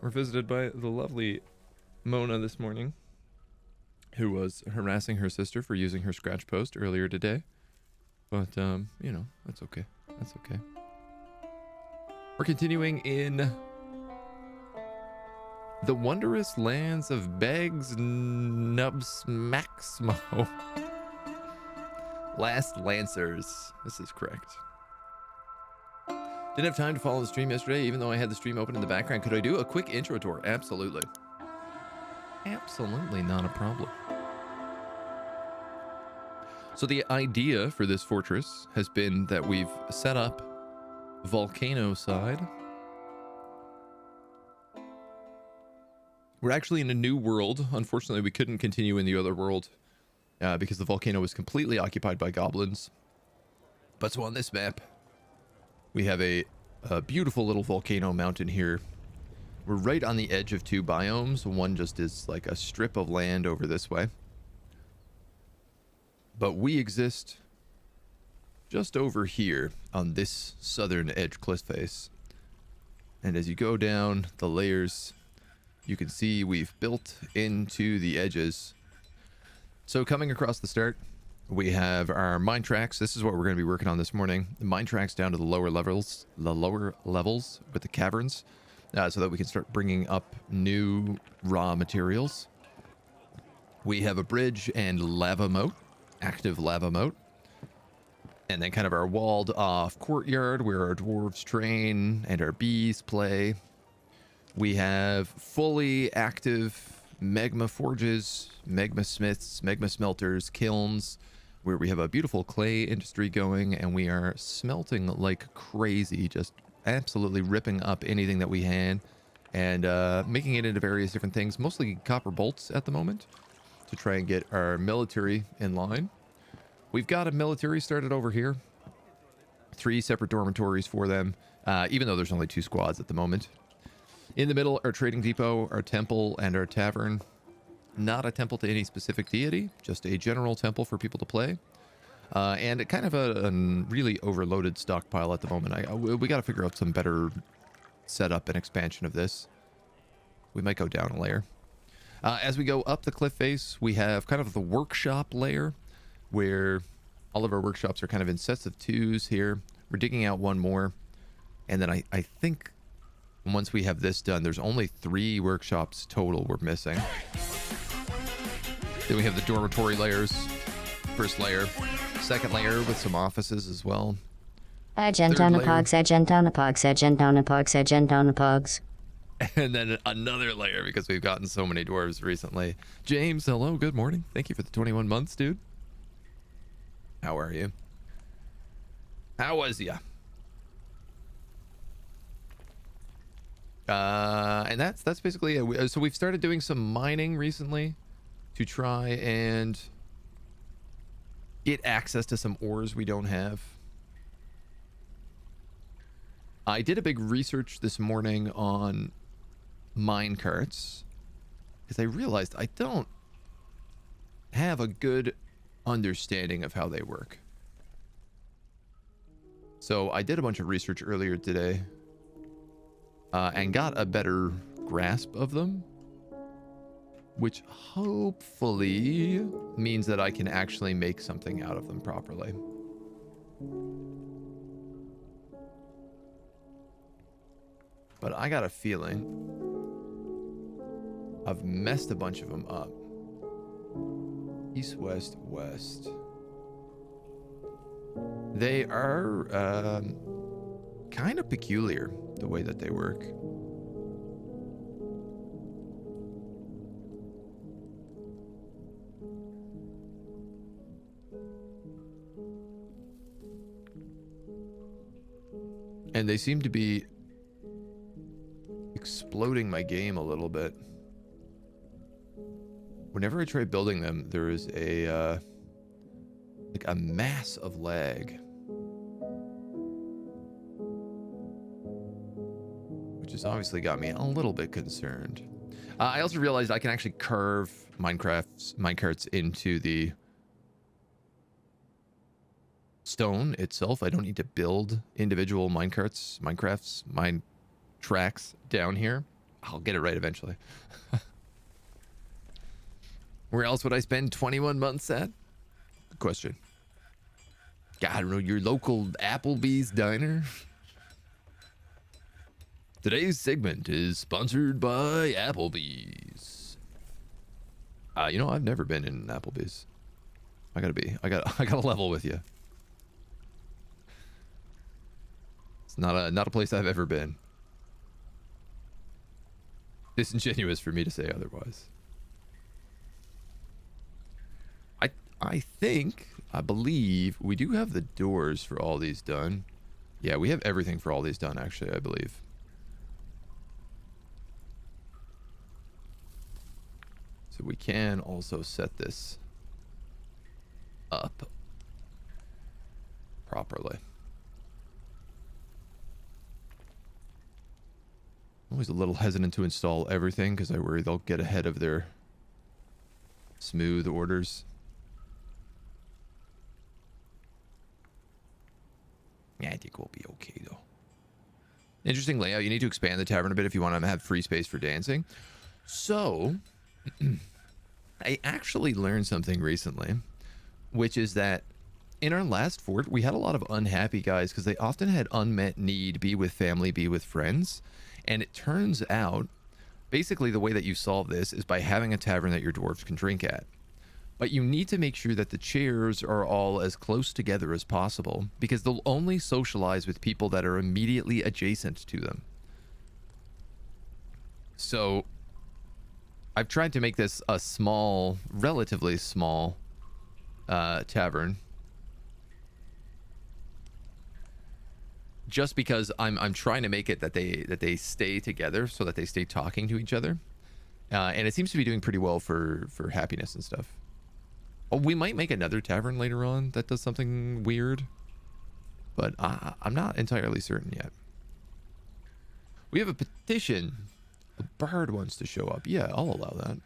We're visited by the lovely Mona this morning, who was harassing her sister for using her scratch post earlier today. But, you know, that's okay. That's okay. We're continuing in the wondrous lands of Beggs Nubs Maximo. LastLancers. This is correct. Didn't have time to follow the stream yesterday, even though I had the stream open in the background. Could I do a quick intro tour? Absolutely. Absolutely not a problem. So the idea for this fortress has been that we've set up volcano side. We're actually in a new world. Unfortunately, we couldn't continue in the other world because the volcano was completely occupied by goblins. But so on this map, we have a beautiful little volcano mountain here. We're right on the edge of two biomes. One just is like a strip of land over this way. But we exist just over here on this southern edge cliff face. And as you go down the layers, you can see we've built into the edges. So coming across the start, we have our mine tracks. This is what we're going to be working on this morning. The mine tracks down to the lower levels with the caverns, so that we can start bringing up new raw materials. We have a bridge and lava moat, active lava moat. And then kind of our walled off courtyard where our dwarves train and our bees play. We have fully active magma forges, magma smiths, magma smelters, kilns, where we have a beautiful clay industry going, and we are smelting like crazy, just absolutely ripping up anything that we can and making it into various different things, mostly copper bolts at the moment, to try and get our military in line. We've got a military started over here, 3 separate dormitories for them, even though there's only 2 squads at the moment. In the middle, our trading depot, our temple, and our tavern. Not a temple to any specific deity, just a general temple for people to play. And kind of a really overloaded stockpile at the moment. We got to figure out some better setup and expansion of this. We might go down a layer. As we go up the cliff face, we have kind of the workshop layer, where all of our workshops are kind of in sets of 2s here. We're digging out one more. And then I think once we have this done, there's only 3 workshops total we're missing. Then we have the dormitory layers. First layer. Second layer with some offices as well. AgentNumberOne, AgentNumberOne. And then another layer because we've gotten so many dwarves recently. James, hello, good morning. Thank you for the 21 months, dude. How are you? How was ya? And that's basically it. So we've started doing some mining recently to try and get access to some ores we don't have. I did a big research this morning on mine carts because I realized I don't have a good understanding of how they work. So I did a bunch of research earlier today and got a better grasp of them, which hopefully means that I can actually make something out of them properly. But I got a feeling I've messed a bunch of them up. East, west, west. They are kind of peculiar, the way that they work. And they seem to be exploding my game a little bit. Whenever I try building them, there is a like a mass of lag, which has obviously got me a little bit concerned. I also realized I can actually carve minecarts into the stone itself. I don't need to build individual mine tracks down here. I'll get it right eventually. Where else would I spend 21 months at? Good question. God, I don't know, your local Applebee's diner? Today's segment is sponsored by Applebee's. You know, I've never been in Applebee's. I gotta level with you. It's not a place I've ever been. Disingenuous for me to say otherwise. I believe we do have the doors for all these done. Yeah, we have everything for all these done, actually, I believe. So we can also set this up properly. I'm always a little hesitant to install everything because I worry they'll get ahead of their smooth orders. Yeah, I think we'll be okay though. Interesting layout. You need to expand the tavern a bit if you want to have free space for dancing. So, I actually learned something recently, which is that in our last fort, we had a lot of unhappy guys because they often had unmet need, be with family, be with friends. And it turns out, basically the way that you solve this is by having a tavern that your dwarves can drink at. But you need to make sure that the chairs are all as close together as possible because they'll only socialize with people that are immediately adjacent to them. So I've tried to make this a small, relatively small tavern. Just because I'm trying to make it that they stay together so that they stay talking to each other. And it seems to be doing pretty well for happiness and stuff. Oh, we might make another tavern later on that does something weird. But I'm not entirely certain yet. We have a petition. A bird wants to show up. Yeah, I'll allow that.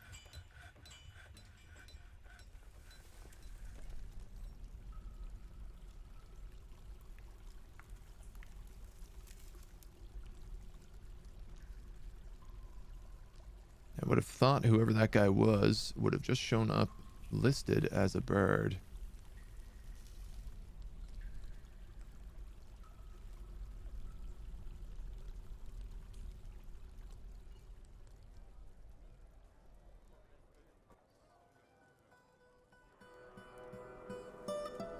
I would have thought whoever that guy was would have just shown up listed as a bird.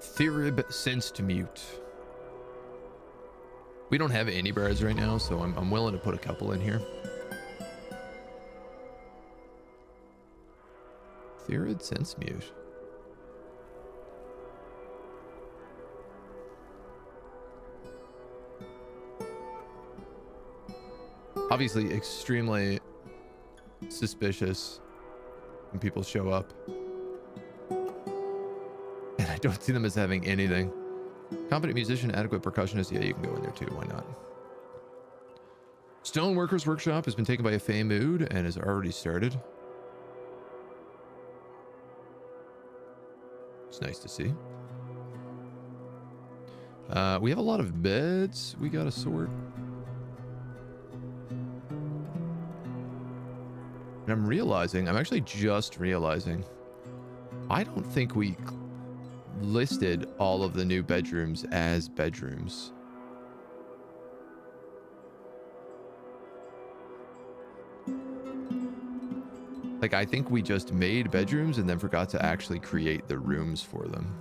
Therib sensed mute. We don't have any birds right now, so I'm willing to put a couple in here. Therid sense mute. Obviously extremely suspicious when people show up. And I don't see them as having anything. Competent musician, adequate percussionist. Yeah, you can go in there too. Why not? Stoneworkers Workshop has been taken by a Fey Mood and has already started. It's nice to see. We have a lot of beds we gotta sort. And I'm actually just realizing, I don't think we listed all of the new bedrooms as bedrooms. Like, I think we just made bedrooms and then forgot to actually create the rooms for them.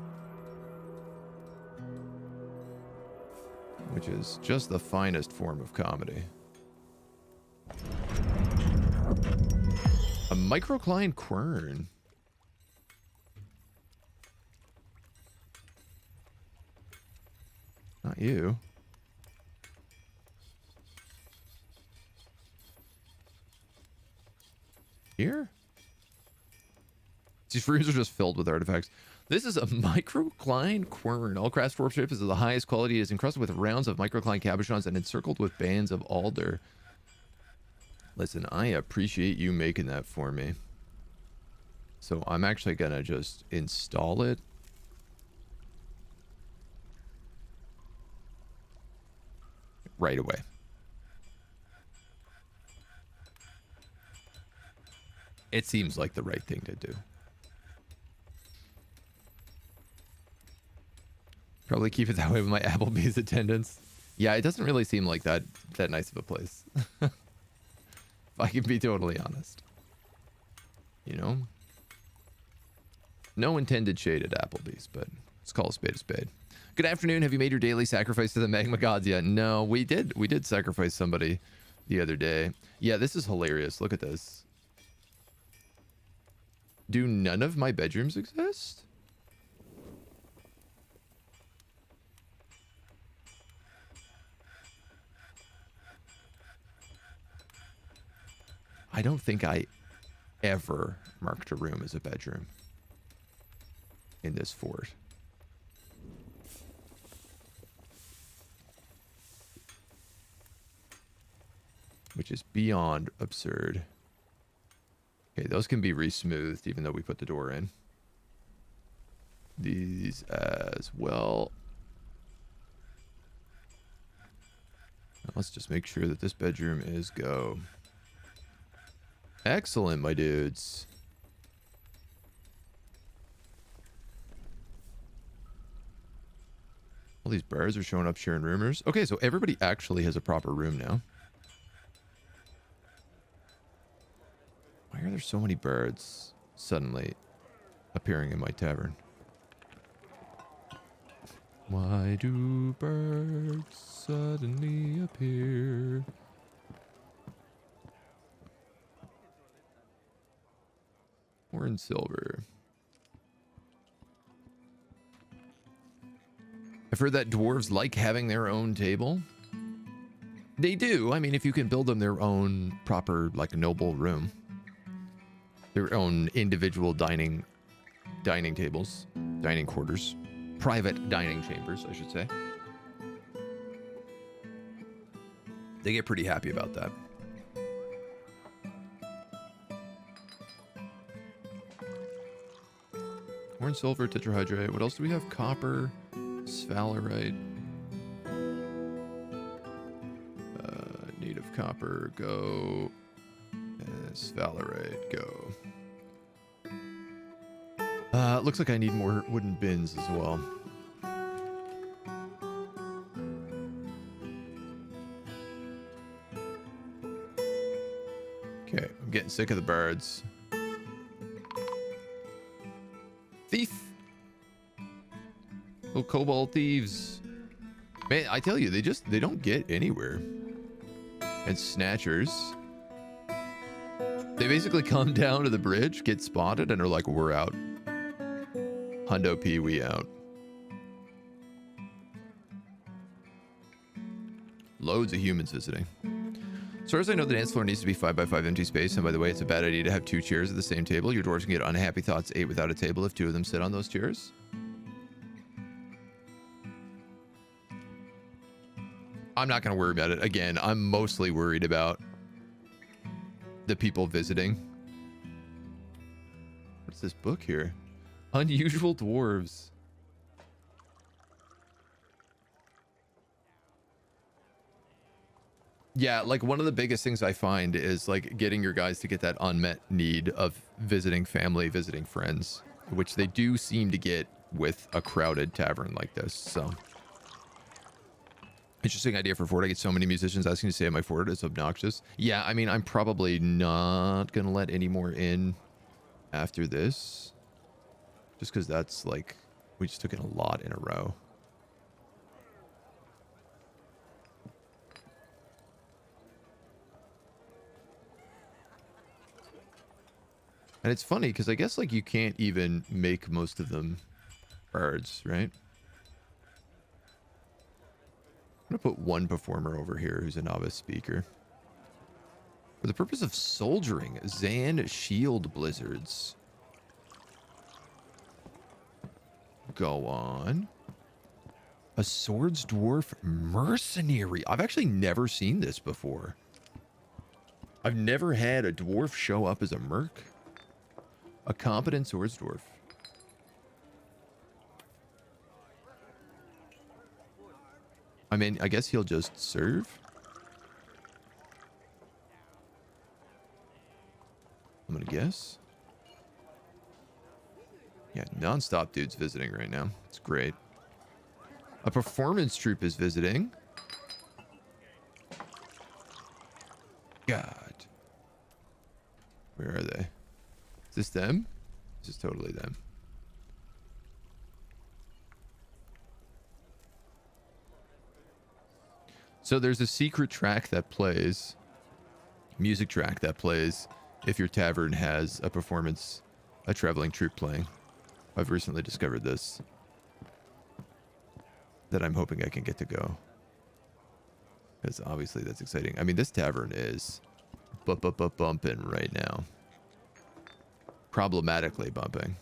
Which is just the finest form of comedy. A microcline quern. Not you. Here? These rooms are just filled with artifacts. This is a microcline quern. All craft worship is of the highest quality. It is encrusted with rounds of microcline cabochons and encircled with bands of alder. Listen, I appreciate you making that for me. So I'm actually gonna just install it. Right away. It seems like the right thing to do. Probably keep it that way with my Applebee's attendance. Yeah, it doesn't really seem like that nice of a place. If I can be totally honest. You know? No intended shade at Applebee's, but let's call a spade a spade. Good afternoon. Have you made your daily sacrifice to the magma gods yet? No, we did. We did sacrifice somebody the other day. Yeah, this is hilarious. Look at this. Do none of my bedrooms exist? I don't think I ever marked a room as a bedroom in this fort. Which is beyond absurd. Okay, those can be re-smoothed even though we put the door in. These as well. Let's just make sure that this bedroom is go. Excellent, my dudes. All these birds are showing up sharing rumors. Okay, so everybody actually has a proper room now. Why are there so many birds suddenly appearing in my tavern? Why do birds suddenly appear? Orange silver. I've heard that dwarves like having their own table. They do. I mean, if you can build them their own proper, like, noble room. Their own individual dining tables. Dining quarters. Private dining chambers, I should say. They get pretty happy about that. Orange, silver, tetrahydrate. What else do we have? Copper, sphalerite. Native copper, go. Sphalerite, go. Looks like I need more wooden bins as well. Okay, I'm getting sick of the birds. Thief! Little kobold thieves. Man, I tell you, they don't get anywhere. And snatchers. They basically come down to the bridge, get spotted, and are like, we're out. Hundo P, we out. Loads of humans visiting. As far as I know, the dance floor needs to be 5x5 empty space, and by the way, it's a bad idea to have 2 chairs at the same table. Your dwarves can get unhappy thoughts 8 without a table if 2 of them sit on those chairs. I'm not going to worry about it. Again, I'm mostly worried about the people visiting. What's this book here? Unusual dwarves. Yeah, like one of the biggest things I find is like getting your guys to get that unmet need of visiting family, visiting friends, which they do seem to get with a crowded tavern like this. So interesting idea for fort. I get so many musicians asking to stay at my fort. It's obnoxious. Yeah, I mean, I'm probably not gonna let any more in after this, just because that's like, we just took in a lot in a row. And it's funny because I guess like you can't even make most of them birds, right? I'm gonna put one performer over here who's a novice speaker. For the purpose of soldiering, Zan shield blizzards. Go on. A swords dwarf mercenary. I've actually never seen this before. I've never had a dwarf show up as a merc. A competent swords dwarf. I mean, I guess he'll just serve. I'm I'm gonna guess. Yeah, non-stop dudes visiting right now. It's great. A performance troupe is visiting. God. Where are they? Is this them? This is totally them. So there's a secret track that plays, music track that plays if your tavern has a performance, a traveling troupe playing. I've recently discovered this, that I'm hoping I can get to go. Because obviously that's exciting. I mean, this tavern is bumping right now. Problematically bumping.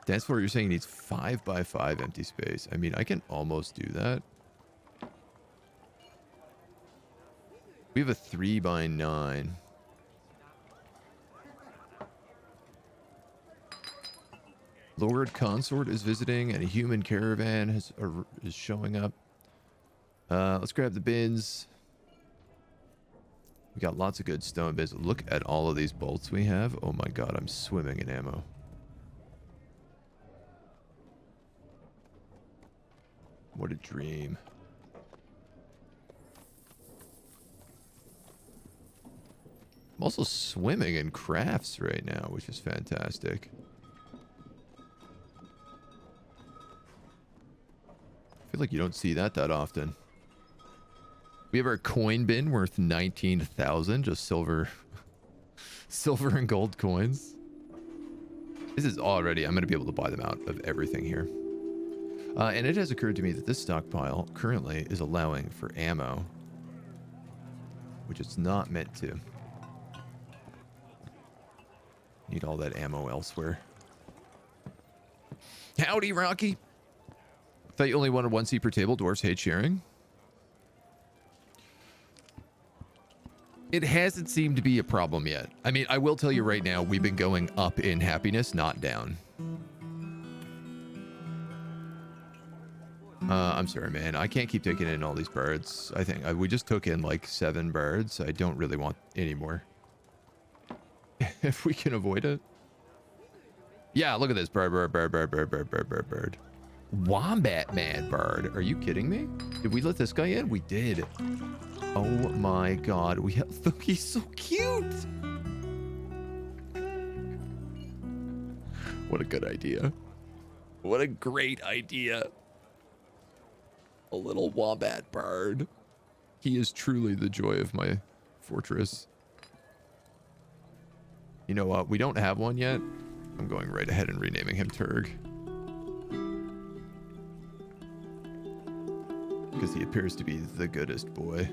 Dance floor, you're saying needs 5x5 empty space. I mean, I can almost do that. We have a 3x9. Lord Consort is visiting, and a human caravan is showing up. Let's grab the bins. We got lots of good stone bins. Look at all of these bolts we have. Oh my god, I'm swimming in ammo. What a dream. I'm also swimming in crafts right now, which is fantastic. I feel like you don't see that often. We have our coin bin worth 19,000, just silver and gold coins. This is already, I'm going to be able to buy them out of everything here. And it has occurred to me that this stockpile currently is allowing for ammo, which it's not meant to. Need all that ammo elsewhere. Howdy, Rocky. Thought you only wanted 1 seat per table. Dwarves hate sharing. It hasn't seemed to be a problem yet. I mean, I will tell you right now, we've been going up in happiness, not down. I'm sorry, man. I can't keep taking in all these birds. I think we just took in like 7 birds. I don't really want any more. If we can avoid it. Yeah, look at this. Bird. Wombat man bird. Are you kidding me? Did we let this guy in? We did. Oh my god. Look, he's so cute. What a good idea. What a great idea. A little wombat bird. He is truly the joy of my fortress. You know what? We don't have one yet. I'm going right ahead and renaming him Turg. Because he appears to be the goodest boy.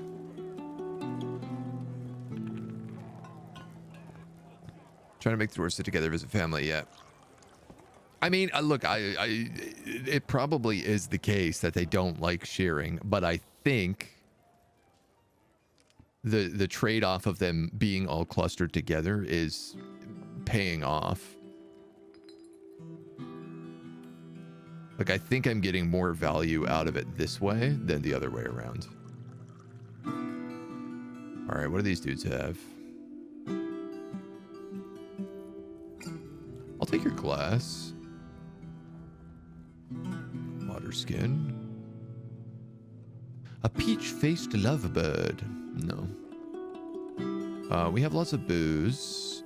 Trying to make the dwarves sit together as a family yet. I mean, look, it probably is the case that they don't like sharing, but I think the trade-off of them being all clustered together is paying off. Like, I think I'm getting more value out of it this way than the other way around. All right, what do these dudes have? I'll take your glass. Water skin. A peach-faced lovebird. No. We have lots of booze.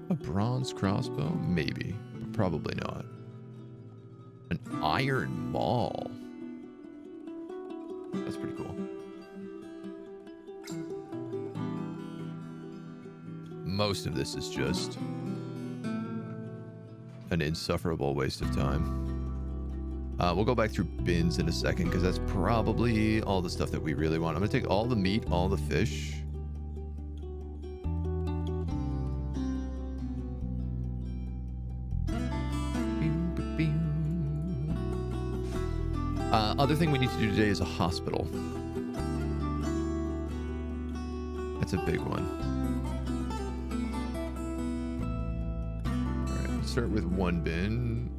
A bronze crossbow? Maybe. But probably not. An iron maul. That's pretty cool. Most of this is just an insufferable waste of time. We'll go back through bins in a second because that's probably all the stuff that we really want. I'm going to take all the meat, all the fish. Other thing we need to do today is a hospital. That's a big one. All right, let's start with one bin.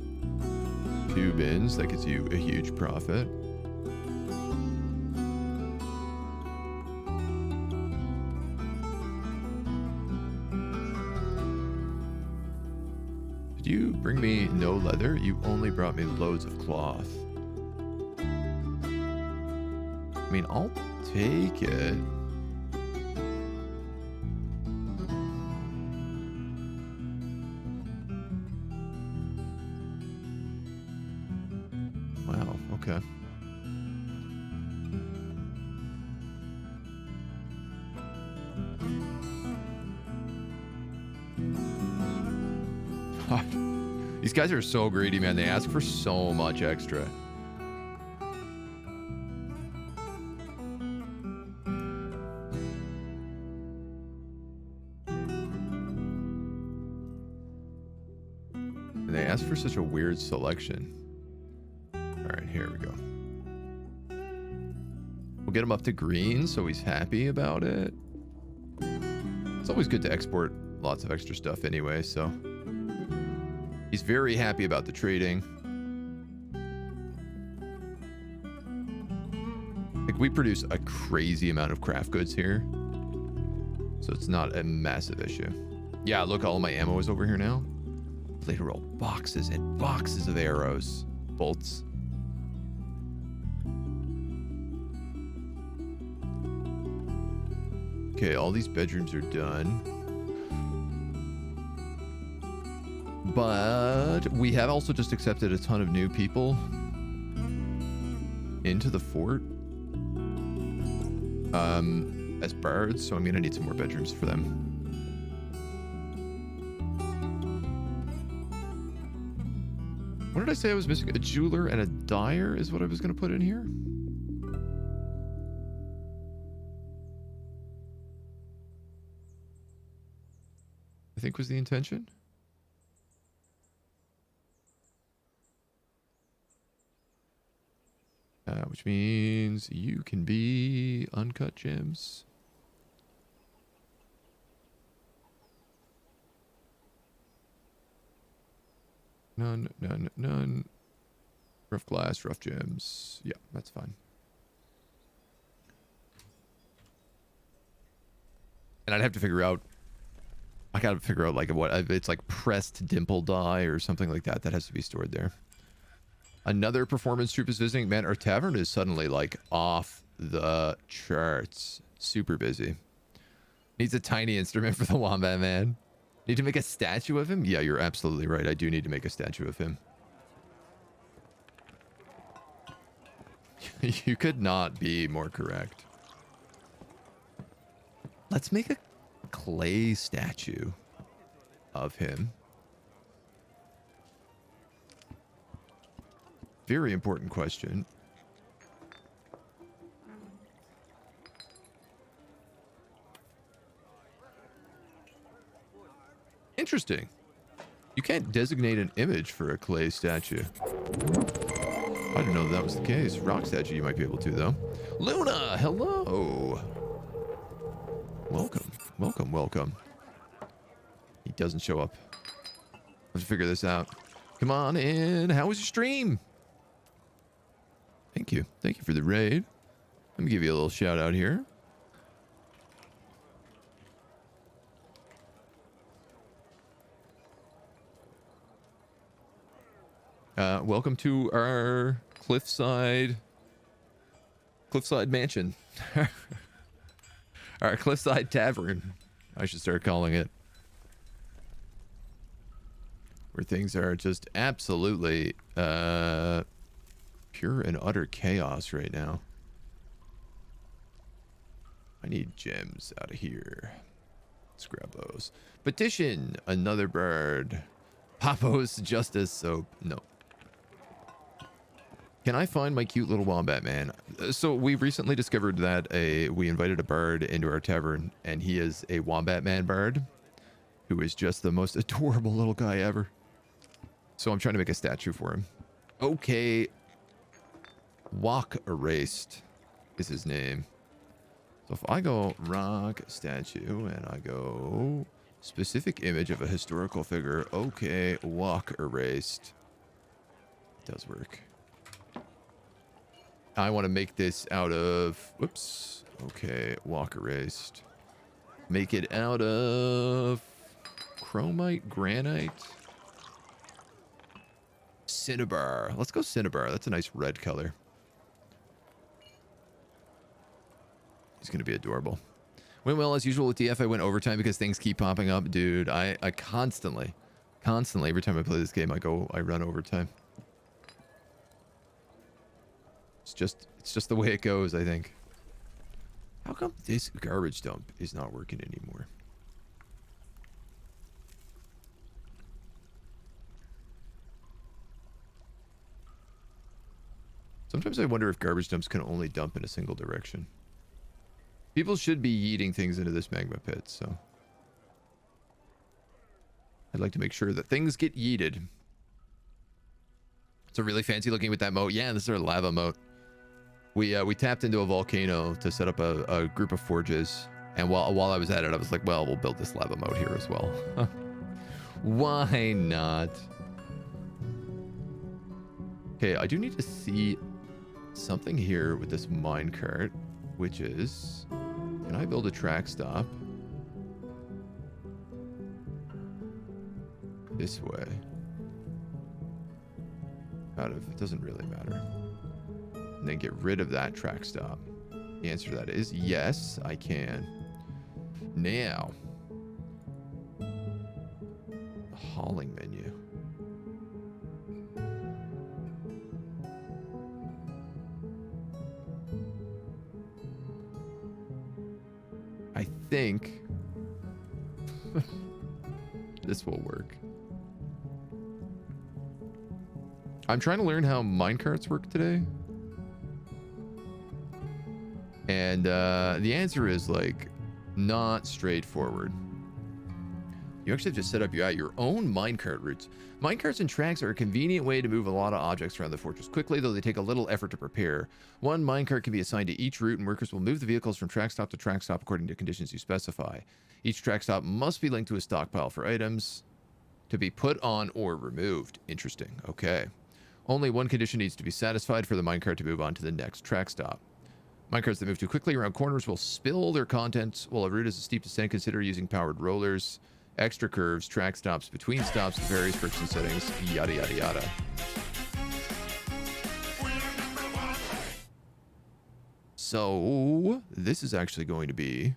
2 bins. That gets you a huge profit. Did you bring me no leather? You only brought me loads of cloth. I mean, I'll take it. Wow, okay. These guys are so greedy, man. They ask for so much extra. And they ask for such a weird selection. All right, here we go. We'll get him up to green so he's happy about it. It's always good to export lots of extra stuff anyway, so... He's very happy about the trading. Like, we produce a crazy amount of craft goods here. So it's not a massive issue. Yeah, look, all of my ammo is over here now. Later roll boxes and boxes of arrows. Bolts. Okay, all these bedrooms are done. But we have also just accepted a ton of new people into the fort as bards, so I'm gonna need some more bedrooms for them. What did I say I was missing? A jeweler and a dyer is what I was gonna put in here. I think was the intention. Which means you can be uncut gems. None, none, none. Rough glass, rough gems. Yeah, that's fine. And I'd have to figure out... I gotta figure out, like, what... It's like pressed dimple dye or something like that. That has to be stored there. Another performance troop is visiting. Man, our tavern is suddenly, like, off the charts. Super busy. Needs a tiny instrument for the wombat man. Need to make a statue of him? Yeah, you're absolutely right. I do need to make a statue of him. You could not be more correct. Let's make a clay statue of him. Very important question. Interesting. You can't designate an image for a clay statue. I didn't know that was the case. Rock statue you might be able to, though. Luna, hello. Welcome, welcome, welcome. He doesn't show up. Let's figure this out. Come on in. How was your stream? Thank you. Thank you for the raid. Let me give you a little shout out here. Welcome to our cliffside mansion. Our cliffside tavern, I should start calling it. Where things are just absolutely pure and utter chaos right now. I need gems out of here. Let's grab those. Petition, another bird. Papo's Justice Soap. No. Can I find my cute little wombat man? So we recently discovered that we invited a bard into our tavern, and he is a wombat man bard who is just the most adorable little guy ever. So I'm trying to make a statue for him. Okay. Walk Erased is his name. So if I go rock statue and I go specific image of a historical figure, okay, walk erased. does work. I want to make this out of... Whoops. Okay, walk erased. Make it out of... Chromite, granite... Cinnabar. Let's go cinnabar. That's a nice red color. He's going to be adorable. Went well as usual with DF. I went overtime because things keep popping up. Dude, I constantly, every time I play this game, I run overtime. It's just the way it goes, I think. How come this garbage dump is not working anymore? Sometimes I wonder if garbage dumps can only dump in a single direction. People should be yeeting things into this magma pit, so... I'd like to make sure that things get yeeted. It's a really fancy looking with that moat. Yeah, this is our lava moat. We tapped into a volcano to set up a group of forges. And while I was at it, I was like, well, we'll build this lava moat here as well. Why not? Okay, I do need to see something here with this minecart, which is... Can I build a track stop? This way. It doesn't really matter. And then get rid of that track stop. The answer to that is yes, I can. Now. The hauling menu. I think this will work. I'm trying to learn how minecarts work today. And the answer is like not straightforward. You actually have to set up your own minecart routes. Minecarts and tracks are a convenient way to move a lot of objects around the fortress quickly, though they take a little effort to prepare. One minecart can be assigned to each route, and workers will move the vehicles from track stop to track stop according to conditions you specify. Each track stop must be linked to a stockpile for items to be put on or removed. Interesting. Okay. Only one condition needs to be satisfied for the minecart to move on to the next track stop. Minecarts that move too quickly around corners will spill their contents, while a route is a steep descent. Consider using powered rollers, extra curves, track stops, between stops, various friction settings, yada yada yada. So this is actually going to be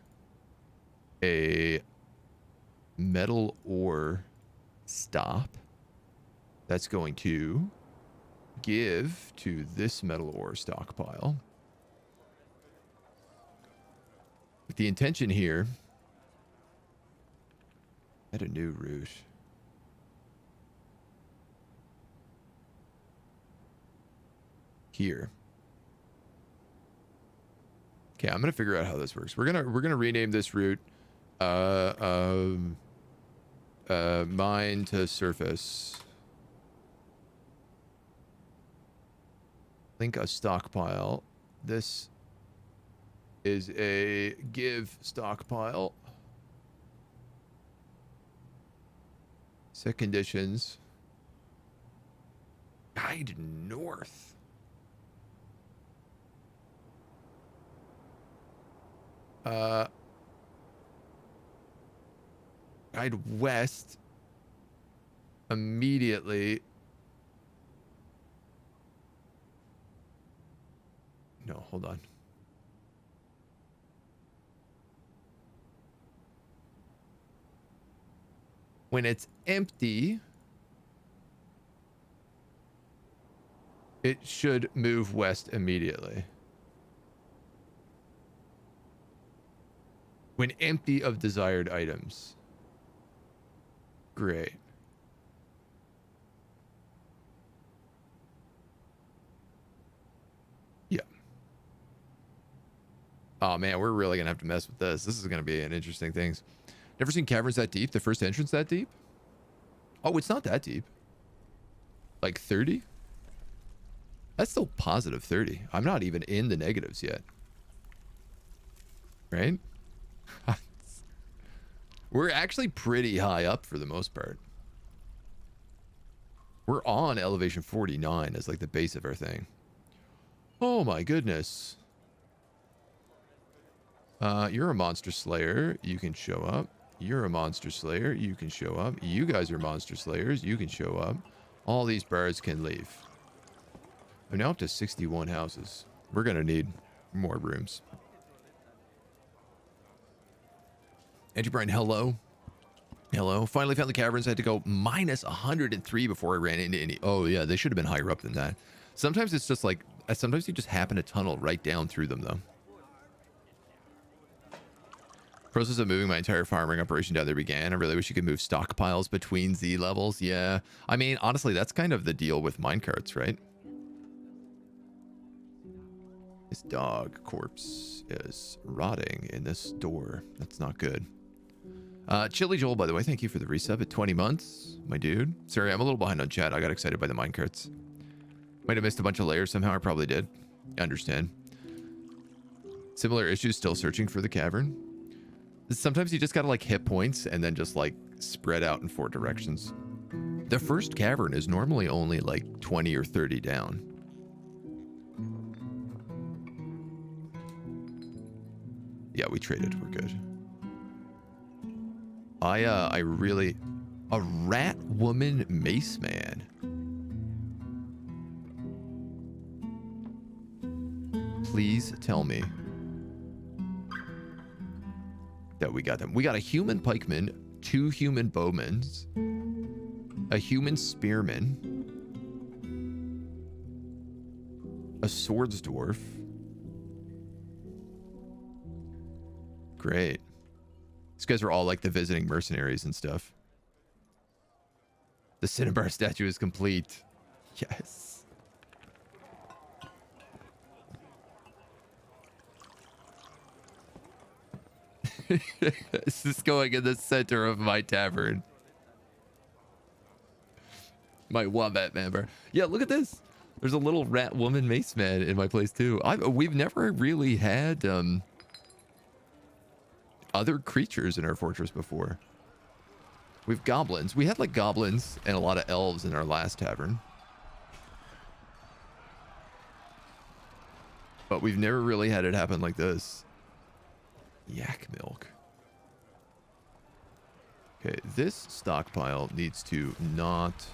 a metal ore stop that's going to give to this metal ore stockpile. With the intention here, add a new route. Here. Okay, I'm gonna figure out how this works. We're gonna rename this route mine to surface. Link a stockpile. This is a give stockpile. Set conditions. Guide north. Guide west immediately. No, hold on. When it's empty, it should move west immediately. When empty of desired items. Great. Yeah. Oh man, we're really gonna have to mess with this. This is gonna be an interesting thing. Never seen caverns that deep? The first entrance that deep? Oh, it's not that deep. Like 30? That's still positive 30. I'm not even in the negatives yet. Right? We're actually pretty high up for the most part. We're on elevation 49 as like the base of our thing. Oh my goodness. You're a monster slayer. You can show up. You're a monster slayer. You can show up. You guys are monster slayers. You can show up. All these birds can leave. I'm now up to 61 houses. We're going to need more rooms. Andrew Bryan, hello. Hello. Finally found the caverns. I had to go minus 103 before I ran into any. Oh, yeah. They should have been higher up than that. Sometimes it's just like, sometimes you just happen to tunnel right down through them, though. Process of moving my entire farming operation down there began. I really wish you could move stockpiles between Z levels. Yeah. I mean, honestly, that's kind of the deal with minecarts, right? This dog corpse is rotting in this door. That's not good. Chili Joel, by the way, thank you for the resub at 20 months, my dude. Sorry, I'm a little behind on chat. I got excited by the minecarts. Might have missed a bunch of layers somehow. I probably did. I understand. Similar issues, still searching for the cavern. Sometimes you just gotta like hit points and then just like spread out in 4 directions. The first cavern is normally only like 20 or 30 down. Yeah, we traded. We're good. I really... A rat woman mace man. Please tell me that we got them. We got a human pikeman, 2 human bowmans, a human spearman, a swords dwarf. Great. These guys are all like the visiting mercenaries and stuff. The Cinnabar statue is complete. Yes. This is going in the center of my tavern. My wombat member. Yeah, look at this. There's a little rat woman mace man in my place too. We've never really had other creatures in our fortress before. We've goblins. We had like goblins and a lot of elves in our last tavern. But we've never really had it happen like this. Yak milk. Okay, this stockpile needs to not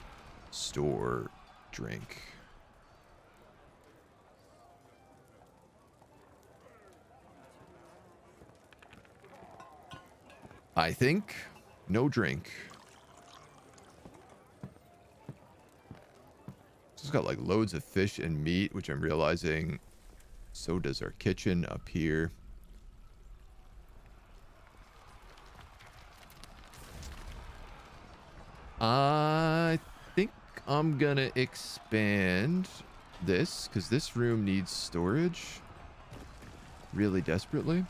store drink. I think no drink. It's got like loads of fish and meat, which I'm realizing so does our kitchen up here. I think I'm gonna expand this because this room needs storage really desperately.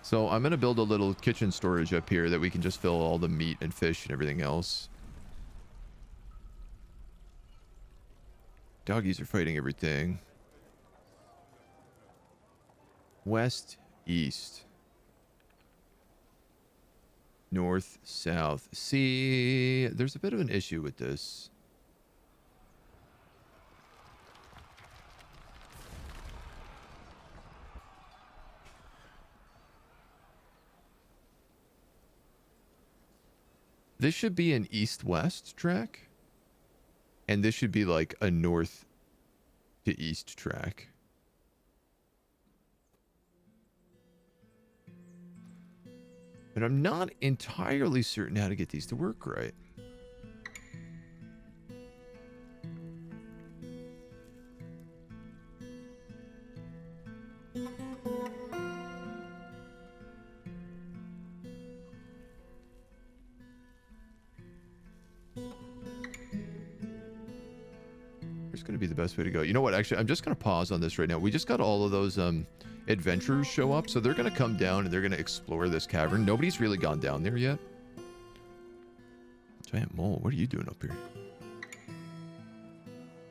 So I'm gonna build a little kitchen storage up here that we can just fill all the meat and fish and everything else. Doggies are fighting everything. West, east. North, south. See, there's a bit of an issue with this. This should be an east-west track. And this should be like a north to east track. But I'm not entirely certain how to get these to work right. Going to be the best way to go. You know what? Actually, I'm just going to pause on this right now. We just got all of those adventurers show up, so they're going to come down and they're going to explore this cavern. Nobody's really gone down there yet. Giant mole, what are you doing up here?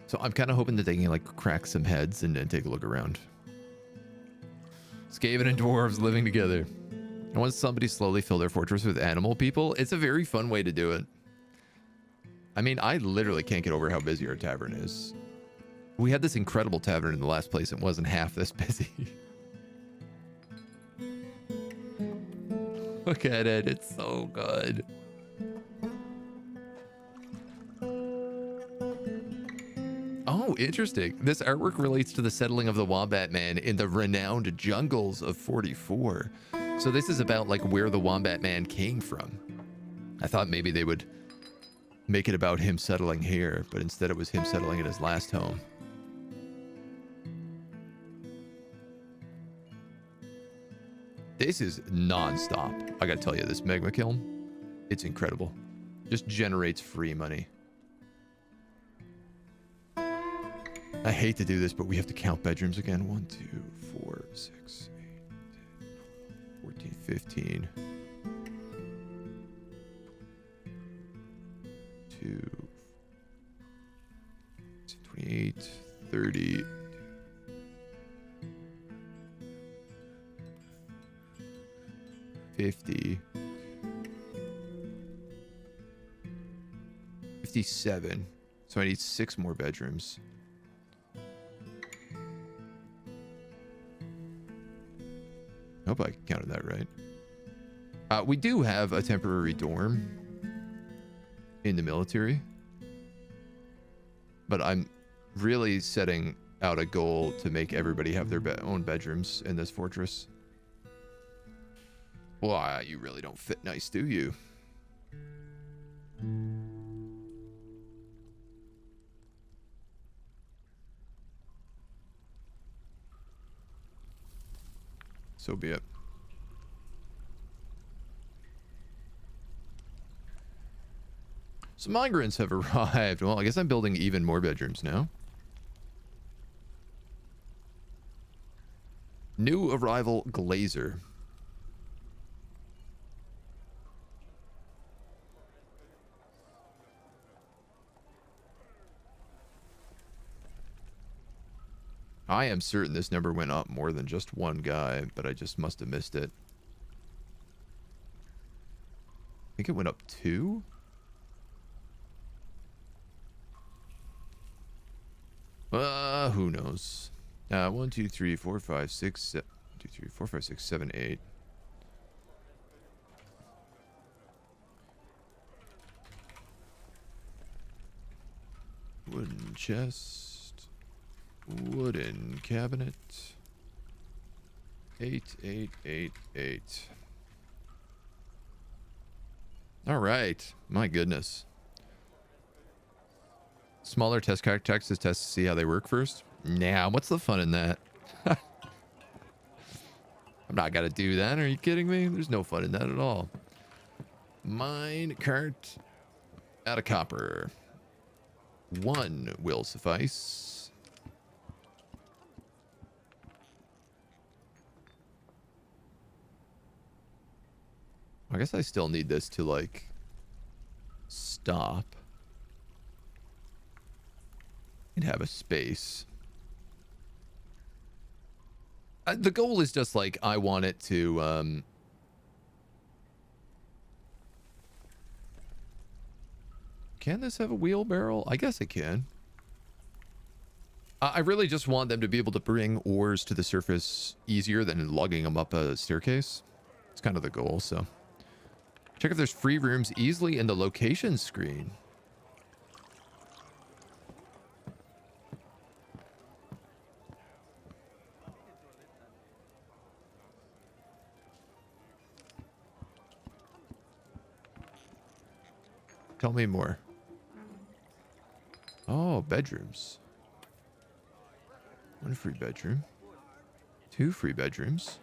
So I'm kind of hoping that they can like crack some heads and take a look around. Skaven and dwarves living together. And once somebody slowly fill their fortress with animal people, it's a very fun way to do it. I mean, I literally can't get over how busy our tavern is. We had this incredible tavern in the last place. It wasn't half this busy. Look at it. It's so good. Oh, interesting. This artwork relates to the settling of the Wombat Man in the renowned jungles of 44. So this is about like where the Wombat Man came from. I thought maybe they would make it about him settling here, but instead it was him settling at his last home. This is non-stop. I gotta tell you, this magma kiln, it's incredible. Just generates free money. I hate to do this, but we have to count bedrooms again. 1, 2, 4, 6, 8, 10, 14, 15. 2, 28, 30. 50. 57. So I need 6 more bedrooms. Hope I counted that right. We do have a temporary dorm in the military, but I'm really setting out a goal to make everybody have their own bedrooms in this fortress. Why, you really don't fit nice, do you? So be it. Some migrants have arrived. Well, I guess I'm building even more bedrooms now. New arrival glazer. I am certain this number went up more than just one guy, but I just must have missed it. I think it went up 2? Who knows? 1, 2, 3, 4, 5, 6, 7, 2, 3, 4, 5, 6, 7, 8. Wooden chest. Wooden cabinet. 8, 8, 8, 8. All right. My goodness. Smaller test characters to test to see how they work first. Nah, what's the fun in that? I'm not gonna do that. Are you kidding me? There's no fun in that at all. Mine cart out of copper. 1 will suffice. I guess I still need this to, like, stop and have a space. The goal is just, like, I want it to, can this have a wheelbarrow? I guess it can. I really just want them to be able to bring ores to the surface easier than lugging them up a staircase. It's kind of the goal, so... Check if there's free rooms easily in the location screen. Tell me more. Oh, bedrooms. 1 free bedroom. 2 free bedrooms.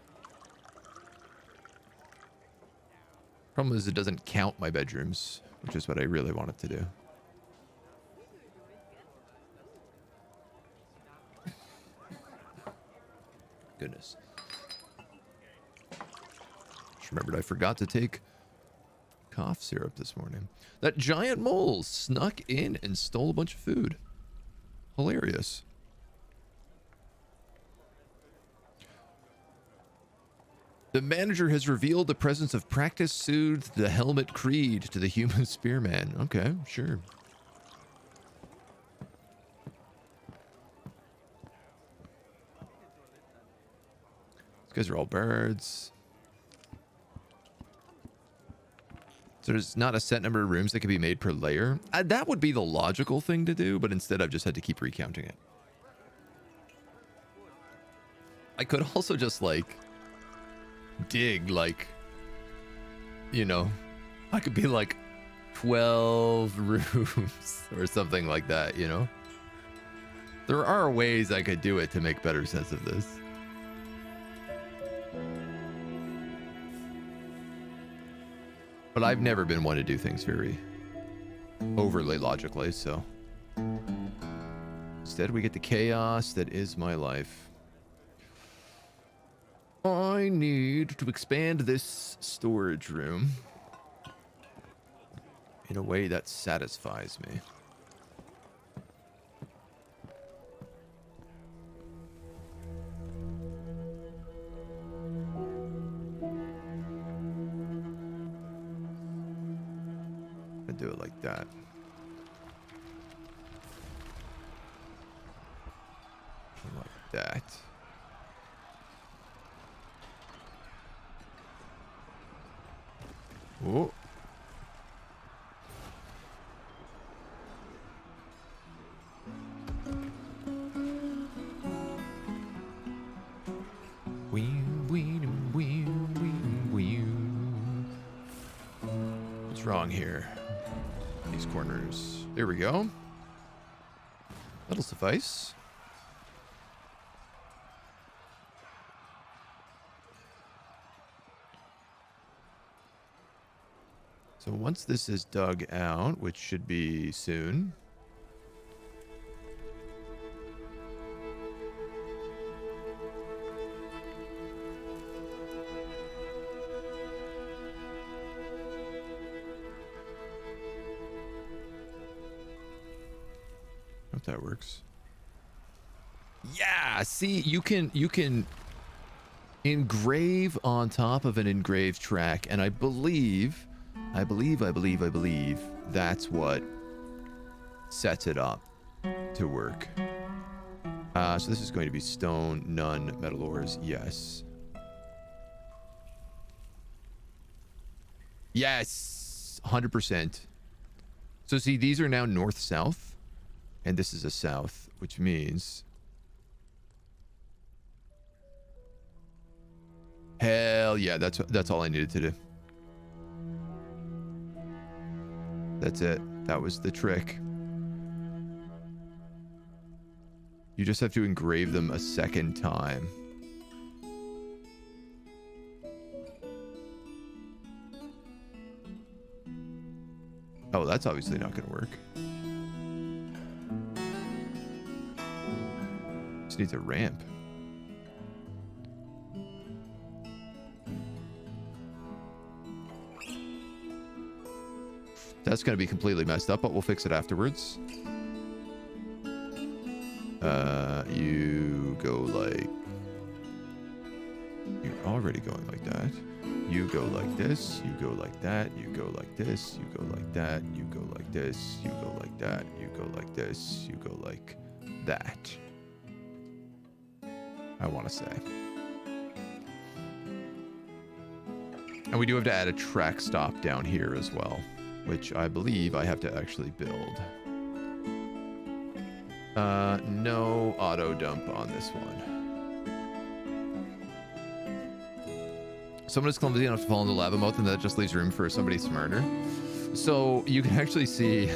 Problem is it doesn't count my bedrooms, which is what I really want it to do. Goodness. Just remembered I forgot to take cough syrup this morning. That giant mole snuck in and stole a bunch of food. Hilarious. The manager has revealed the presence of practice soothed the helmet creed to the human spearman. Okay, sure. These guys are all birds. So there's not a set number of rooms that can be made per layer. That would be the logical thing to do, but instead I've just had to keep recounting it. I could also just, like, dig, like, you know, I could be like 12 rooms or something like that, you know? There are ways I could do it to make better sense of this. But I've never been one to do things very overly logically, so. Instead, we get the chaos that is my life. I need to expand this storage room in a way that satisfies me. I do it like that. Like that. Oh. What's wrong here? These corners. There we go. That'll suffice. So once this is dug out, which should be soon. Hope that works. Yeah, see, you can engrave on top of an engraved track, and I believe that's what sets it up to work. So this is going to be stone, none, metal ores, yes. Yes, 100%. So see, these are now north-south, and this is a south, which means... Hell yeah, that's all I needed to do. That's it. That was the trick. You just have to engrave them a second time. Oh, that's obviously not going to work. Just needs a ramp. That's going to be completely messed up, but we'll fix it afterwards. You go like... You're already going like that. You go like this. You go like that. You go like this. You go like that. You go like this. You go like that. You go like this. You go like that. I want to say. And we do have to add a track stop down here as well, which I believe I have to actually build. No auto dump on this one. Someone is clumsy enough to fall in the lava mouth, and that just leaves room for somebody smarter. So you can actually see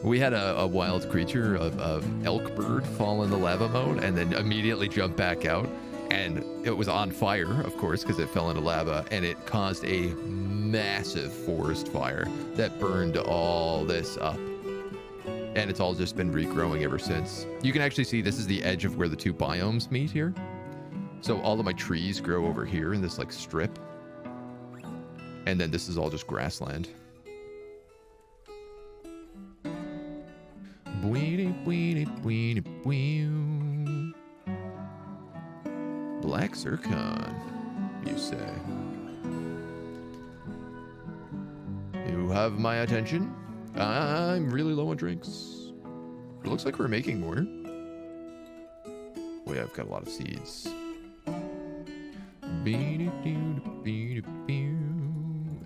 we had a wild creature of elk bird fall in the lava mode and then immediately jump back out. And it was on fire, of course, because it fell into lava, and it caused a massive forest fire that burned all this up. And it's all just been regrowing ever since. You can actually see this is the edge of where the two biomes meet here. So all of my trees grow over here in this like strip. And then this is all just grassland. Black zircon. say? You have my attention. I'm really low on drinks. It looks like we're making more. Oh yeah, I've got a lot of seeds.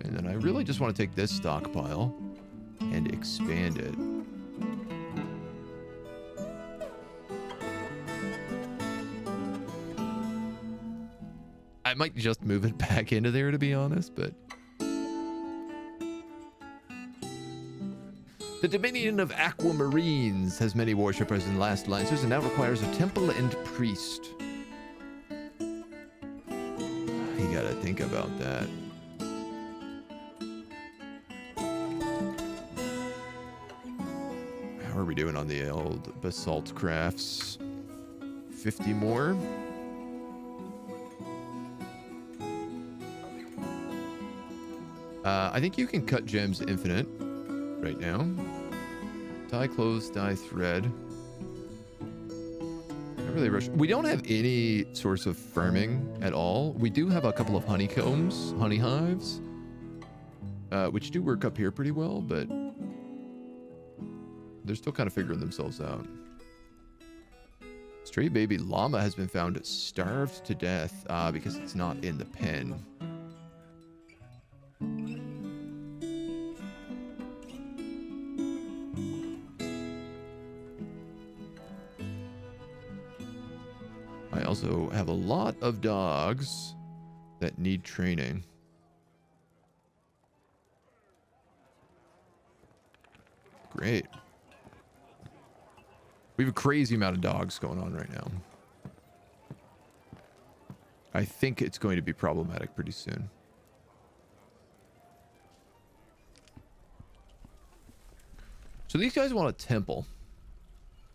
And then I really just want to take this stockpile and expand it. I might just move it back into there, to be honest, but... The Dominion of Aquamarines has many worshippers and LastLancers and now requires a temple and priest. You gotta think about that. How are we doing on the old basalt crafts? 50 more? I think you can cut gems infinite right now. Dye clothes, dye thread. Not really rush. We don't have any source of farming at all. We do have a couple of honeycombs, honey hives, which do work up here pretty well, but they're still kind of figuring themselves out. Stray baby llama has been found starved to death because it's not in the pen. I also have a lot of dogs that need training. Great. We have a crazy amount of dogs going on right now. I think it's going to be problematic pretty soon. So these guys want a temple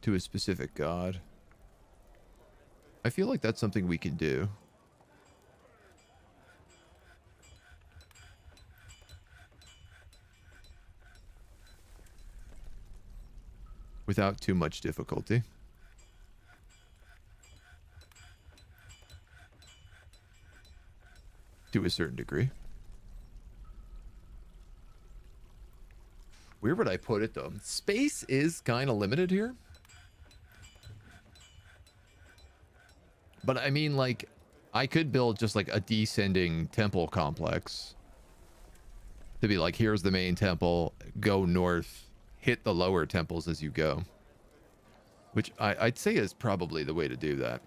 to a specific god. I feel like that's something we can do. Without too much difficulty. To a certain degree. Where would I put it though? Space is kind of limited here. But I mean, like, I could build just like a descending temple complex. To be like, here's the main temple, go north, hit the lower temples as you go. Which I'd say is probably the way to do that.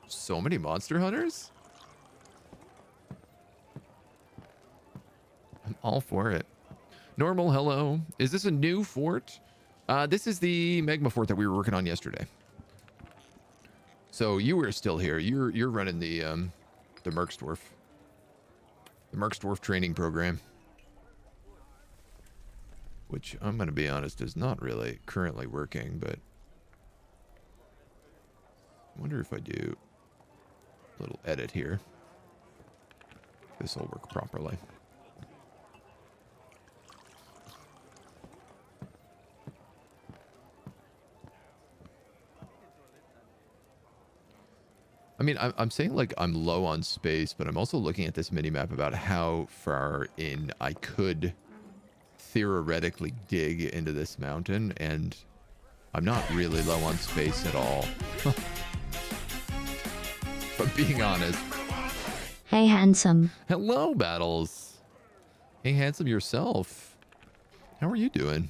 So many monster hunters? I'm all for it. Normal, hello. Is this a new fort? This is the magma fort that we were working on yesterday. So you were still here. You're running the Merksdwarf. The Merksdwarf training program. Which, I'm going to be honest, is not really currently working, but... I wonder if I do a little edit here. This will work properly. I mean, I'm saying like I'm low on space, but I'm also looking at this mini-map about how far in I could theoretically dig into this mountain, and I'm not really low on space at all. If I'm being honest. Hey, handsome. Hello, Battles. Hey, handsome yourself. How are you doing?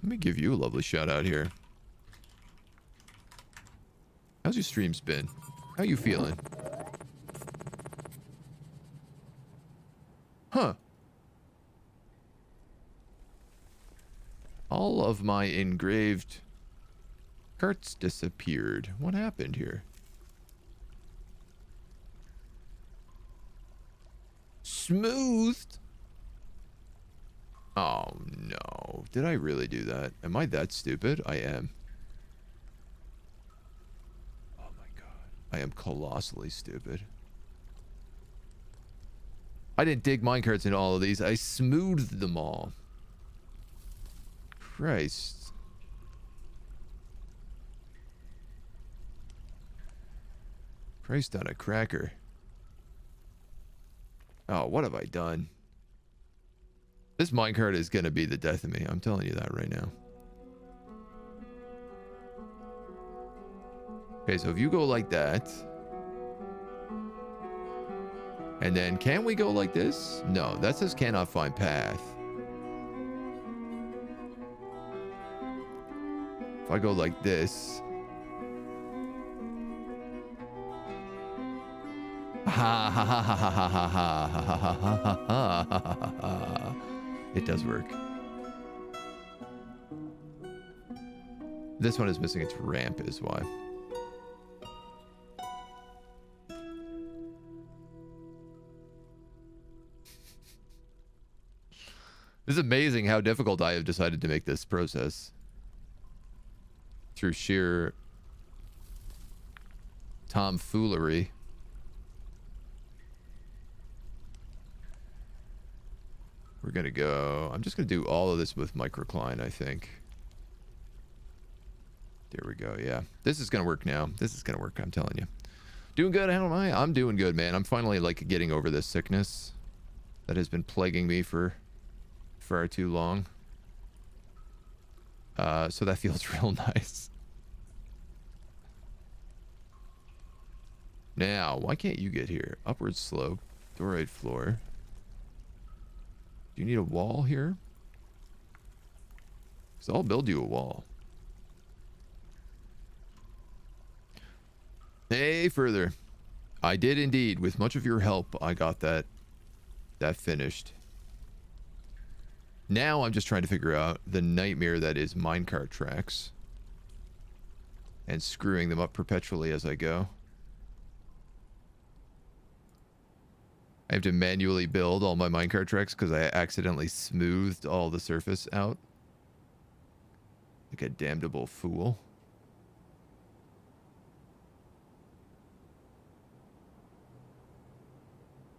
Let me give you a lovely shout out here. How's your streams been? How you feeling? Huh. All of my engraved carts disappeared. What happened here? Smoothed? Oh no. Did I really do that? Am I that stupid? I am. I am colossally stupid. I didn't dig minecarts into all of these. I smoothed them all. Christ. Christ on a cracker. Oh, what have I done? This minecart is going to be the death of me. I'm telling you that right now. Okay, so if you go like that. And then can we go like this? No, that says cannot find path. If I go like this. Ha ha ha ha ha ha ha ha ha ha ha ha ha. It does work. This one is missing its ramp is why. It's amazing how difficult I have decided to make this process. Through sheer tomfoolery. We're going to go... I'm just going to do all of this with microcline, I think. There we go, yeah. This is going to work now. This is going to work, I'm telling you. Doing good, how am I? I'm doing good, man. I'm finally, like, getting over this sickness that has been plaguing me for far too long. So that feels real nice. Now, why can't you get here? Upward slope, dorite floor. Do you need a wall here? So I'll build you a wall. Hey, further. I did indeed. With much of your help, I got that finished. Now I'm just trying to figure out the nightmare that is minecart tracks. And screwing them up perpetually as I go. I have to manually build all my minecart tracks because I accidentally smoothed all the surface out. Like a damnable fool.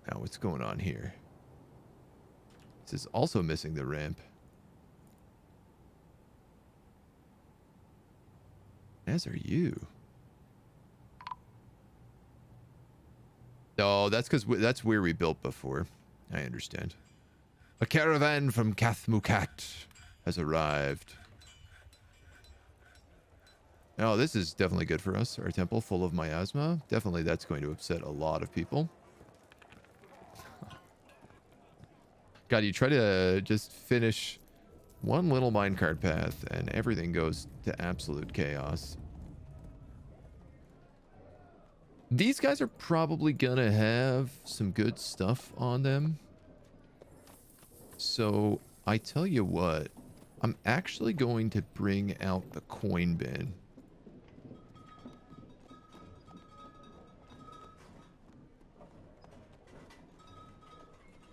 Now what's going on here? This is also missing the ramp. As are you. No, that's because that's where we built before. I understand. A caravan from Kathmukat has arrived. Oh, this is definitely good for us. Our temple full of miasma. Definitely that's going to upset a lot of people. God, you try to just finish one little minecart path and everything goes to absolute chaos. These guys are probably gonna have some good stuff on them. So, I tell you what, I'm actually going to bring out the coin bin.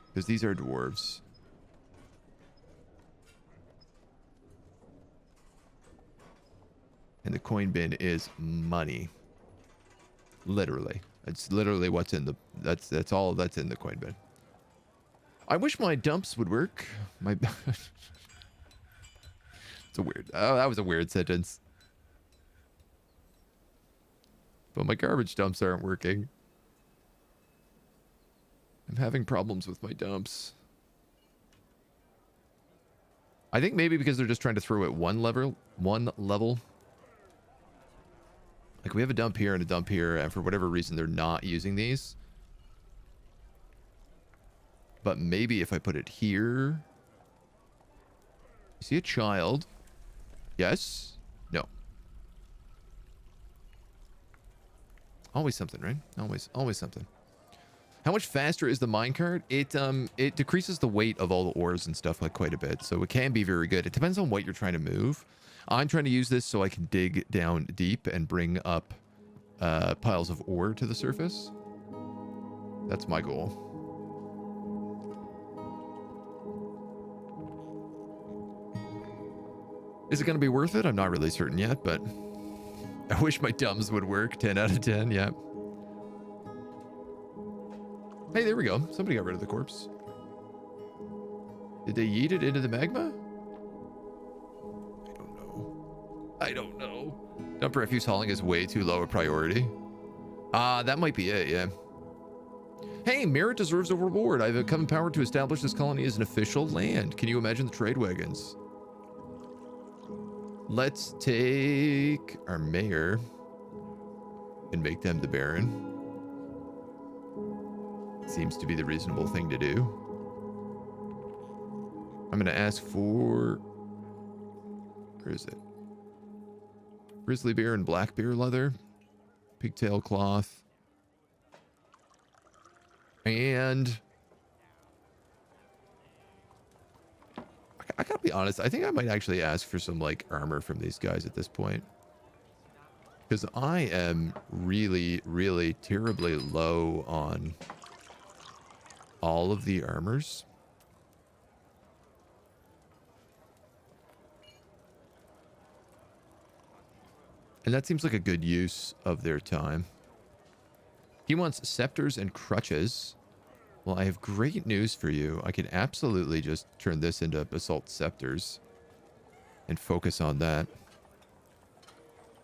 Because these are dwarves. And the coin bin is money. Literally. It's literally what's in the... That's all that's in the coin bin. I wish my dumps would work. My... It's a weird... Oh, that was a weird sentence. But my garbage dumps aren't working. I'm having problems with my dumps. I think maybe because they're just trying to throw it one level. Like we have a dump here and a dump here, and for whatever reason they're not using these. But maybe if I put it here. You see a child? Yes? No. Always something, right? Always something. How much faster is the minecart? It decreases the weight of all the ores and stuff like quite a bit, so it can be very good. It depends on what you're trying to move. I'm trying to use this so I can dig down deep and bring up piles of ore to the surface. That's my goal. Is it going to be worth it? I'm not really certain yet, but I wish my dumbs would work. 10 out of 10, yeah. Hey, there we go. Somebody got rid of the corpse. Did they yeet it into the magma? I don't know. Dump refuse hauling is way too low a priority. That might be it, yeah. Hey, merit deserves a reward. I have come empowered to establish this colony as an official land. Can you imagine the trade wagons? Let's take our mayor and make them the baron. Seems to be the reasonable thing to do. I'm going to ask for... Where is it? Grizzly bear and black bear leather. Pigtail cloth. And... I gotta be honest, I think I might actually ask for some, like, armor from these guys at this point. Because I am really, really terribly low on all of the armors. And that seems like a good use of their time. He wants scepters and crutches. Well, I have great news for you. I can absolutely just turn this into basalt scepters and focus on that.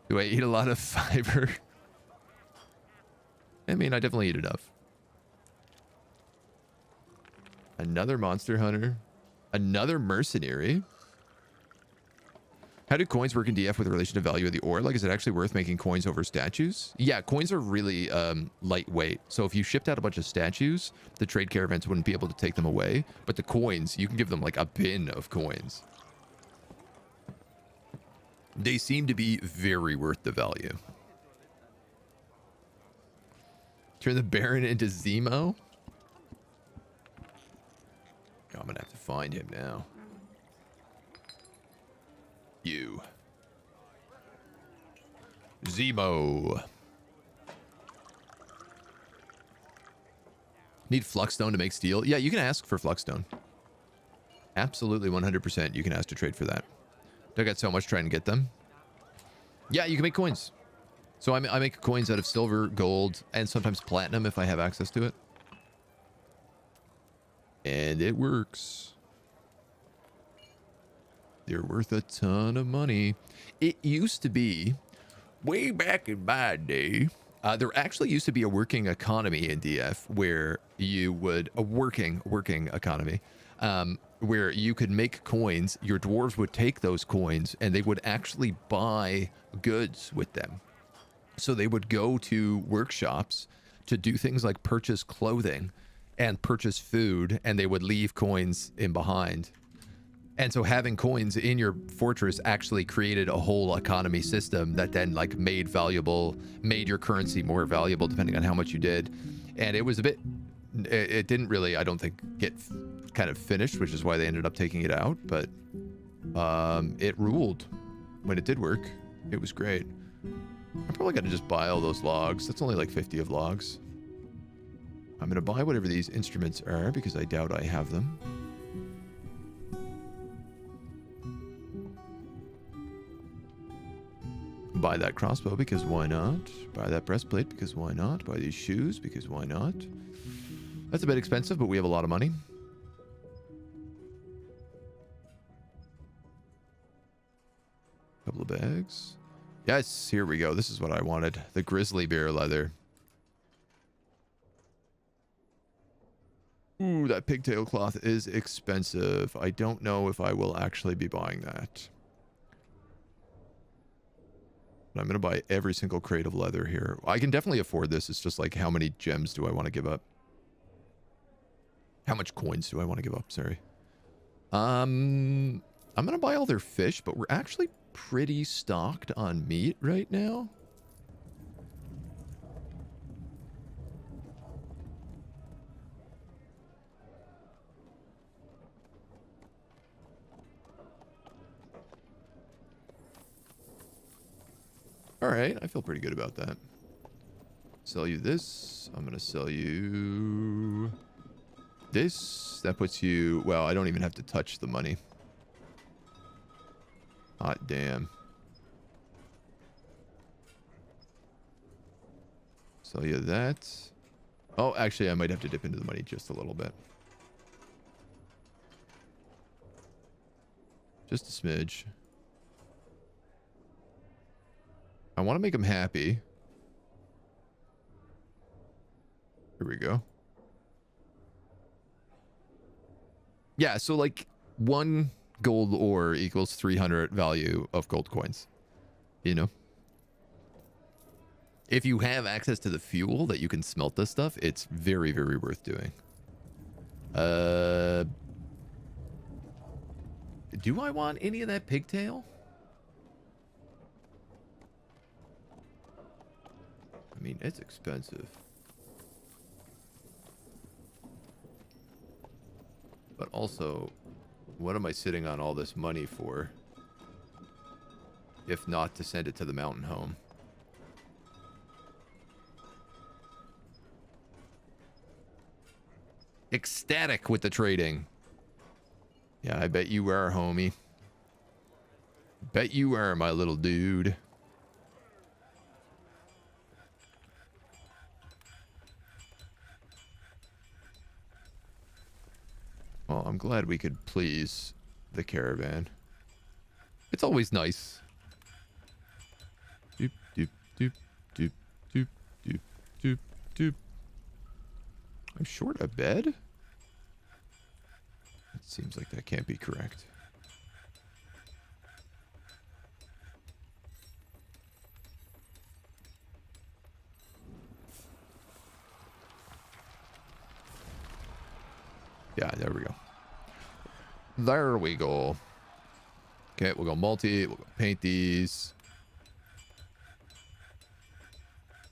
Do I eat a lot of fiber? I mean, I definitely eat enough. Another monster hunter. Another mercenary. How do coins work in DF with relation to value of the ore? Like, is it actually worth making coins over statues? Yeah, coins are really lightweight. So if you shipped out a bunch of statues, the trade caravans wouldn't be able to take them away. But the coins, you can give them like a bin of coins. They seem to be very worth the value. Turn the Baron into Zemo? I'm gonna have to find him now. You. Zemo. Need Fluxstone to make steel? Yeah, you can ask for Fluxstone. Absolutely 100% you can ask to trade for that. I got so much trying to get them. Yeah, you can make coins. So I make coins out of silver, gold, and sometimes platinum if I have access to it. And it works. They're worth a ton of money. It used to be, way back in my day, there actually used to be a working economy in DF where you would, a working economy, where you could make coins. Your dwarves would take those coins and they would actually buy goods with them. So they would go to workshops to do things like purchase clothing and purchase food, and they would leave coins in behind. And so having coins in your fortress actually created a whole economy system that then like made your currency more valuable depending on how much you did. And it was a bit, it didn't really, I don't think, get kind of finished, which is why they ended up taking it out. But it ruled when it did work. It was great. I'm probably going to just buy all those logs. That's only like 50 of logs. I'm going to buy whatever these instruments are because I doubt I have them. Buy that crossbow because why not? Buy that breastplate because why not? Buy these shoes because why not? That's a bit expensive, but we have a lot of money. Couple of bags. Yes, here we go. This is what I wanted. The grizzly bear leather. Ooh, that pigtail cloth is expensive. I don't know if I will actually be buying that. I'm going to buy every single crate of leather here. I can definitely afford this. It's just like, how many gems do I want to give up? How much coins do I want to give up? Sorry. I'm going to buy all their fish, but we're actually pretty stocked on meat right now. All right, I feel pretty good about that. Sell you this. I'm going to sell you this. That puts you... Well, I don't even have to touch the money. Hot damn. Sell you that. Oh, actually, I might have to dip into the money just a little bit. Just a smidge. I want to make them happy. Here we go. Yeah, so like 1 gold ore equals 300 value of gold coins. You know? If you have access to the fuel that you can smelt this stuff, it's very, very worth doing. Do I want any of that pigtail? I mean, it's expensive. But also, what am I sitting on all this money for? If not to send it to the mountain home. Ecstatic with the trading. Yeah, I bet you are, homie. Bet you are, my little dude. Well, I'm glad we could please the caravan. It's always nice. Doop, doop, doop, doop, doop, doop, doop, doop. I'm short a bed? It seems like that can't be correct. Yeah, there we go. There we go. Okay, we'll go multi. We'll go paint these.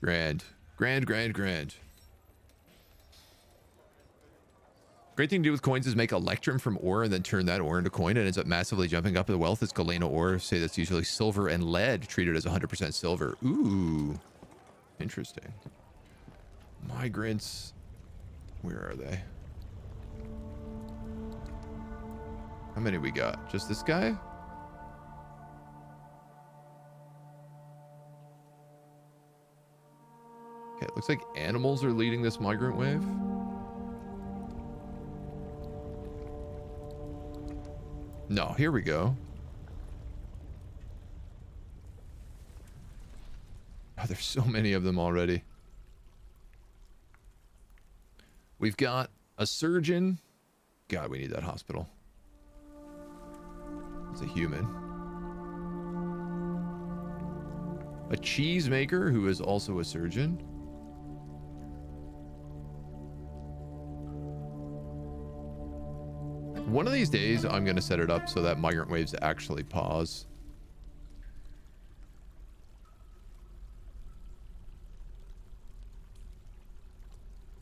Grand. Grand, grand, grand. Great thing to do with coins is make electrum from ore and then turn that ore into coin. It ends up massively jumping up the wealth. It's galena ore. Say that's usually silver and lead treated as 100% silver. Ooh. Interesting. Migrants. Where are they? How many we got? Just this guy? Okay, it looks like animals are leading this migrant wave. No, here we go. Oh, there's so many of them already. We've got a surgeon. God, we need that hospital. It's a human. A cheesemaker who is also a surgeon. One of these days, I'm going to set it up so that migrant waves actually pause.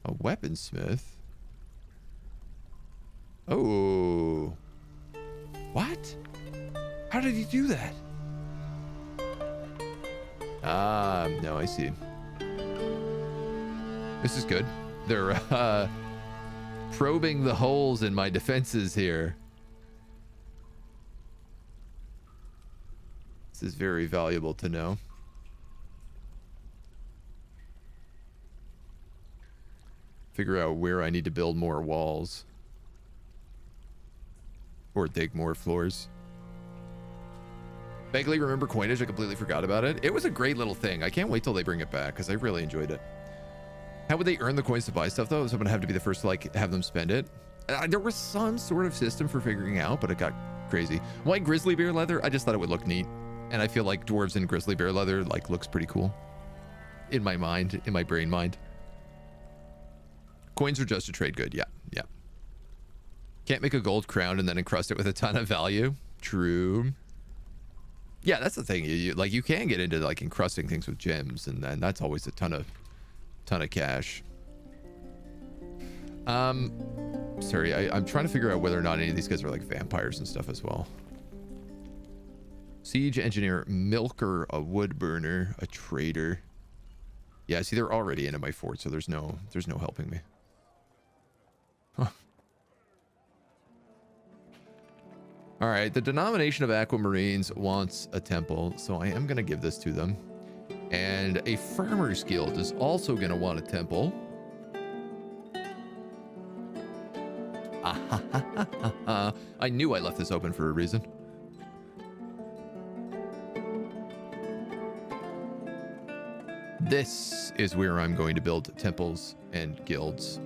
A weaponsmith? Oh. What? How did he do that? Ah, no, I see. This is good. They're, probing the holes in my defenses here. This is very valuable to know. Figure out where I need to build more walls. Or dig more floors. Vaguely remember coinage. I completely forgot about it. It was a great little thing. I can't wait till they bring it back because I really enjoyed it. How would they earn the coins to buy stuff, though? Someone have to be the first to, like, have them spend it? There was some sort of system for figuring out, but it got crazy. Why grizzly bear leather? I just thought it would look neat. And I feel like dwarves in grizzly bear leather, like, looks pretty cool. In my mind, in my brain mind. Coins are just to trade good. Yeah, yeah. Can't make a gold crown and then encrust it with a ton of value. True. Yeah, that's the thing. Like, you can get into, like, encrusting things with gems, and then that's always a ton of cash. Sorry, I'm trying to figure out whether or not any of these guys are like vampires and stuff as well. Siege engineer, milker, a wood burner, a trader. Yeah, see, they're already into my fort, so there's no helping me. Huh. All right, the denomination of aquamarines wants a temple, so I am going to give this to them. And a farmer's guild is also going to want a temple. I knew I left this open for a reason. This is where I'm going to build temples and guilds.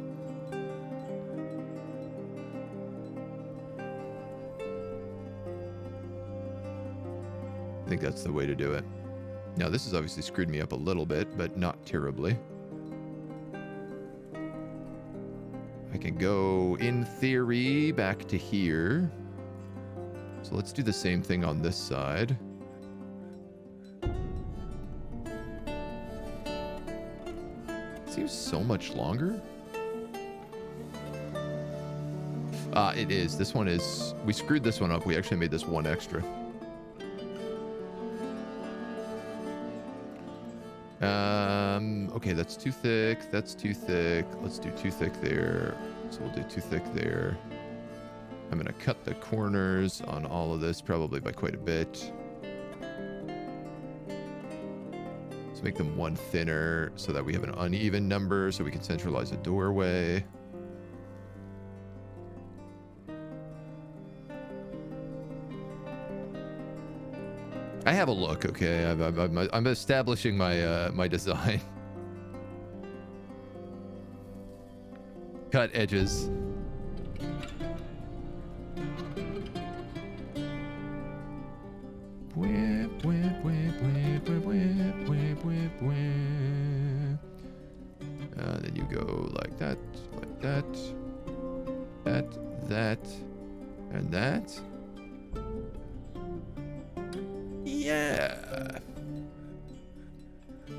I think that's the way to do it. Now, this has obviously screwed me up a little bit, but not terribly. I can go, in theory, back to here. So let's do the same thing on this side. Seems so much longer. It is. This one is... We screwed this one up. We actually made this one extra. Okay, that's too thick. That's too thick. Let's do too thick there. So we'll do too thick there. I'm going to cut the corners on all of this probably by quite a bit. Let's make them one thinner so that we have an uneven number so we can centralize a doorway. I have a look, okay? I'm establishing my my design. Cut edges. Then you go like that, that, and that. Yeah.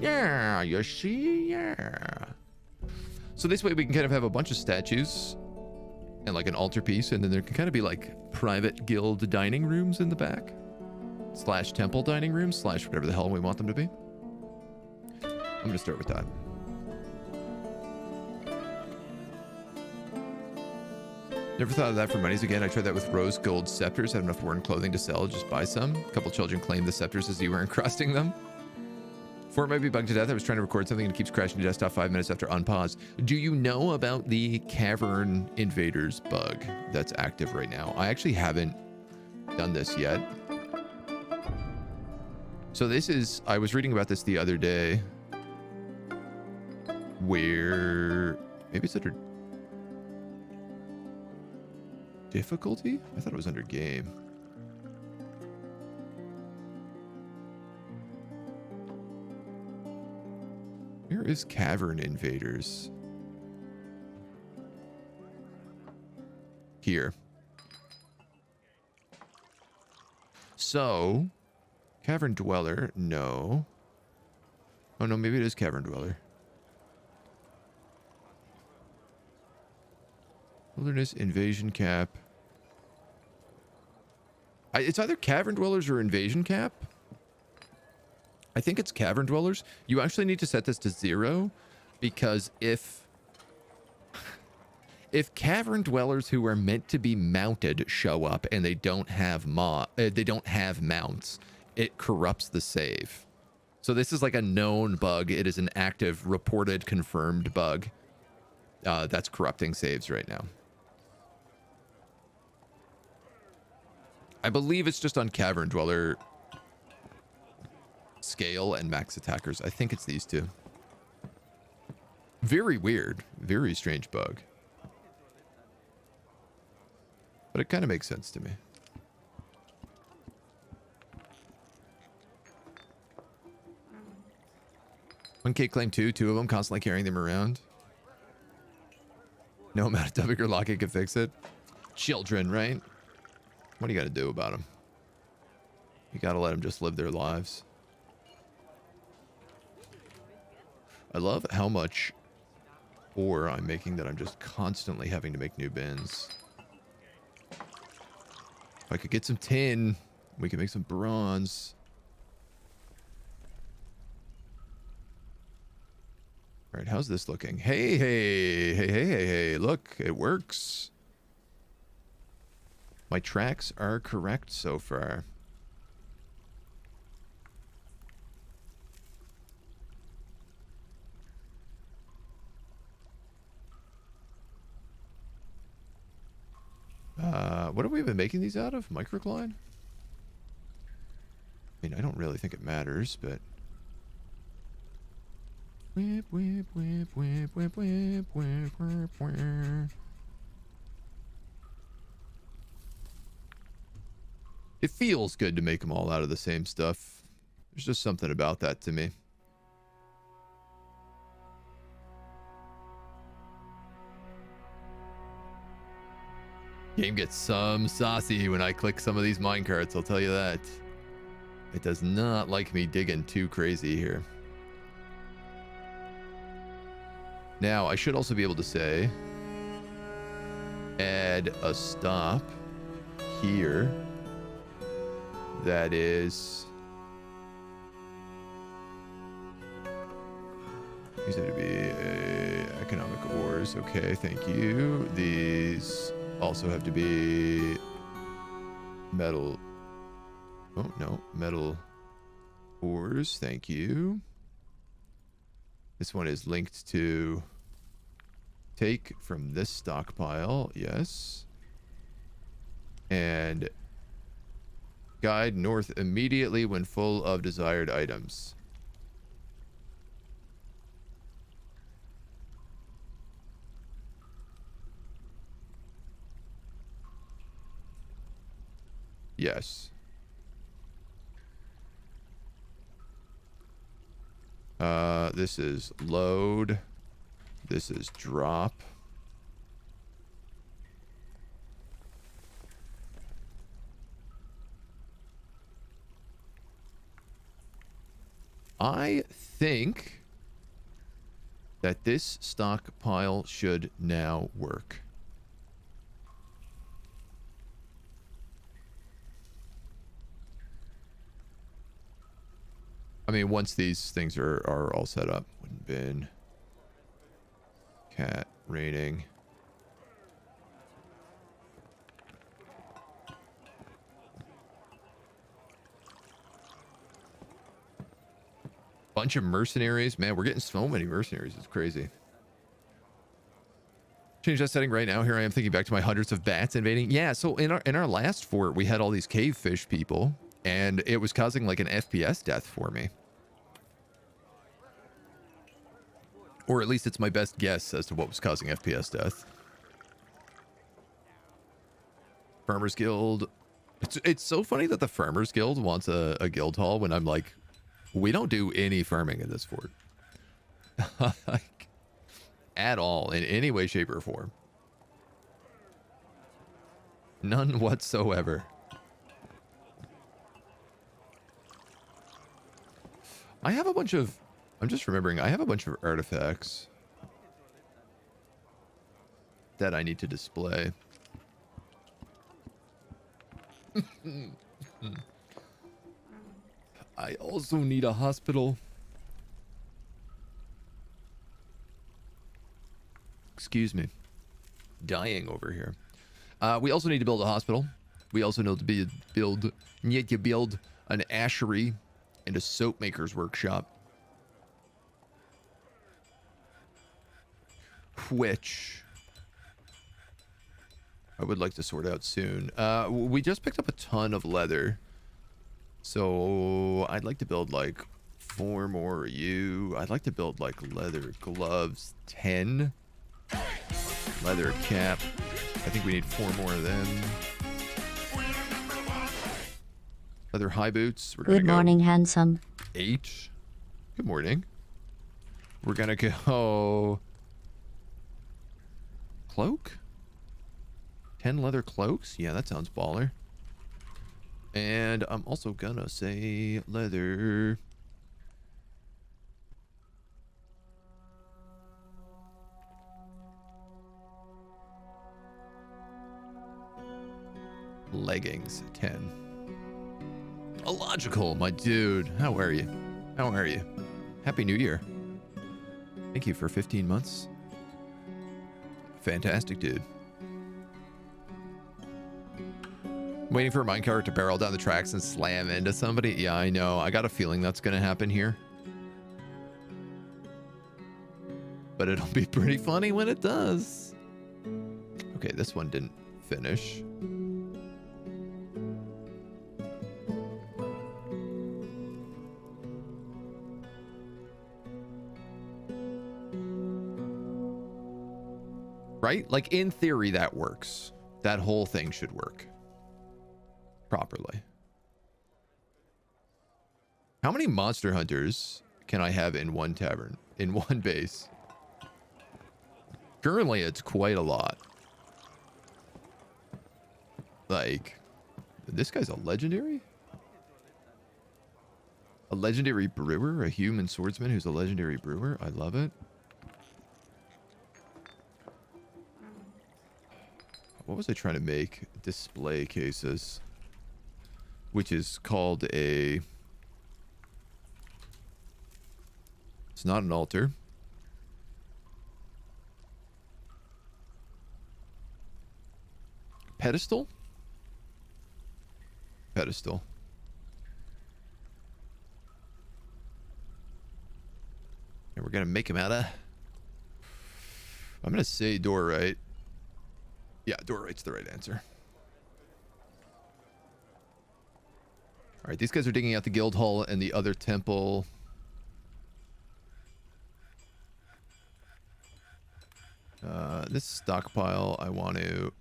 Yeah, you see? Yeah. So this way we can kind of have a bunch of statues and like an altarpiece, and then there can kind of be like private guild dining rooms in the back. / temple dining rooms / whatever the hell we want them to be. I'm going to start with that. Never thought of that for monies again. I tried that with rose gold scepters. Had enough worn clothing to sell. Just buy some. A couple children claimed the scepters as you were encrusting them. Fort might be bugged to death. I was trying to record something and it keeps crashing to desktop 5 minutes after unpause. Do you know about the cavern invaders bug that's active right now? I actually haven't done this yet. So this is... I was reading about this the other day. Where... Maybe it's under... difficulty? I thought it was under game. Where is Cavern Invaders? Here. So, Cavern Dweller, no. Oh no, maybe it is Cavern Dweller. Wilderness Invasion Cap. It's either Cavern Dwellers or Invasion Cap. I think it's Cavern Dwellers. You actually need to set this to 0 because if Cavern Dwellers who are meant to be mounted show up and they don't have mounts, it corrupts the save. So this is like a known bug. It is an active, reported, confirmed bug that's corrupting saves right now. I believe it's just on Cavern Dweller scale and max attackers. I think it's these two. Very weird. Very strange bug. But it kind of makes sense to me. 1K claim 2 of them, constantly carrying them around. No amount of dubbing or locking can fix it. Children, right? What do you got to do about them? You got to let them just live their lives. I love how much ore I'm making that I'm just constantly having to make new bins. If I could get some tin, we could make some bronze. All right, how's this looking? Hey, look, it works. My tracks are correct so far. What have we been making these out of? Microcline? I mean, I don't really think it matters, but... Whip, whip, whip, whip, whip, whip, whip, whip, whip. It feels good to make them all out of the same stuff. There's just something about that to me. Game gets some saucy when I click some of these minecarts, I'll tell you that. It does not like me digging too crazy here. Now, I should also be able to say, add a stop here. That is... These have to be economic ores. Okay, thank you. These also have to be metal. Oh, no. Metal ores. Thank you. This one is linked to take from this stockpile. Yes. And guide north immediately when full of desired items. Yes. This is load. This is drop. I think that this stockpile should now work. I mean, once these things are all set up. Wooden bin. Cat raining. Bunch of mercenaries. Man, we're getting so many mercenaries. It's crazy. Change that setting right now. Here I am thinking back to my hundreds of bats invading. Yeah, so in our last fort, we had all these cave fish people, and it was causing like an FPS death for me. Or at least it's my best guess as to what was causing FPS death. Farmers Guild. It's so funny that the Farmers Guild wants a guild hall when I'm like, we don't do any farming in this fort. Like, at all, in any way, shape, or form. None whatsoever. I have a bunch of... I'm just remembering, I have a bunch of artifacts that I need to display. I also need a hospital. Excuse me. Dying over here. We also need to build a hospital. We also need to build an ashery and a soap maker's workshop. Which I would like to sort out soon. We just picked up a ton of leather. So I'd like to build like 4 more of you. I'd like to build like leather gloves, 10. Leather cap. I think we need 4 more of them. Leather high boots. We're Good morning, handsome. 8. Good morning. We're gonna go... Cloak? 10 leather cloaks? Yeah, that sounds baller. And I'm also gonna say leather. Leggings, 10. Illogical, my dude. How are you? How are you? Happy New Year. Thank you for 15 months. Fantastic, dude. Waiting for a minecart to barrel down the tracks and slam into somebody. Yeah, I know. I got a feeling that's going to happen here. But it'll be pretty funny when it does. Okay, this one didn't finish. Right? Like, in theory, that works. That whole thing should work properly. How many monster hunters can I have in one tavern, in one base? Currently, it's quite a lot. Like, this guy's a legendary? A legendary brewer? A human swordsman who's a legendary brewer? I love it. What was I trying to make? Display cases. Which is called a... It's not an altar. Pedestal? Pedestal. And we're going to make him out of... I'm going to say Dorite. Yeah, Dorite's the right answer. Alright, these guys are digging out the guild hall and the other temple. This stockpile, I want to...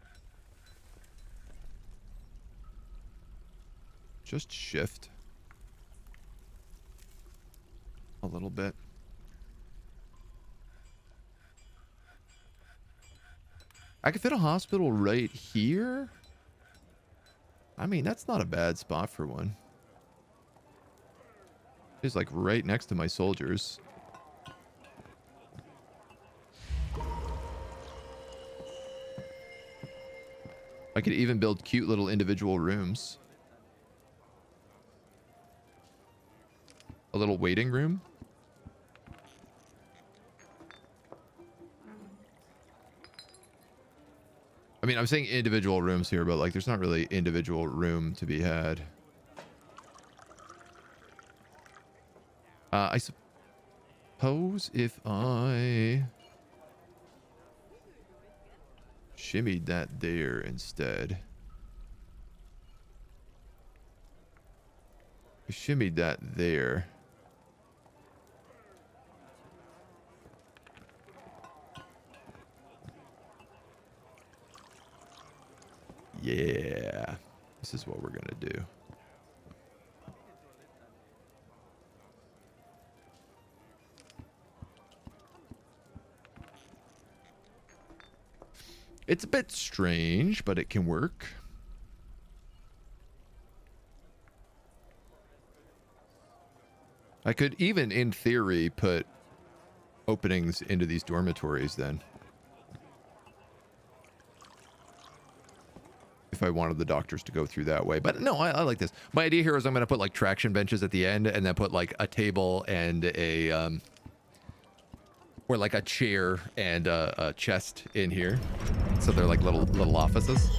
just shift a little bit. I could fit a hospital right here. I mean, that's not a bad spot for one. It's like right next to my soldiers. I could even build cute little individual rooms. A little waiting room. I mean, I'm saying individual rooms here, but like there's not really individual room to be had. I suppose if I shimmied that there instead. I shimmied that there. Yeah, this is what we're gonna do. It's a bit strange, but it can work. I could even, in theory, put openings into these dormitories then. If I wanted the doctors to go through that way. But no, I like this. My idea here is I'm going to put like traction benches at the end and then put like a table and a, or like a chair and a chest in here. So they're like little offices.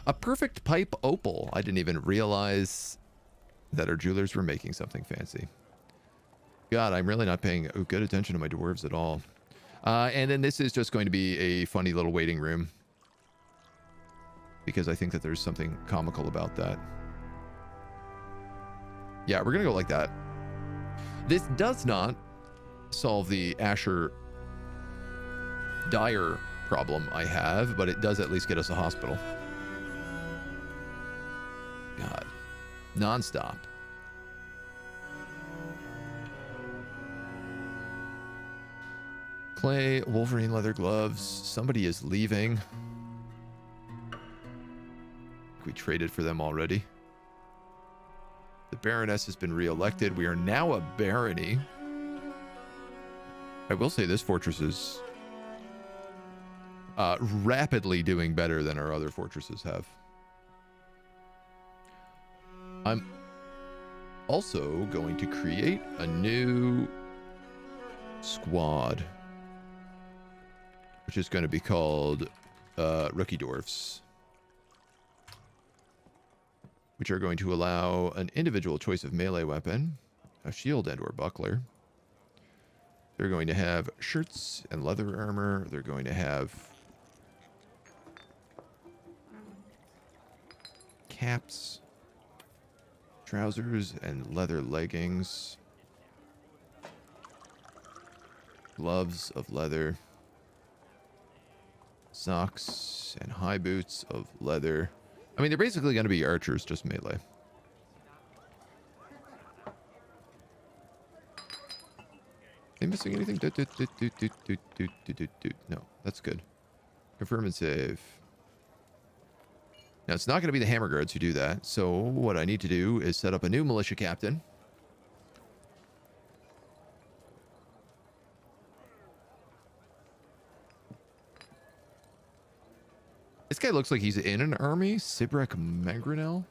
A perfect pipe opal. I didn't even realize that our jewelers were making something fancy. God, I'm really not paying good attention to my dwarves at all. And then this is just going to be a funny little waiting room. Because I think that there's something comical about that. Yeah, we're going to go like that. This does not solve the Asher dire problem I have, but it does at least get us a hospital. God. Non-stop. Clay, Wolverine leather gloves. Somebody is leaving. We traded for them already. The Baroness has been re-elected. We are now a barony. I will say this fortress is rapidly doing better than our other fortresses have. I'm also going to create a new squad, which is going to be called Rookie Dwarfs, which are going to allow an individual choice of melee weapon, a shield and or buckler. They're going to have shirts and leather armor. They're going to have caps, trousers and leather leggings, gloves of leather, socks and high boots of leather. I mean, they're basically going to be archers, just melee. Am I missing anything? No, that's good. Confirm and save. Now, it's not going to be the hammer guards who do that. So what I need to do is set up a new militia captain. This guy looks like he's in an army. Sibrek Mangranel.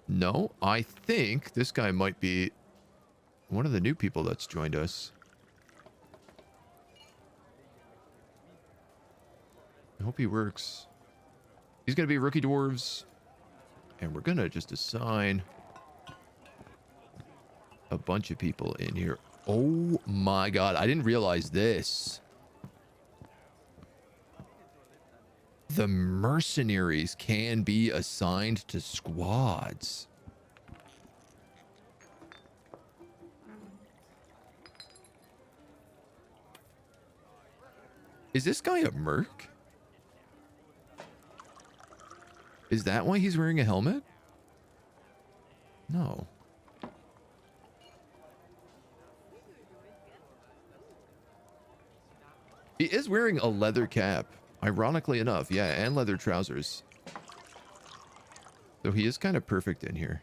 No, I think this guy might be one of the new people that's joined us. I hope he works. He's going to be rookie dwarves. And we're going to just assign a bunch of people in here. Oh my god, I didn't realize this. The mercenaries can be assigned to squads. Is this guy a merc? Is that why he's wearing a helmet? No. He is wearing a leather cap. Ironically enough, yeah, and leather trousers. So he is kind of perfect in here.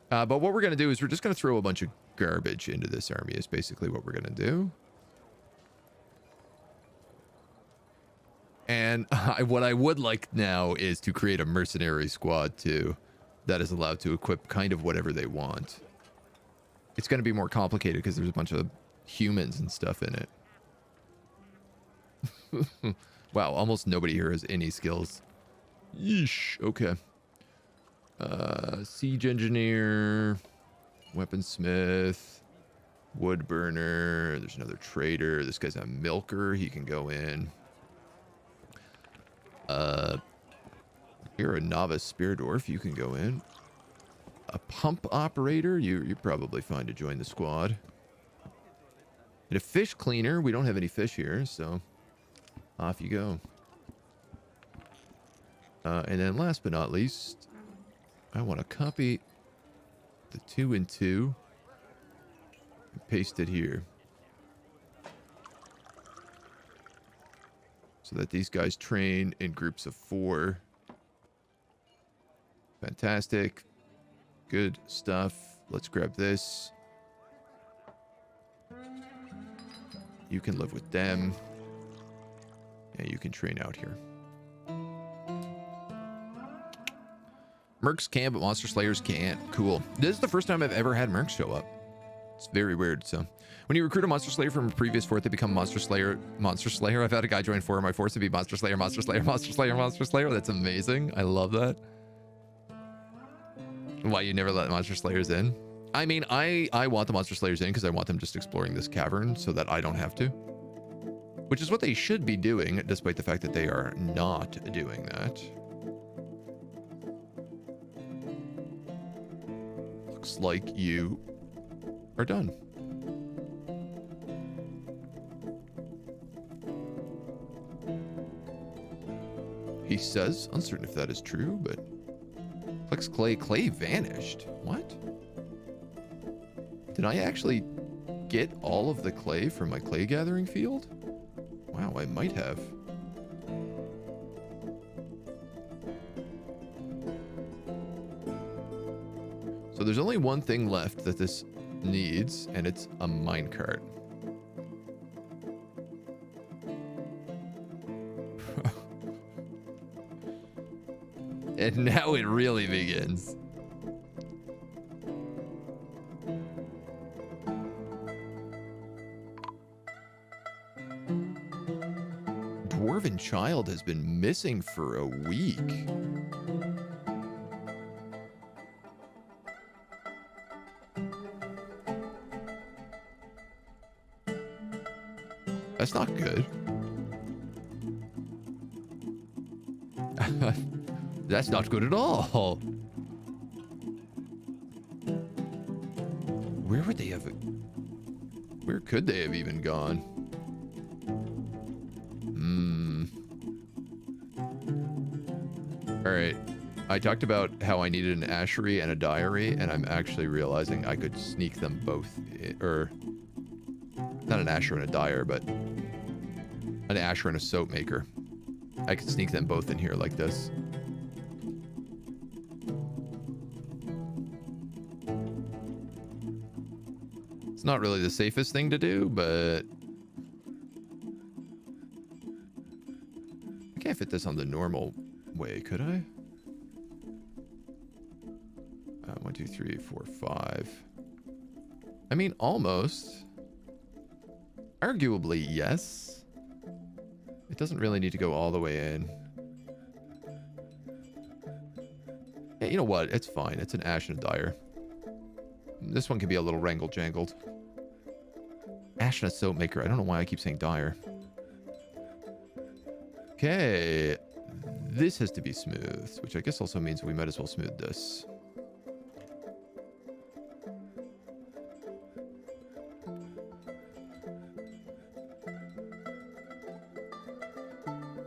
But what we're going to do is we're just going to throw a bunch of garbage into this army is basically what we're going to do. And what I would like now is to create a mercenary squad too that is allowed to equip kind of whatever they want. It's going to be more complicated because there's a bunch of humans and stuff in it. Wow, almost nobody here has any skills. Yeesh, okay. Siege engineer, weaponsmith, wood burner. There's another trader. This guy's a milker. He can go in. You're a novice spear dwarf. You can go in. A pump operator. You're probably fine to join the squad. And a fish cleaner. We don't have any fish here, so off you go. And then last but not least, I want to copy the 2 and 2 and paste it here. So that these guys train in groups of 4. Fantastic. Good stuff. Let's grab this. You can live with them. Yeah, you can train out here. Mercs can, but Monster Slayers can't. Cool. This is the first time I've ever had Mercs show up. It's very weird. So when you recruit a Monster Slayer from a previous fort, they become Monster Slayer. Monster Slayer. I've had a guy join 4 of my forts to be Monster Slayer, Monster Slayer, Monster Slayer, Monster Slayer. That's amazing. I love that. Why you never let Monster Slayers in? I mean, I want the Monster Slayers in because I want them just exploring this cavern so that I don't have to. Which is what they should be doing, despite the fact that they are not doing that. Looks like you are done. He says, uncertain if that is true, but Flex Clay. Clay vanished. What? Did I actually get all of the clay from my clay gathering field? Wow, I might have. So there's only one thing left that this needs, and it's a minecart. And now it really begins. Dwarven child has been missing for a week. That's not good. That's not good at all. would they have... Where could they have even gone? Alright. I talked about how I needed an ashery and a diary, and I'm actually realizing I could sneak them both... Or... Not an asher and a dyer, but... An asher and a soap maker. I could sneak them both in here like this. It's not really the safest thing to do, but... I can't fit this on the normal way, could I? 1, 2, 3, 4, 5. I mean, almost. Arguably, yes. It doesn't really need to go all the way in. Yeah, you know what? It's fine. It's an ash and a dyer. This one can be a little wrangle-jangled. Ash and a soap maker. I don't know why I keep saying dyer. Okay. This has to be smooth, which I guess also means we might as well smooth this.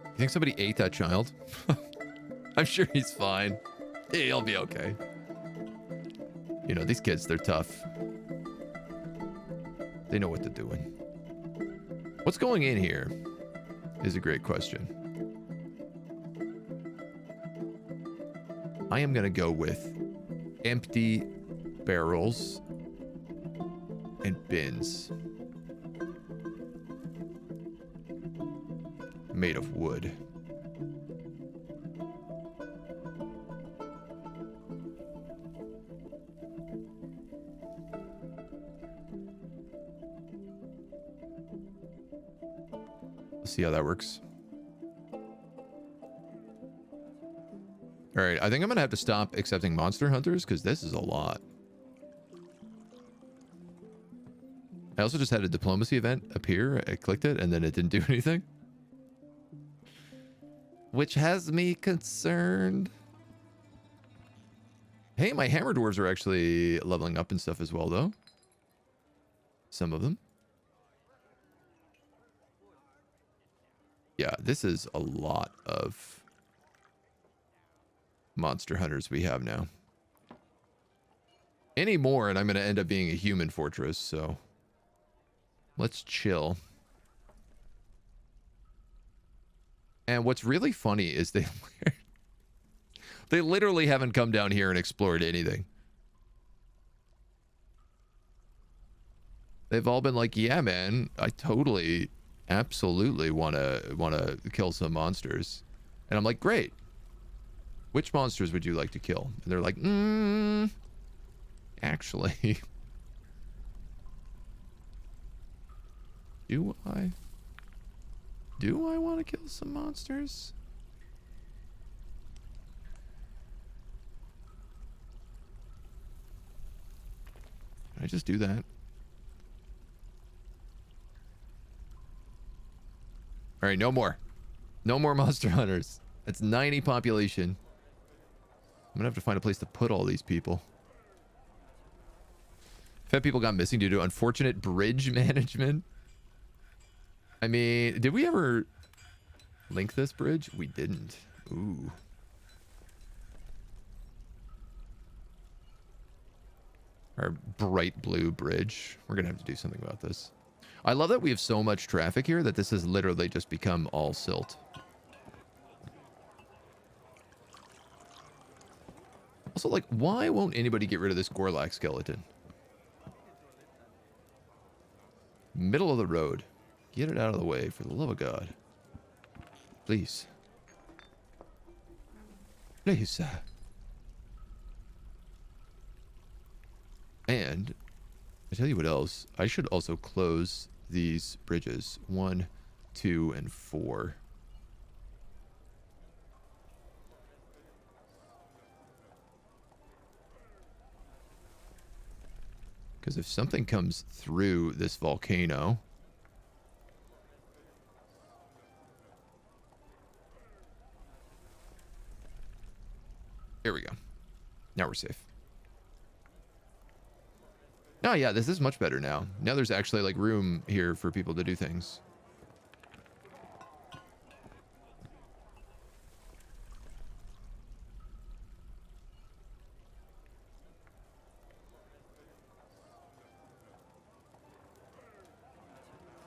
You think somebody ate that child? I'm sure he's fine. He'll be okay. You know, these kids, they're tough. They know what they're doing. What's going in here is a great question. I am going to go with empty barrels and bins made of wood. Let's see how that works. All right, I think I'm going to have to stop accepting monster hunters because this is a lot. I also just had a diplomacy event appear. I clicked it and then it didn't do anything. Which has me concerned. Hey, my hammer dwarves are actually leveling up and stuff as well, though. Some of them. Yeah, this is a lot of monster hunters we have now. Any more, and I'm going to end up being a human fortress, so let's chill. And what's really funny is they literally haven't come down here and explored anything. They've all been like, yeah, man, I totally, absolutely want to kill some monsters. And I'm like, great. Which monsters would you like to kill? And they're like, actually, do I want to kill some monsters? Can I just do that? All right, no more. No more monster hunters. That's 90 population. I'm gonna have to find a place to put all these people. Fed people got missing due to unfortunate bridge management. I mean, did we ever link this bridge? We didn't. Ooh. Our bright blue bridge. We're gonna have to do something about this. I love that we have so much traffic here that this has literally just become all silt. Also, like, why won't anybody get rid of this Gorlak skeleton? Middle of the road. Get it out of the way, for the love of God. Please. Please. And, I tell you what else. I should also close these bridges. 1, 2, and 4. Because if something comes through this volcano... There we go. Now we're safe. Oh yeah, this is much better now. Now there's actually like room here for people to do things.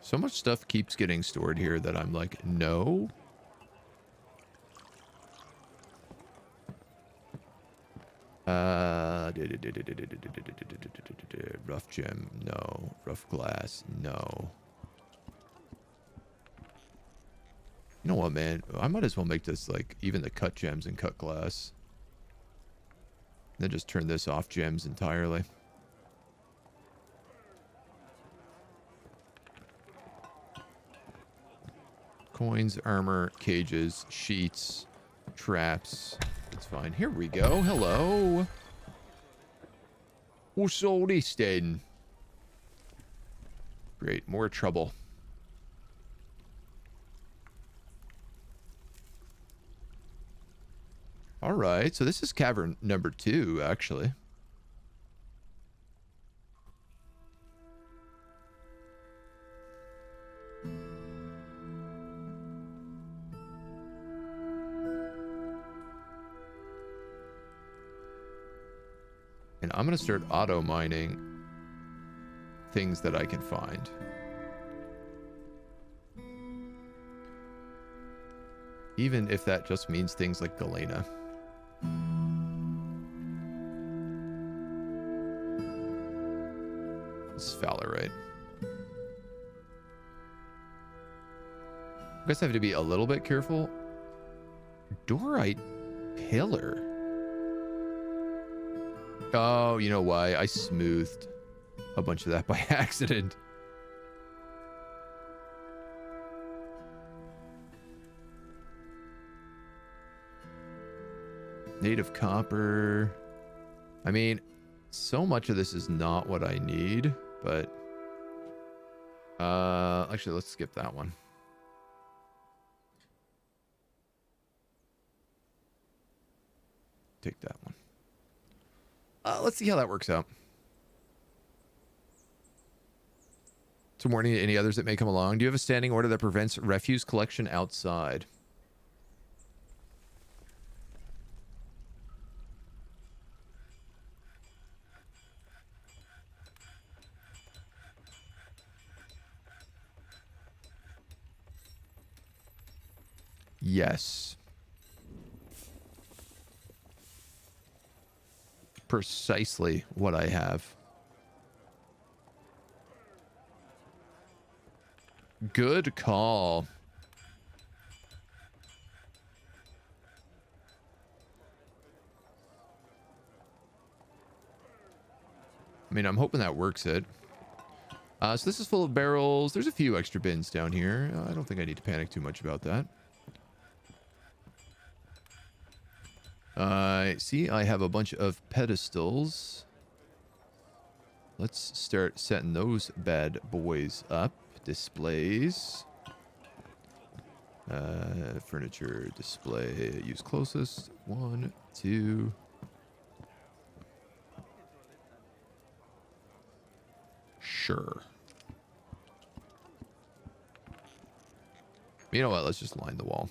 So much stuff keeps getting stored here that I'm like, no. Rough gem, no. Rough glass, no. You know what, man? I might as well make this like even the cut gems and cut glass. Then just turn this off gems entirely. Coins, armor, cages, sheets, traps. It's fine. Here we go. Hello. What's all this then? Great. More trouble. All right. So this is cavern number 2, actually. And I'm going to start auto mining things that I can find. Even if that just means things like galena. It's Fowlerite. I guess I have to be a little bit careful. Dorite pillar. Oh, you know why? I smoothed a bunch of that by accident. Native copper. I mean, so much of this is not what I need, but actually let's skip that one. Take that one. Let's see how that works out. So warning to any others that may come along. Do you have a standing order that prevents refuse collection outside? Yes. Precisely what I have. Good call. I mean, I'm hoping that works it. So this is full of barrels. There's a few extra bins down here. I don't think I need to panic too much about that. See, I have a bunch of pedestals. Let's start setting those bad boys up. Displays. Furniture display. Use closest. 1, 2. Sure. You know what? Let's just line the wall.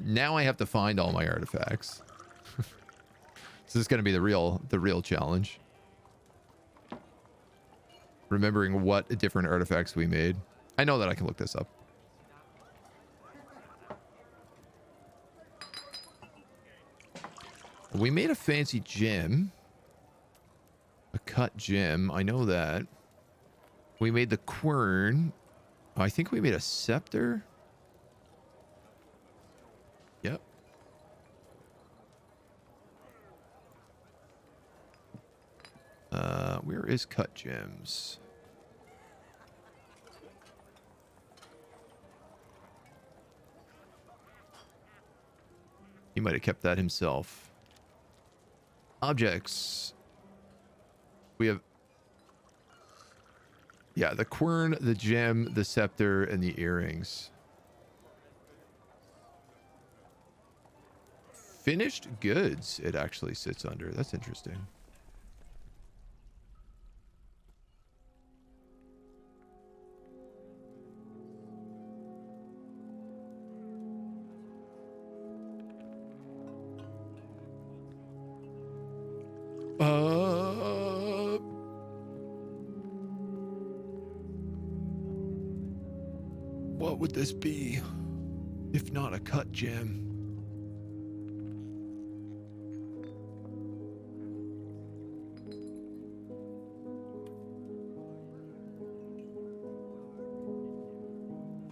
Now I have to find all my artifacts. This is going to be the real challenge. Remembering what different artifacts we made. I know that I can look this up. We made a fancy gem. A cut gem. I know that. We made the quern. I think we made a scepter. Yep. Where is cut gems? He might have kept that himself. Objects. We have... Yeah, the quern, the gem, the scepter, and the earrings. Finished goods it actually sits under. That's interesting. What would this be if not a cut gem?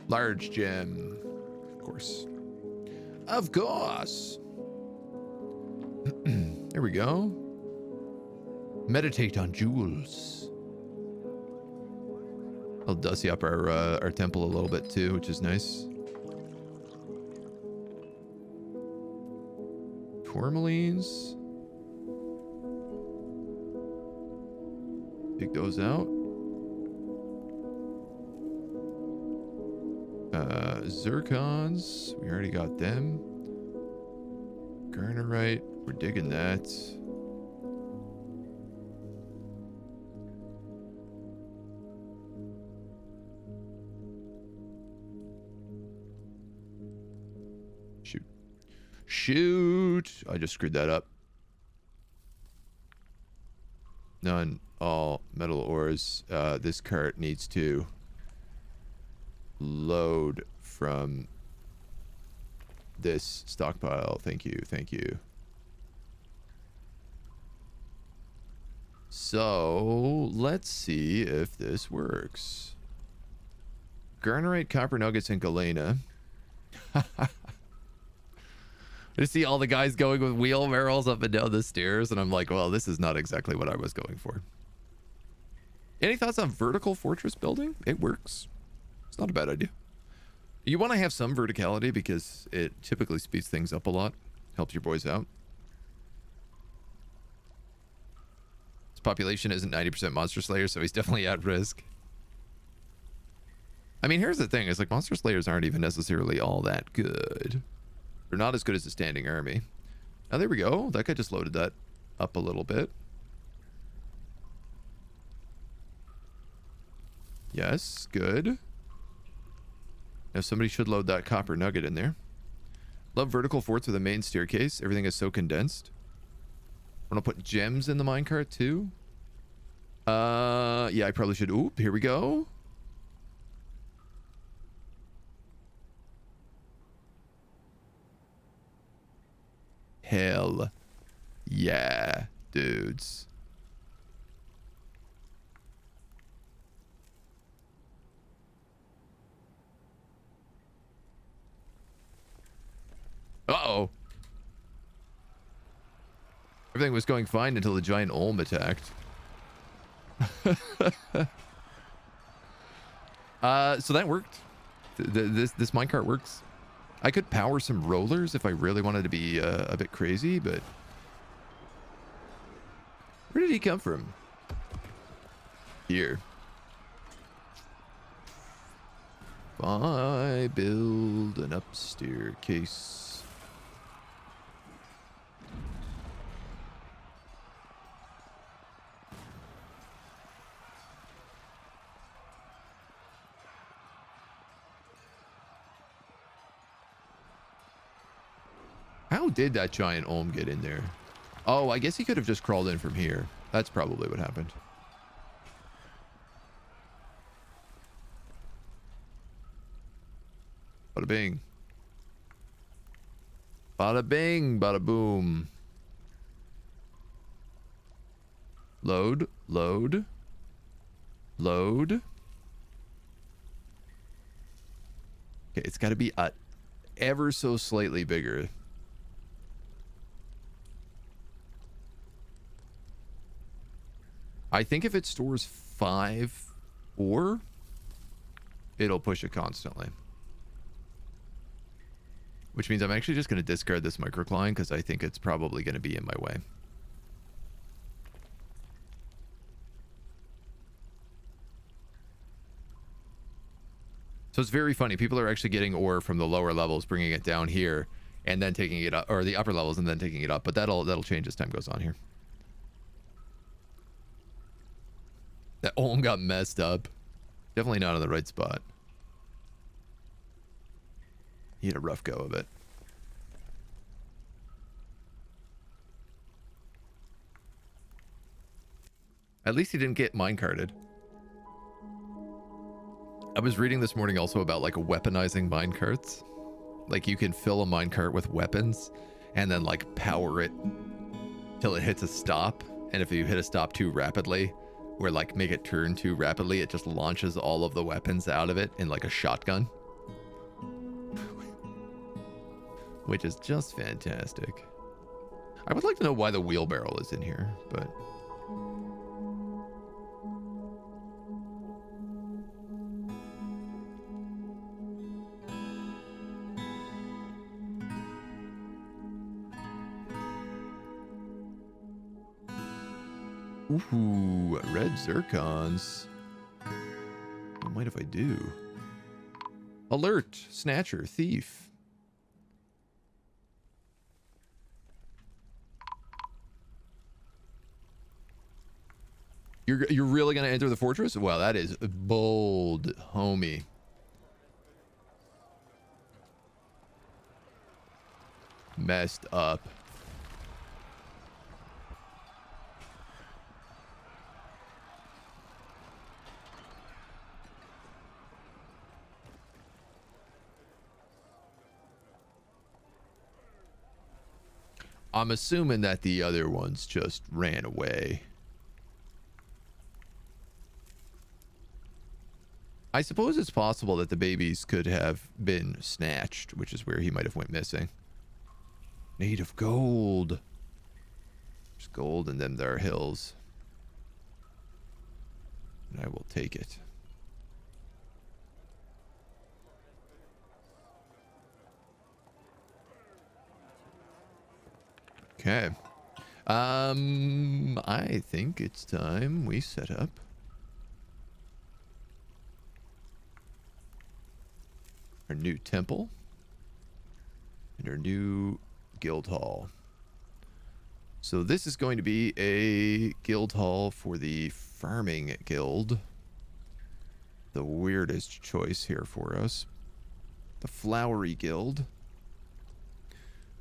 Large gem, of course. Of course. There we go. Meditate on jewels. I'll dusty up our temple a little bit too, which is nice. Tourmalines. Dig those out. Zircons. We already got them. Garnerite. We're digging that. Shoot. I just screwed that up. None. All metal ores. This cart needs to load from this stockpile. Thank you. Thank you. So let's see if this works. Garnerite, copper nuggets, and galena. I just see all the guys going with wheelbarrows up and down the stairs, and I'm like, well, this is not exactly what I was going for. Any thoughts on vertical fortress building? It works. It's not a bad idea. You want to have some verticality because it typically speeds things up a lot. Helps your boys out. His population isn't 90% monster slayer, so he's definitely at risk. I mean, here's the thing. It's like monster slayers aren't even necessarily all that good. They're not as good as a standing army. Now, there we go. That guy just loaded that up a little bit. Yes, good. Now, somebody should load that copper nugget in there. Love vertical forts with a main staircase. Everything is so condensed. Want to put gems in the minecart, too? Yeah, I probably should. Oop, here we go. Hell yeah, dudes. Uh-oh. Everything was going fine until the giant olm attacked. So that worked. This minecart works. I could power some rollers if I really wanted to be a bit crazy, but where did he come from? Here. If I build an upstairs case. How did that giant olm get in there? Oh, I guess he could have just crawled in from here. That's probably what happened. Bada bing. Bada bing, bada boom. Load, load, load. Okay, it's got to be ever so slightly bigger. I think if it stores 5 ore, it'll push it constantly. Which means I'm actually just going to discard this microcline because I think it's probably going to be in my way. So it's very funny. People are actually getting ore from the lower levels, bringing it down here. and then taking it up, or the upper levels and then taking it up. But that'll change as time goes on here. That Olm got messed up. Definitely not on the right spot. He had a rough go of it. At least he didn't get minecarted. I was reading this morning also about like weaponizing minecarts. Like you can fill a minecart with weapons and then like power it till it hits a stop. And if you hit a stop too rapidly or like make it turn too rapidly, it just launches all of the weapons out of it in like a shotgun. Which is just fantastic. I would like to know why the wheelbarrow is in here, but... Ooh, red zircons. What might if I do? Alert, snatcher, thief. You're really gonna enter the fortress? Wow, that is bold, homie. Messed up. I'm assuming that the other ones just ran away. I suppose it's possible that the babies could have been snatched, which is where he might have went missing. Native gold. There's gold in them there hills. And I will take it. Okay. I think it's time we set up our new temple and our new guild hall. So this is going to be a guild hall for the farming guild. The weirdest choice here for us. The flowery guild.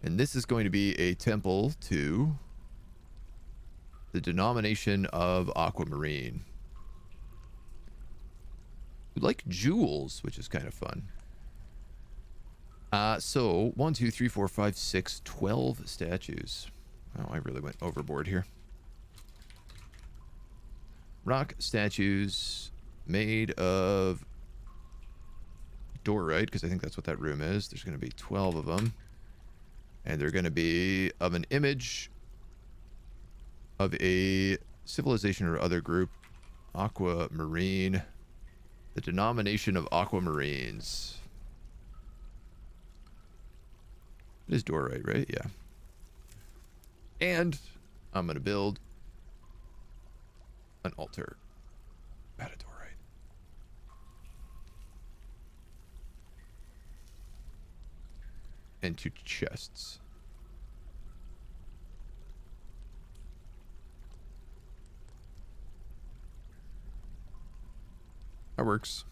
And this is going to be a temple to the denomination of Aquamarine. We like jewels, which is kind of fun. So 1, 2, 3, 4, 5, 6, 12 statues. Oh, I really went overboard here. Rock statues made of dorite, because I think that's what that room is. There's going to be 12 of them. And they're going to be of an image of a civilization or other group. Aquamarine. The denomination of Aquamarines. It is dorite, right? Yeah. And I'm going to build an altar out of dorite. And 2 chests. That works.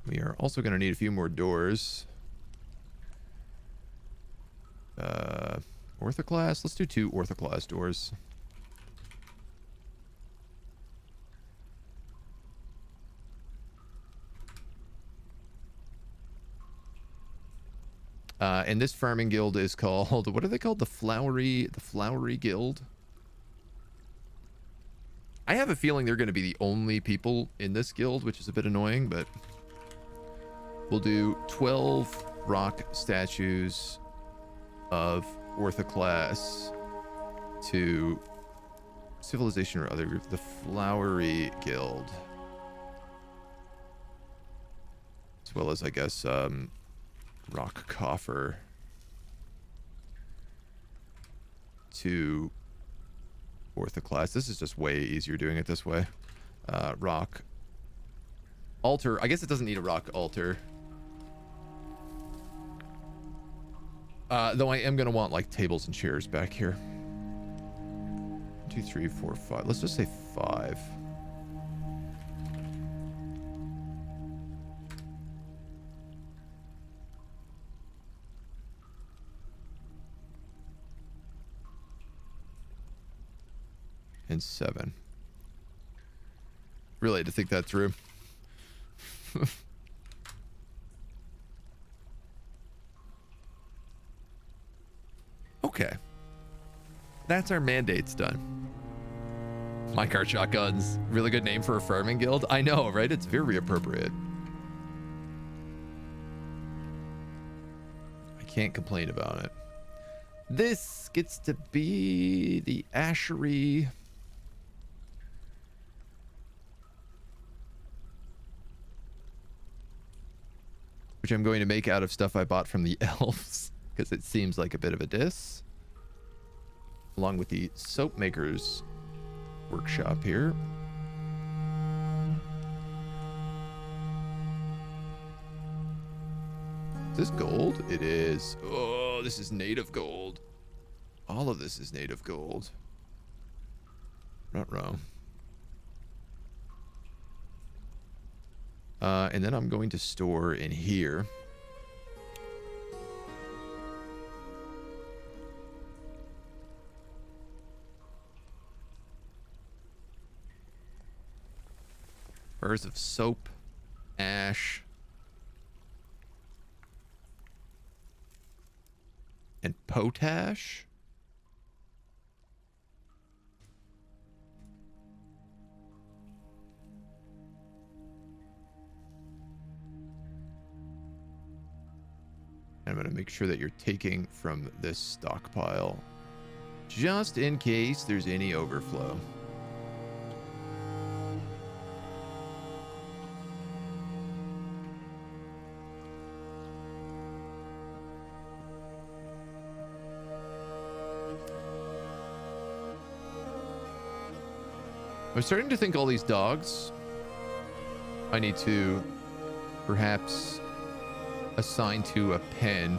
We are also going to need a few more doors. Orthoclast? Let's do 2 orthoclast doors. And this farming guild is called, what are they called? The Flowery Guild. I have a feeling they're going to be the only people in this guild, which is a bit annoying, but we'll do 12 rock statues of orthoclass to civilization or other group, the Flowery Guild. As well as, I guess, rock coffer to orthoclass. This is just way easier doing it this way. Rock altar. I guess it doesn't need a rock altar. Though I am going to want like tables and chairs back here. 2, 3, 4, 5. Let's just say 5. And 7. Really had to think that through. Okay. That's our mandates done. Minecart shotguns. Really good name for a farming guild. I know, right? It's very appropriate. I can't complain about it. This gets to be the ashery. Which I'm going to make out of stuff I bought from the elves, because it seems like a bit of a diss. Along with the soap maker's workshop here. Is this gold? It is. Oh, this is native gold. All of this is native gold. Not wrong. And then I'm going to store in here. Bars of soap, ash, and potash. I'm going to make sure that you're taking from this stockpile just in case there's any overflow. I'm starting to think all these dogs I need to perhaps assign to a pen,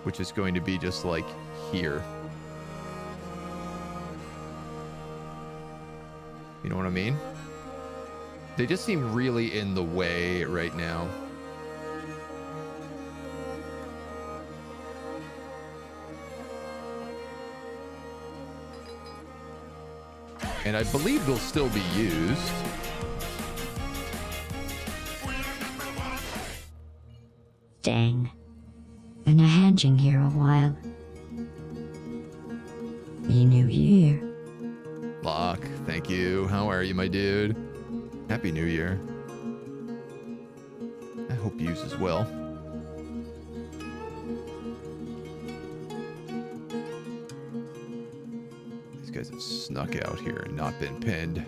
which is going to be just like here. You know what I mean? They just seem really in the way right now. And I believe they'll still be used. Dang. Been a hedging here a while. Happy New Year. Locke, thank you. How are you, my dude? Happy New Year. I hope yous as well. These guys have snuck out here and not been pinned.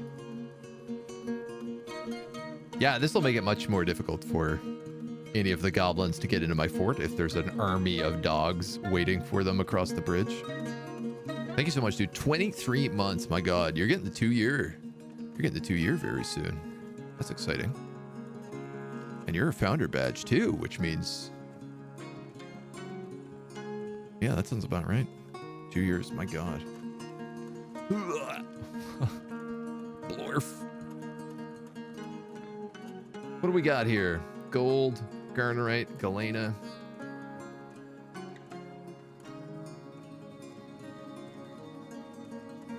Yeah, this will make it much more difficult for any of the goblins to get into my fort if there's an army of dogs waiting for them across the bridge. Thank you so much, dude. 23 months. My God, you're getting the 2-year. You're getting the 2-year very soon. That's exciting. And you're a founder badge too, which means, yeah, that sounds about right. 2 years. My God. Dwarf. What do we got here? Gold, garnerite, galena.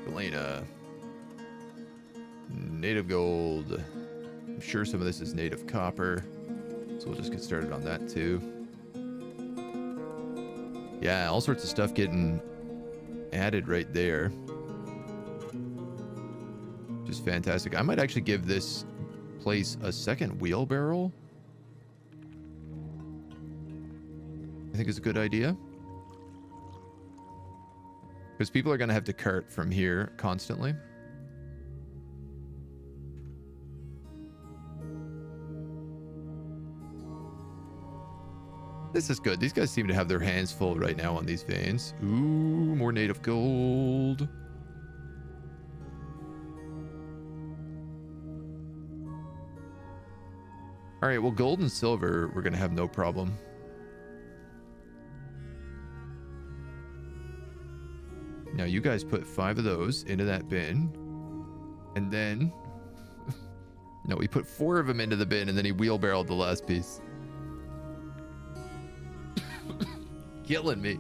Galena. Native gold. I'm sure some of this is native copper. So we'll just get started on that too. Yeah, all sorts of stuff getting added right there. Just fantastic. I might actually give this place a second wheelbarrow. I think it's a good idea. Because people are going to have to cart from here constantly. This is good. These guys seem to have their hands full right now on these veins. Ooh, more native gold. All right, well, gold and silver, we're going to have no problem. Now you guys put 5 of those into that bin. And then... no, we put 4 of them into the bin and then he wheelbarrowed the last piece. Killing me.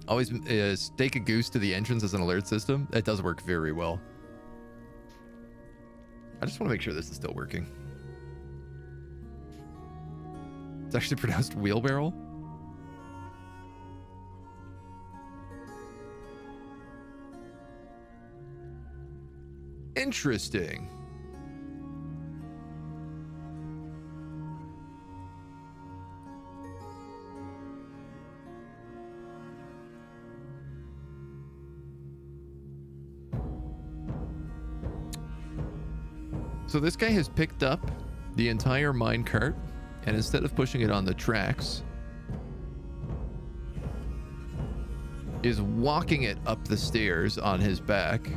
Always stake a goose to the entrance as an alert system. That does work very well. I just want to make sure this is still working. It's actually pronounced wheelbarrow. Interesting. So this guy has picked up the entire minecart, and instead of pushing it on the tracks, is walking it up the stairs on his back,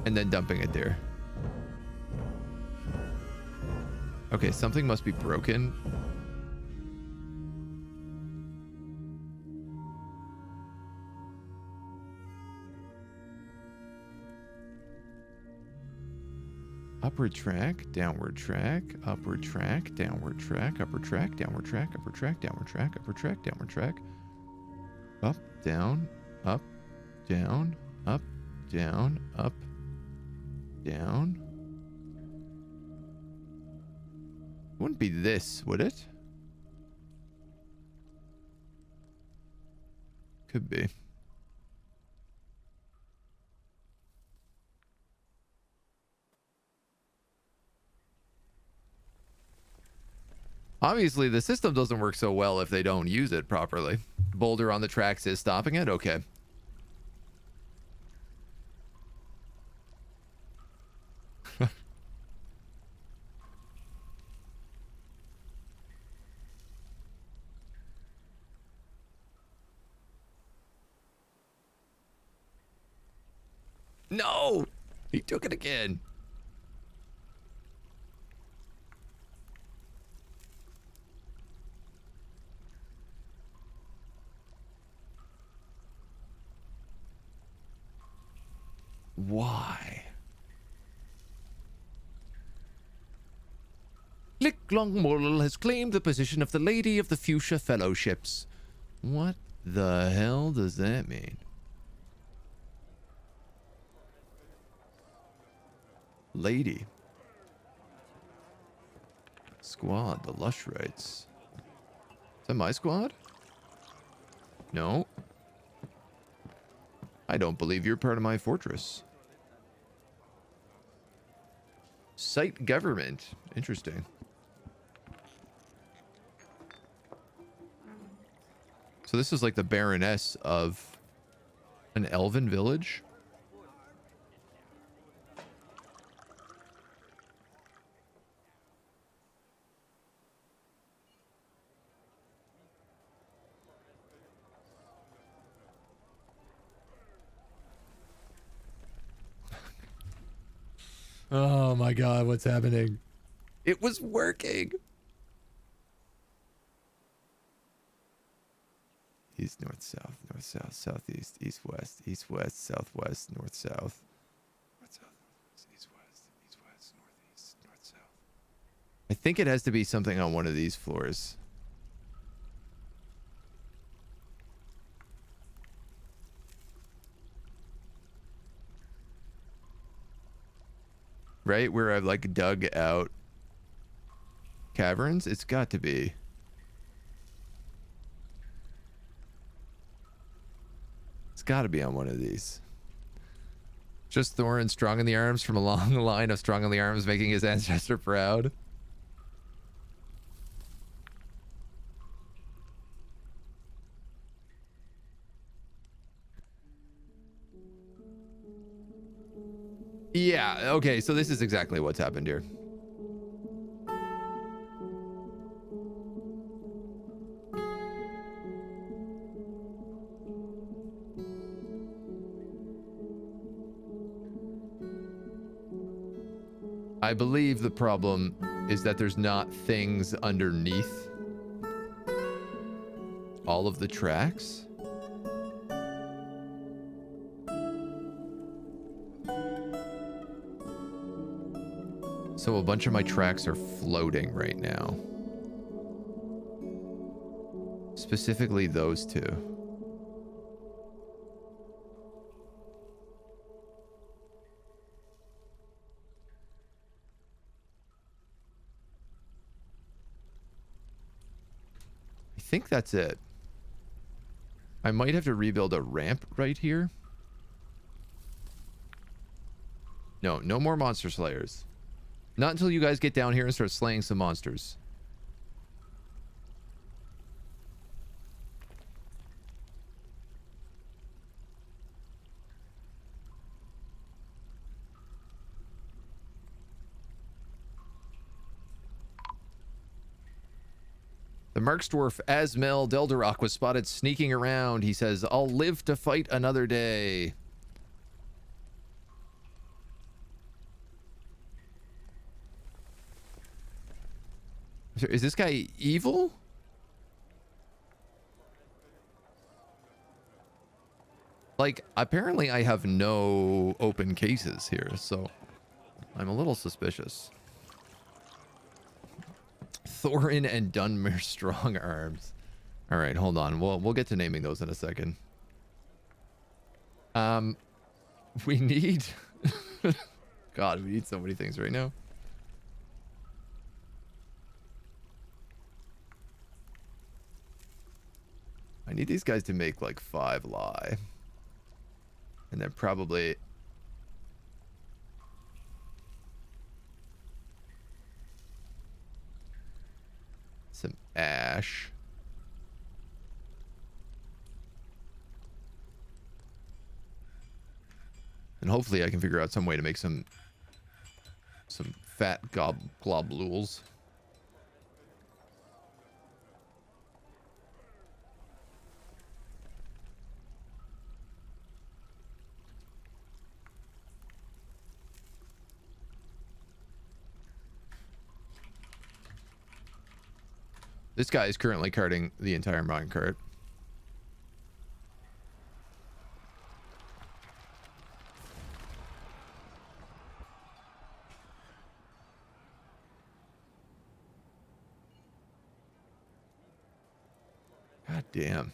and then dumping it there. Okay, something must be broken. Upward track, downward track, upward track, downward track, upward track, downward track, upward track, downward track, upward track, downward track. Up, down, up, down, up, down, up, down. Wouldn't be this, would it? Could be. Obviously, the system doesn't work so well if they don't use it properly. Boulder on the tracks is stopping it? Okay. No! He took it again. Why? Lick Longmull has claimed the position of the Lady of the Fuchsia Fellowships. What the hell does that mean? Lady. Squad, the Lush Rights. Is that my squad? No. I don't believe you're part of my fortress. Site government. Interesting. So this is like the Baroness of an elven village? Oh my god, what's happening? It was working. East, north, south, southeast, east, west, southwest, north, south. North, south, east, west, northeast, north, south. I think it has to be something on one of these floors. Right where I've like dug out caverns, it's got to be. It's got to be on one of these. Just Thorin, strong in the arms from a long line of strong in the arms, making his ancestor proud. Yeah, okay, so this is exactly what's happened here. I believe the problem is that there's not things underneath all of the tracks. So a bunch of my tracks are floating right now. Specifically those two. I think that's it. I might have to rebuild a ramp right here. No, no more monster slayers. Not until you guys get down here and start slaying some monsters. The Mercs dwarf Asmel Delderock was spotted sneaking around. He says, I'll live to fight another day. Is this guy evil? Like, apparently I have no open cases here, so I'm a little suspicious. Thorin and Dunmer strong arms. All right, hold on. We'll get to naming those in a second. We need... God, we need so many things right now. I need these guys to make like 5 lie. And then probably... some ash. And hopefully I can figure out some way to make some fat globules. This guy is currently carting the entire minecart. God damn.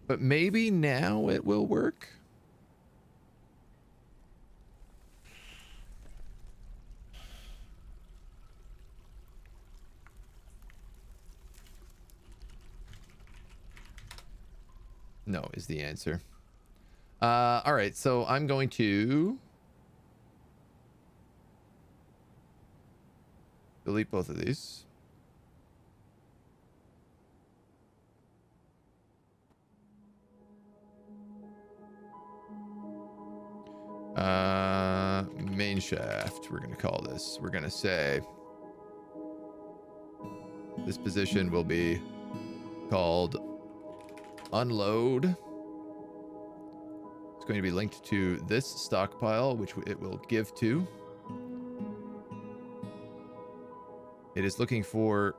But maybe now it will work. No is the answer. All right, so I'm going to delete both of these. Main shaft, we're going to call this. We're going to say this position will be called unload. It's going to be linked to this stockpile, which it will give to. It is looking for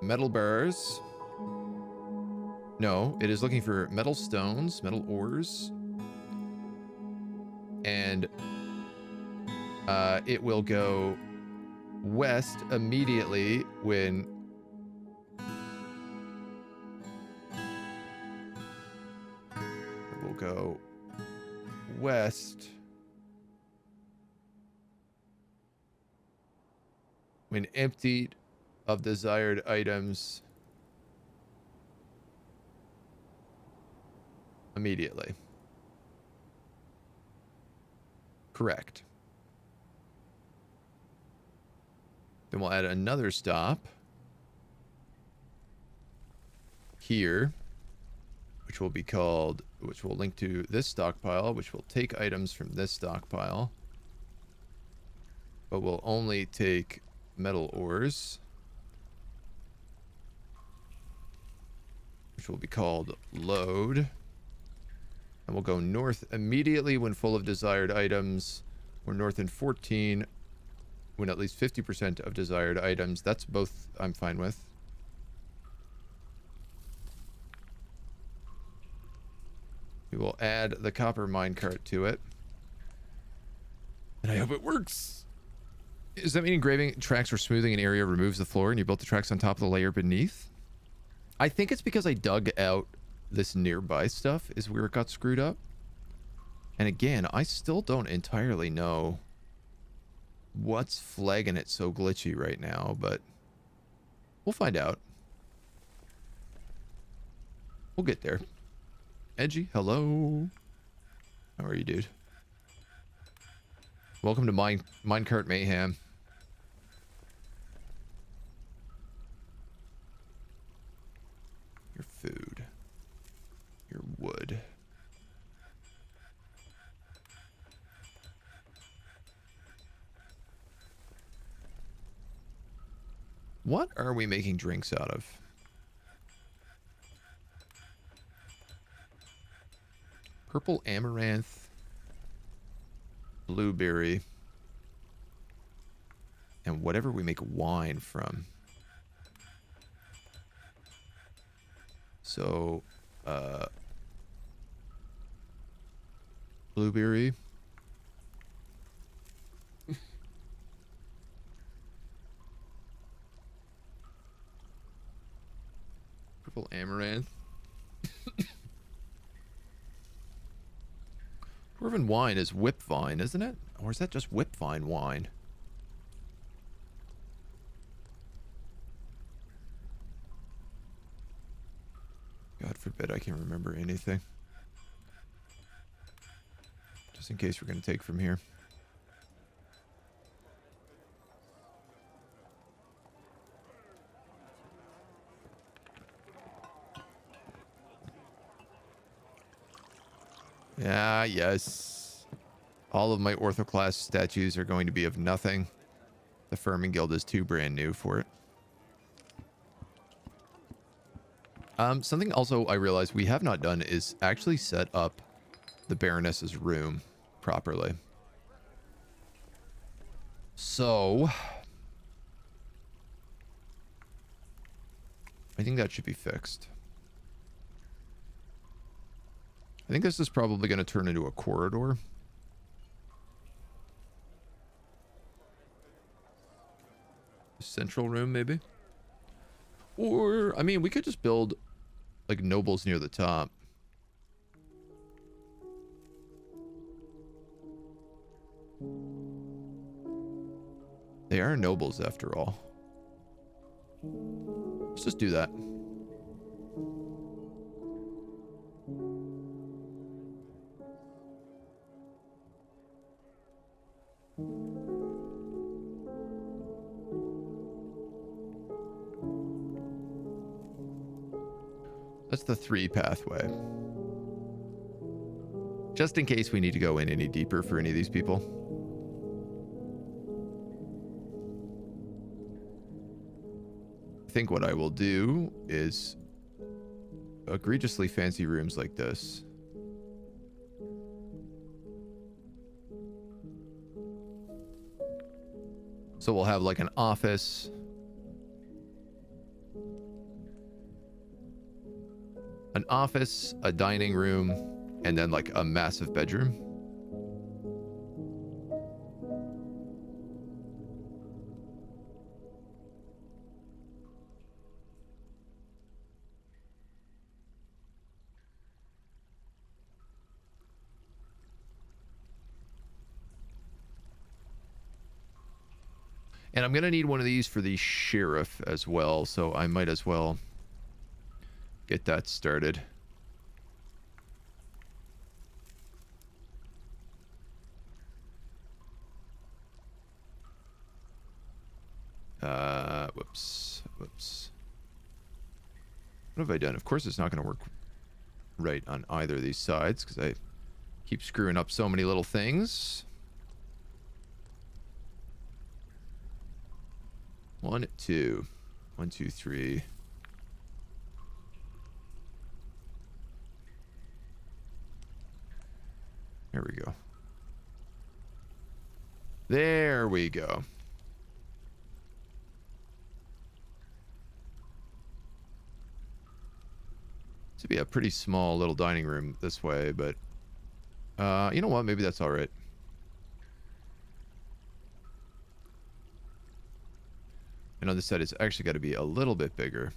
metal bars. No, it is looking for metal stones, metal ores. And it will go west immediately when it will go west when emptied of desired items immediately. Correct. Then we'll add another stop here, which will be called, which will link to this stockpile, which will take items from this stockpile, but will only take metal ores, which will be called load. And we'll go north immediately when full of desired items. We're north in 14 When at least 50% of desired items. That's both I'm fine with. We will add the copper minecart to it. And I hope it works. Does that mean engraving tracks or smoothing an area removes the floor and you built the tracks on top of the layer beneath? I think it's because I dug out this nearby stuff is where it got screwed up. And again, I still don't entirely know what's flagging it so glitchy right now, but we'll find out. We'll get there. Edgy, hello. How are you, dude? Welcome to Minecart Mayhem. Your food. Your wood. What are we making drinks out of? Purple amaranth, blueberry, and whatever we make wine from. So, blueberry. Purple amaranth. Dwarven wine is whipvine, isn't it? Or is that just whipvine wine? God forbid I can remember anything. Just in case we're going to take from here. Ah, yes. All of my orthoclass statues are going to be of nothing. The Firming Guild is too brand new for it. Something also I realized we have not done is actually set up the Baroness's room properly. So, I think that should be fixed. I think this is probably going to turn into a corridor. Central room, maybe? Or, I mean, we could just build, like, nobles near the top. They are nobles, after all. Let's just do that. That's the 3 pathway. Just in case we need to go in any deeper for any of these people. I think what I will do is egregiously fancy rooms like this. So we'll have like an office. An office, a dining room, and then like a massive bedroom. And I'm going to need one of these for the sheriff as well, so I might as well get that started. Whoops. What have I done? Of course it's not going to work right on either of these sides because I keep screwing up so many little things. 1, 2. 1, 2, 3. There we go. There we go. To be a pretty small little dining room this way, but you know what? Maybe that's all right. And on this side, it's actually got to be a little bit bigger.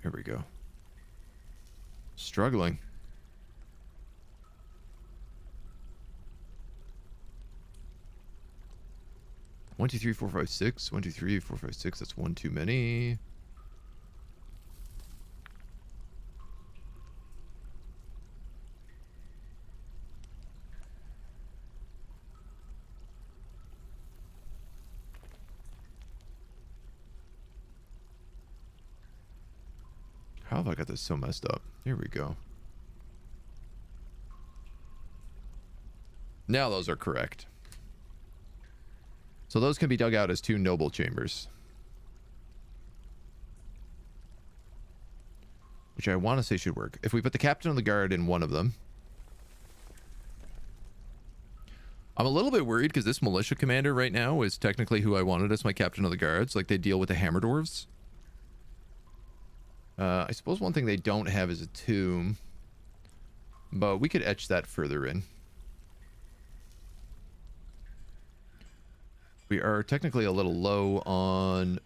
Here we go. Struggling. One, two, three, four, five, six. 1, 2, 3, 4, 5, 6. That's one too many. How have I got this so messed up? Here we go. Now those are correct. So those can be dug out as 2 noble chambers. Which I want to say should work. If we put the captain of the guard in one of them. I'm a little bit worried because this militia commander right now is technically who I wanted as my captain of the guards. Like, they deal with the hammer dwarves. I suppose one thing they don't have is a tomb. But we could etch that further in. We are technically a little low on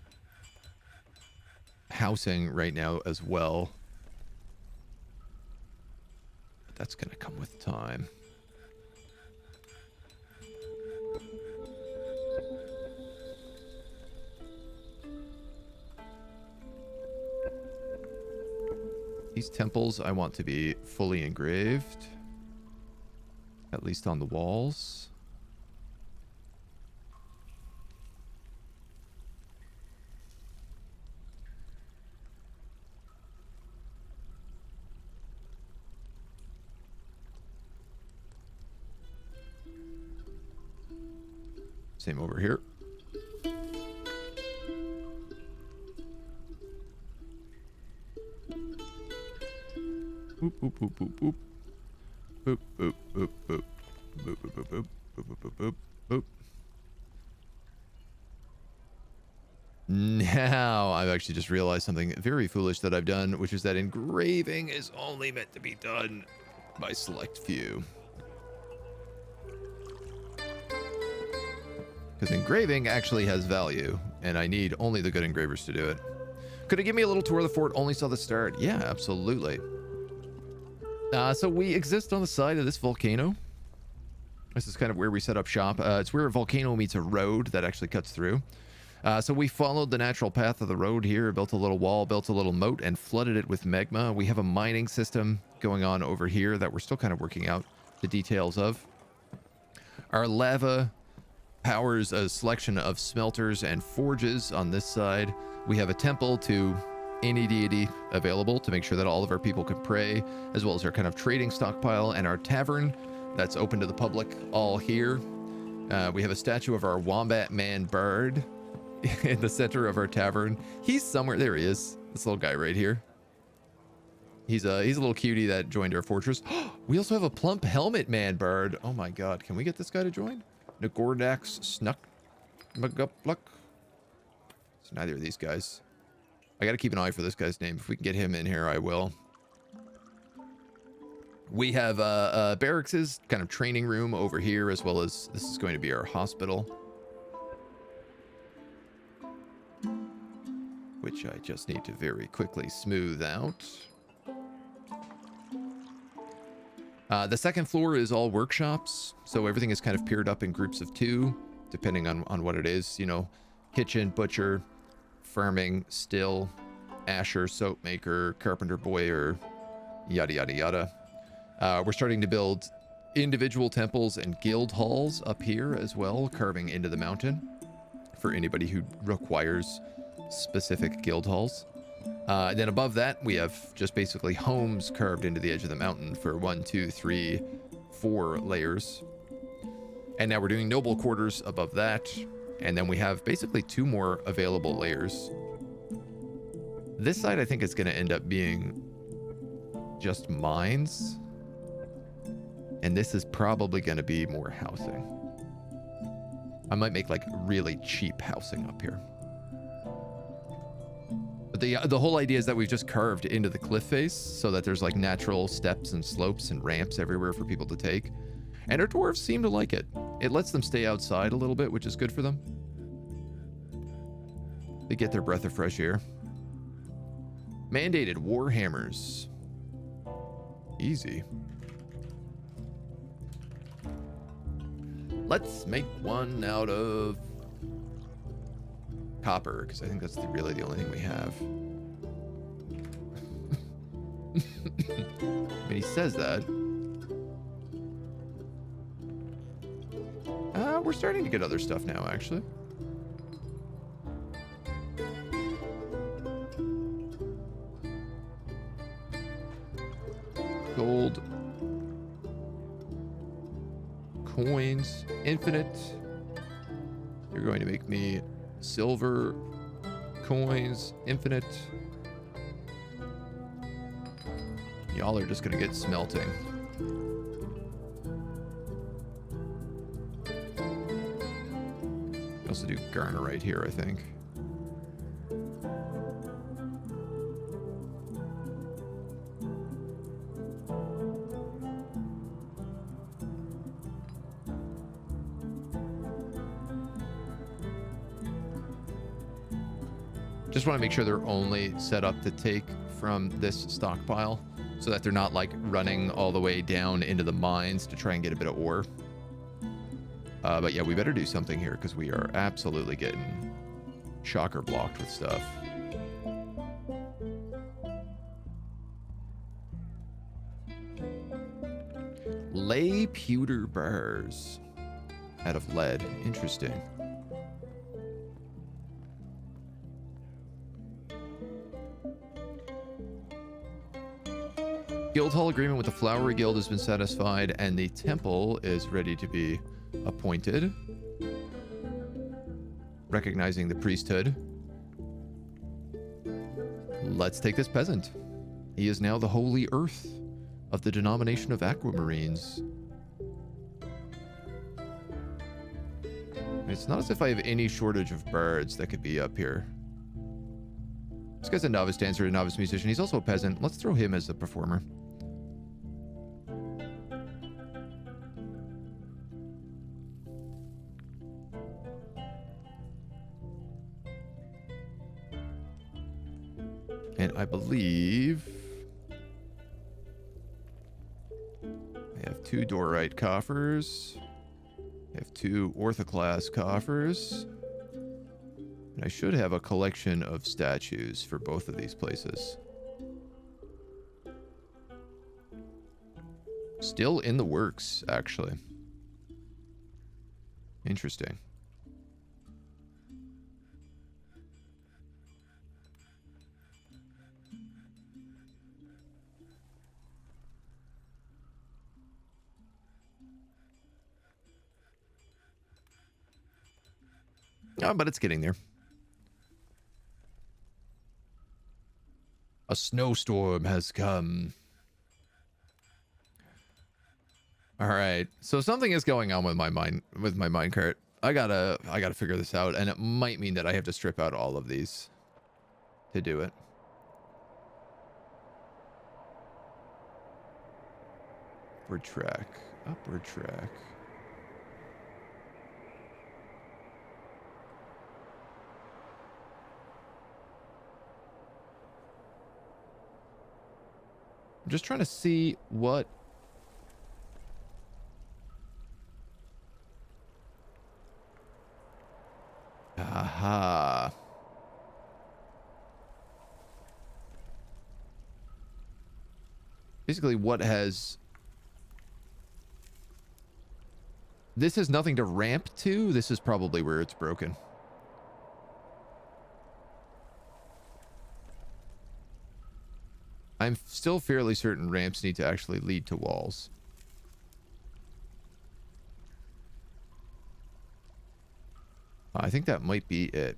housing right now as well. But that's going to come with time. These temples I want to be fully engraved. At least on the walls. Same over here. Boop, boop, boop, boop, boop. Boop, boop, boop, boop. Boop, boop, boop, boop. Boop, boop, boop, boop, boop. Now, I've actually just realized something very foolish that I've done, which is that engraving is only meant to be done by select few. Because engraving actually has value, and I need only the good engravers to do it. Could it give me a little tour of the fort? Only saw the start. Yeah, absolutely. So we exist on the side of this volcano. This is kind of where we set up shop. It's where a volcano meets a road that actually cuts through. So we followed the natural path of the road here, built a little wall, built a little moat, and flooded it with magma. We have a mining system going on over here that we're still kind of working out the details of. Our lava powers a selection of smelters and forges on this side. We have a temple to any deity available to make sure that all of our people can pray, as well as our kind of trading stockpile and our tavern that's open to the public all here. We have a statue of our wombat man bard in the center of our tavern. He's somewhere. There he is. This little guy right here. He's a little cutie that joined our fortress. We also have a plump helmet man bard. Oh my god. Can we get this guy to join? Nagordax Snuck Mugupluck. It's neither of these guys. I gotta keep an eye for this guy's name. If we can get him in here, I will. We have barracks' kind of training room over here, as well as this is going to be our hospital. Which I just need to very quickly smooth out. The second floor is all workshops, so everything is kind of paired up in groups of 2, depending on what it is. You know, kitchen, butcher, farming, still, asher, soap maker, carpenter, boyer, yada, yada, yada. We're starting to build individual temples and guild halls up here as well, carving into the mountain for anybody who requires specific guild halls. Then above that, we have just basically homes carved into the edge of the mountain for 1, 2, 3, 4 layers. And now we're doing noble quarters above that. And then we have basically 2 more available layers This side, I think, is going to end up being just mines. And this is probably going to be more housing. I might make like really cheap housing up here. But the whole idea is that we've just carved into the cliff face so that there's like natural steps and slopes and ramps everywhere for people to take. And our dwarves seem to like it. It lets them stay outside a little bit, which is good for them. They get their breath of fresh air. Mandated warhammers. Easy. Let's make one out of copper, because I think that's really the only thing we have. I mean, he says that. We're starting to get other stuff now, actually. Gold. Coins. Infinite. You're going to make me silver. Coins. Infinite. Y'all are just going to get smelting. Also do garner right here, I think. Just want to make sure they're only set up to take from this stockpile so that they're not like running all the way down into the mines to try and get a bit of ore. But yeah, we better do something here because we are absolutely getting shocker blocked with stuff. Lay pewter bars out of lead. Interesting. Guild Hall agreement with the Flowery Guild has been satisfied, and the temple is ready to be appointed. Recognizing the priesthood. Let's take this peasant. He is now the holy earth of the denomination of Aquamarines. It's not as if I have any shortage of birds that could be up here. This guy's a novice dancer, a novice musician. He's also a peasant. Let's throw him as a performer. And I believe I have 2 Dorite coffers. I have 2 orthoclass coffers. And I should have a collection of statues for both of these places. Still in the works, actually. Interesting. Oh, but it's getting there. A snowstorm has come. All right, so something is going on with my minecart. I gotta figure this out, and it might mean that I have to strip out all of these to do it. Upward track, upward track. I'm just trying to see what... Aha. Basically, what has... This has nothing to ramp to. This is probably where it's broken. I'm still fairly certain ramps need to actually lead to walls. I think that might be it.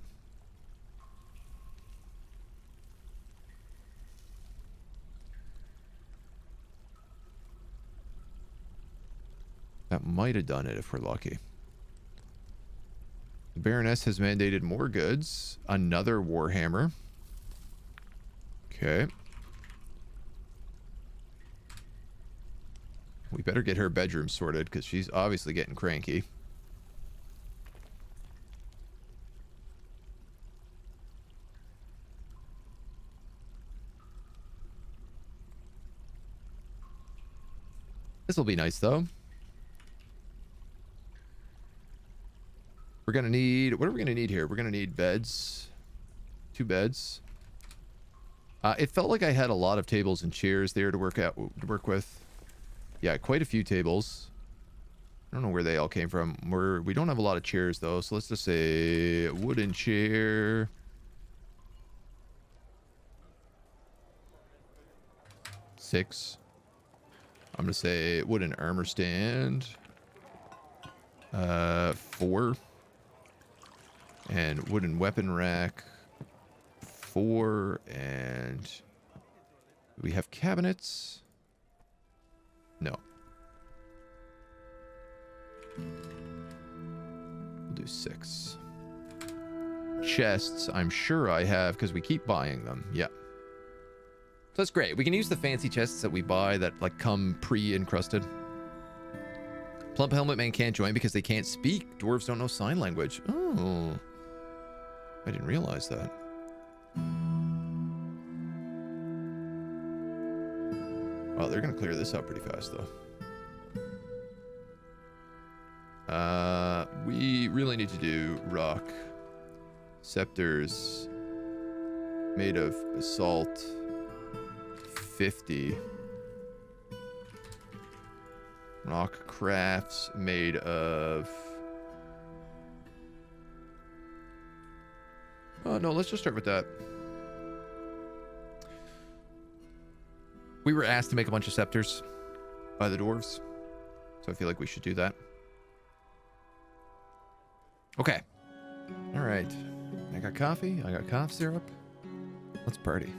That might have done it if we're lucky. The Baroness has mandated more goods. Another Warhammer. Okay. We better get her bedroom sorted because she's obviously getting cranky. This will be nice, though. We're going to need... What are we going to need here? We're going to need beds. 2 beds. It felt like I had a lot of tables and chairs there to work with. Yeah, quite a few tables. I don't know where they all came from. We don't have a lot of chairs, though, so let's just say wooden chair. Six. I'm going to say wooden armor stand. 4. And wooden weapon rack. 4. And we have cabinets. No. We'll do 6. Chests, I'm sure I have, because we keep buying them. Yeah. So that's great. We can use the fancy chests that we buy that like come pre-encrusted. Plump Helmet Man can't join because they can't speak. Dwarves don't know sign language. Oh. I didn't realize that. Well, they're going to clear this up pretty fast, though. We really need to do rock. Scepters made of basalt. 50. Rock crafts made of... Oh, no, let's just start with that. We were asked to make a bunch of scepters by the dwarves, so I feel like we should do that. Okay. All right. I got coffee. I got cough syrup. Let's party.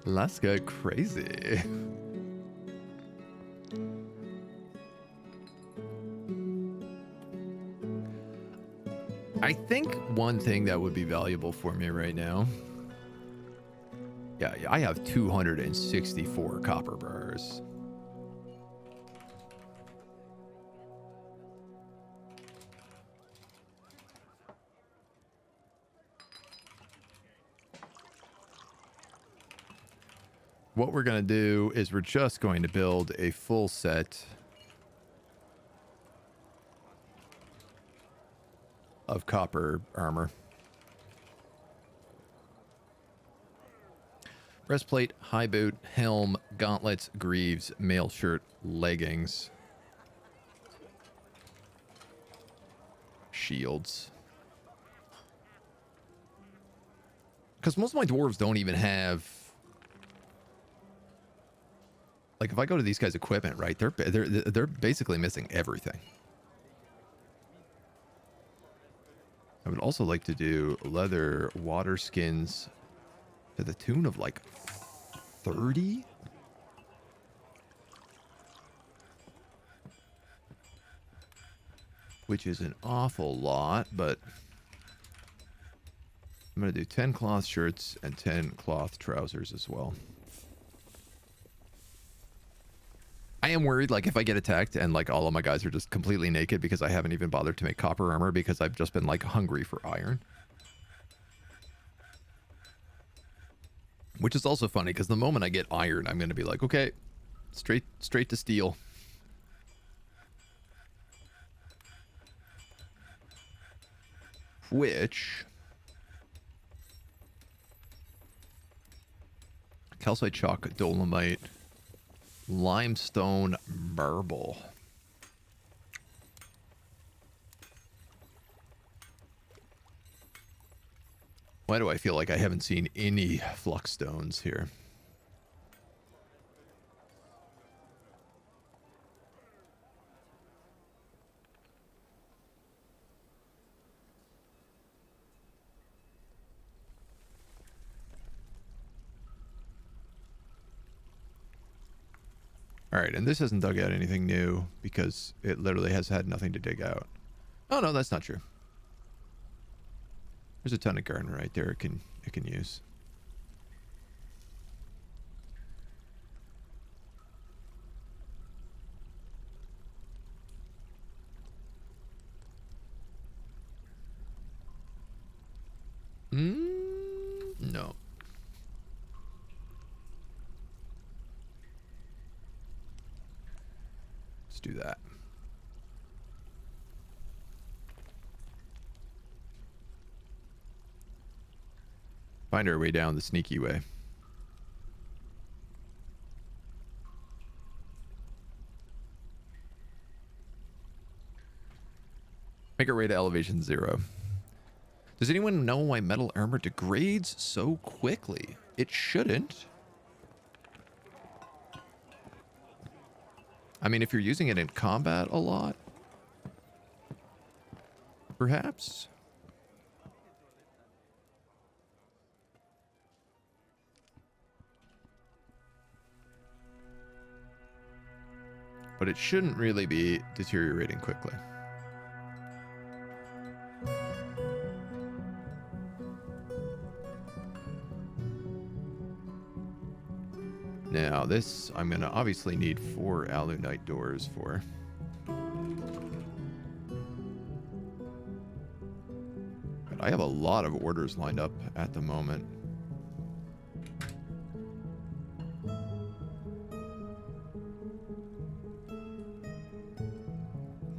Let's go crazy. I think one thing that would be valuable for me right now... Yeah, I have 264 copper bars. What we're going to do is we're just going to build a full set of copper armor. Breastplate, high boot, helm, gauntlets, greaves, mail shirt, leggings, shields. Because most of my dwarves don't even have... Like, if I go to these guys' equipment, right, they're basically missing everything. I would also like to do leather water skins to the tune of like 30? Which is an awful lot, but I'm going to do 10 cloth shirts and 10 cloth trousers as well. I am worried, like, if I get attacked and, like, all of my guys are just completely naked because I haven't even bothered to make copper armor because I've just been, like, hungry for iron. Which is also funny, because the moment I get iron, I'm going to be like, okay, straight to steel. Which... Calcite chalk, dolomite... Limestone marble. Why do I feel like I haven't seen any flux stones here? All right, and this hasn't dug out anything new because it literally has had nothing to dig out. Oh no, that's not true. There's a ton of garden right there it can use. No. Let's do that. Find our way down the sneaky way. Make our way to elevation 0. Does anyone know why metal armor degrades so quickly? It shouldn't. I mean, if you're using it in combat a lot, perhaps. But it shouldn't really be deteriorating quickly. Now, this I'm going to obviously need 4 alunite doors for. But I have a lot of orders lined up at the moment.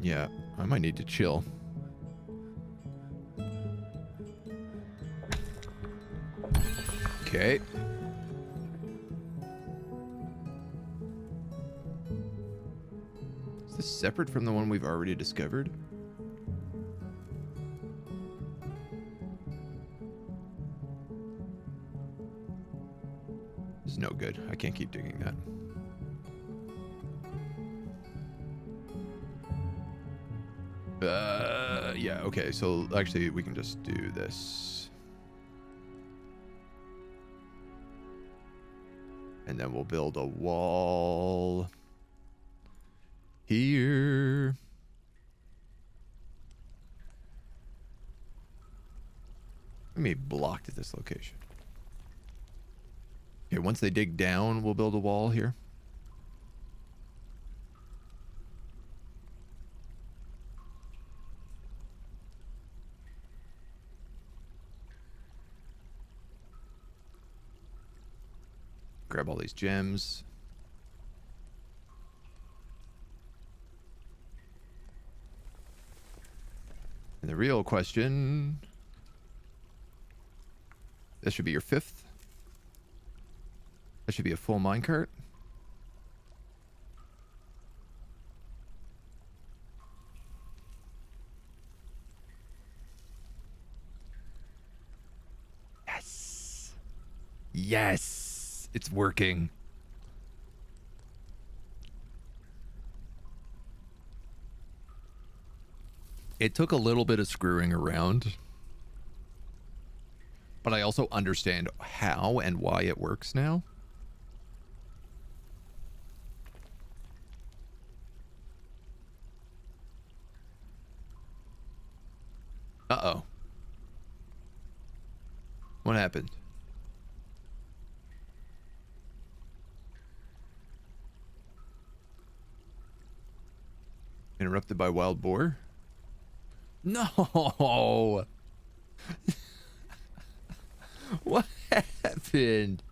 Yeah, I might need to chill. Okay. Is this separate from the one we've already discovered? This is no good. I can't keep digging that. Yeah, okay, so actually we can just do this. And then we'll build a wall here. Let me blocked at this location. Okay, once they dig down, we'll build a wall here. Grab all these gems. And the real question... This should be your 5th. That should be a full minecart. Yes. Yes. It's working. It took a little bit of screwing around. But I also understand how and why it works now. Uh-oh. What happened? Interrupted by wild boar? No! What happened?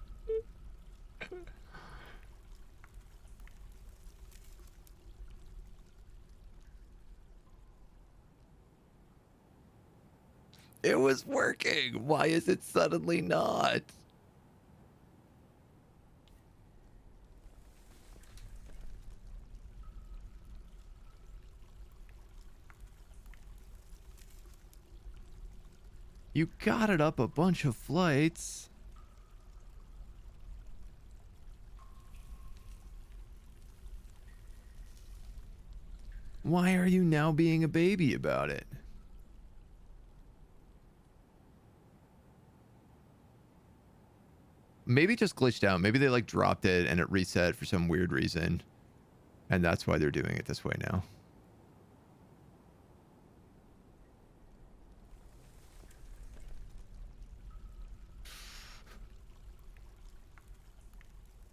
It was working. Why is it suddenly not? You got it up a bunch of flights. Why are you now being a baby about it? Maybe it just glitched out. Maybe they like dropped it and it reset for some weird reason. And that's why they're doing it this way now.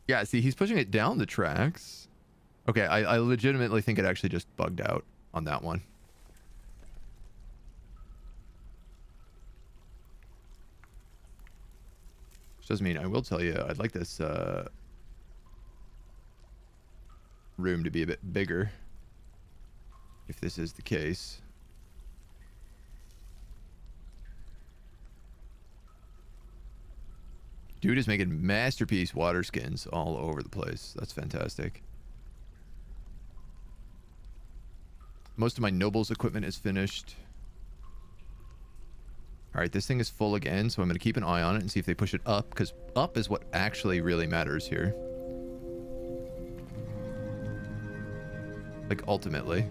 Yeah, see, he's pushing it down the tracks. Okay, I legitimately think it actually just bugged out on that one. Which doesn't mean, I will tell you, I'd like this room to be a bit bigger, if this is the case. Dude is making masterpiece water skins all over the place. That's fantastic. Most of my nobles equipment is finished. All right, this thing is full again, so I'm going to keep an eye on it and see if they push it up, because up is what actually really matters here. Like, ultimately.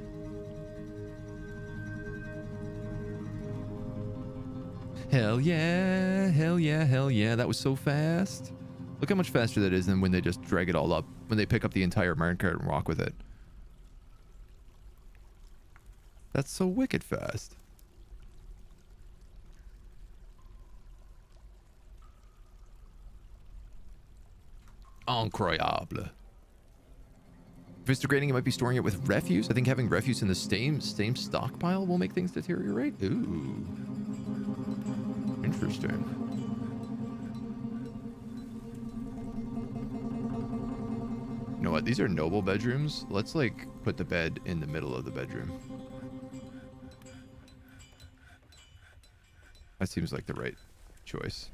Hell yeah, hell yeah, hell yeah. That was so fast. Look how much faster that is than when they just drag it all up. When they pick up the entire minecart and walk with it. That's so wicked fast. Incroyable. If it's degrading, it might be storing it with refuse. I think having refuse in the same stockpile will make things deteriorate. Ooh. Interesting. You know what? These are noble bedrooms. Let's, like, put the bed in the middle of the bedroom. That seems like the right choice.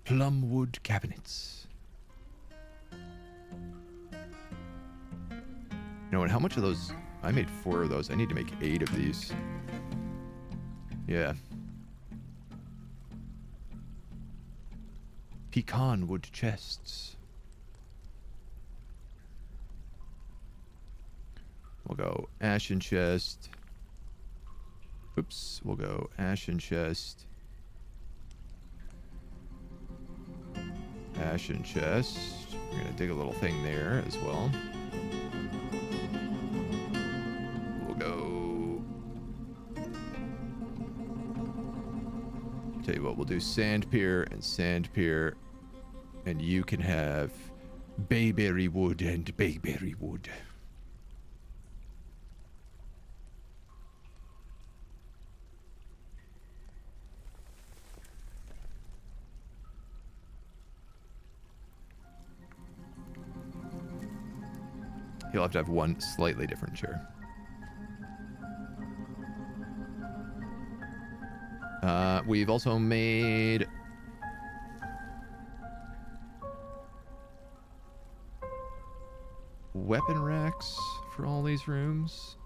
Plumwood cabinets. You know what? How much of those? I made 4 of those. I need to make 8 of these. Yeah. Pecan wood chests. We'll go ashen chest. Oops. We'll go ashen chest. Ashen chest. We're gonna dig a little thing there as well. We'll go. Tell you what, we'll do sand pier and sand pier, and you can have bayberry wood and bayberry wood. He'll have to have one slightly different chair. We've also made weapon racks for all these rooms.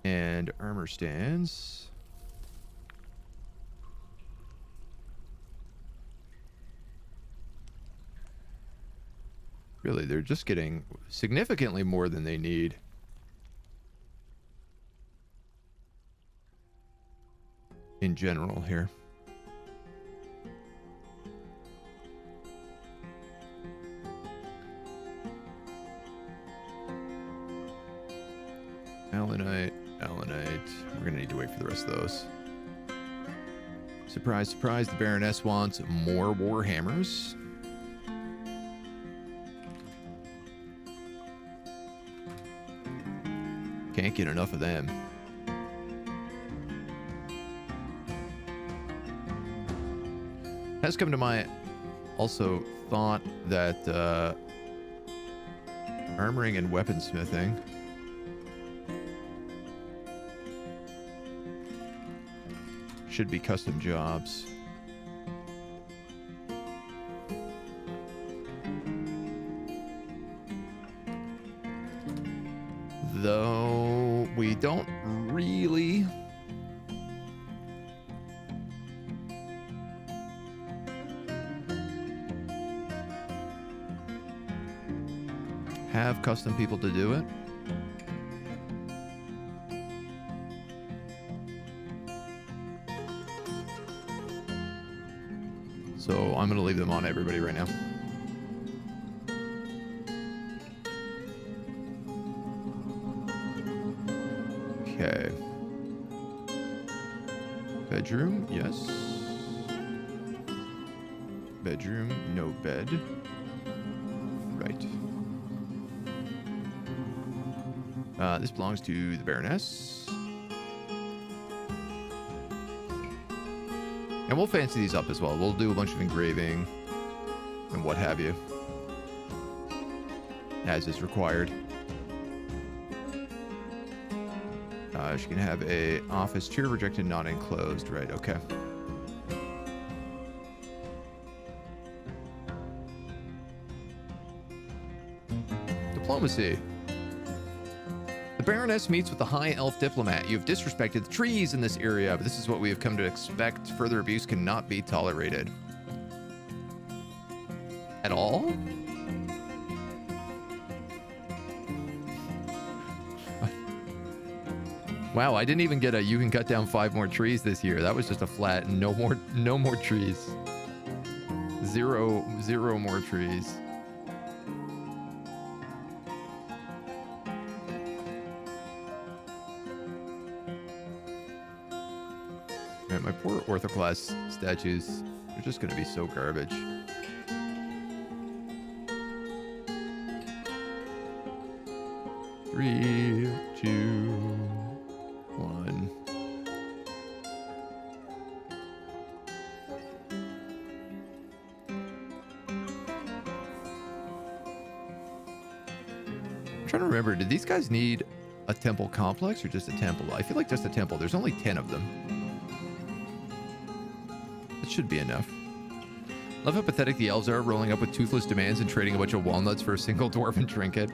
And armor stands. Really, they're just getting significantly more than they need. In general here. Allanite, allanite. We're gonna need to wait for the rest of those. Surprise, surprise, the Baroness wants more warhammers. Can't get enough of them. Has come to my also thought that armoring and weaponsmithing should be custom jobs. Though we don't really have custom people to do it. So I'm going to leave them on everybody right now. Okay. Bedroom, yes. Bedroom, no bed. Right. This belongs to the Baroness. And we'll fancy these up as well. We'll do a bunch of engraving and what have you, as is required. She can have a office chair, rejected, not enclosed. Right, okay. Diplomacy. The Baroness meets with the High Elf diplomat. You have disrespected the trees in this area, but this is what we have come to expect. Further abuse cannot be tolerated. At all? Wow, I didn't even get a you can cut down 5 more trees this year. That was just a flat no more trees. Zero more trees. Man, my poor orthoclass statues are just gonna be so garbage. Three, 2, 1. I'm trying to remember, did these guys need a temple complex or just a temple? I feel like just a temple. There's only 10 of them. That should be enough. Love how pathetic the elves are, rolling up with toothless demands and trading a bunch of walnuts for a single dwarven trinket.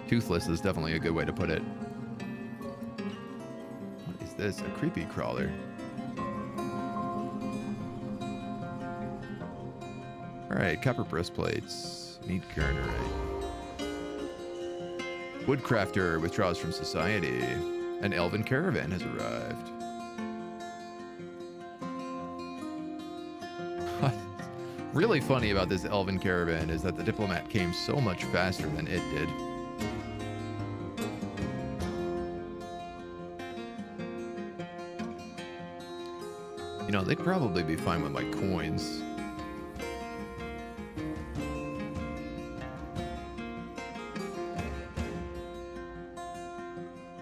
Toothless is definitely a good way to put it. What is this? A creepy crawler. Alright, copper breastplates. Need garnerite. Woodcrafter withdraws from society. An elven caravan has arrived. What's really funny about this elven caravan is that the diplomat came so much faster than it did. You know, they'd probably be fine with my coins.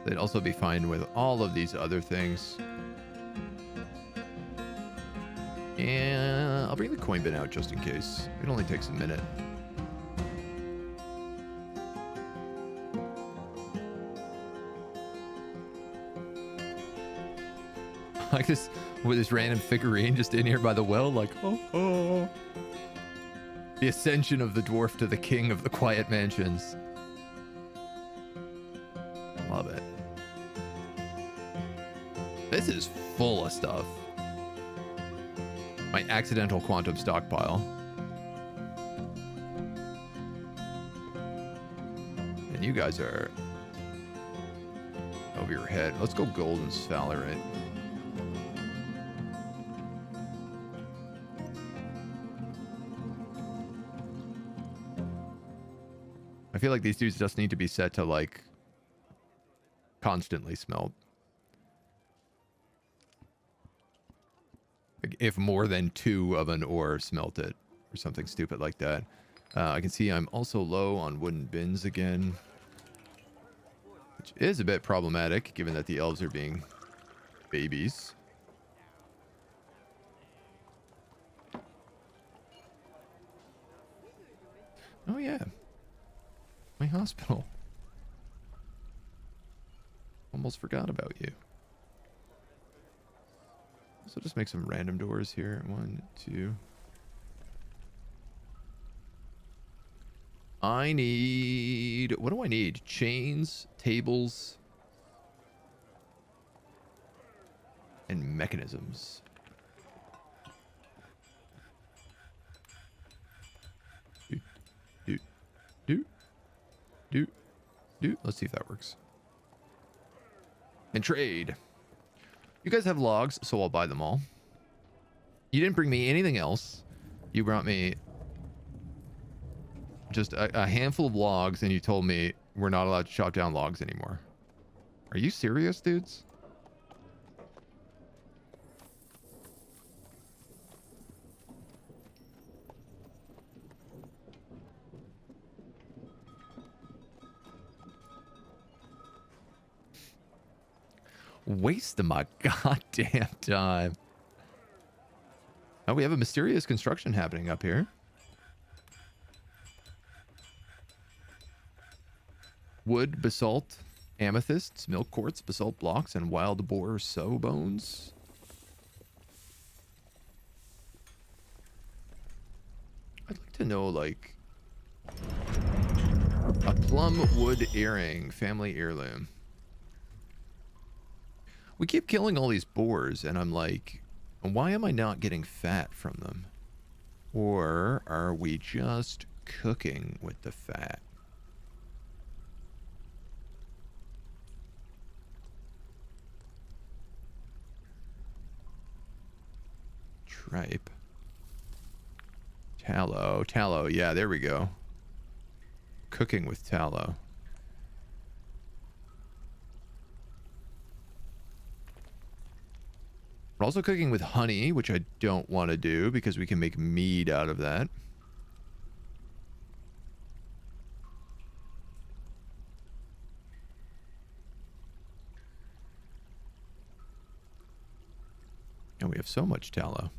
They'd also be fine with all of these other things. And I'll bring the coin bin out just in case. It only takes a minute. Like this, with this random figurine just in here by the well, like, oh. The ascension of the dwarf to the king of the quiet mansions. Love it. This is full of stuff. My accidental quantum stockpile. And you guys are over your head. Let's go golden sphalerite. I feel like these dudes just need to be set to, like, constantly smelt. Like if more than 2 of an ore smelt it, or something stupid like that. I can see I'm also low on wooden bins again, which is a bit problematic, given that the elves are being babies. Oh yeah. My hospital. Almost forgot about you. So just make some random doors here. 1, 2. I need... What do I need? Chains, tables, and mechanisms. Do. Let's see if that works. And trade. You guys have logs, so I'll buy them all. You didn't bring me anything else. You brought me just a handful of logs, and you told me we're not allowed to chop down logs anymore. Are you serious, dudes? Waste of my goddamn time. Oh, we have a mysterious construction happening up here. Wood, basalt, amethysts, milk quartz, basalt blocks, and wild boar sow bones. I'd like to know, like, a plum wood earring, family heirloom. We keep killing all these boars, and I'm like, why am I not getting fat from them? Or are we just cooking with the fat? Tripe. Tallow. Tallow. Yeah, there we go. Cooking with tallow. We're also cooking with honey, which I don't want to do because we can make mead out of that. And we have so much tallow.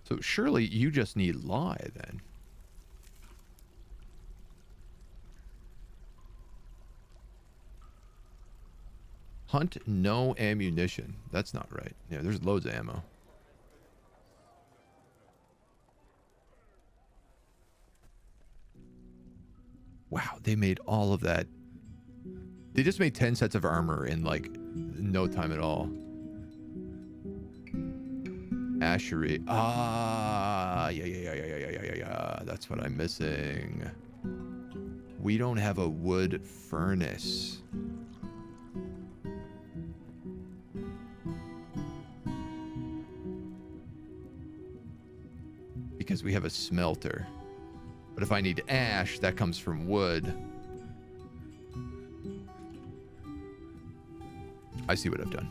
So surely you just need lye then. Hunt no ammunition. That's not right. Yeah, there's loads of ammo. Wow, they made all of that. They just made 10 sets of armor in like no time at all. Ashery. Ah, yeah. That's what I'm missing. We don't have a wood furnace. Because we have a smelter. But if I need ash, that comes from wood. I see what I've done.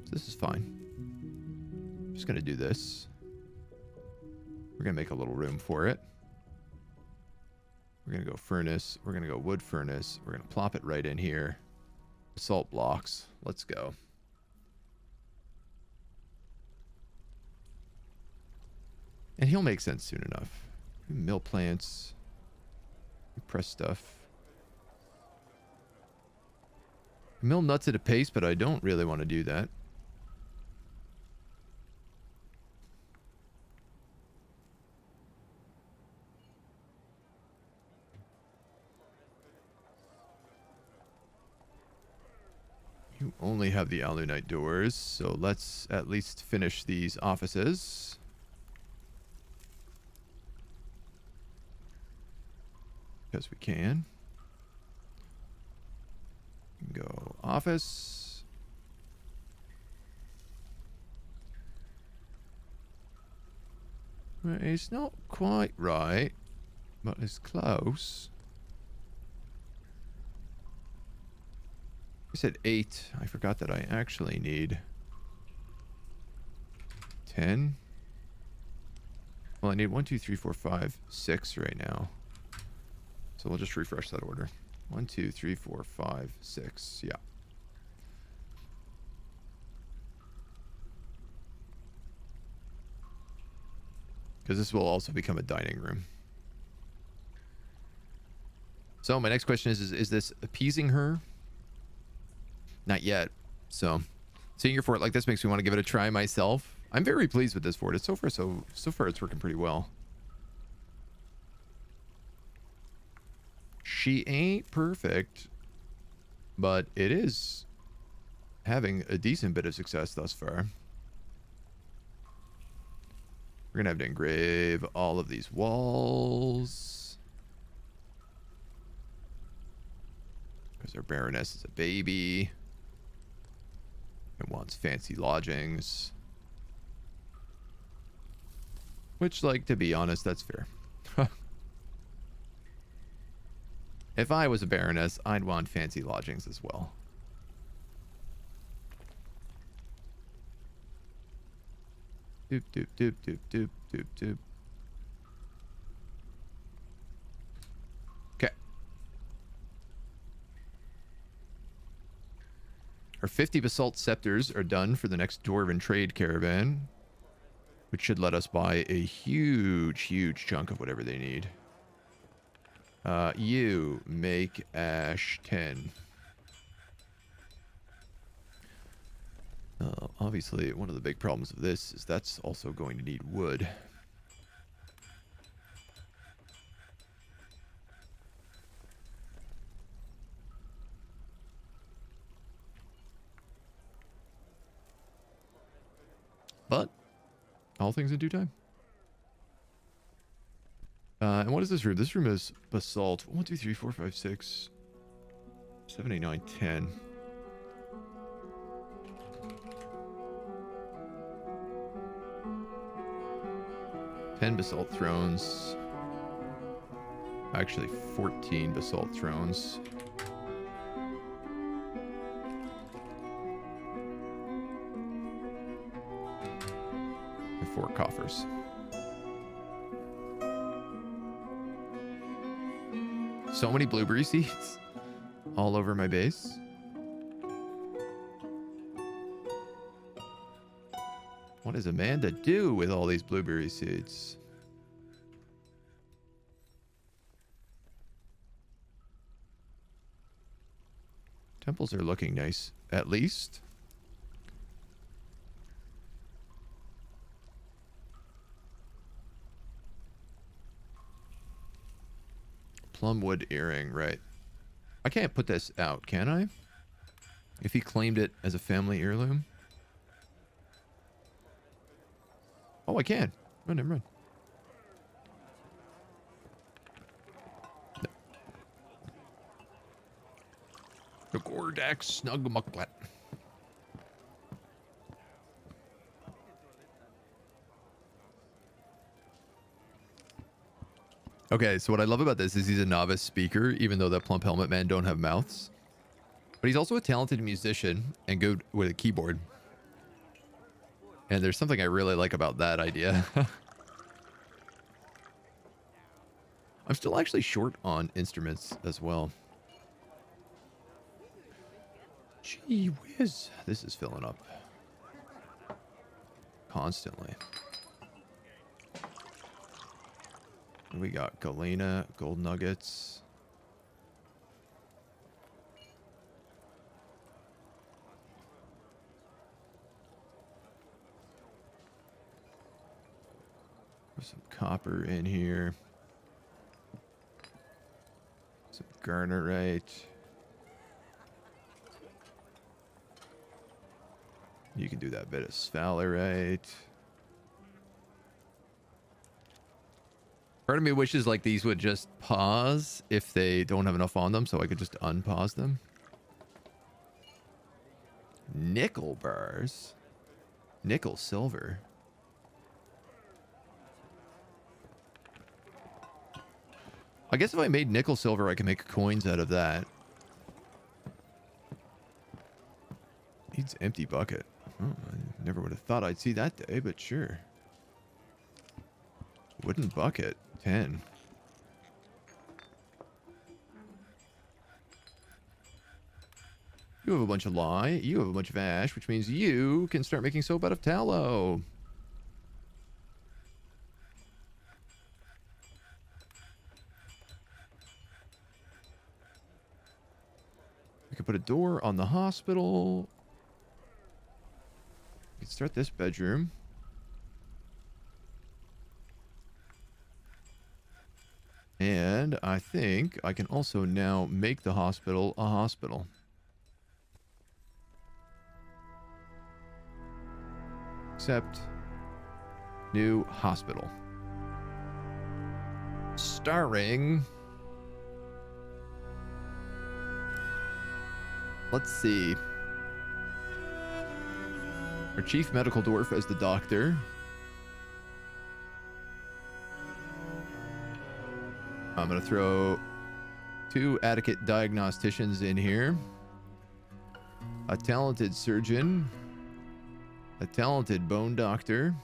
So this is fine. I'm just going to do this. We're going to make a little room for it. We're going to go furnace. We're going to go wood furnace. We're going to plop it right in here. Salt blocks. Let's go. And he'll make sense soon enough. Mill plants. Press stuff. Mill nuts at a pace, but I don't really want to do that. You only have the alunite doors, so let's at least finish these offices. Because we can. Go office. Well, it's not quite right, but it's close. I said 8. I forgot that I actually need 10. Well, I need 1, 2, 3, 4, 5, 6 right now. So we'll just refresh that order. 1, 2, 3, 4, 5, 6. Yeah. Because this will also become a dining room. So my next question is this appeasing her? Not yet. So seeing your fort like this makes me want to give it a try myself. I'm very pleased with this fort. It's so far it's working pretty well. She ain't perfect, but it is having a decent bit of success thus far. We're going to have to engrave all of these walls. Because our Baroness is a baby. It wants fancy lodgings. Which, like, to be honest, that's fair. If I was a Baroness, I'd want fancy lodgings as well. Doop, doop, doop, doop, doop, doop, doop. Okay. Our 50 basalt scepters are done for the next dwarven trade caravan, which should let us buy a huge, huge chunk of whatever they need. You make ash 10. Obviously, one of the big problems of this is that's also going to need wood. But all things in due time. And what is this room? This room is basalt. 1, 2, 3, 4, 5, 6, 7, 8, 9, 10. Basalt thrones. Actually, 14 basalt thrones. And 4 coffers. So many blueberry seeds all over my base. What does Amanda do with all these blueberry seeds? Temples are looking nice, at least. Plumwood earring, right. I can't put this out, can I? If he claimed it as a family heirloom? Oh, I can. Oh, never mind. No. The Gordak Snugmucklet. Okay, so what I love about this is he's a novice speaker, even though the Plump Helmet Man don't have mouths. But he's also a talented musician and good with a keyboard. And there's something I really like about that idea. I'm still actually short on instruments as well. Gee whiz. This is filling up. Constantly. We got galena, gold nuggets. There's some copper in here. Some garnerite. You can do that bit of sphalerite. Part of me wishes like these would just pause if they don't have enough on them, so I could just unpause them. Nickel bars. Nickel silver. I guess if I made nickel silver, I can make coins out of that. Needs empty bucket. Oh, I never would have thought I'd see that day, but sure. Wooden bucket. 10. You have a bunch of lye. You have a bunch of ash, which means you can start making soap out of tallow. We could put a door on the hospital. We could start this bedroom. And I think I can also now make the hospital a hospital. Except New hospital. Starring... Let's see. Our chief medical dwarf as the doctor. I'm going to throw 2 adequate diagnosticians in here. A talented surgeon. A talented bone doctor.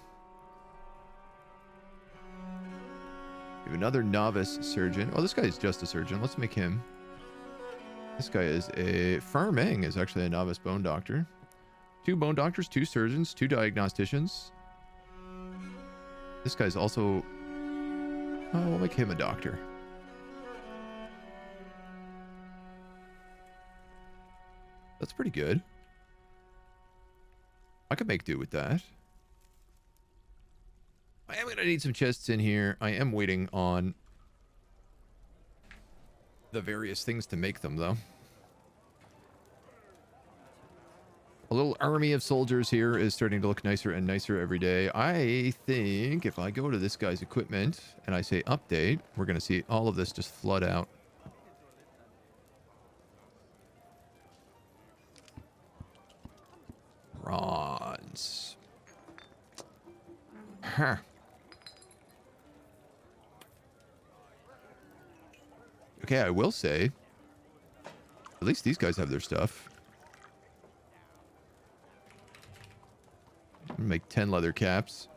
We have another novice surgeon. Oh, this guy is just a surgeon. Let's make him. This guy is a... Farming is actually a novice bone doctor. 2 bone doctors, 2 surgeons, 2 diagnosticians. This guy's also... Oh, we'll make him a doctor. That's pretty good. I could make do with that. I am going to need some chests in here. I am waiting on the various things to make them, though. A little army of soldiers here is starting to look nicer and nicer every day. I think if I go to this guy's equipment and I say update, we're going to see all of this just flood out. Bronze. Huh. Okay, I will say, at least these guys have their stuff. Make 10 leather caps.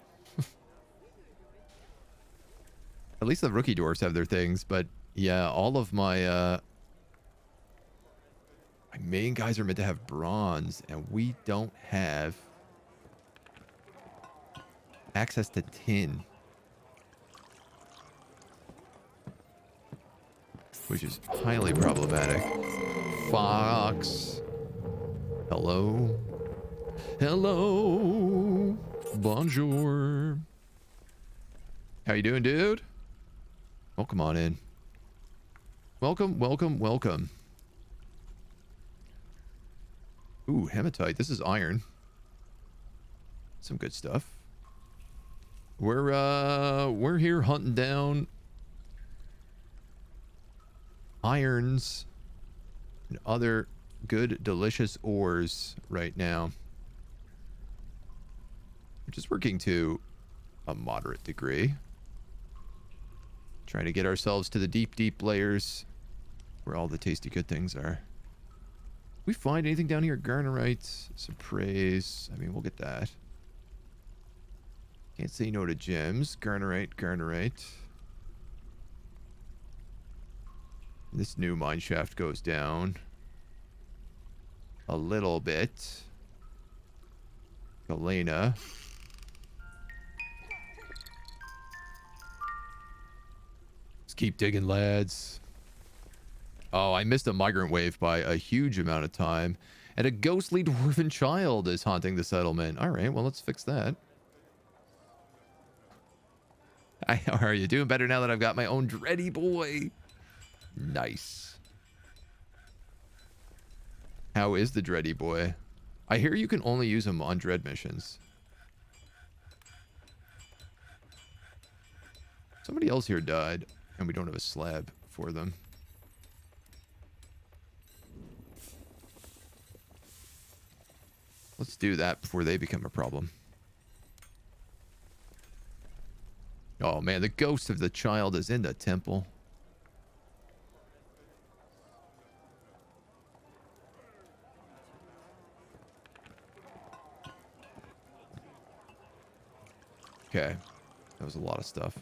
At least the rookie dwarves have their things, but yeah, all of my my main guys are meant to have bronze, and we don't have access to tin, which is highly problematic. Fox. Hello. Hello. Bonjour. How you doing, dude? Welcome on in. Welcome, welcome, welcome. Ooh, hematite. This is iron. Some good stuff. We're here hunting down irons and other good, delicious ores right now. We're just working to a moderate degree. Trying to get ourselves to the deep, deep layers where all the tasty good things are. We find anything down here? Garnerite, some praise. I mean, we'll get that. Can't say no to gems. Garnerite, garnerite. This new mine shaft goes down a little bit. Galena. Let's keep digging, lads. Oh, I missed a migrant wave by a huge amount of time. And a ghostly dwarven child is haunting the settlement. All right, well, let's fix that. How are you? Doing better now that I've got my own dready boy. Nice. How is the dready boy? I hear you can only use him on dread missions. Somebody else here died, and we don't have a slab for them. Let's do that before they become a problem. Oh man, the ghost of the child is in the temple. Okay, that was a lot of stuff.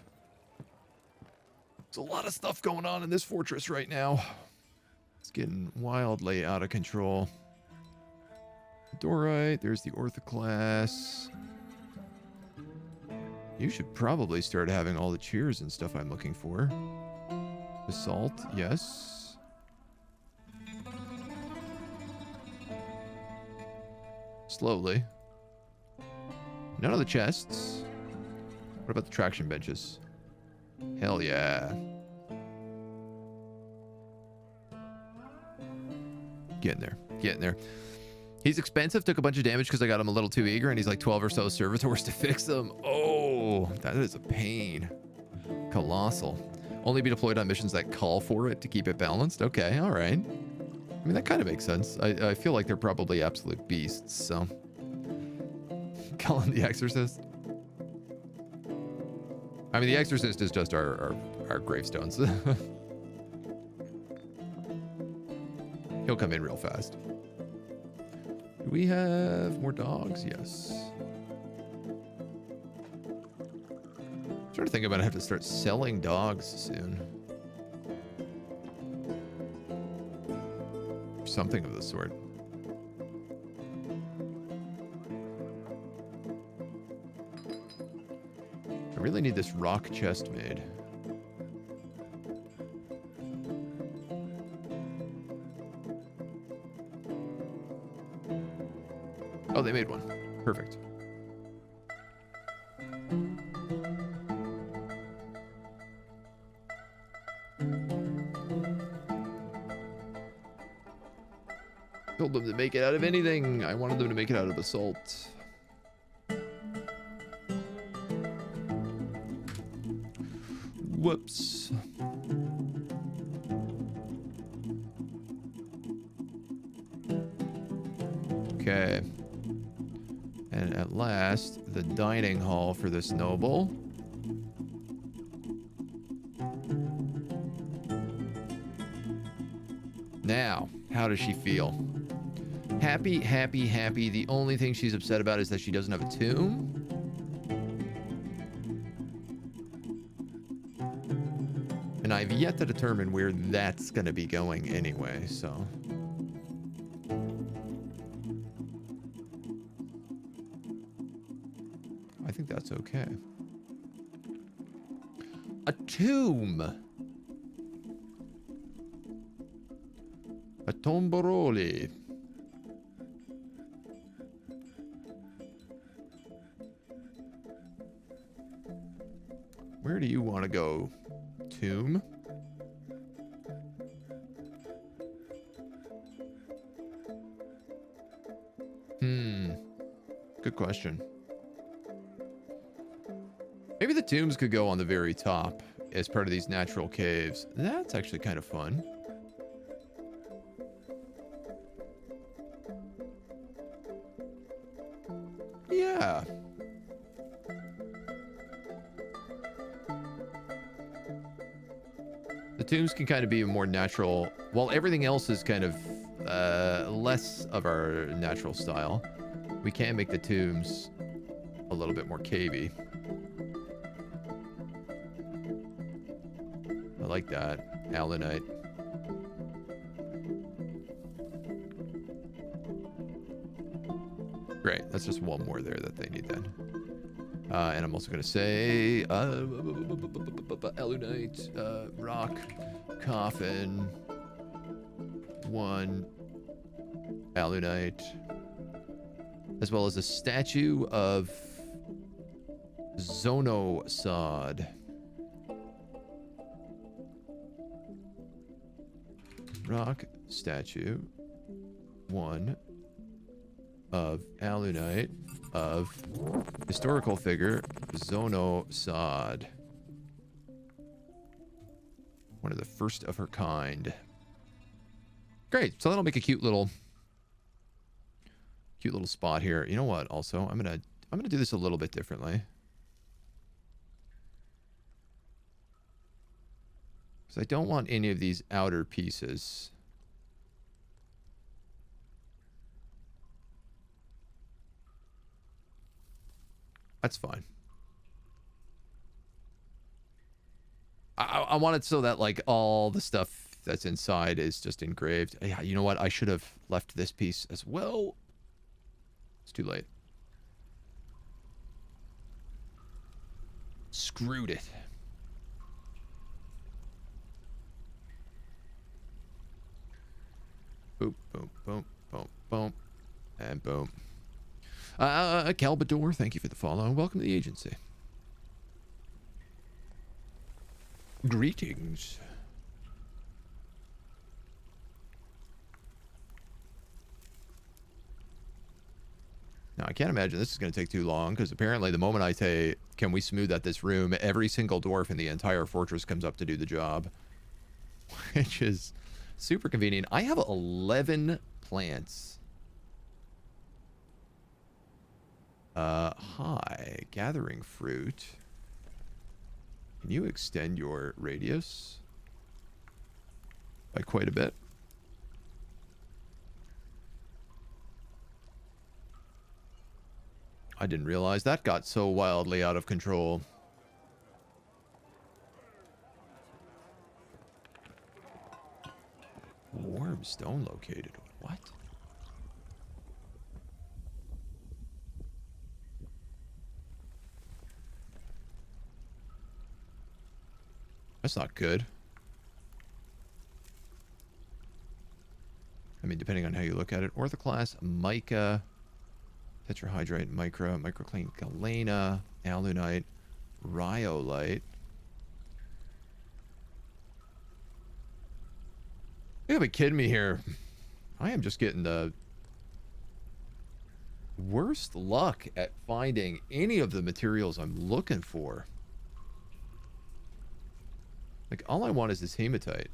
There's a lot of stuff going on in this fortress right now. It's getting wildly out of control. Dorite, there's the orthoclass. You should probably start having all the cheers and stuff I'm looking for. Basalt, yes. Slowly. None of the chests. What about the traction benches? Hell yeah. Getting there. Getting there. He's expensive. Took a bunch of damage because I got him a little too eager, and he's like 12 or so servitors to fix them. Oh, Oh, that is a pain. Colossal. Only be deployed on missions that call for it to keep it balanced? Okay, alright. I mean, that kind of makes sense. I feel like they're probably absolute beasts, so... Calling the Exorcist? I mean, the Exorcist is just our gravestones. He'll come in real fast. Do we have more dogs? Yes. I'm trying to think about I have to start selling dogs soon. Something of the sort. I really need this rock chest made. Oh, they made one. Perfect. Told them to make it out of anything. I wanted them to make it out of basalt. Whoops. Okay. And at last, the dining hall for this noble. Now, how does she feel? Happy, happy, happy. The only thing she's upset about is that she doesn't have a tomb. And I've yet to determine where that's going to be going anyway, so... I think that's okay. A tomb! A tomboroli. Where do you want to go? Tomb? Good question. Maybe the tombs could go on the very top as part of these natural caves. That's actually kind of fun. Yeah. The tombs can kind of be a more natural, while everything else is kind of less of our natural style. We can make the tombs a little bit more cavey. I like that. Alunite. Great. That's just one more there that they need then. And I'm also going to say Alunite, rock, coffin, one Alunite, as well as a statue of Zonosod. Rock statue, one of Alunite of historical figure Zonosod. One of the first of her kind. Great. So that'll make a cute little spot here. You know what? Also, I'm gonna do this a little bit differently. Because I don't want any of these outer pieces. That's fine. I want it so that, like, all the stuff that's inside is just engraved. Yeah, you know what? I should have left this piece as well. It's too late. Screwed it. Boom, boom, boom, boom, boom, and boom. Calbador, thank you for the follow. Welcome to the agency. Greetings. Now, I can't imagine this is going to take too long, because apparently the moment I say, can we smooth out this room, every single dwarf in the entire fortress comes up to do the job. Which is super convenient. I have 11 plants. Hi. Gathering fruit. Can you extend your radius by quite a bit? I didn't realize that got so wildly out of control. Warm stone located. What? That's not good. I mean, depending on how you look at it. Orthoclast, mica, tetrahydrite, microclean galena, alunite, rhyolite. You gotta be kidding me here. I am just getting the worst luck at finding any of the materials I'm looking for. Like, all I want is this hematite.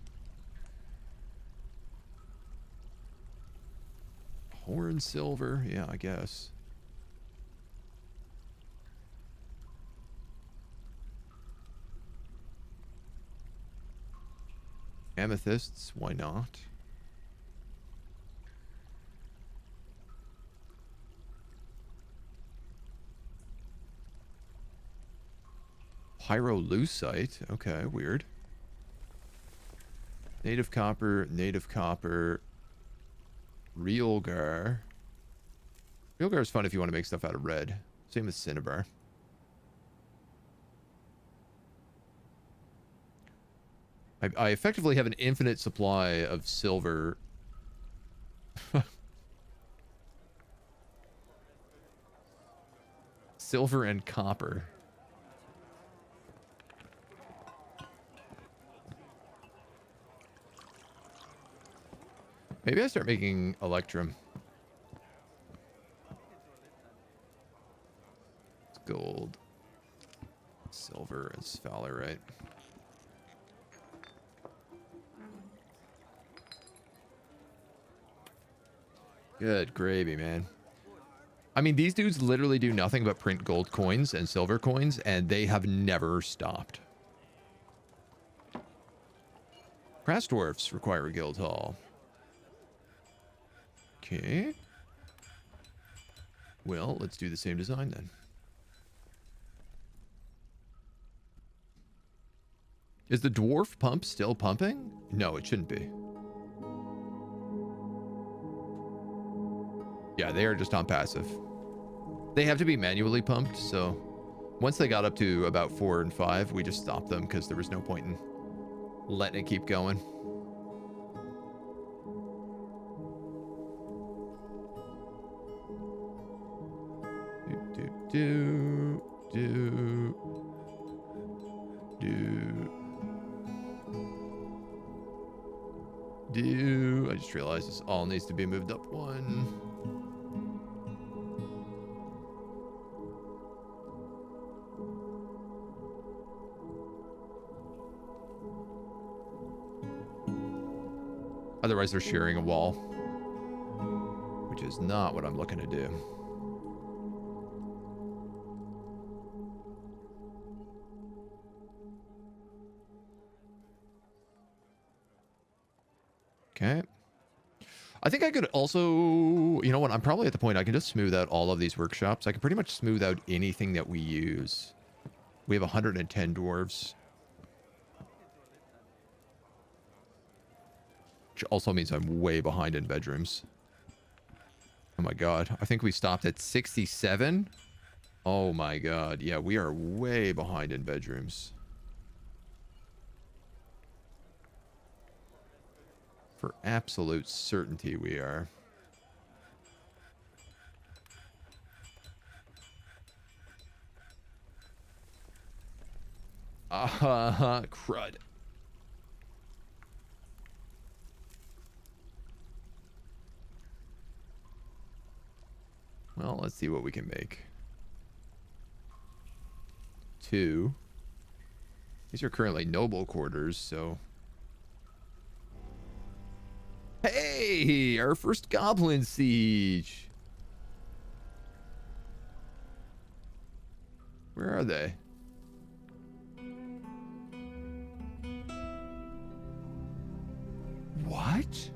Horn silver? Yeah, I guess. Amethysts? Why not? Pyrolusite? Okay, weird. Native copper, Realgar. Realgar is fun if you want to make stuff out of red. Same with cinnabar. I effectively have an infinite supply of silver. Silver and copper. Maybe I start making electrum. It's gold, silver, and sphalerite. Good gravy, man. I mean, these dudes literally do nothing but print gold coins and silver coins, and they have never stopped. Crass dwarfs require a guild hall. Okay. Well, let's do the same design then. Is the dwarf pump still pumping? No, it shouldn't be. Yeah, they are just on passive. They have to be manually pumped, so once they got up to about 4 and 5, we just stopped them because there was no point in letting it keep going. Do. I just realized this all needs to be moved up one. Otherwise, they're sharing a wall, which is not what I'm looking to do. Okay. I think I could also, you know what, I'm probably at the point I can just smooth out all of these workshops. I can pretty much smooth out anything that we use. We have 110 dwarves. Which also means I'm way behind in bedrooms. Oh my god. I think we stopped at 67. Oh my god. Yeah, we are way behind in bedrooms. For absolute certainty we are. Crud. Well, let's see what we can make. 2. These are currently noble quarters, so... Hey! Our first goblin siege! Where are they? What?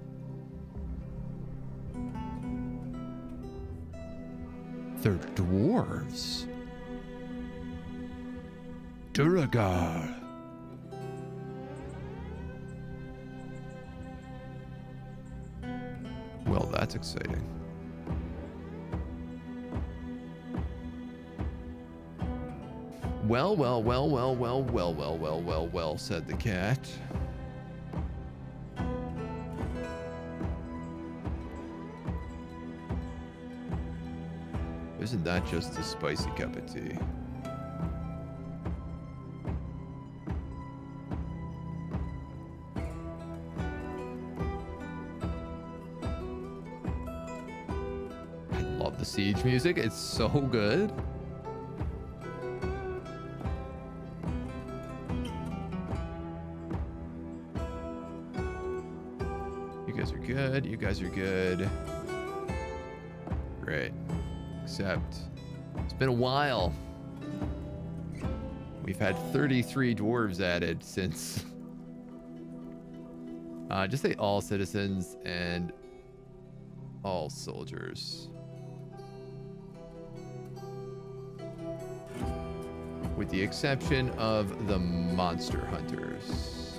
They're dwarves. Duragar. Well, that's exciting. Well, said the cat. Isn't that just a spicy cup of tea? I love the siege music. It's so good. You guys are good. You guys are good. Great. Except it's been a while. We've had 33 dwarves added since. Just say all citizens and all soldiers. With the exception of the monster hunters.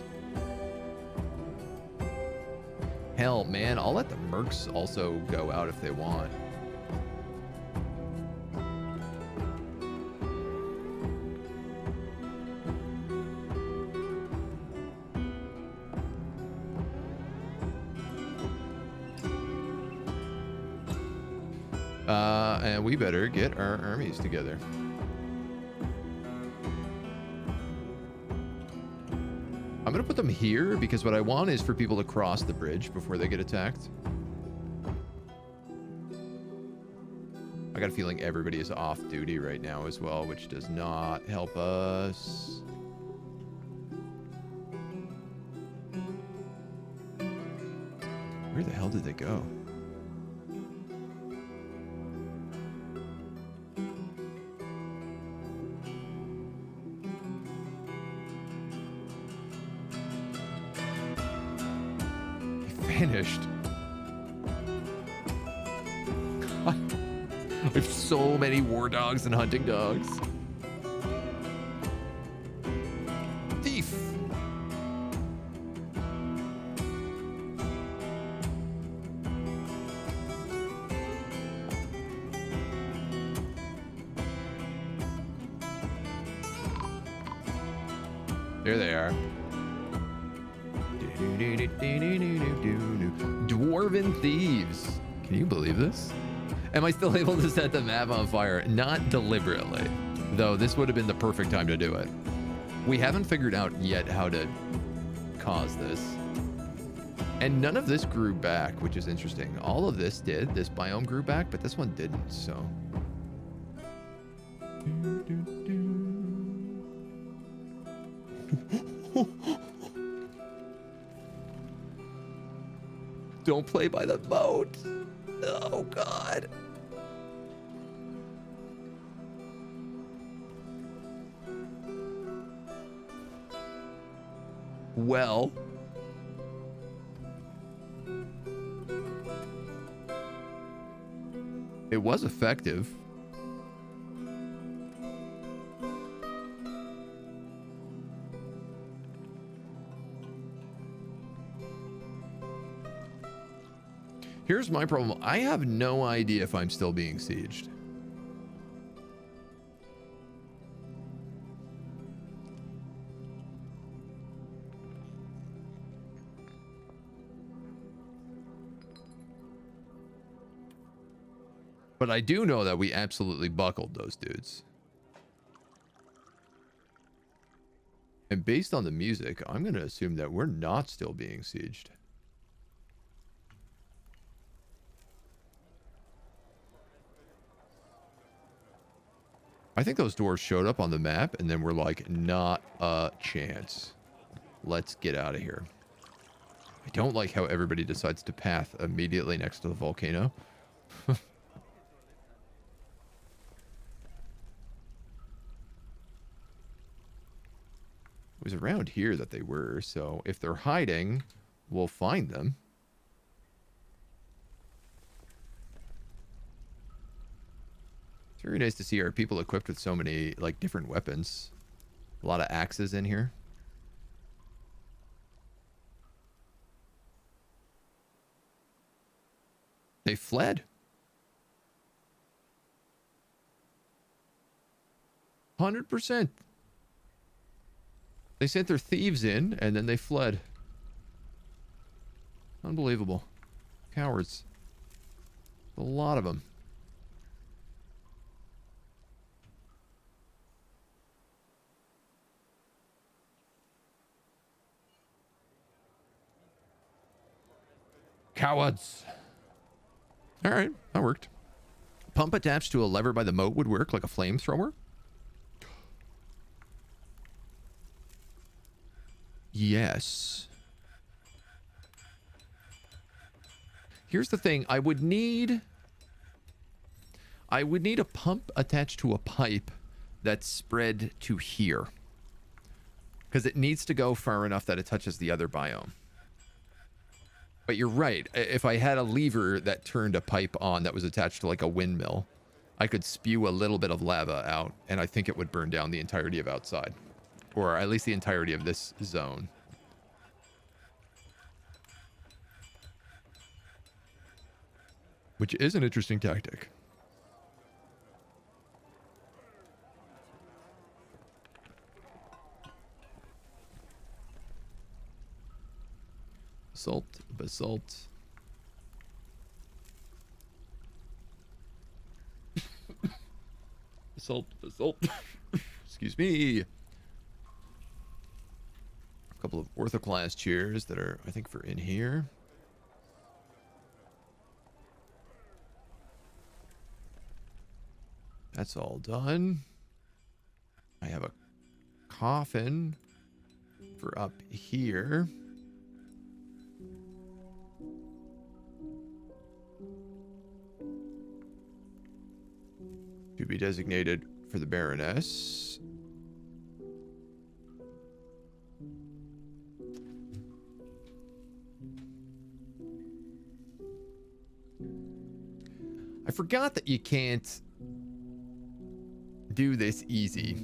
Hell, man, I'll let the mercs also go out if they want. And we better get our armies together. I'm gonna put them here because what I want is for people to cross the bridge before they get attacked. I got a feeling everybody is off duty right now as well, which does not help us. Where the hell did they go? Finished. I have so many war dogs and hunting dogs. Thief. There they are. Dwarven thieves. Can you believe this? Am I still able to set the map on fire? Not deliberately, though this would have been the perfect time to do it. We haven't figured out yet how to cause this. And none of this grew back, which is interesting. All of this did. This biome grew back, but this one didn't, so... Don't play by the boat. Oh, God. Well. It was effective. Here's my problem. I have no idea if I'm still being sieged. But I do know that we absolutely buckled those dudes. And based on the music, I'm going to assume that we're not still being sieged. I think those dwarves showed up on the map and then were like, not a chance. Let's get out of here. I don't like how everybody decides to path immediately next to the volcano. It was around here that they were, so if they're hiding, we'll find them. It's very nice to see our people equipped with so many, like, different weapons. A lot of axes in here. They fled. 100%. They sent their thieves in, and then they fled. Unbelievable. Cowards. A lot of them. Cowards. All right, that worked. Pump attached to a lever by the moat would work, like a flamethrower. Yes. Here's the thing. I would need a pump attached to a pipe that's spread to here. Because it needs to go far enough that it touches the other biome. But you're right. If I had a lever that turned a pipe on that was attached to like a windmill, I could spew a little bit of lava out, and I think it would burn down the entirety of outside. Or at least the entirety of this zone. Which is an interesting tactic. Basalt. Basalt. Excuse me. A couple of orthoclast chairs that are, I think, for in here. That's all done. I have a coffin for up here. To be designated for the Baroness. I forgot that you can't do this easy.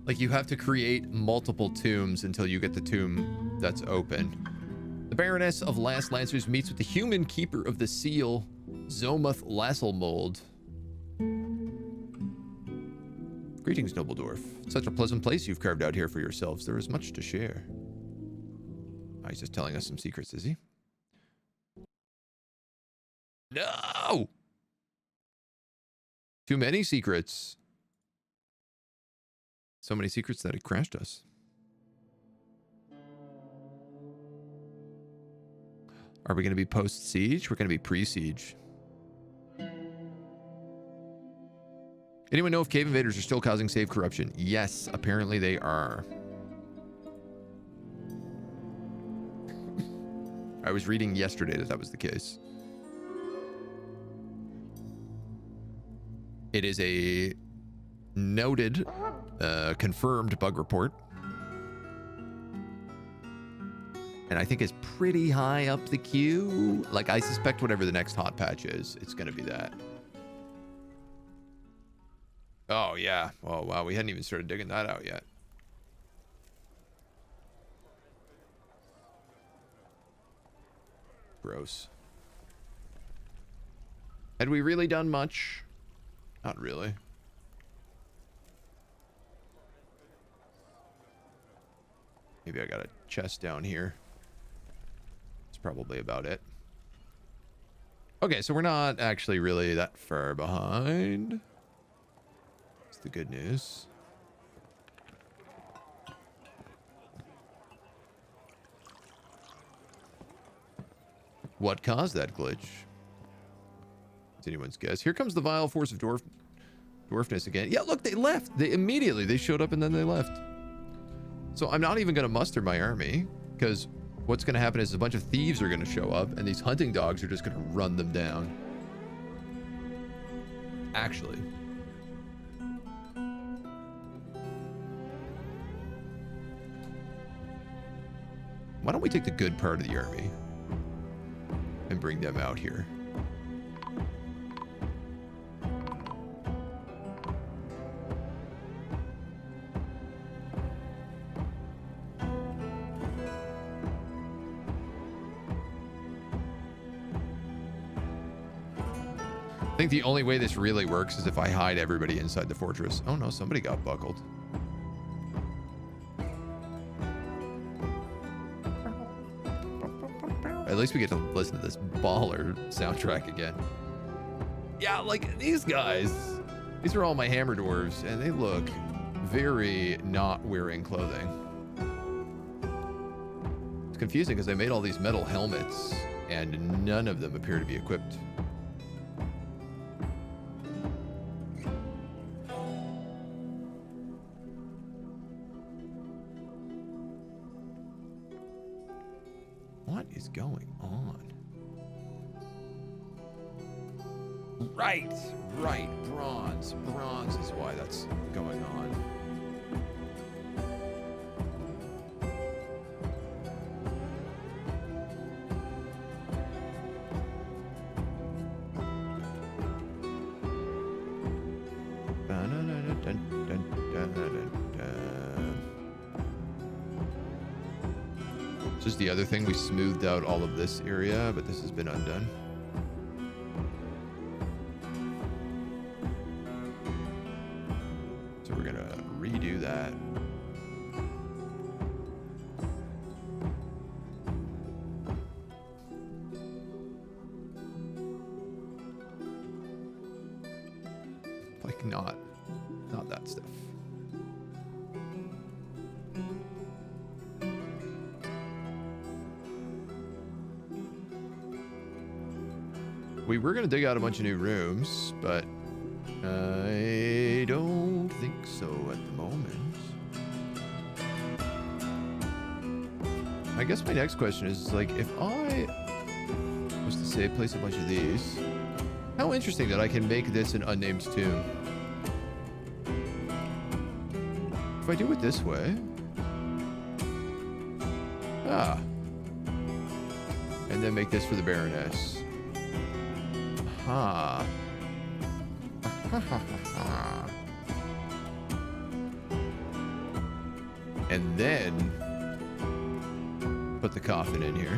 Like, you have to create multiple tombs until you get the tomb that's open. The Baroness of LastLancers meets with the human keeper of the seal, Zomuth Lasselmold. Greetings, noble dwarf. Such a pleasant place you've carved out here for yourselves. There is much to share. Oh, he's just telling us some secrets, is he? No! Too many secrets. So many secrets that it crashed us. Are we going to be post-siege? We're going to be pre-siege. Anyone know if cave invaders are still causing save corruption? Yes, apparently they are. I was reading yesterday that that was the case. It is a noted, confirmed bug report. And I think it's pretty high up the queue. Like, I suspect whatever the next hot patch is, it's going to be that. Oh, yeah. Oh, wow. We hadn't even started digging that out yet. Gross. Had we really done much? Not really. Maybe I got a chest down here. That's probably about it. Okay, so we're not actually really that far behind. That's the good news. What caused that glitch? It's anyone's guess. Here comes the vile force of dwarfness again. Yeah, look, they left. They showed up and then they left. So I'm not even going to muster my army, because what's going to happen is a bunch of thieves are going to show up, and these hunting dogs are just going to run them down. Actually. Why don't we take the good part of the army and bring them out here? I think the only way this really works is if I hide everybody inside the fortress. Oh no, somebody got buckled. At least we get to listen to this baller soundtrack again. Yeah, like these guys. These are all my hammer dwarves, and they look very not wearing clothing. It's confusing because they made all these metal helmets, and none of them appear to be equipped. What is going on? Right, bronze. Bronze is why that's going on. Just the other thing, we smoothed out all of this area, but this has been undone. So we're gonna redo that. Like not that stuff. We were going to dig out a bunch of new rooms, but I don't think so at the moment. I guess my next question is, like, if I was to say place a bunch of these, how interesting that I can make this an unnamed tomb. If I do it this way... Ah. And then make this for the Baroness. Huh. And then put the coffin in here.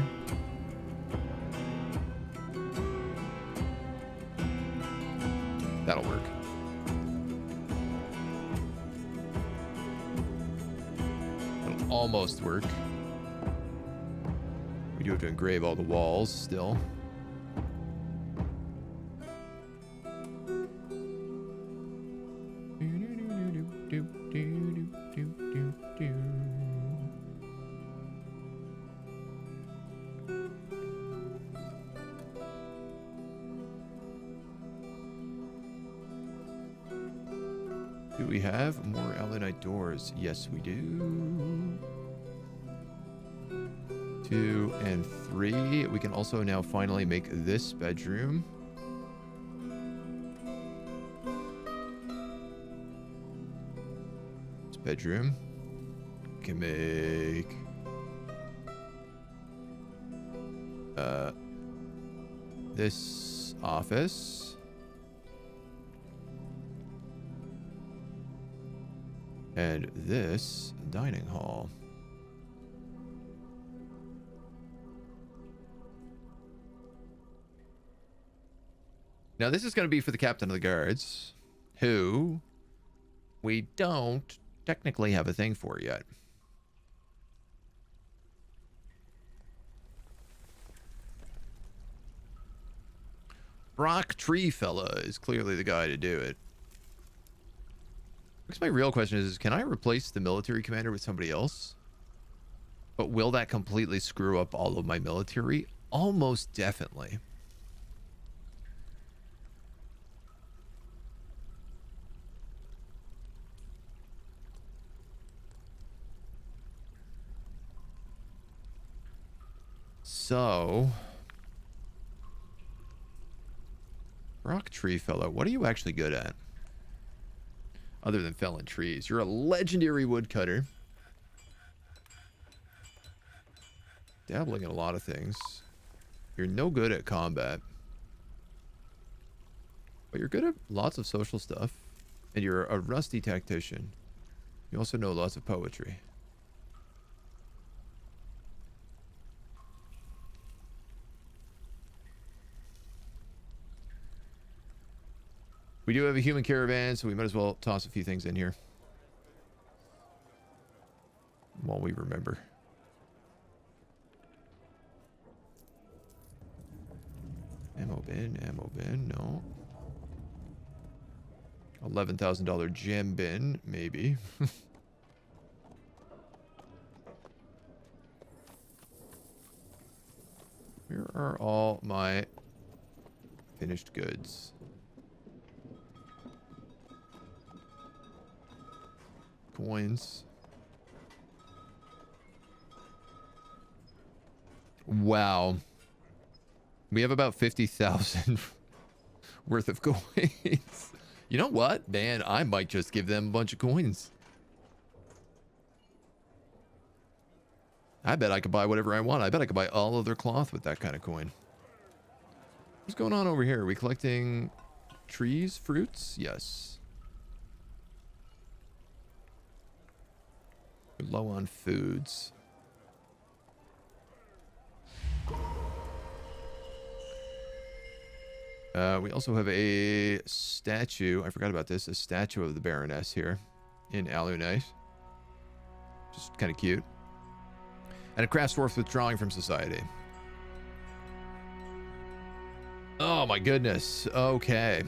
That'll work. It'll almost work. We do have to engrave all the walls still. Do we have more Elenite doors? Yes, we do. 2 and 3. We can also now finally make this bedroom. This bedroom. We can make... this office. And this dining hall. Now this is going to be for the captain of the guards, who we don't technically have a thing for yet. Brock Tree Fella is clearly the guy to do it. I guess my real question is, can I replace the military commander with somebody else? But will that completely screw up all of my military? Almost definitely. So, Rock Tree Fellow, what are you actually good at? Other than felling trees. You're a legendary woodcutter. Dabbling in a lot of things. You're no good at combat. But you're good at lots of social stuff. And you're a rusty tactician. You also know lots of poetry. We do have a human caravan, so we might as well toss a few things in here. While we remember. Ammo bin, no. $11,000 gem bin, maybe. Where are all my finished goods? Coins. Wow. We have about 50,000 worth of coins. You know what, man? I might just give them a bunch of coins. I bet I could buy whatever I want. I bet I could buy all of their cloth with that kind of coin. What's going on over here? Are we collecting trees, fruits? Yes. We're low on foods. We also have a statue. I forgot about this. A statue of the Baroness here in Alunite. Just kind of cute. And a craft dwarf withdrawing from society. Oh my goodness. Okay.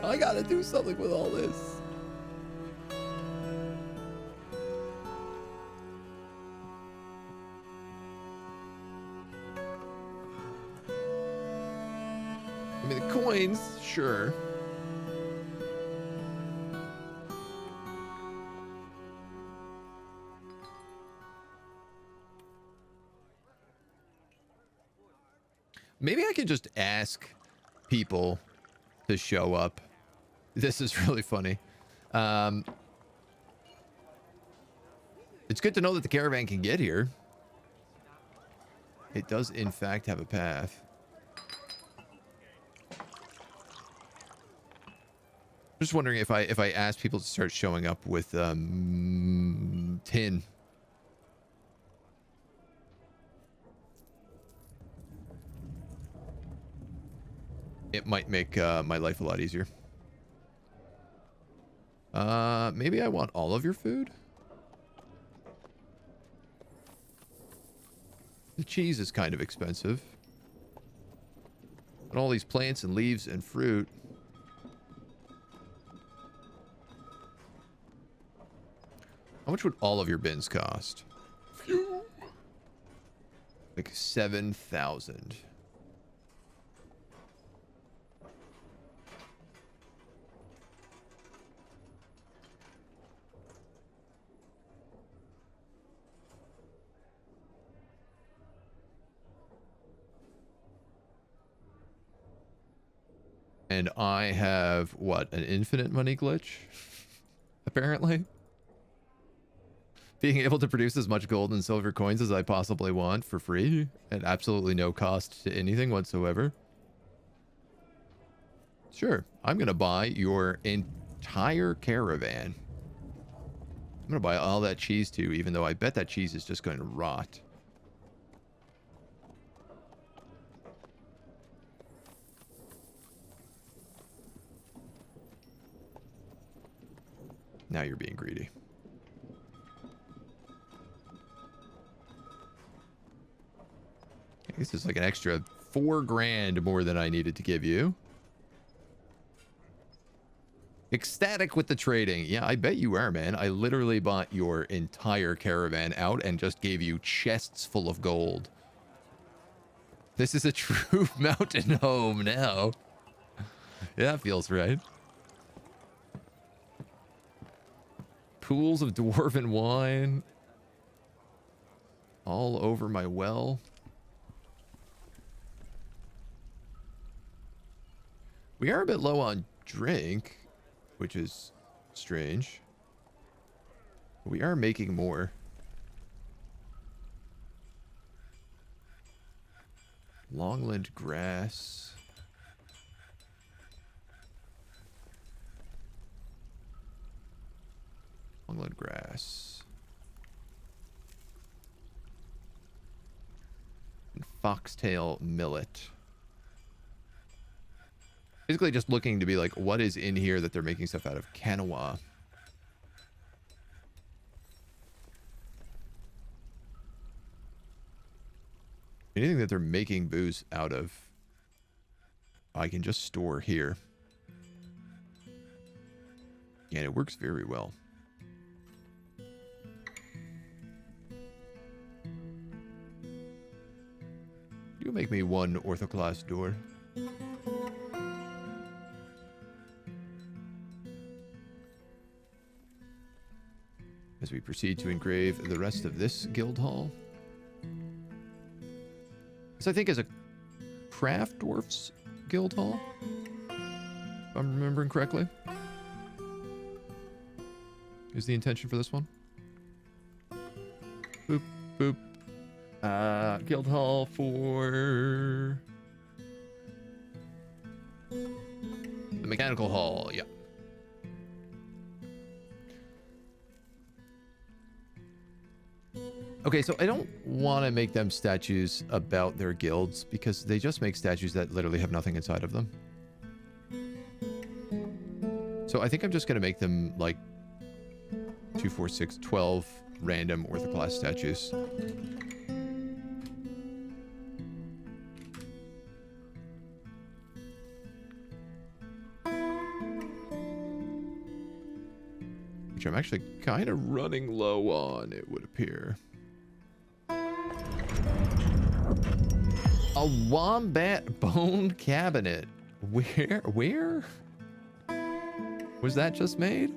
I gotta do something with all this. I mean, the coins, sure. Maybe I can just ask people to show up. This is really funny. It's good to know that the caravan can get here. It does, in fact, have a path. Just wondering if I ask people to start showing up with tin. It might make my life a lot easier. Maybe I want all of your food? The cheese is kind of expensive. And all these plants and leaves and fruit. How much would all of your bins cost? Phew. Like 7,000. And I have, what, an infinite money glitch? Apparently. Being able to produce as much gold and silver coins as I possibly want for free at absolutely no cost to anything whatsoever. Sure, I'm going to buy your entire caravan. I'm going to buy all that cheese too, even though I bet that cheese is just going to rot. Now you're being greedy. This is like an extra 4 grand more than I needed to give you. Ecstatic with the trading. Yeah, I bet you are, man. I literally bought your entire caravan out and just gave you chests full of gold. This is a true mountain home now. Yeah, that feels right. Pools of dwarven wine. All over my well. We are a bit low on drink, which is strange. We are making more. Longland grass. Longland grass. And foxtail millet. Basically just looking to be like, what is in here that they're making stuff out of? Quinoa. Anything that they're making booze out of, I can just store here. And it works very well. You make me one orthoclast door. As we proceed to engrave the rest of this guild hall. This, I think, is a craft dwarfs guild hall, if I'm remembering correctly. Is the intention for this one? Boop, boop. Guild hall for the mechanical hall. Yeah. Okay, so I don't want to make them statues about their guilds because they just make statues that literally have nothing inside of them. So I think I'm just going to make them like 2, 4, 6, 12 random orthoclast statues. Which I'm actually kind of running low on, it would appear. A wombat bone cabinet. Where? Was that just made?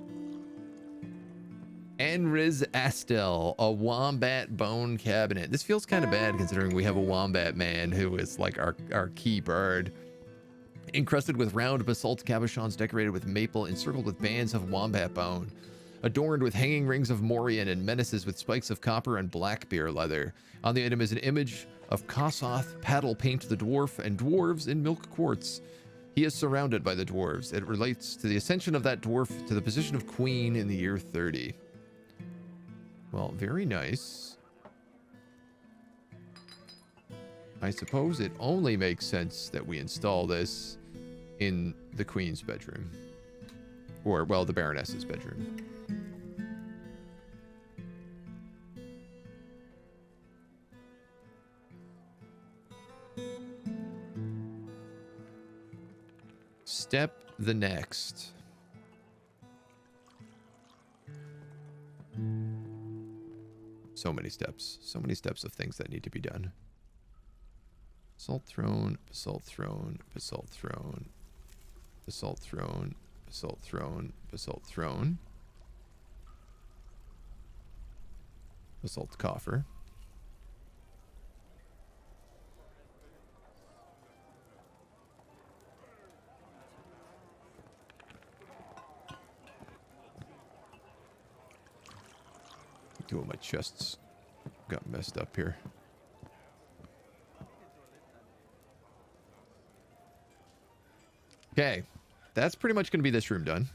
Enriz Astel, a wombat bone cabinet. This feels kind of bad considering we have a wombat man who is like our key bird. Encrusted with round basalt cabochons decorated with maple, encircled with bands of wombat bone. Adorned with hanging rings of morion and menaces with spikes of copper and black bear leather. On the item is an image of Kossoth, paddle paint the dwarf, and dwarves in milk quartz. He is surrounded by the dwarves. It relates to the ascension of that dwarf to the position of queen in the year 30. Well, very nice. I suppose it only makes sense that we install this in the queen's bedroom. Or, well, the baroness's bedroom. Step the next. So many steps. So many steps of things that need to be done. Basalt throne, basalt throne, basalt throne, basalt throne, basalt throne, basalt throne. Basalt coffer. Two of my chests got messed up here. Okay, that's pretty much going to be this room done.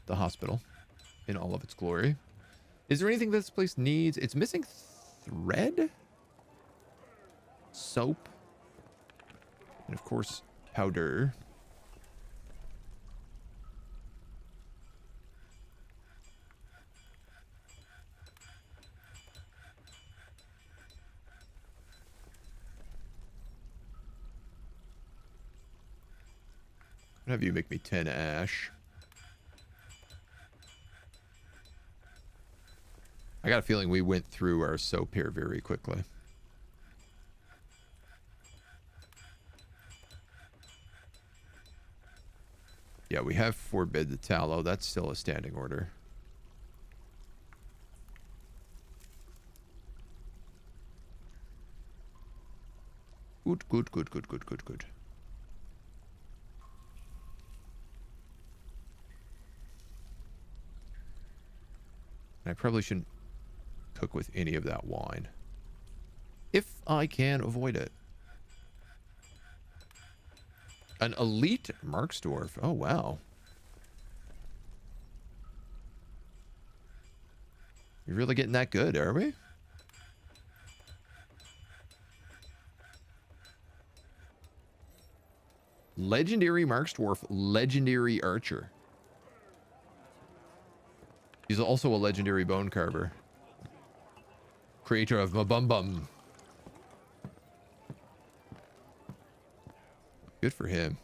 The hospital in all of its glory. Is there anything this place needs? It's missing thread, soap, and of course powder. Have you make me 10 ash. I got a feeling we went through our soap here very quickly. Yeah, we have forbid the tallow. That's still a standing order. Good, good, good, good, good, good, good. I probably shouldn't cook with any of that wine. If I can avoid it. An elite Marksdwarf. Oh, wow. You're really getting that good, are we? Legendary Marksdwarf, legendary archer. He's also a legendary bone carver. Creator of Mabumbum. Good for him.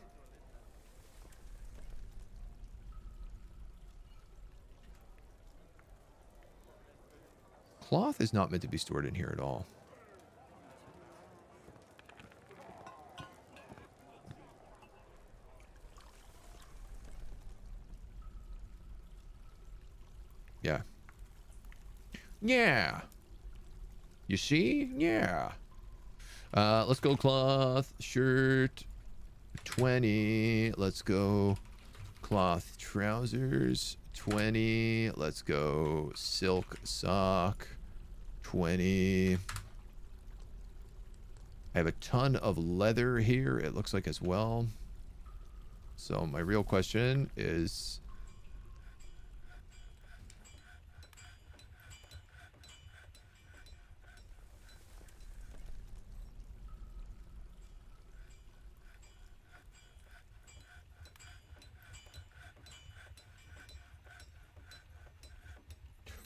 Cloth is not meant to be stored in here at all. Yeah. Yeah. You see? Yeah. Let's go cloth, shirt, 20. Let's go cloth trousers, 20. Let's go silk sock, 20. I have a ton of leather here, it looks like, as well. So my real question is...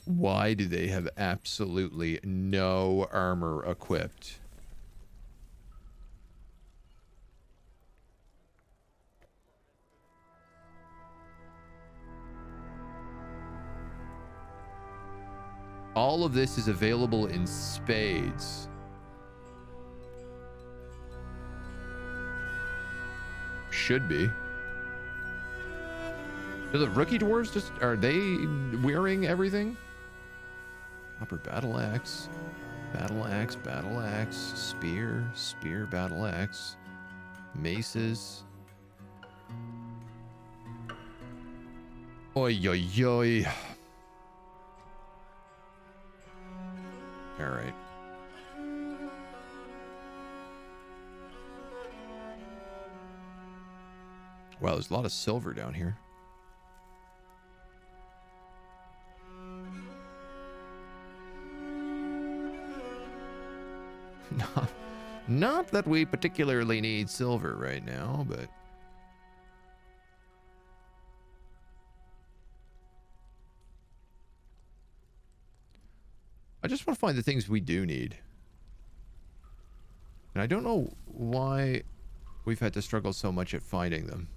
why do they have absolutely no armor equipped? All of this is available in spades. Should be. Do the rookie dwarves just... are they wearing everything? Copper battle axe, spear, battle axe, maces. Oi, oi, oi. All right. Wow, there's a lot of silver down here. Not that we particularly need silver right now, but... I just want to find the things we do need. And I don't know why we've had to struggle so much at finding them.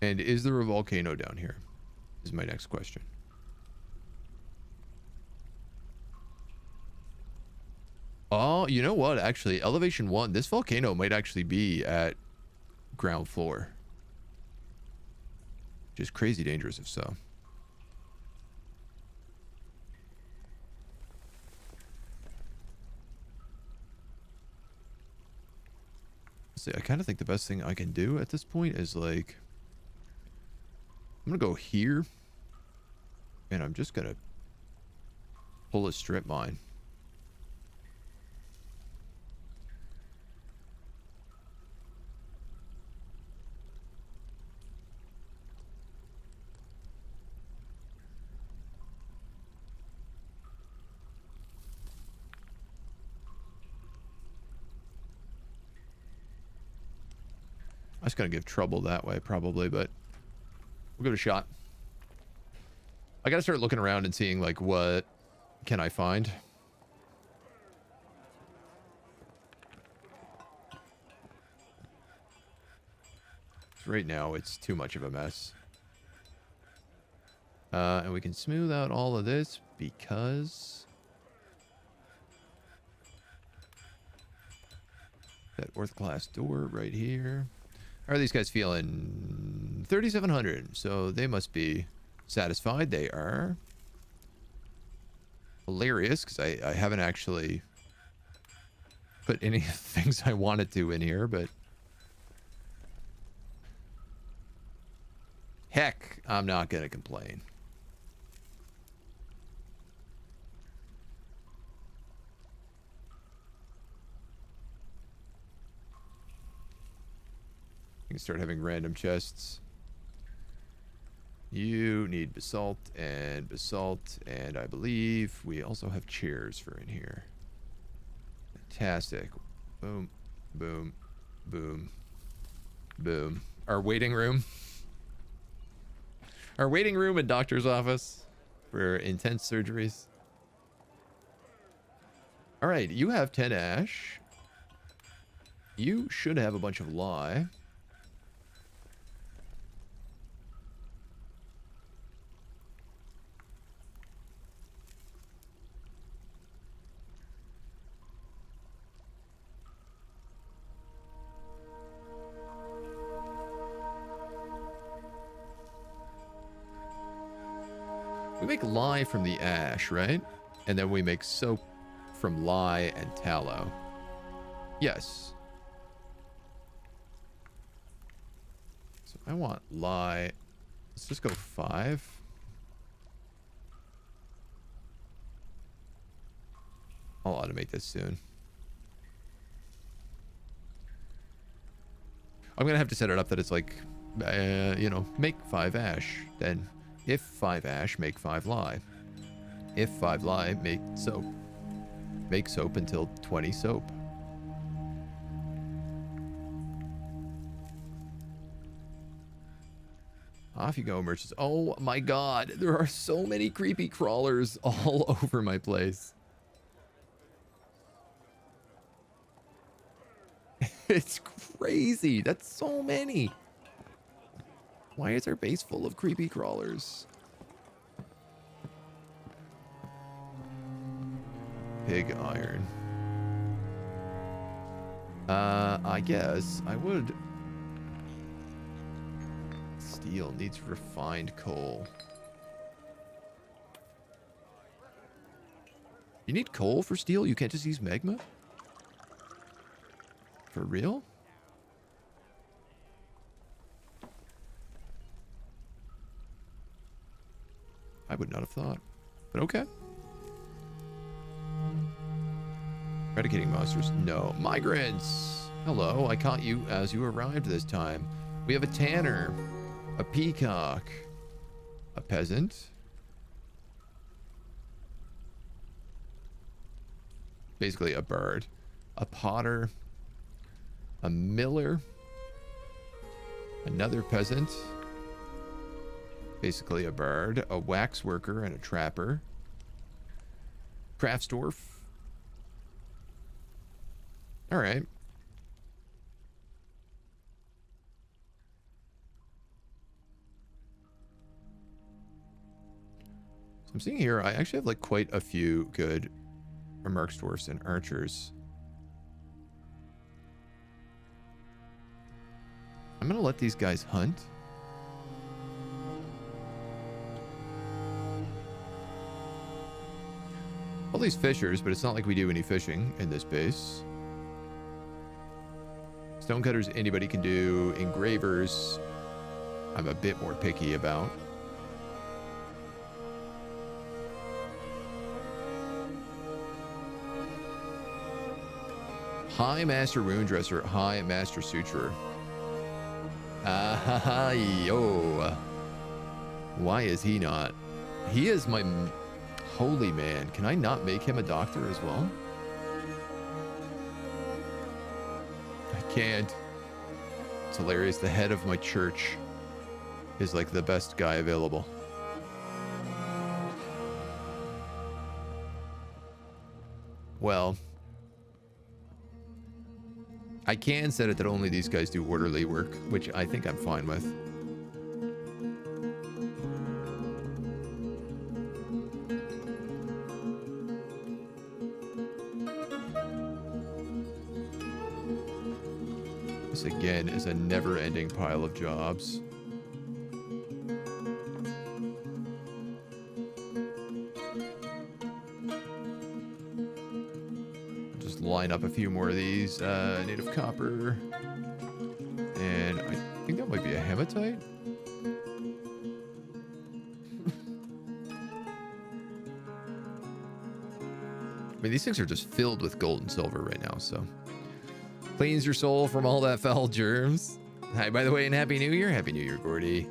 And is there a volcano down here? Is my next question. Oh, you know what? Actually, elevation 1, this volcano might actually be at ground floor. Which is crazy dangerous if so. See, I kind of think the best thing I can do at this point is like... I'm gonna go here, and I'm just gonna pull a strip mine. That's gonna give trouble that way, probably, but we'll give it a shot. I gotta start looking around and seeing like what can I find? Right now, it's too much of a mess. And we can smooth out all of this because that Earth class door right here. How are these guys feeling? 3,700. So they must be satisfied. They are. Hilarious, because I haven't actually put any things I wanted to in here, but heck, I'm not going to complain. You can start having random chests. You need basalt, and I believe we also have chairs for in here. Fantastic. Boom, boom, boom, boom. Our waiting room. Our waiting room and doctor's office for intense surgeries. All right, you have 10 ash. You should have a bunch of lye. We make lye from the ash, right? And then we make soap from lye and tallow. Yes. So I want lye. Let's just go 5. I'll automate this soon. I'm going to have to set it up that it's like, you know, make 5 ash. Then if 5 ash, make 5 lye. If 5 lye, make soap. Make soap until 20 soap. Off you go, merchants. Oh my god, there are so many creepy crawlers all over my place. It's crazy. That's so many. Why is our base full of creepy crawlers? Pig iron. I guess I would. Steel needs refined coal. You need coal for steel? You can't just use magma? For real? I would not have thought. But okay. Eradicating monsters. No. Migrants! Hello, I caught you as you arrived this time. We have a tanner, a peacock, a peasant, basically a bird, a potter, a miller, another peasant, basically a bird, a wax worker, and a trapper. Craftsdwarf. All right. So I'm seeing here, I actually have like quite a few good Merksdwarfs and archers. I'm gonna let these guys hunt. All these fishers, but it's not like we do any fishing in this base. Stonecutters, anybody can do. Engravers, I'm a bit more picky about. High Master Wound Dresser, High Master Suturer. Yo. Why is he not? He is my holy man. Can I not make him a doctor as well? I can't. It's hilarious. The head of my church is like the best guy available. Well, I can set it that only these guys do orderly work, which I think I'm fine with. This again is a never-ending pile of jobs. Just line up a few more of these. Native copper. And I think that might be a hematite. I mean, these things are just filled with gold and silver right now, so. Cleans your soul from all that foul germs. Hi, by the way, and Happy New Year. Happy New Year, Gordy.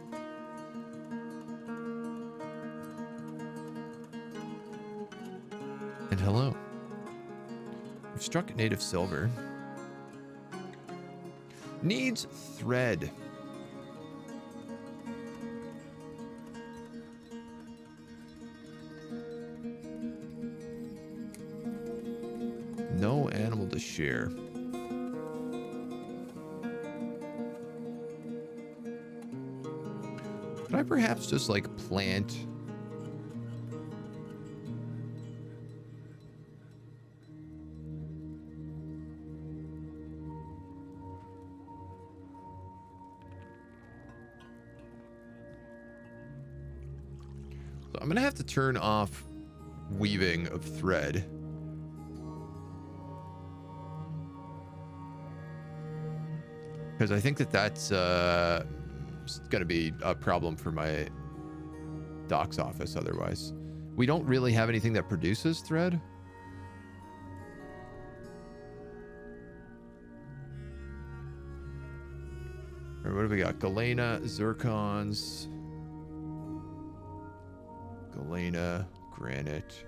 And hello. We've struck native silver. Needs thread. No animal to share. Could I perhaps just like plant so I'm gonna have to turn off weaving of thread. Because I think that that's going to be a problem for my doc's office otherwise. We don't really have anything that produces thread. Or what do we got? Galena, zircons. Galena, granite,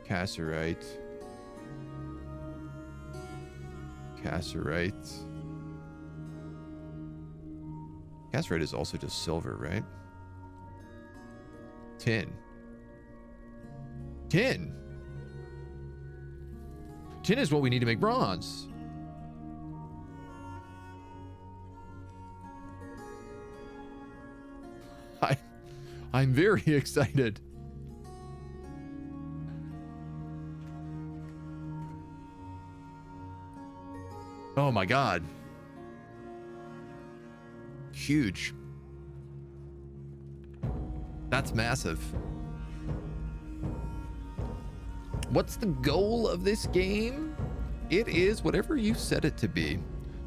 cassiterite. Cassiterite. Cassiterite is also just silver, right? Tin. Tin! Tin is what we need to make bronze. I'm very excited. Oh my god. Huge. That's massive. What's the goal of this game? It is whatever you set it to be.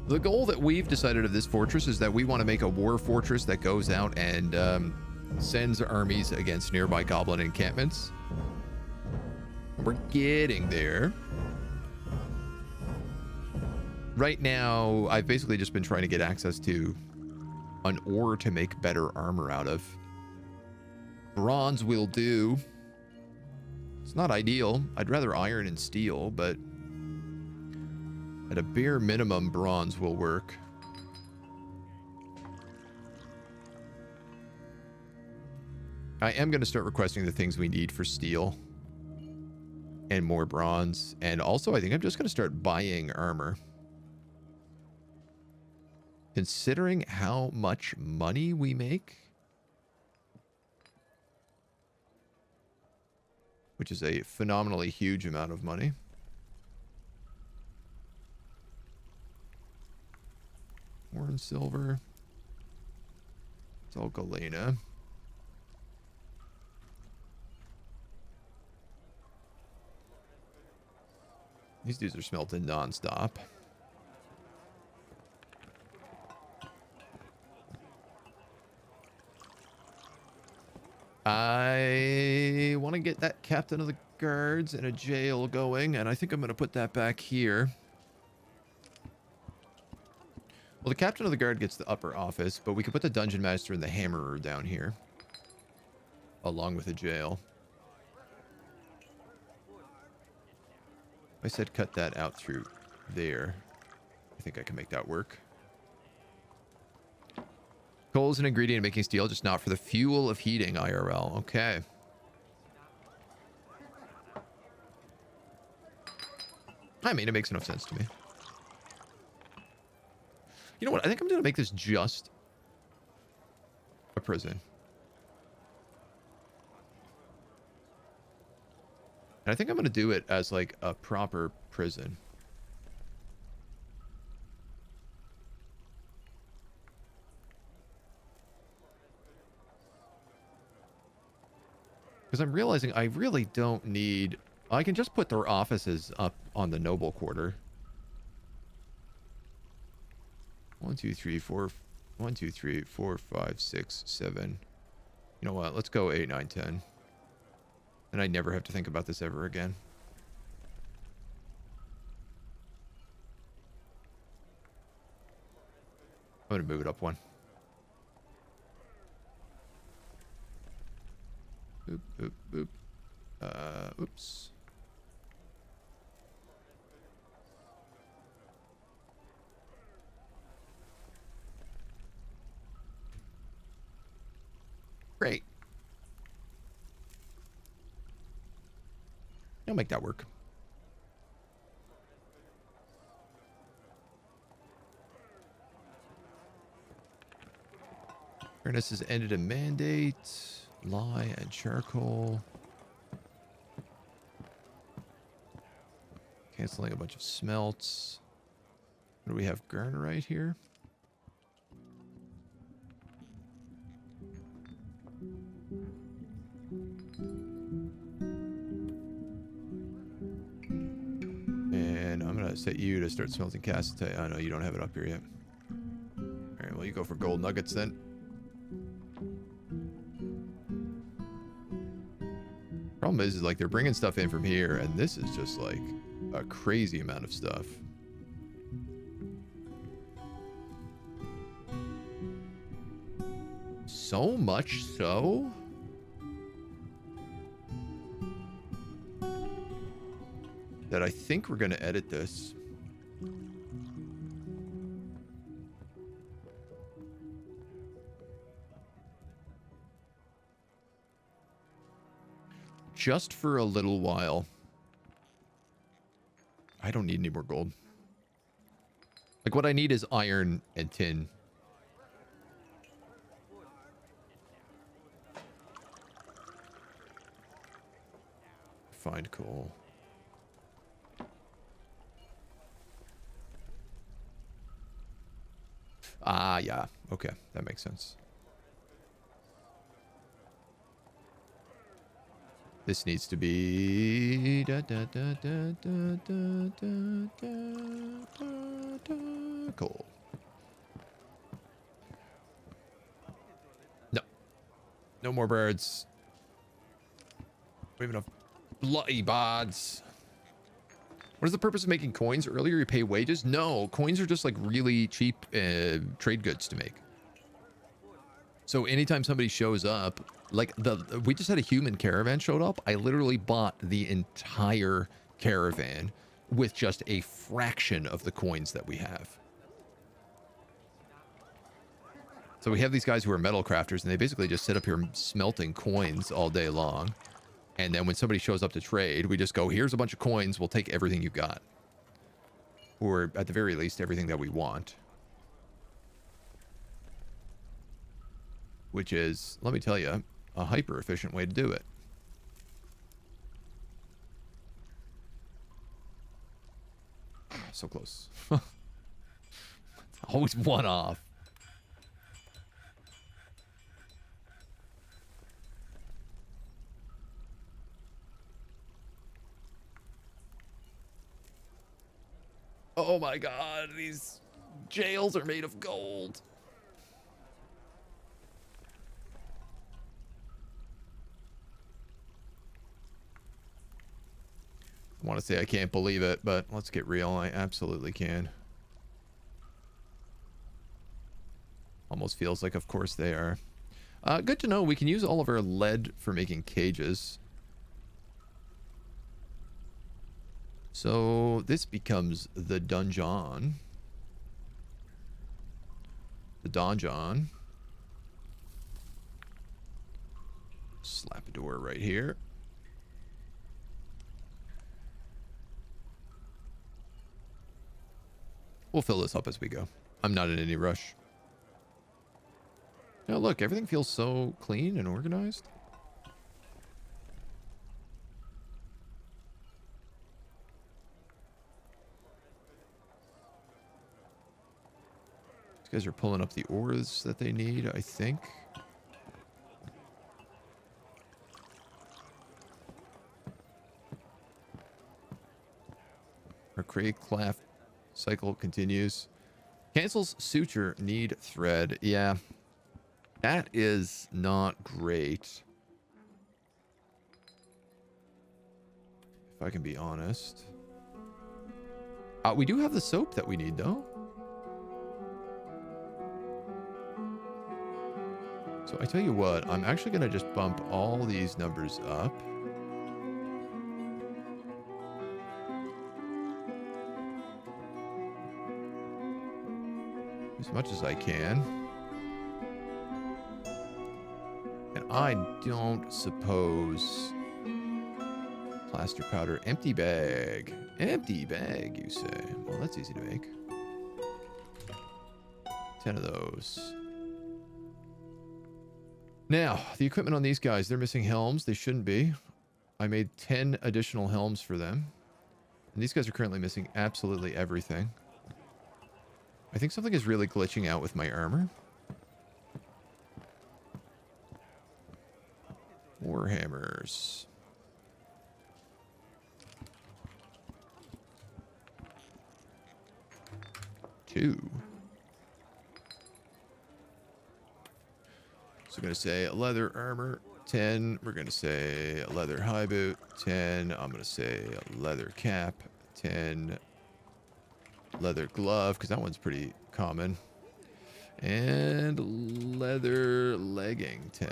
The goal that we've decided of this fortress is that we want to make a war fortress that goes out and sends armies against nearby goblin encampments. We're getting there. Right now, I've basically just been trying to get access to an ore to make better armor out of. Bronze will do. It's not ideal. I'd rather iron and steel, but at a bare minimum, bronze will work. I am going to start requesting the things we need for steel and more bronze. And also, I think I'm just going to start buying armor. Considering how much money we make, which is a phenomenally huge amount of money. Ore and silver. It's all galena. These dudes are smelting nonstop. I want to get that captain of the guards and a jail going, and I think I'm going to put that back here. Well, the captain of the guard gets the upper office, but we could put the dungeon master and the hammerer down here, along with the jail. I said cut that out through there. I think I can make that work. Coal is an ingredient in making steel, just not for the fuel of heating IRL. Okay. I mean, it makes enough sense to me. You know what? I think I'm going to make this just a prison. And I think I'm going to do it as like a proper prison. Because I'm realizing I really don't need... I can just put their offices up on the noble quarter. 1, 2, 3, 4... 1, 2, 3, 4, 5, 6, 7. You know what? Let's go 8, 9, 10. And I never have to think about this ever again. I'm going to move it up 1. Boop, boop, boop. Oops. Great. I'll make that work. Furnace has ended a mandate. Lye and charcoal. Canceling a bunch of smelts. What do we have? Gurnarite here. And I'm going to set you to start smelting cassite. Oh, no, you don't have it up here yet. Alright, well, you go for gold nuggets then. Problem is like they're bringing stuff in from here, and this is just like a crazy amount of stuff. So much so that I think we're going to edit this. Just for a little while. I don't need any more gold. Like, what I need is iron and tin. Find coal. Ah, yeah. Okay, that makes sense. This needs to be cool. No. No more birds. We have enough bloody birds. What is the purpose of making coins? Earlier you pay wages? No, coins are just like really cheap trade goods to make. So anytime somebody shows up, like we just had a human caravan showed up. I literally bought the entire caravan with just a fraction of the coins that we have. So we have these guys who are metal crafters, and they basically just sit up here smelting coins all day long. And then when somebody shows up to trade, we just go, here's a bunch of coins. We'll take everything you got. Or at the very least, everything that we want. Which is, let me tell you, a hyper efficient way to do it. So close. Always one off. Oh my god, these jails are made of gold. I want to say I can't believe it, but let's get real. I absolutely can. Almost feels like, of course, they are. Good to know. We can use all of our lead for making cages. So this becomes the dungeon. The donjon. Slap a door right here. We'll fill this up as we go. I'm not in any rush. Now look, everything feels so clean and organized. These guys are pulling up the ores that they need, I think. Our crate craft cycle continues. Cancels suture, need thread. Yeah, that is not great. If I can be honest. We do have the soap that we need, though. So I tell you what, I'm actually going to just bump all these numbers up. As much as I can. And I don't suppose... Plaster powder, empty bag. Empty bag, you say? Well, that's easy to make. 10 of those. Now, the equipment on these guys, they're missing helms. They shouldn't be. I made 10 additional helms for them. And these guys are currently missing absolutely everything. I think something is really glitching out with my armor. More hammers. 2. So we're going to say leather armor, 10. We're going to say leather high boot, 10. I'm going to say leather cap, 10. Leather glove, because that one's pretty common. And leather legging, 10.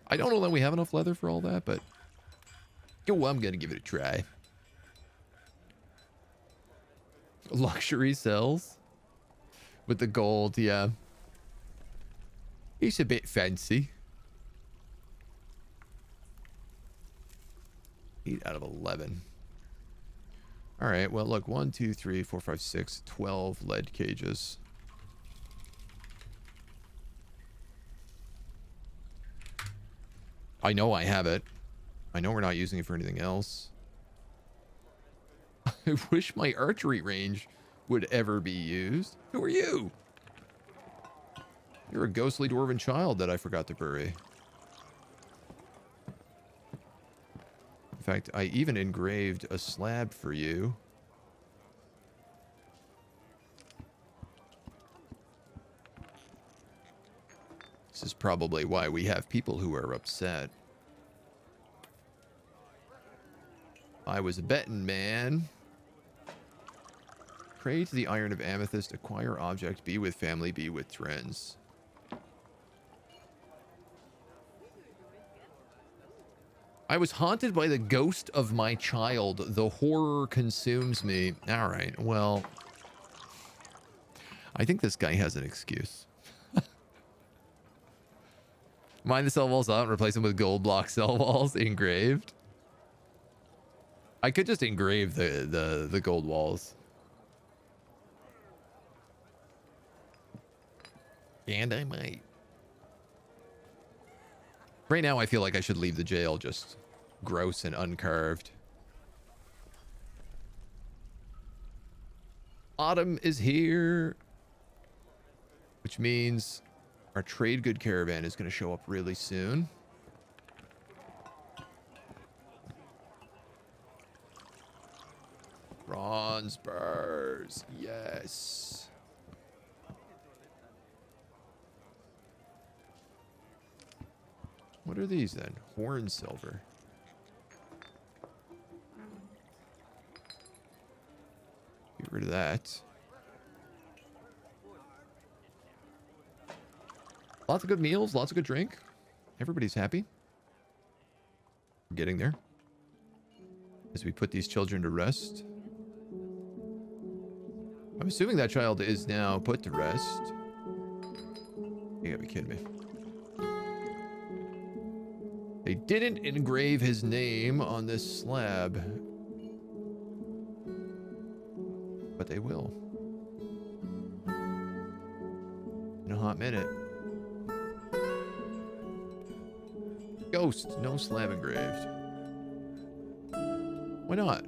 I don't know that we have enough leather for all that, but yo, I'm going to give it a try. Luxury cells with the gold, yeah. It's a bit fancy. 8 out of 11. All right, well, look, 1, 2, 3, 4, 5, 6, 12 lead cages. I know I have it. I know we're not using it for anything else. I wish my archery range would ever be used. Who are you? You're a ghostly dwarven child that I forgot to bury. In fact, I even engraved a slab for you. This is probably why we have people who are upset. I was a betting man. Pray to the iron of amethyst, acquire object, be with family, be with friends. I was haunted by the ghost of my child. The horror consumes me. All right, well, I think this guy has an excuse. Mine the cell walls out and replace them with gold block cell walls engraved. I could just engrave the gold walls. And I might. Right now, I feel like I should leave the jail just gross and uncarved. Autumn is here. Which means our trade good caravan is going to show up really soon. Bronze bars. Yes. What are these then? Horn silver. Get rid of that. Lots of good meals, lots of good drink. Everybody's happy. We're getting there. As we put these children to rest. I'm assuming that child is now put to rest. You gotta be kidding me. They didn't engrave his name on this slab. but they will. In a hot minute. Ghost, no slab engraved. Why not?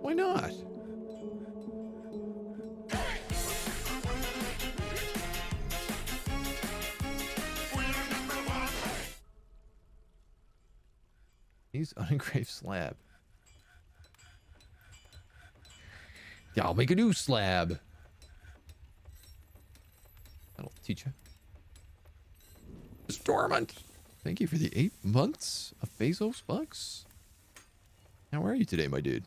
Why not? He's unengraved slab. Yeah, I'll make a new slab. That'll teach you. It's dormant. Thank you for the 8 months of Bezos bucks. How are you today, my dude?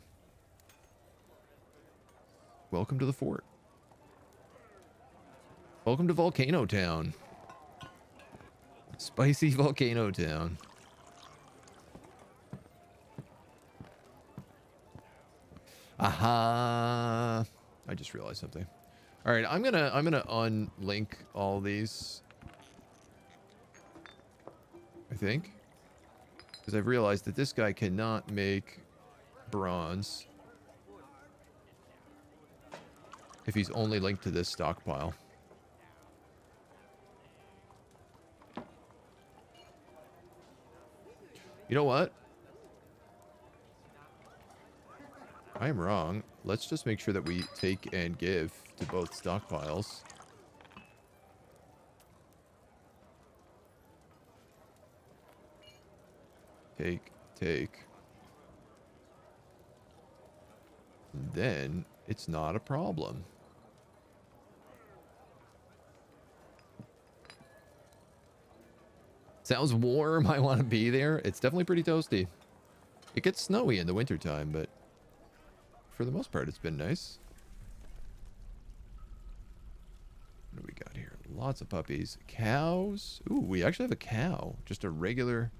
Welcome to the fort. Welcome to Volcano Town. Spicy Volcano Town. Aha! I just realized something. All right, I'm gonna unlink all these. I think, because I've realized that this guy cannot make bronze if he's only linked to this stockpile. You know what? I am wrong. Let's just make sure that we take and give to both stockpiles. Take. And then it's not a problem. Sounds warm. I want to be there. It's definitely pretty toasty. It gets snowy in the wintertime, but for the most part, it's been nice. What do we got here? Lots of puppies. Cows. Ooh, we actually have a cow. Just a regular,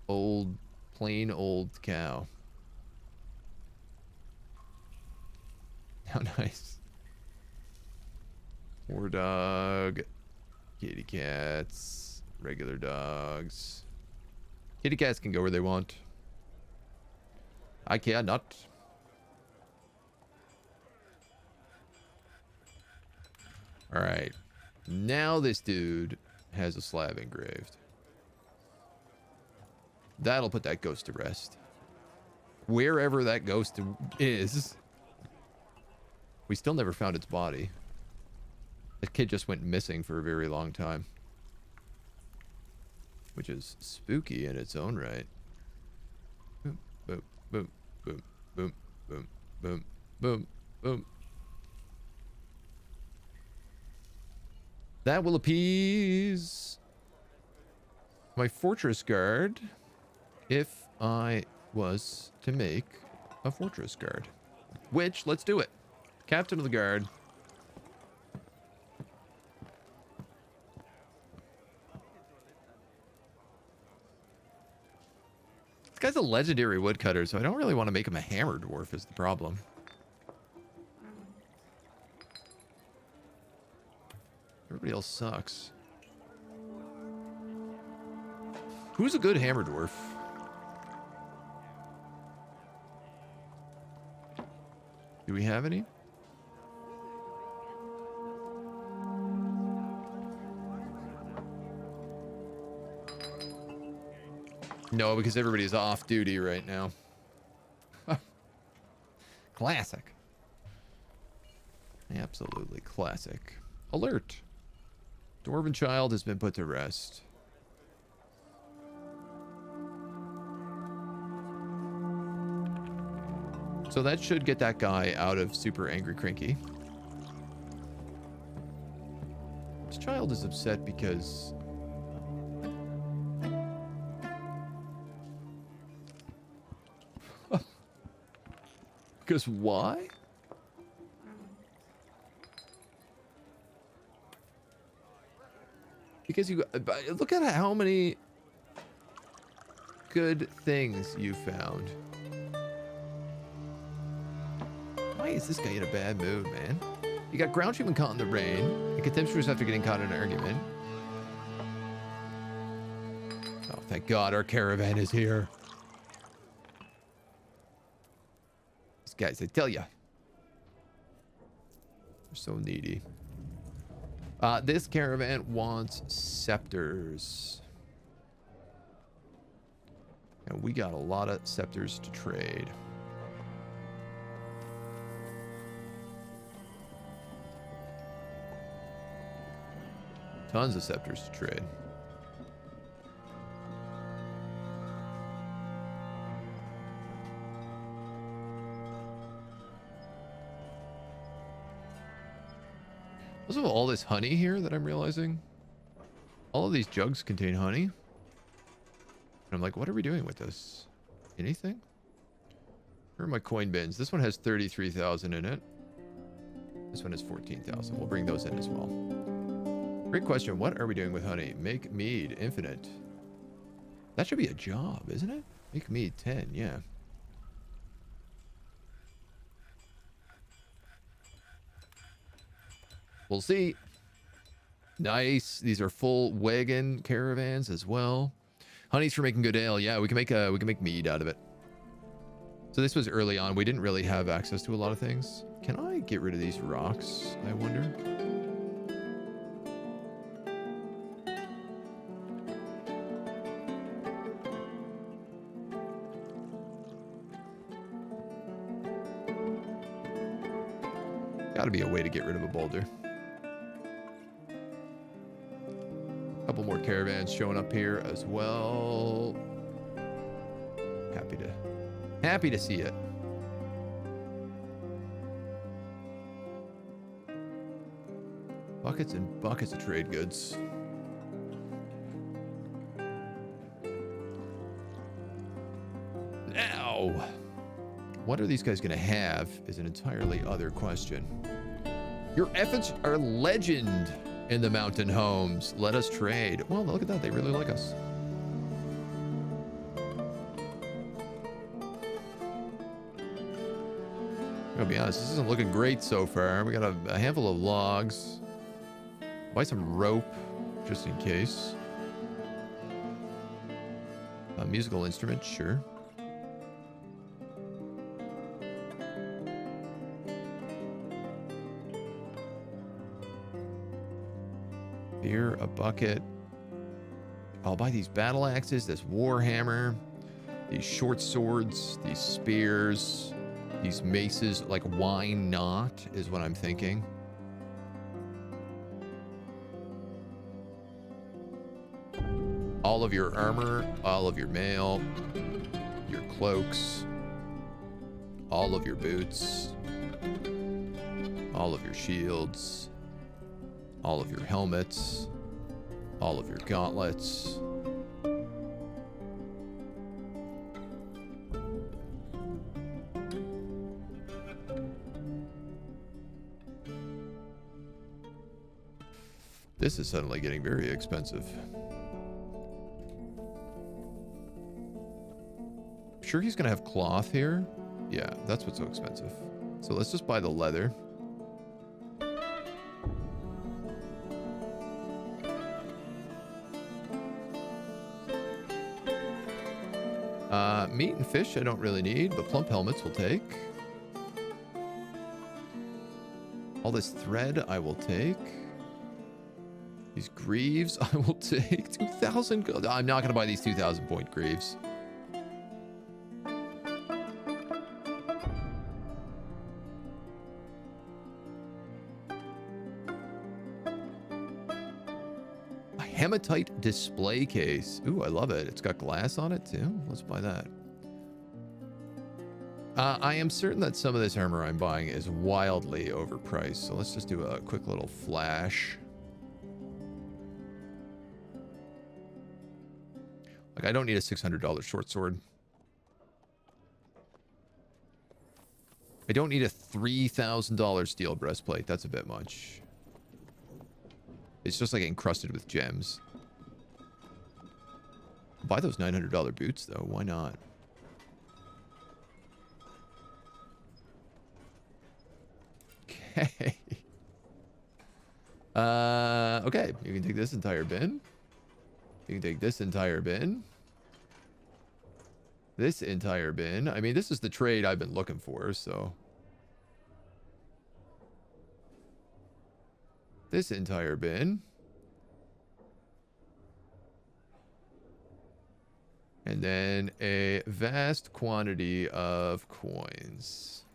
plain old cow. How nice. War dog. Kitty cats. Regular dogs. Kitty cats can go where they want. I cannot. Alright. Now this dude has a slab engraved. That'll put that ghost to rest. Wherever that ghost is. We still never found its body. The kid just went missing for a very long time. Which is spooky in its own right. Boom, boom, boom, boom, boom, boom, boom, boom, boom. That will appease my fortress guard if I was to make a fortress guard. Which, let's do it. Captain of the guard. This guy's a legendary woodcutter, so I don't really want to make him a hammer dwarf is the problem. Everybody else sucks. Who's a good hammer dwarf? Do we have any? No, because everybody's off duty right now. Classic. Absolutely classic. Alert. Dwarven child has been put to rest. So that should get that guy out of super angry cranky. This child is upset because... because why? Because you look at how many good things you found. Why is this guy in a bad mood, man? You got ground treatment caught in the rain. And contemptuous after getting caught in an argument. Thank God our caravan is here. These guys, I tell ya. They're so needy. This caravan wants scepters. And we got a lot of scepters to trade. Tons of scepters to trade. Also, all this honey here that I'm realizing. All of these jugs contain honey. And I'm like, what are we doing with this? Anything? Where are my coin bins? This one has 33,000 in it. This one has 14,000. We'll bring those in as well. Great question. What are we doing with honey? Make mead infinite. That should be a job, isn't it? Make mead 10, yeah. We'll see. Nice. These are full wagon caravans as well. Honey's for making good ale. Yeah, we can make mead out of it. So this was early on. We didn't really have access to a lot of things. Can I get rid of these rocks, I wonder? Gotta be a way to get rid of a boulder. Couple more caravans showing up here as well. Happy to see it. Buckets and buckets of trade goods. Now, what are these guys going to have is an entirely other question. Your efforts are legend in the mountain homes. Let us trade. Well, look at that. They really like us. I'll be honest, this isn't looking great so far. We got a handful of logs. Buy some rope, just in case. A musical instrument, sure. Here, a bucket. I'll buy these battle axes, this war hammer, these short swords, these spears, these maces. Like, why not, is what I'm thinking. All of your armor, all of your mail, your cloaks, all of your boots, all of your shields, all of your helmets, all of your gauntlets. This is suddenly getting very expensive. Sure he's gonna have cloth here? Yeah, that's what's so expensive. So let's just buy the leather. Meat and fish I don't really need, but plump helmets will take. All this thread I will take. These greaves I will take. 2,000 gold. I'm not going to buy these 2,000 point greaves. A hematite display case. Ooh, I love it. It's got glass on it too. Let's buy that. I am certain that some of this armor I'm buying is wildly overpriced. So let's just do a quick little flash. Like, I don't need a $600 short sword. I don't need a $3,000 steel breastplate. That's a bit much. It's just like encrusted with gems. Buy those $900 boots though. Why not? Okay. Okay. You can take this entire bin. You can take this entire bin. this entire bin. I mean, this is the trade I've been looking for, so. This entire bin. And then a vast quantity of coins.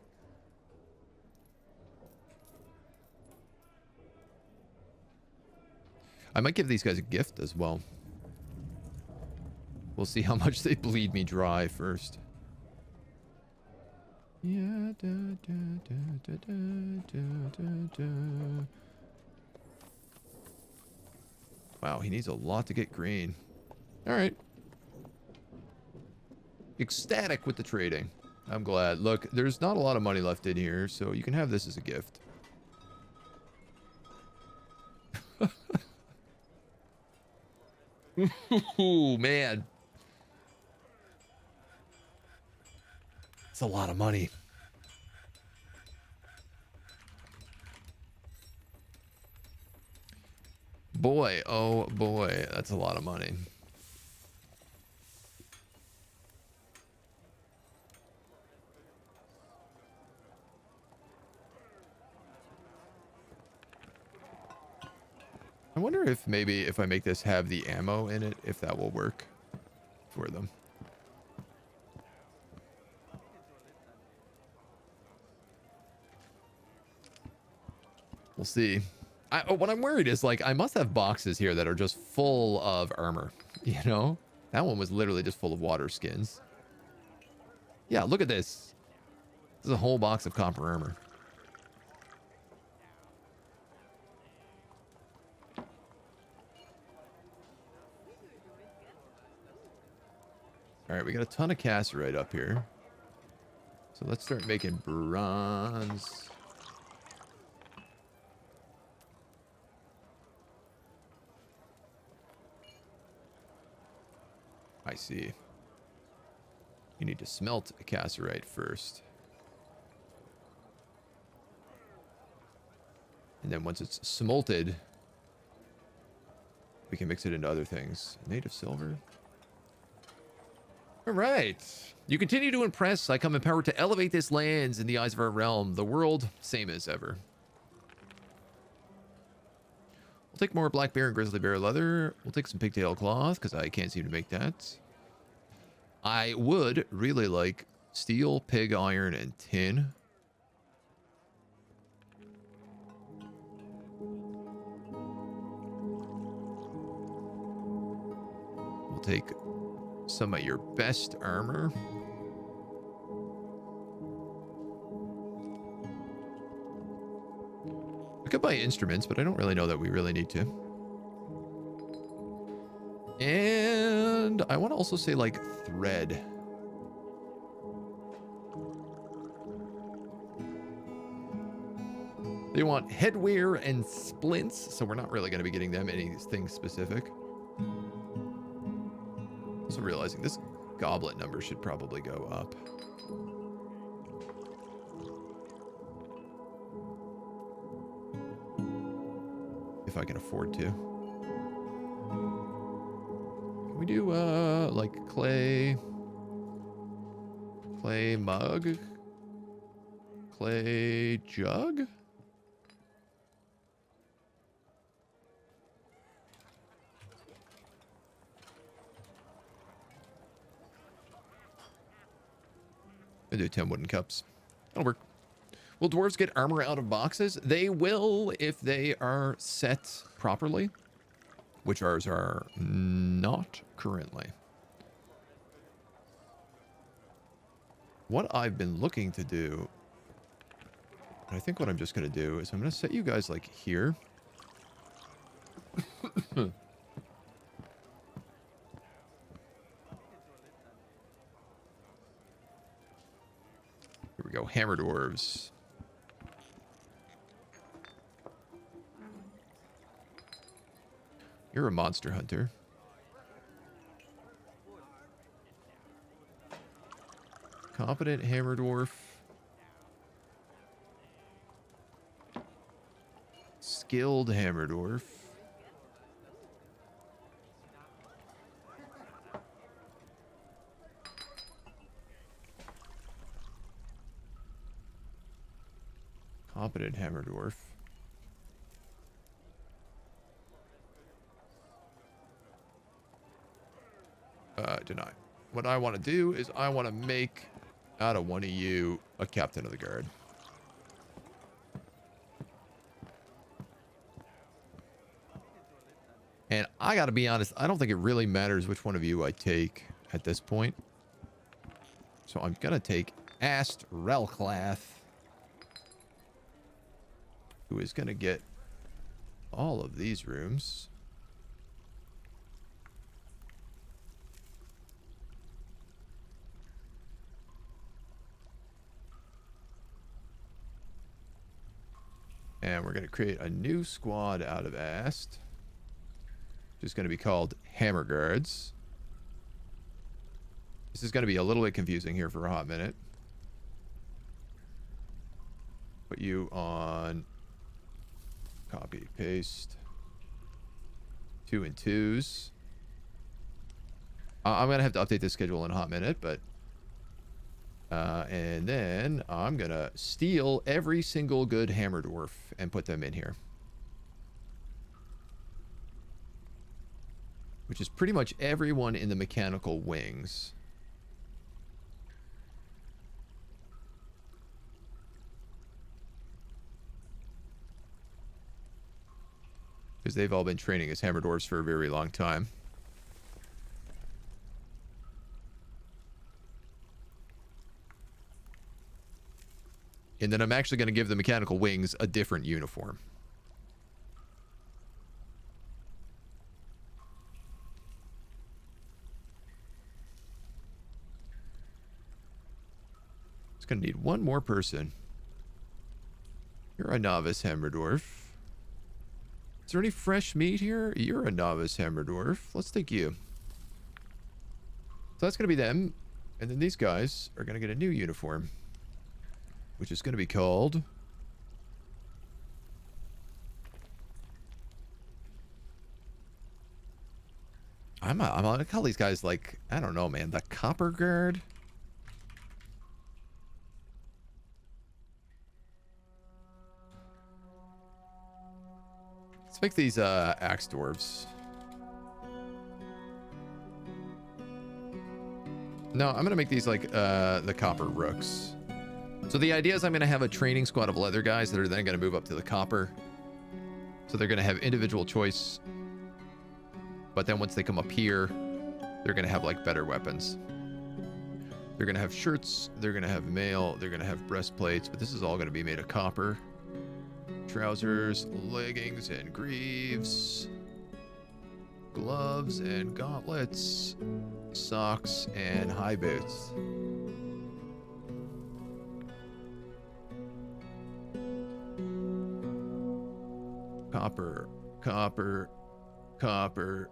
I might give these guys a gift as well. We'll see how much they bleed me dry first. Yeah, wow, he needs a lot to get green. All right. Ecstatic with the trading. I'm glad. Look, there's not a lot of money left in here, so you can have this as a gift. Ooh, man. It's a lot of money. Boy, oh boy, that's a lot of money. I wonder if maybe if I make this have the ammo in it, if that will work for them. We'll see. What I'm worried is, like, I must have boxes here that are just full of armor, you know? That one was literally just full of water skins. Yeah, look at this. This is a whole box of copper armor. All right, we got a ton of cassiterite up here. So let's start making bronze. I see. You need to smelt a cassiterite first. And then once it's smelted, we can mix it into other things. Native silver. All right. You continue to impress. I come empowered to elevate this lands in the eyes of our realm. The world, same as ever. We'll take more black bear and grizzly bear leather. We'll take some pigtail cloth, because I can't seem to make that. I would really like steel, pig iron, and tin. We'll take some of your best armor. I could buy instruments, but I don't really know that we really need to. And I want to also say, like, thread. They want headwear and splints, so we're not really going to be getting them anything specific. Also realizing this goblet number should probably go up. If I can afford to. Can we do, like clay mug? Clay jug? I'll do 10 wooden cups. That'll work. Will dwarves get armor out of boxes? They will if they are set properly, which ours are not currently. What I've been looking to do, I think what I'm just going to do is I'm going to set you guys like here. Here we go, hammer dwarves. You're a monster hunter. Competent hammer dwarf. Skilled hammer dwarf. Competent hammer dwarf. Deny. What I want to do is I want to make out of one of you a captain of the guard. And I gotta be honest, I don't think it really matters which one of you I take at this point. So I'm gonna take Ast Relclath, who is gonna get all of these rooms. And we're gonna create a new squad out of Ast. Just going to be called Hammer Guards. This is going to be a little bit confusing here for a hot minute. Put you on copy, paste. 2 and 2s. I'm going to have to update this schedule in a hot minute, but... and then I'm going to steal every single good Hammer Dwarf and put them in here. Which is pretty much everyone in the mechanical wings. Because they've all been training as hammer dwarves for a very long time. And then I'm actually going to give the mechanical wings a different uniform. It's going to need one more person. You're a novice hammer dwarf. Is there any fresh meat here? You're a novice hammer dwarf. Let's take you. So that's going to be them. And then these guys are going to get a new uniform. Which is going to be called... I'm gonna call these guys like, I don't know, man. The Copper Guard? Let's make these axe dwarves. No, I'm gonna make these like the copper rooks. So the idea is I'm gonna have a training squad of leather guys that are then gonna move up to the copper. So they're gonna have individual choice. But then once they come up here, they're gonna have like better weapons. They're gonna have shirts, they're gonna have mail, they're gonna have breastplates, but this is all gonna be made of copper. Trousers, leggings, and greaves. Gloves and gauntlets. Socks and high boots. Copper, copper, copper,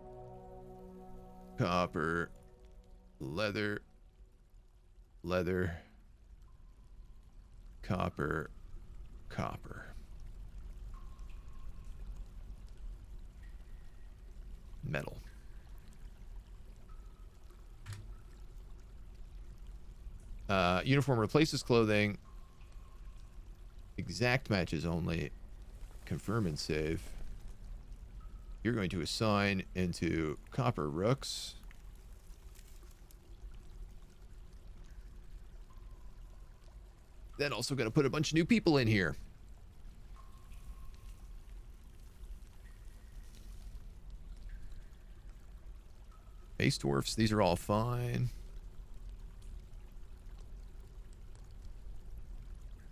copper, leather, leather, copper, copper. Metal. Uniform replaces clothing. Exact matches only. Confirm and save. You're going to assign into copper rooks. Then also going to put a bunch of new people in here. Base dwarfs, these are all fine.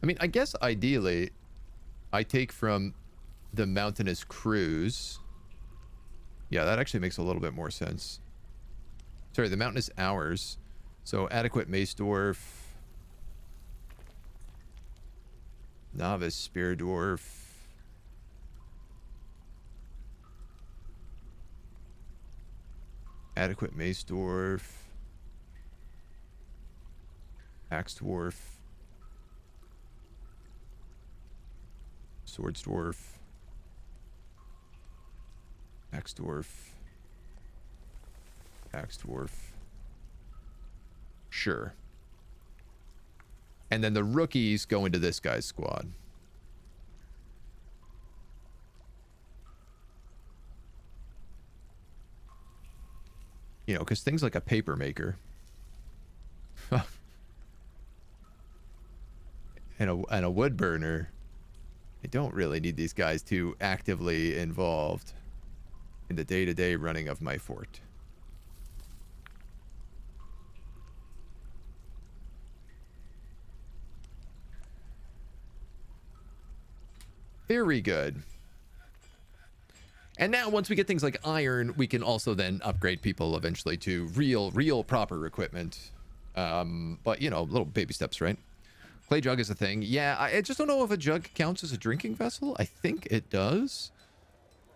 I mean, I guess ideally, I take from the mountainous crews. Yeah, that actually makes a little bit more sense. Sorry, the mountainous hours. So adequate mace dwarf. Novice spear dwarf. Adequate mace dwarf. Axe dwarf. Swords dwarf. Axe dwarf. Axe dwarf. Sure. And then the rookies go into this guy's squad. You know, because things like a paper maker and a wood burner, I don't really need these guys too actively involved in the day-to-day running of my fort. Very good. And now once we get things like iron, we can also then upgrade people eventually to real proper equipment. But, you know, little baby steps, right? Clay jug is a thing. Yeah, I just don't know if a jug counts as a drinking vessel. I think it does.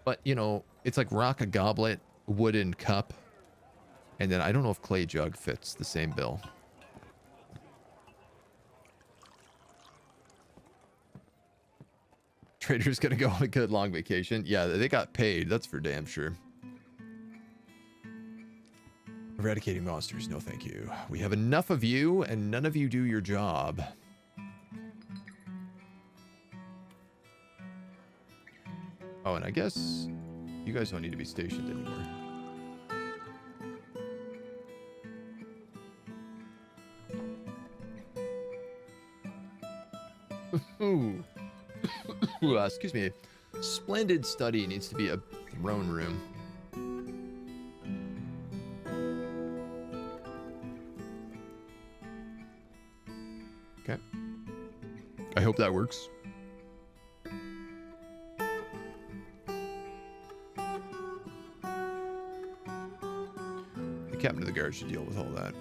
But, you know, it's like rock a goblet, wooden cup. And then I don't know if clay jug fits the same bill. Trader's gonna go on a good long vacation. Yeah, they got paid. That's for damn sure. Eradicating monsters. No, thank you. We have enough of you, and none of you do your job. Oh, and I guess you guys don't need to be stationed anymore. Ooh. Excuse me. Splendid study needs to be a throne room. Okay. I hope that works. The captain of the guard should deal with all that.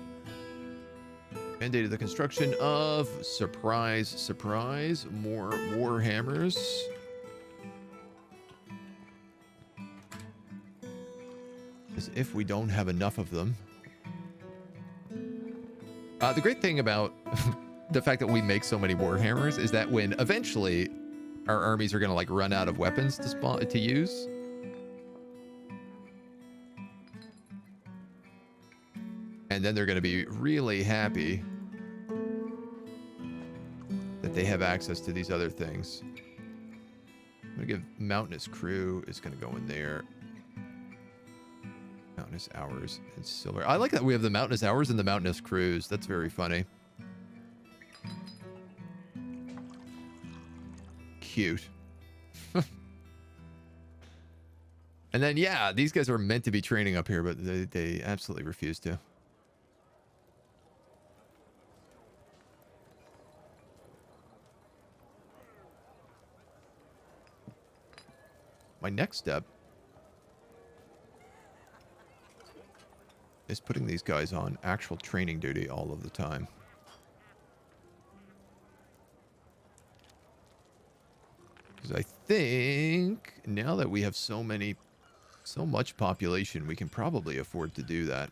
Mandated the construction of, surprise, surprise, more warhammers. As if we don't have enough of them. The great thing about the fact that we make so many warhammers is that when eventually our armies are going to like run out of weapons to use, and then they're going to be really happy that they have access to these other things. I'm going to give Mountainous Crew is going to go in there. Mountainous Hours and Silver. I like that we have the Mountainous Hours and the Mountainous Crews. That's very funny. Cute. And then, yeah, these guys are meant to be training up here, but they absolutely refuse to. My next step is putting these guys on actual training duty all of the time. Because I think now that we have so much population, we can probably afford to do that.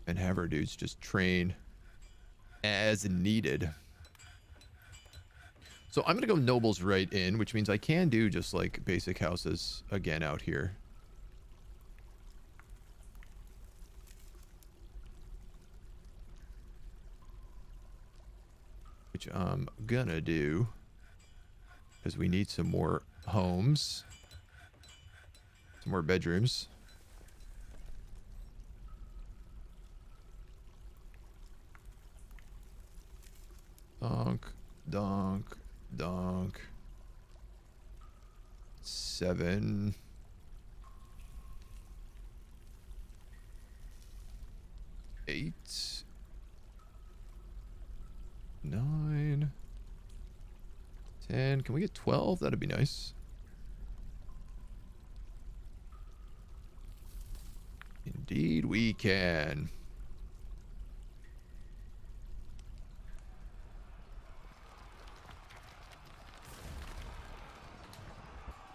And have our dudes just train as needed. So I'm going to go nobles right in, which means I can do just like basic houses again out here. Which I'm gonna do because we need some more homes, some more bedrooms. Donk, donk, donk. 7. 8. 9. 10. Can we get 12? That'd be nice. Indeed we can.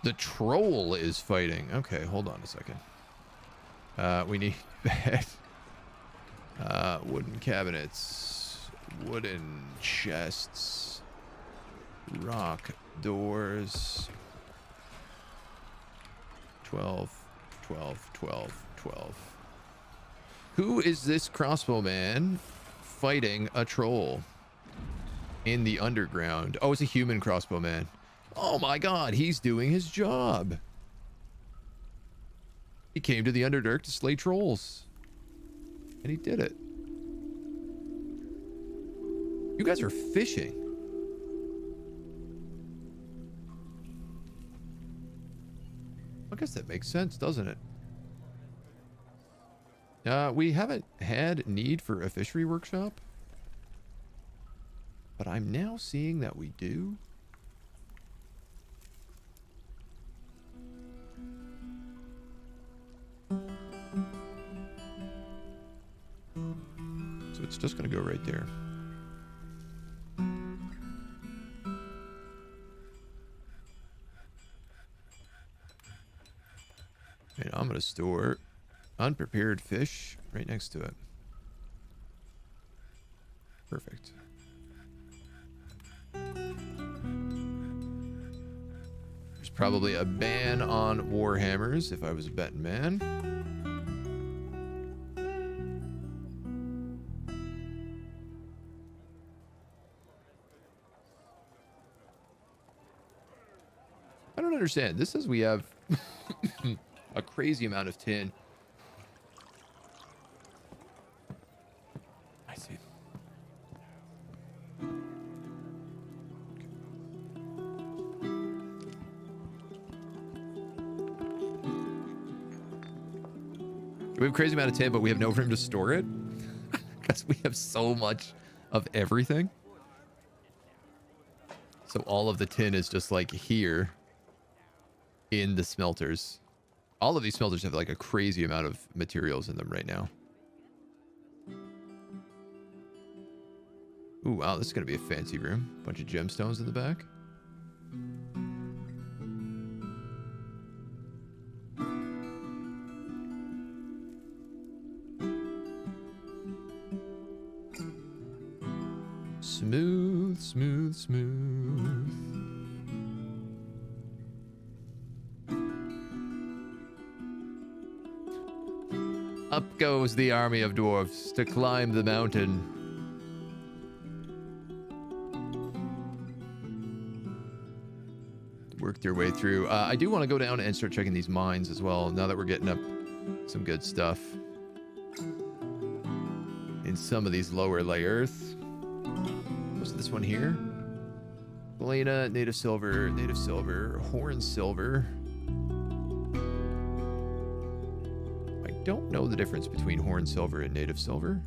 The troll is fighting. Okay, hold on a second. We need bed. Wooden cabinets. Wooden chests. Rock doors. 12, 12, 12, 12. Who is this crossbowman fighting a troll? in the underground. Oh, it's a human crossbowman. Oh my god, he's doing his job. He came to the Underdark to slay trolls. And he did it. You guys are fishing. I guess that makes sense, doesn't it? We haven't had need for a fishery workshop. But I'm now seeing that we do. So it's just going to go right there. And I'm going to store unprepared fish right next to it. Perfect. There's probably a ban on warhammers if I was a betting man. I don't understand. This says we have a crazy amount of tin. I see. We have a crazy amount of tin, but we have no room to store it because we have so much of everything. So all of the tin is just like here in the smelters. All of these smelters have like a crazy amount of materials in them right now. Ooh, wow, this is going to be a fancy room. Bunch of gemstones in the back. Smooth, smooth, smooth. Up goes the army of dwarfs to climb the mountain. Work their way through. I do want to go down and start checking these mines as well, now that we're getting up some good stuff in some of these lower layers. What's this one here? Galena, native silver, horn silver. I don't know the difference between horn silver and native silver.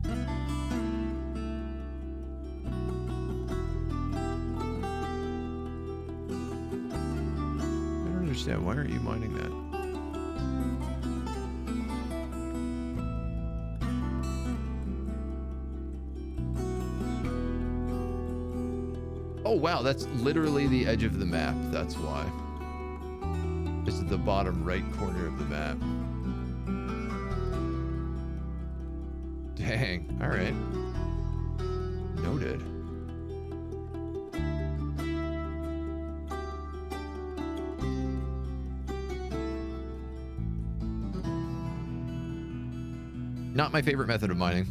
I don't understand. Why aren't you mining that? Oh, wow, that's literally the edge of the map. That's why. This is the bottom right corner of the map. Dang. All right. Noted. Not my favorite method of mining.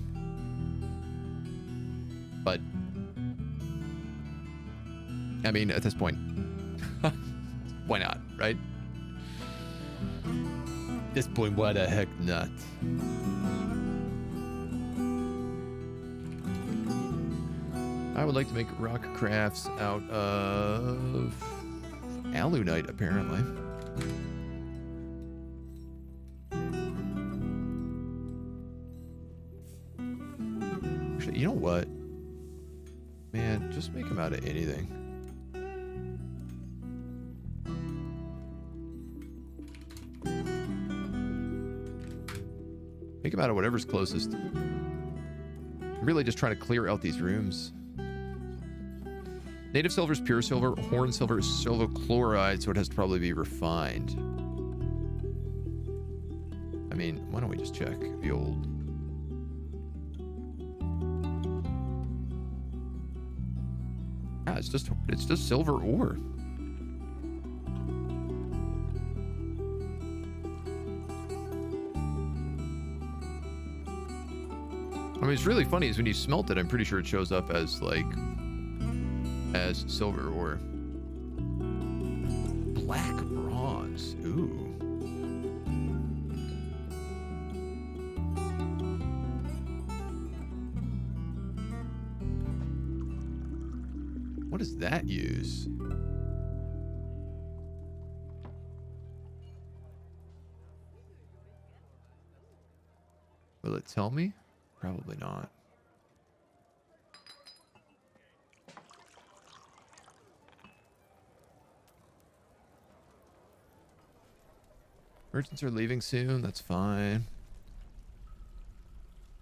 But I mean, at this point, why not, right? At this point, why the heck not? I would like to make rock crafts out of alunite, apparently. Actually, you know what? Man, just make them out of anything. Make them out of whatever's closest. I'm really just trying to clear out these rooms. Native silver is pure silver. Horn silver is silver chloride, so it has to probably be refined. I mean, why don't we just check the old... Yeah, it's just silver ore. I mean, it's really funny is when you smelt it, I'm pretty sure it shows up as, like, as silver ore. Black bronze. Ooh. What does that use? Will it tell me? Probably not. Merchants are leaving soon. That's fine.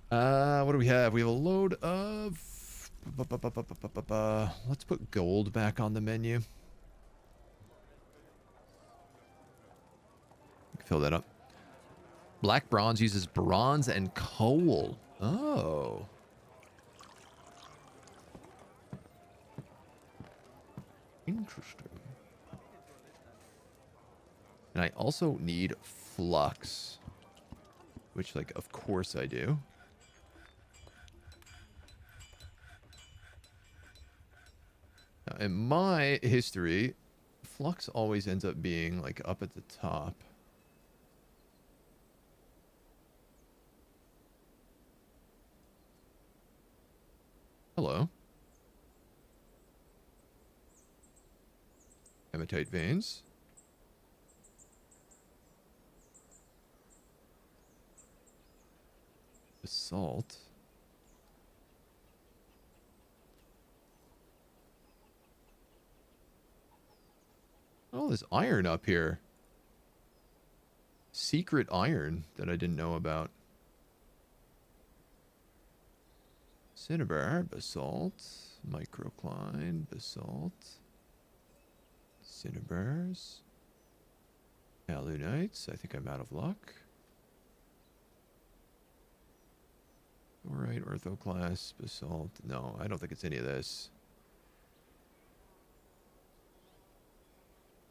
What do we have? We have a load of... Let's put gold back on the menu. We can fill that up. Black bronze uses bronze and coal. Oh. Interesting. And I also need flux. Which, like, of course I do. Now, in my history, flux always ends up being, like, up at the top. Hello. Hematite veins. Basalt. Oh, there's iron up here. Secret iron that I didn't know about. Cinnabar, basalt, microcline, basalt, cinnabars, alunites. I think I'm out of luck. Alright, orthoclast, basalt. No, I don't think it's any of this.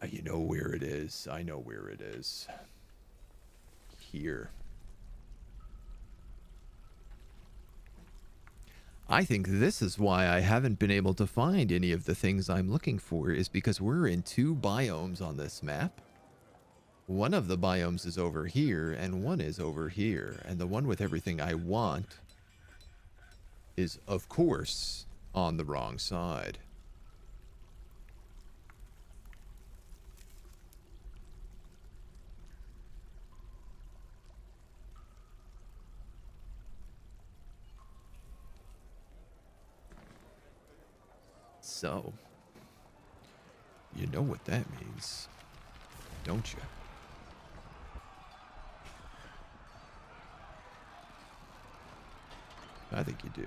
You know where it is. I know where it is. Here. I think this is why I haven't been able to find any of the things I'm looking for, is because we're in 2 biomes on this map. One of the biomes is over here, and one is over here. And the one with everything I want is, of course, on the wrong side. So, you know what that means, don't you? I think you do.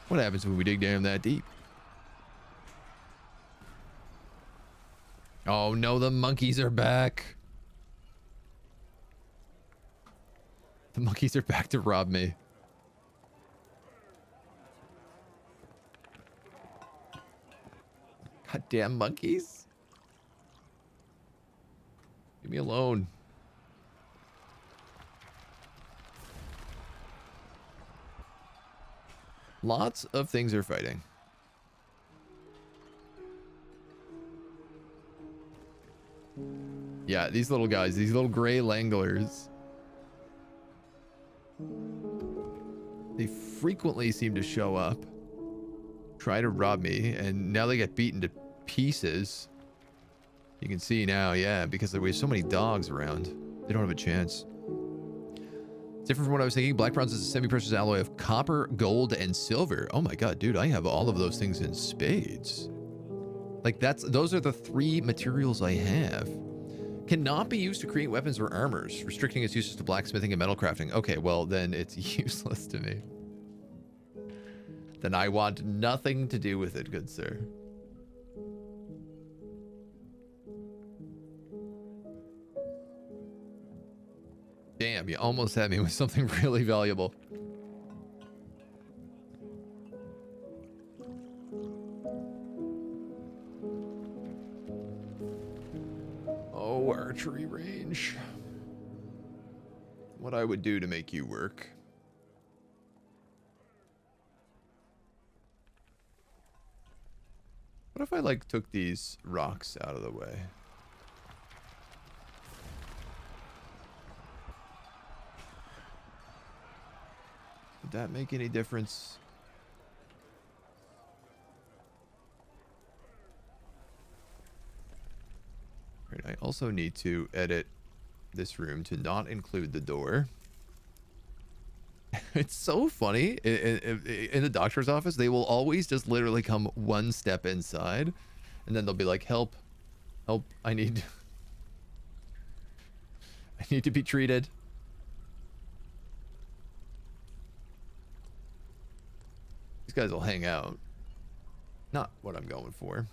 What happens when we dig down that deep? Oh no, the monkeys are back. The monkeys are back to rob me. Goddamn monkeys. Leave me alone. Lots of things are fighting. Yeah, these little guys, these little gray langlers. They frequently seem to show up, try to rob me, and now they get beaten to pieces. You can see now, yeah, because there were so many dogs around. They don't have a chance. Different from what I was thinking. Black bronze is a semi-precious alloy of copper, gold, and silver. Oh my god, dude, I have all of those things in spades. Like, those are the 3 materials I have. Cannot be used to create weapons or armors, restricting its uses to blacksmithing and metal crafting. Okay, well, then it's useless to me. Then I want nothing to do with it, good sir. Damn, you almost had me with something really valuable. No archery range. What I would do to make you work. What if I, like, took these rocks out of the way? Would that make any difference? Right, I also need to edit this room to not include the door. It's so funny. In the doctor's office, they will always just literally come one step inside, and then they'll be like, help, help, I need to be treated. These guys will hang out. Not what I'm going for.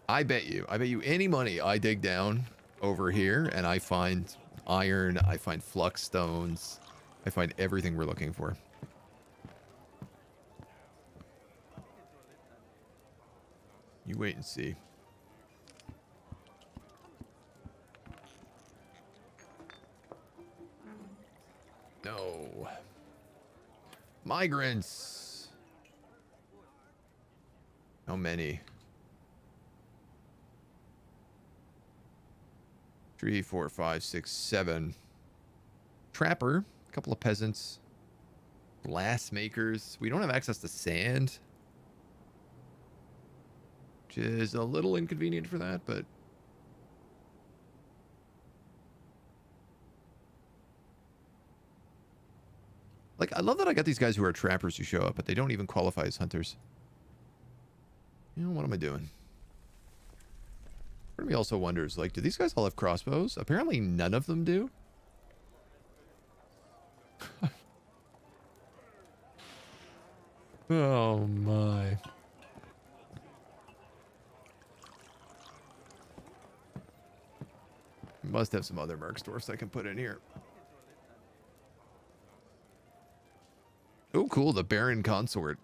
I bet you any money I dig down over here and I find iron, I find flux stones, I find everything we're looking for. You wait and see. No. Migrants. How many? 3, 4, 5, 6, 7. Trapper. A couple of peasants. Glass makers. We don't have access to sand, which is a little inconvenient for that, but like, I love that I got these guys who are trappers who show up, but they don't even qualify as hunters. You know, what am I doing? Part of me also wonders, like, do these guys all have crossbows? Apparently none of them do. Oh my. Must have some other Merksdorfs I can put in here. Oh, cool. The Baron Consort,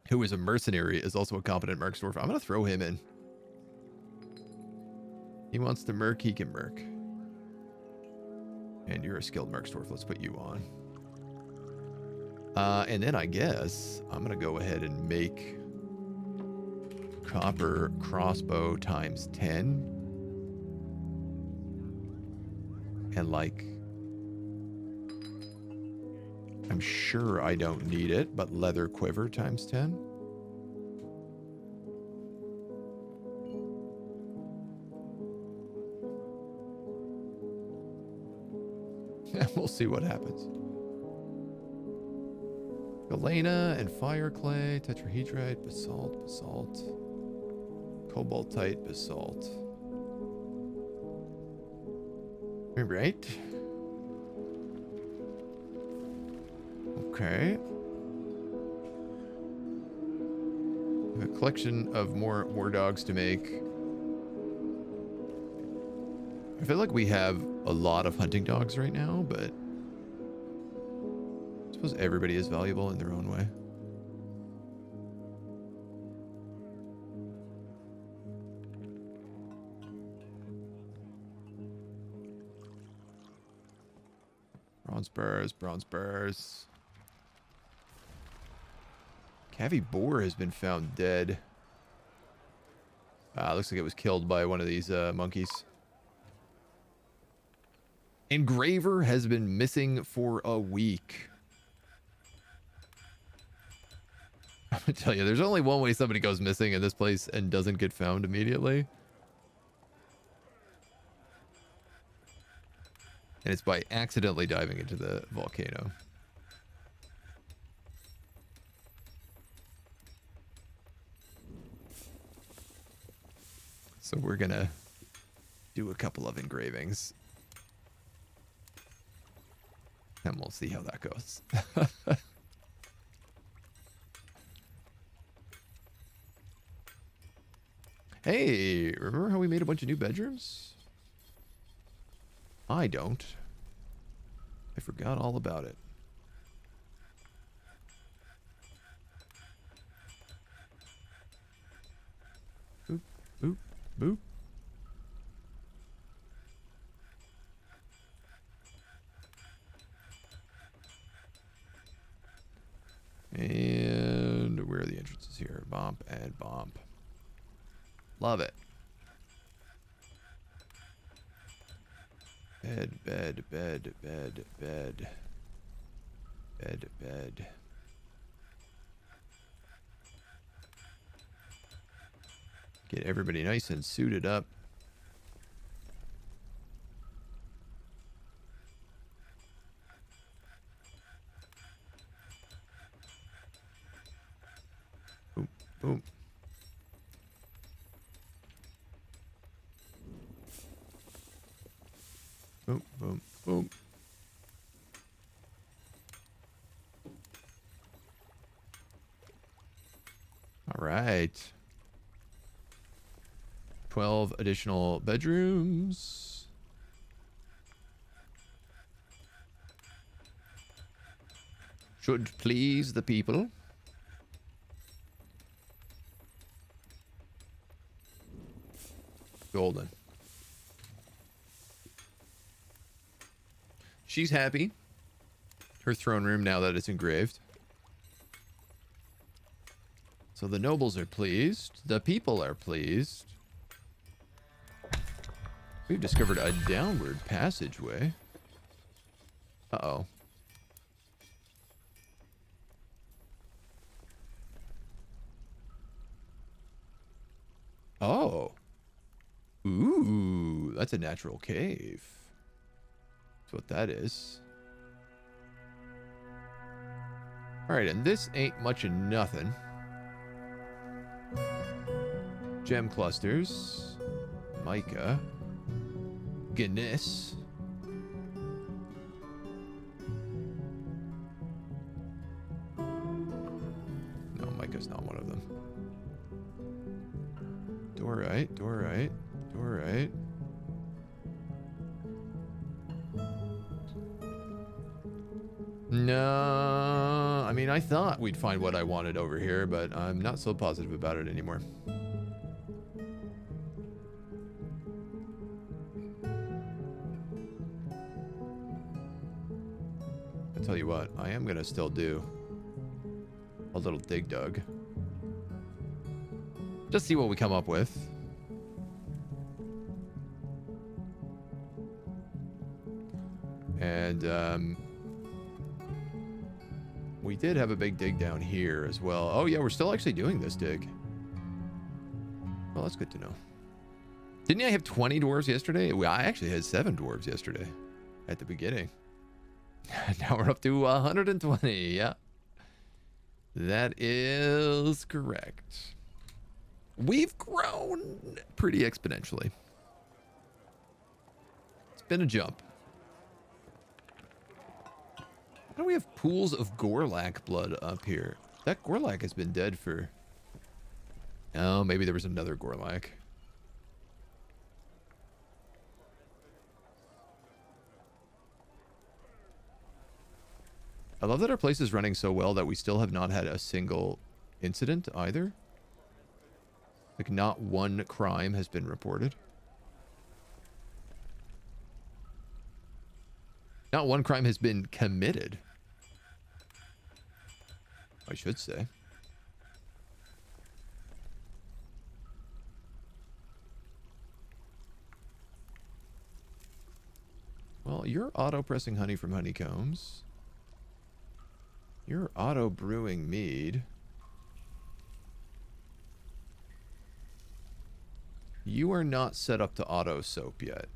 who is a mercenary, is also a competent Merksdorf. I'm going to throw him in. He wants to merc, he can merc. And you're a skilled Merksdorf. Let's put you on. And then I guess I'm going to go ahead and make copper crossbow times 10. And, like, I'm sure I don't need it, but leather quiver times 10. We'll see what happens. Galena and fire clay, tetrahedrite, basalt, cobaltite, basalt. Right. Okay. A collection of more war dogs to make. I feel like we have a lot of hunting dogs right now, but I suppose everybody is valuable in their own way. Bronze burrs, bronze burrs. Cavi boar has been found dead. Looks like it was killed by one of these monkeys. Engraver has been missing for a week. I'm gonna tell you, there's only one way somebody goes missing in this place and doesn't get found immediately. And it's by accidentally diving into the volcano. So we're gonna do a couple of engravings. And we'll see how that goes. Hey, remember how we made a bunch of new bedrooms? I don't. I forgot all about it. Oop, oop. Boop. And where are the entrances here? Bump and bump. Love it. Bed, bed, bed, bed, bed. Bed, bed. Get everybody nice and suited up. Boom, boom. Boom, boom, boom. All right. 12 additional bedrooms. Should please the people. Golden. She's happy. Her throne room now that it's engraved. So the nobles are pleased. The people are pleased. We've discovered a downward passageway. Uh-oh. Oh. Ooh, that's a natural cave. That's what that is. Alright, and this ain't much of nothing. Gem clusters. Mica. Gneiss. No, Mica's not one of them. Dorite, Dorite, Dorite. No, I mean, I thought we'd find what I wanted over here, but I'm not so positive about it anymore. I tell you what, I am gonna still do a little dig dug. Just see what we come up with. And we did have a big dig down here as well. Oh yeah, we're still actually doing this dig. Well, that's good to know. Didn't I have 20 dwarves yesterday? Well, I actually had 7 dwarves yesterday at the beginning. Now we're up to 120. Yeah. That is correct. We've grown pretty exponentially. It's been a jump. How do we have pools of Gorlak blood up here? That Gorlak has been dead for... Oh, maybe there was another Gorlak. I love that our place is running so well that we still have not had a single incident either. Like, not one crime has been reported. Not one crime has been committed, I should say. Well, you're auto-pressing honey from honeycombs. You're auto-brewing mead. You are not set up to auto-soap yet.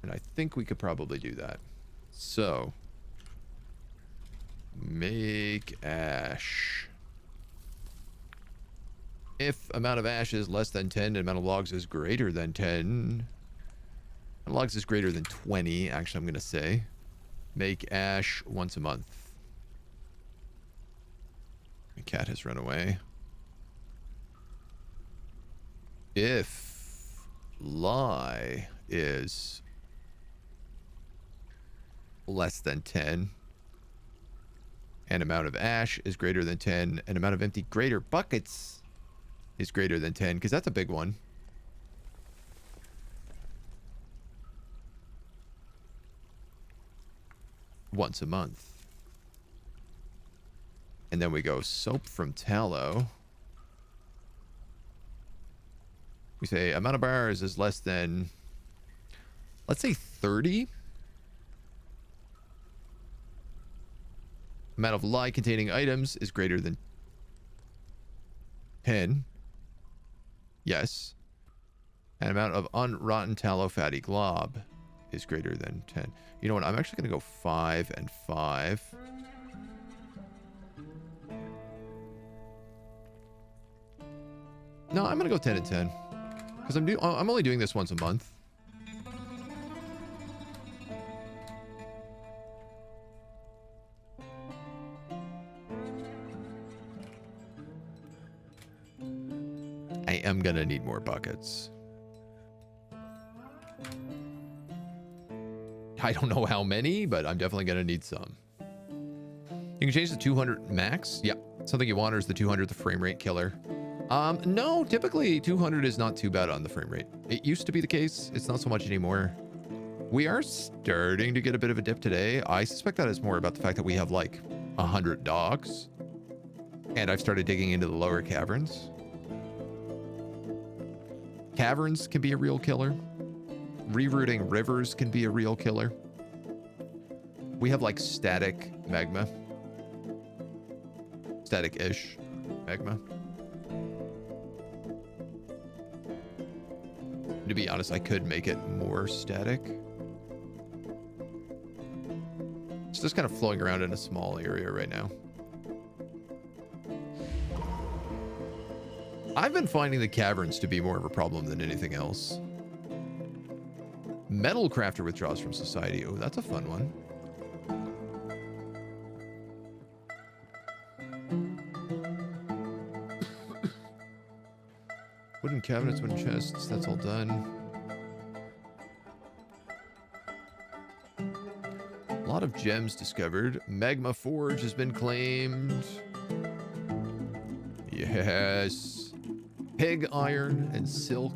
And I think we could probably do that. So, make ash. If amount of ash is less than 10 and amount of logs is greater than 10. Logs is greater than 20, actually, I'm going to say. Make ash once a month. My cat has run away. If lie is less than 10 and amount of ash is greater than 10 and amount of empty greater buckets is greater than 10, because that's a big one. Once a month. And then we go soap from tallow. We say amount of bars is less than, let's say 30. Amount of lye containing items is greater than 10. Yes. And amount of unrotten tallow fatty glob is greater than 10. You know what? I'm actually going to go 5 and 5. No, I'm going to go 10 and 10. Because I'm only doing this once a month. I am going to need more buckets. I don't know how many, but I'm definitely going to need some. You can change the 200 max. Yep. Something you want is the 200, the frame rate killer. No, typically 200 is not too bad on the frame rate. It used to be the case. It's not so much anymore. We are starting to get a bit of a dip today. I suspect that is more about the fact that we have like 100 dogs. And I've started digging into the lower caverns. Caverns can be a real killer. Rerouting rivers can be a real killer. We have like static magma. Static-ish magma. To be honest, I could make it more static. It's just kind of flowing around in a small area right now. I've been finding the caverns to be more of a problem than anything else. Metal crafter withdraws from society. Oh, that's a fun one. Wooden cabinets, wooden chests, that's all done. A lot of gems discovered. Magma Forge has been claimed. Yes. Pig iron and silk.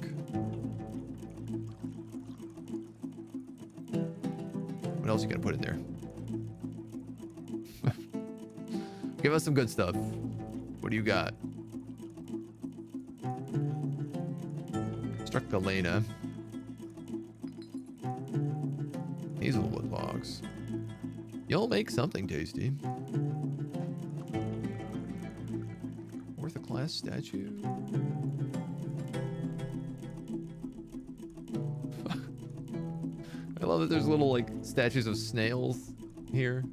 What else are you gonna put in there? Give us some good stuff. What do you got? Struck Galena. Hazelwood logs. You'll make something tasty. Orthoclast statue. I love that there's little like statues of snails here.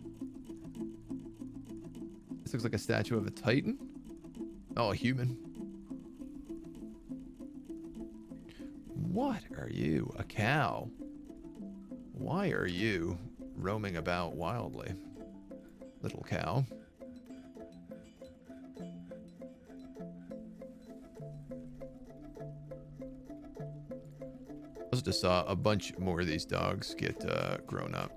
This looks like a statue of a titan. Oh, a human. What are you? A cow? Why are you roaming about wildly, little cow? I just saw a bunch more of these dogs get grown up.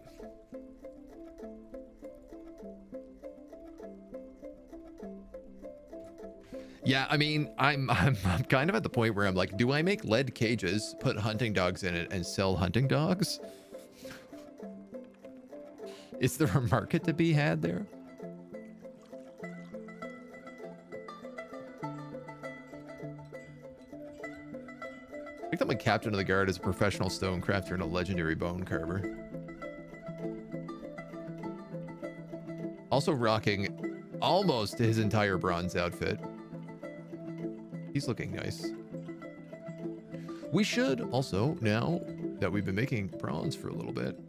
Yeah, I mean, I'm kind of at the point where I'm like, do I make lead cages, put hunting dogs in it, and sell hunting dogs? Is there a market to be had there? I think that my captain of the guard is a professional stone crafter and a legendary bone carver. Also rocking almost his entire bronze outfit. He's looking nice. We should also, now that we've been making bronze for a little bit,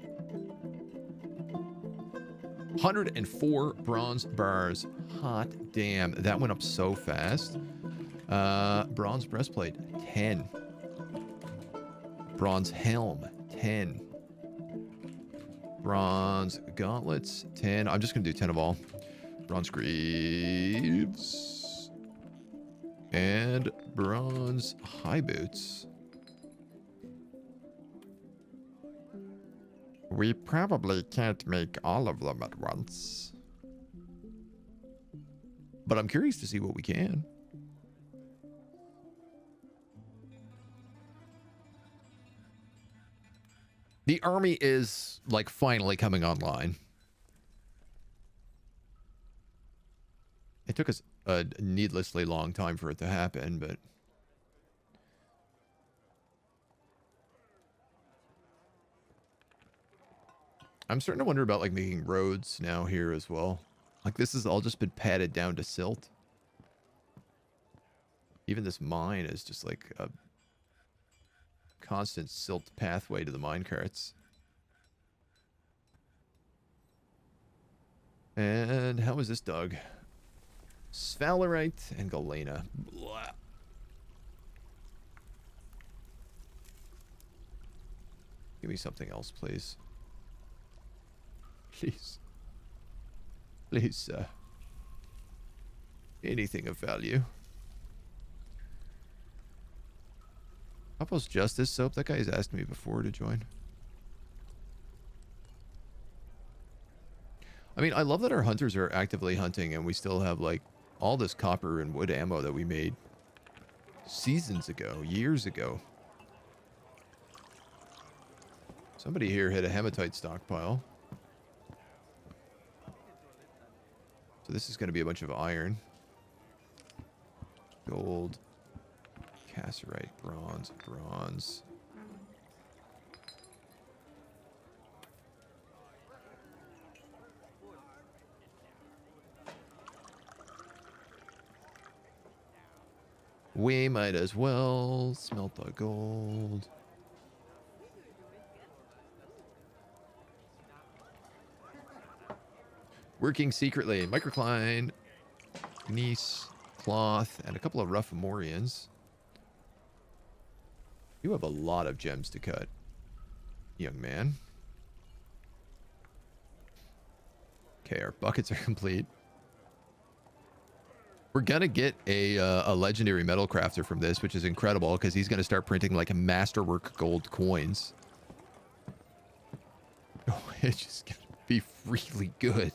104 bronze bars. Hot damn. That went up so fast. Bronze breastplate, 10. Bronze helm, 10. Bronze gauntlets, 10. I'm just going to do 10 of all. Bronze greaves. And bronze high boots. We probably can't make all of them at once. But I'm curious to see what we can. The army is, like, finally coming online. It took us a needlessly long time for it to happen, but... I'm starting to wonder about, like, making roads now here as well. Like, this has all just been padded down to silt. Even this mine is just, like, a constant silt pathway to the mine carts. And how is this dug? Sphalerite and galena. Blah. Give me something else, please. Please. Please, sir. Anything of value. Couples Justice Soap. That guy has asked me before to join. I mean, I love that our hunters are actively hunting and we still have, like, all this copper and wood ammo that we made seasons ago, years ago. Somebody here hit a hematite stockpile. So this is going to be a bunch of iron. Gold. Cassiterite. Bronze. Bronze. We might as well smelt the gold. Working secretly. Microcline, gneiss, cloth, and a couple of rough Morians. You have a lot of gems to cut, young man. Okay, our buckets are complete. We're gonna get a legendary metal crafter from this, which is incredible because he's gonna start printing like masterwork gold coins. Oh, it's just gonna be really good.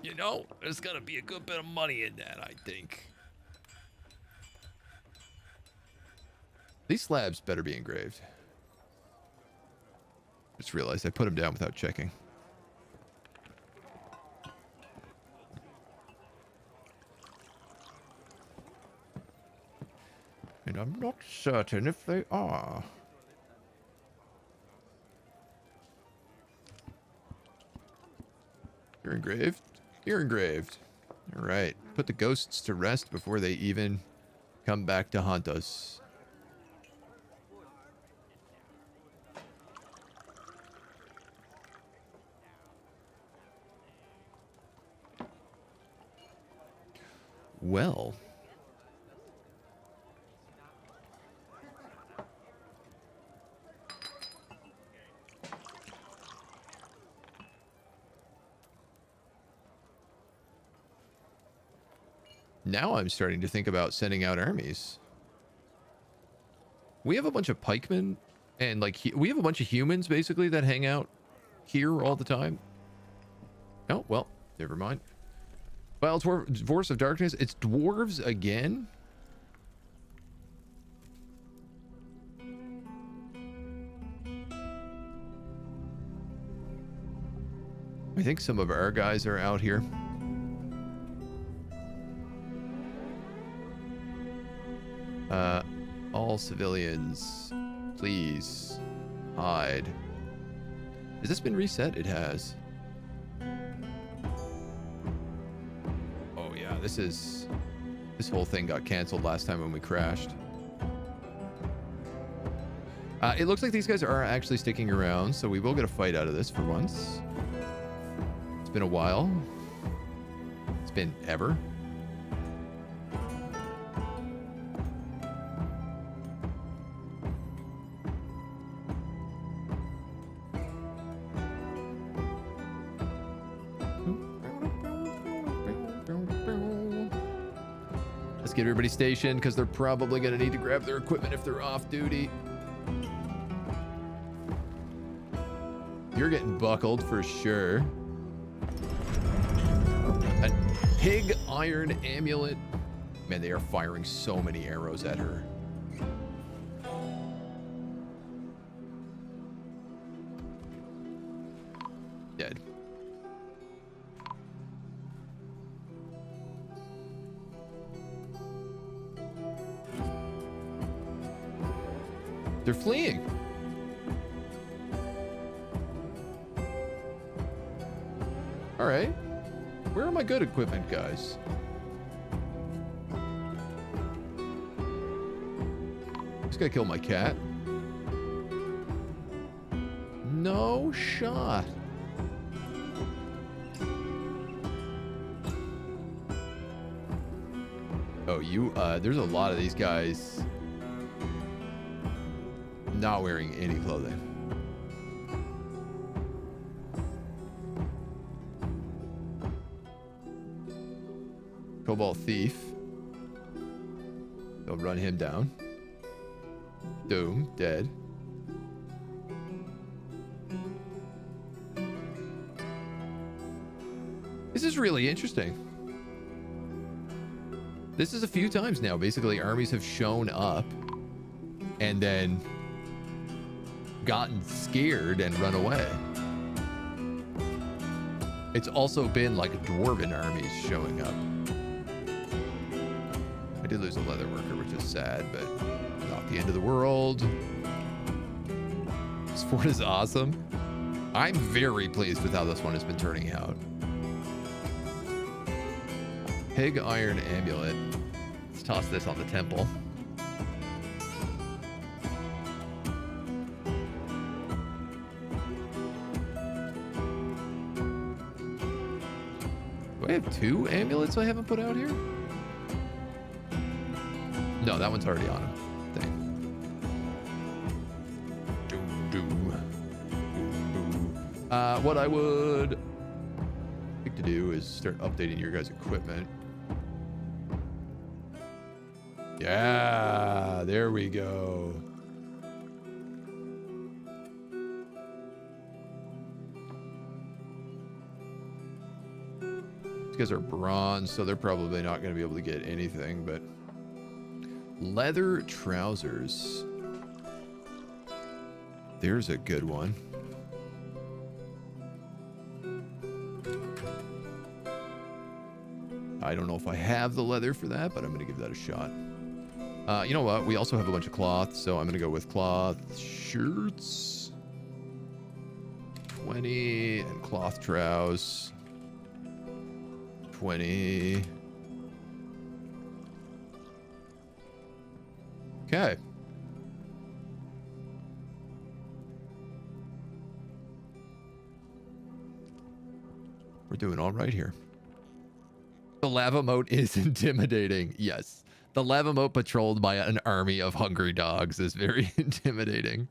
You know, there's gonna be a good bit of money in that, I think. These slabs better be engraved. Just realized I put them down without checking. And I'm not certain if they are. You're engraved? You're engraved. All right. Put the ghosts to rest before they even come back to haunt us. Well. Now I'm starting to think about sending out armies. We have a bunch of pikemen and like we have a bunch of humans basically that hang out here all the time. Oh, well, never mind. Well, Dwarves of Darkness. It's dwarves again. I think some of our guys are out here. All civilians, please hide. Has this been reset? It has. Oh yeah, this whole thing got canceled last time when we crashed. It looks like these guys are actually sticking around, so we will get a fight out of this for once. It's been a while. It's been ever. Get everybody stationed because they're probably going to need to grab their equipment if they're off duty. You're getting buckled for sure. A pig iron amulet. Man, they are firing so many arrows at her. Dead. They're fleeing. All right. Where are my good equipment guys? Just gotta kill my cat. No shot. Oh, there's a lot of these guys not wearing any clothing. Cobalt Thief. They'll run him down. Doom, dead. This is really interesting. This is a few times now. Basically, armies have shown up and then gotten scared and run away. It's also been like dwarven armies showing up. I did lose a leather worker, which is sad, but not the end of the world. This fort is awesome. I'm very pleased with how this one has been turning out. Pig iron amulet. Let's toss this on the temple. Do I have 2 amulets I haven't put out here? No, that one's already on him. What I would like to do is start updating your guys' equipment. Yeah, there we go. These guys are bronze, so they're probably not going to be able to get anything, but leather trousers. There's a good one. I don't know if I have the leather for that, but I'm going to give that a shot. You know what? We also have a bunch of cloth, so I'm going to go with cloth shirts. 20 and cloth trousers. 20. Okay. We're doing all right here. The lava moat is intimidating. Yes. The lava moat patrolled by an army of hungry dogs is very intimidating.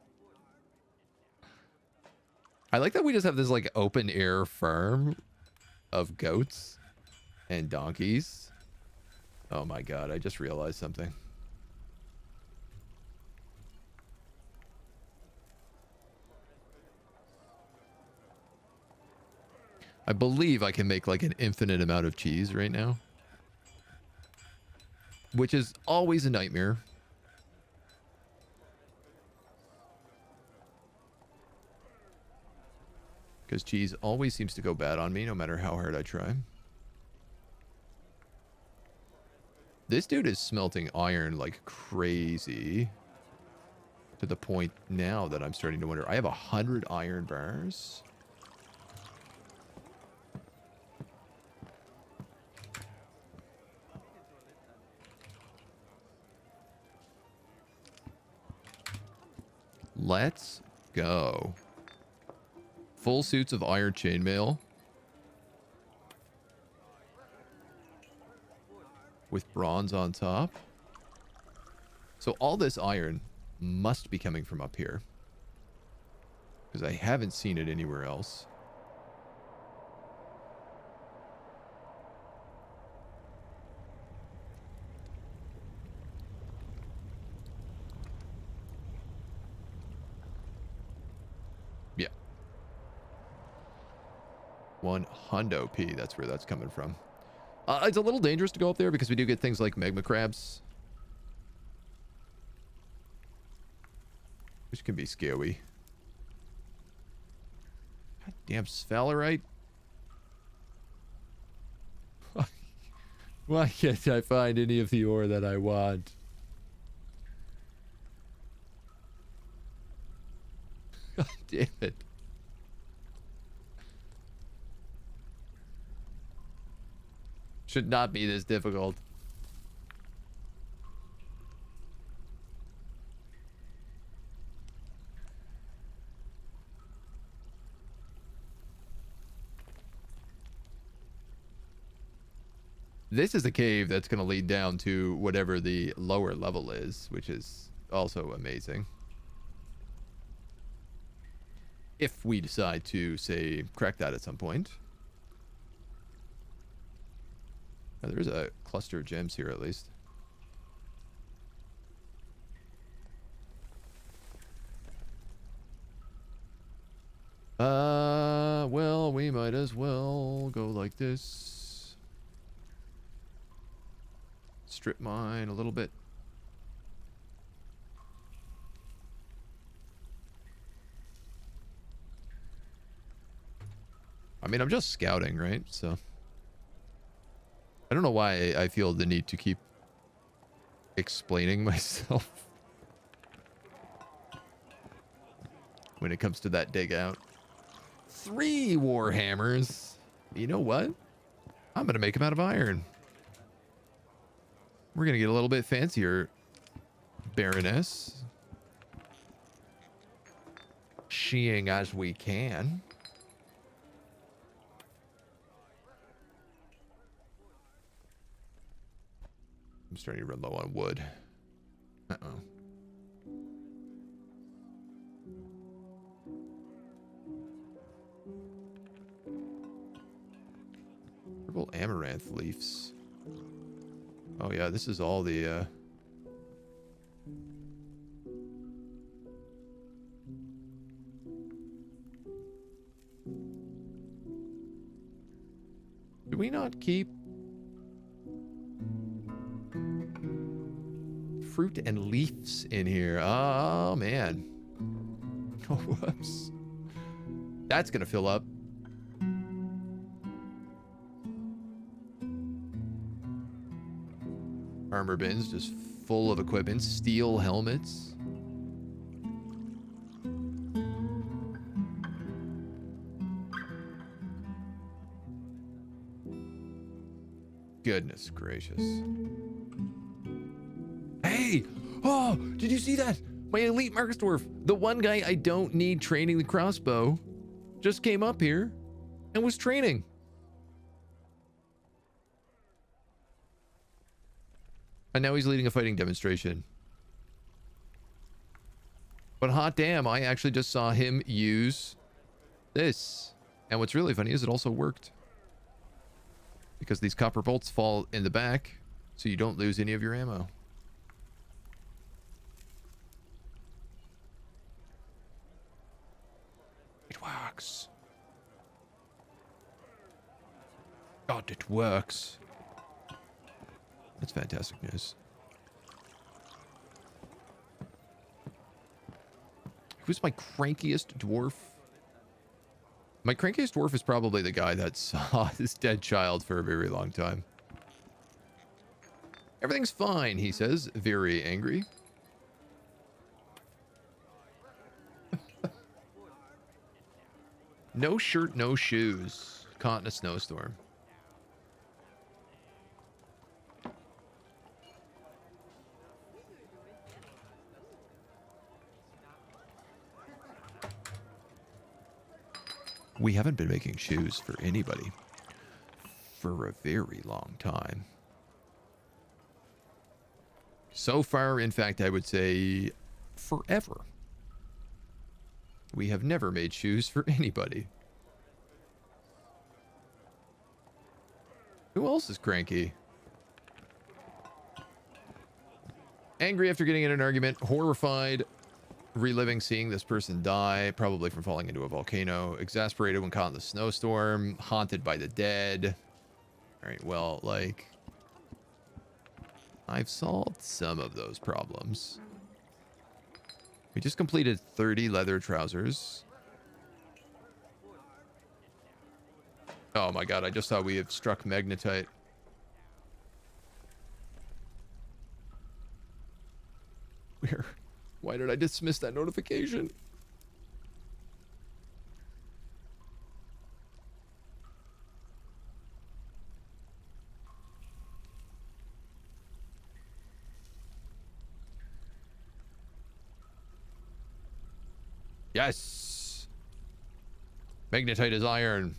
I like that we just have this like open air farm of goats and donkeys. Oh my god, I just realized something. I believe I can make like an infinite amount of cheese right now. Which is always a nightmare. Because cheese always seems to go bad on me no matter how hard I try. This dude is smelting iron like crazy. To the point now that I'm starting to wonder. I have 100 iron bars. Let's go. Full suits of iron chainmail. With bronze on top. So all this iron must be coming from up here. Because I haven't seen it anywhere else. Yeah. 100p, that's where that's coming from. It's a little dangerous to go up there because we do get things like magma crabs, which can be scary. God damn sphalerite. Why can't I find any of the ore that I want? God damn it. Should not be this difficult. This is a cave that's going to lead down to whatever the lower level is, which is also amazing. If we decide to, say, crack that at some point. Oh, there's a cluster of gems here, at least. Well, we might as well go like this. Strip mine a little bit. I mean, I'm just scouting, right? So I don't know why I feel the need to keep explaining myself when it comes to that dig out. 3 warhammers. You know what? I'm gonna make them out of iron. We're gonna get a little bit fancier, Baroness. Seeing as we can. I'm starting to run low on wood. Uh-oh. Purple amaranth leaves. Oh yeah, this is all the do we not keep fruit and leaves in here? Oh man. Oh, whoops. That's gonna fill up. Armor bins just full of equipment. Steel helmets. Goodness gracious. Hey! Oh, did you see that? My elite Marcus Dwarf, the one guy I don't need training the crossbow, just came up here and was training. And now he's leading a fighting demonstration. But hot damn, I actually just saw him use this. And what's really funny is it also worked. Because these copper bolts fall in the back, so you don't lose any of your ammo. It works. God, it works. That's fantastic news. Who's my crankiest dwarf? My crankiest dwarf is probably the guy that saw his dead child for a very long time. Everything's fine, he says, very angry. No shirt, no shoes. Caught in a snowstorm. We haven't been making shoes for anybody for a very long time. So far, in fact, I would say forever. We have never made shoes for anybody. Who else is cranky? Angry after getting in an argument, horrified, reliving seeing this person die, probably from falling into a volcano, exasperated when caught in the snowstorm, haunted by the dead, Alright, well, like... I've solved some of those problems. We just completed 30 leather trousers. Oh my god, I just saw we have struck magnetite. Where? Why did I dismiss that notification? Yes! Magnetite is iron.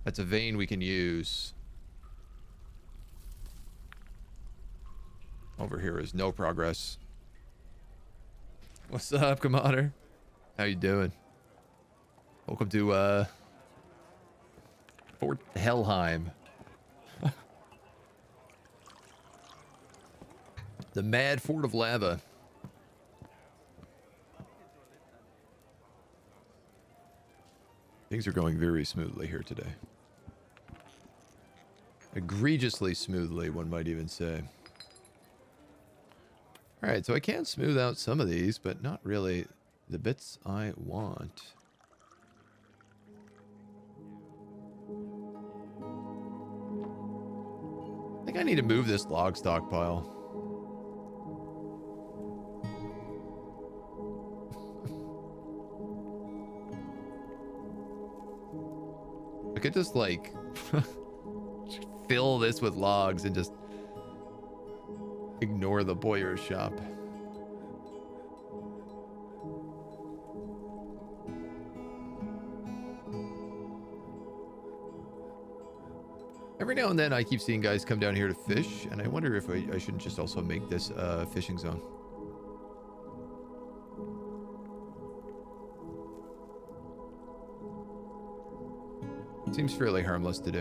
That's a vein we can use. Over here is no progress. What's up, Commander? How you doing? Welcome to, Fort Helheim. The Mad Fort of Lava. Things are going very smoothly here today. Egregiously smoothly, one might even say. Alright, so I can smooth out some of these, but not really the bits I want. I think I need to move this log stockpile. I could just, like, fill this with logs and just ignore the Boyer's shop. Every now and then I keep seeing guys come down here to fish, and I wonder if I shouldn't just also make this a fishing zone. Seems fairly harmless to do.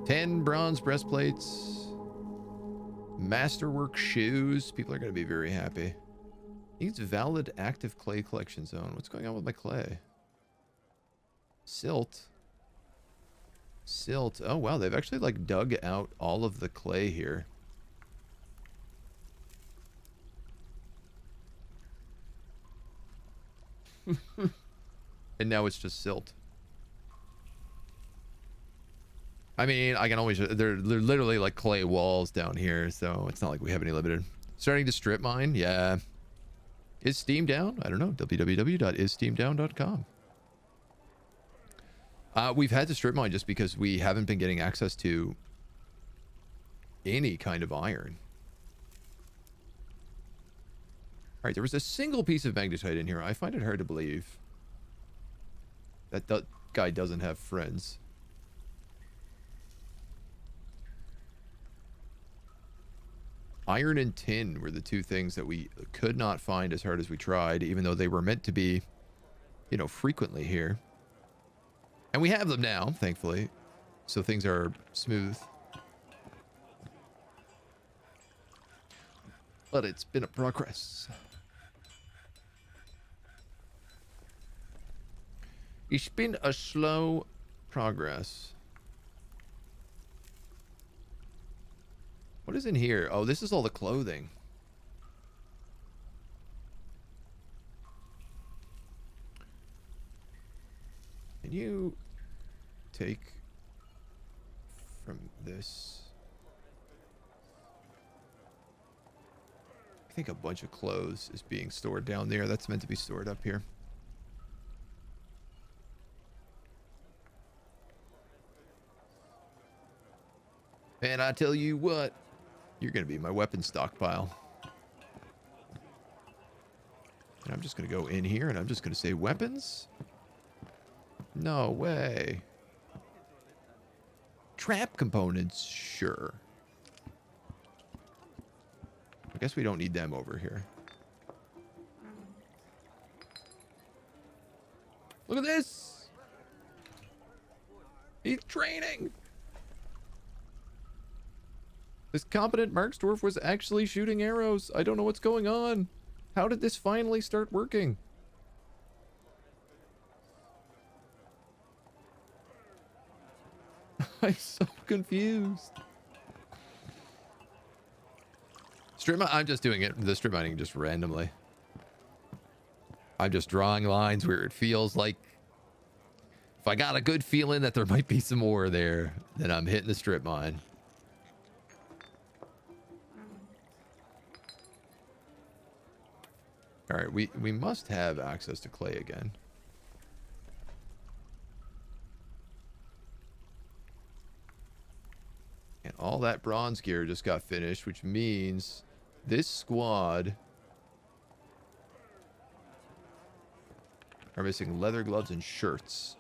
10 bronze breastplates. Masterwork shoes. People are going to be very happy. Needs valid active clay collection zone. What's going on with my clay? Silt. Silt. Oh, wow. They've actually, like, dug out all of the clay here. And now it's just silt. I mean, I can always... They're literally like clay walls down here, so it's not like we have any limited. Starting to strip mine? Yeah. Is Steam down? I don't know. www.issteamdown.com. We've had to strip mine just because we haven't been getting access to any kind of iron. Alright, there was a single piece of magnetite in here. I find it hard to believe that guy doesn't have friends. Iron and tin were the two things that we could not find as hard as we tried, even though they were meant to be, you know, frequently here. And we have them now, thankfully, so things are smooth. But it's been a progress. It's been a slow progress. What is in here? Oh, this is all the clothing. Can you take from this? I think a bunch of clothes is being stored down there. That's meant to be stored up here. And I tell you what, you're going to be my weapon stockpile. And I'm just going to go in here and I'm just going to say weapons. No way. Trap components, sure. I guess we don't need them over here. Look at this. He's training. This competent Mark's dwarf was actually shooting arrows. I don't know what's going on. How did this finally start working? I'm so confused. I'm just doing it, the strip mining just randomly. I'm just drawing lines where it feels like if I got a good feeling that there might be some ore there, then I'm hitting the strip mine. All right, we must have access to clay again. And all that bronze gear just got finished, which means this squad are missing leather gloves and shirts.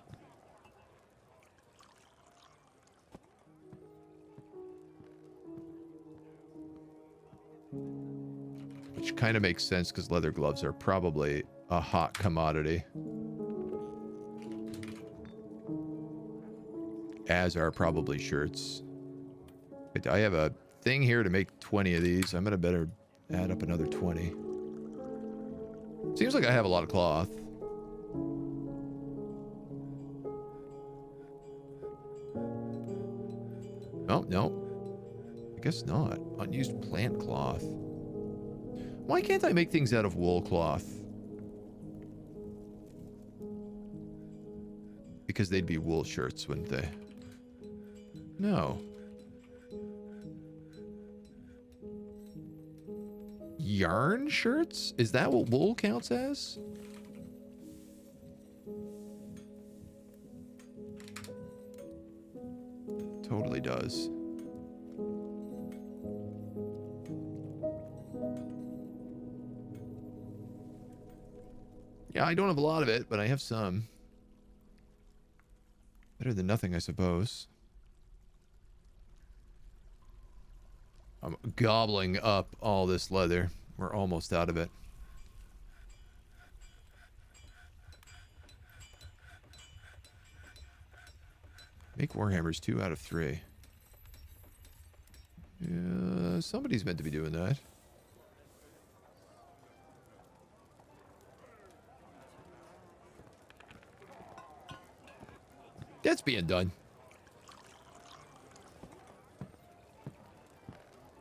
Which kind of makes sense because leather gloves are probably a hot commodity. As are probably shirts. I have a thing here to make 20 of these. I'm gonna better add up another 20. Seems like I have a lot of cloth. Oh, no. I guess not. Unused plant cloth. Why can't I make things out of wool cloth? Because they'd be wool shirts, wouldn't they? No. Yarn shirts? Is that what wool counts as? Totally does. Yeah, I don't have a lot of it, but I have some. Better than nothing, I suppose. I'm gobbling up all this leather. We're almost out of it. Make warhammers 2 out of 3. Yeah, somebody's meant to be doing that. That's being done.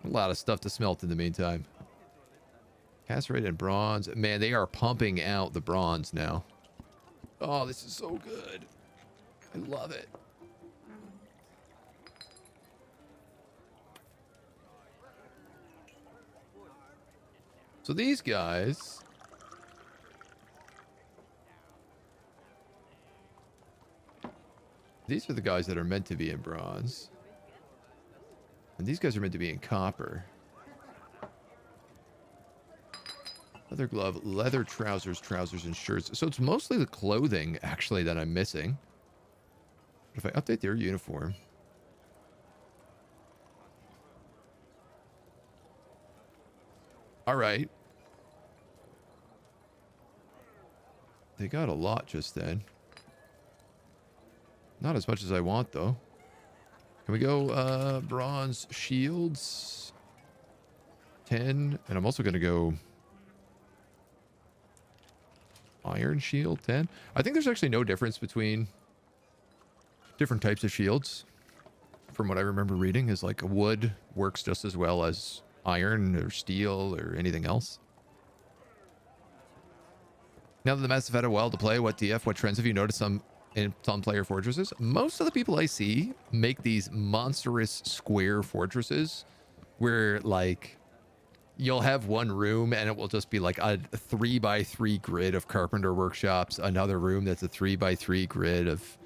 A lot of stuff to smelt in the meantime. Casterate and bronze. Man, they are pumping out the bronze now. Oh, this is so good. I love it. So these guys... These are the guys that are meant to be in bronze. And these guys are meant to be in copper. Leather glove, leather trousers, and shirts. So it's mostly the clothing, actually, that I'm missing. But if I update their uniform... Alright. They got a lot just then. Not as much as I want, though. Can we go, bronze shields? 10. And I'm also going to go... iron shield, 10. I think there's actually no difference between different types of shields. From what I remember reading, is like wood works just as well as iron or steel or anything else. Now that the maps have had a while to play, what trends have you noticed in some player fortresses? Most of the people I see make these monstrous square fortresses where, like, you'll have one room and it will just be like a 3x3 grid of carpenter workshops, another room that's a 3x3 grid of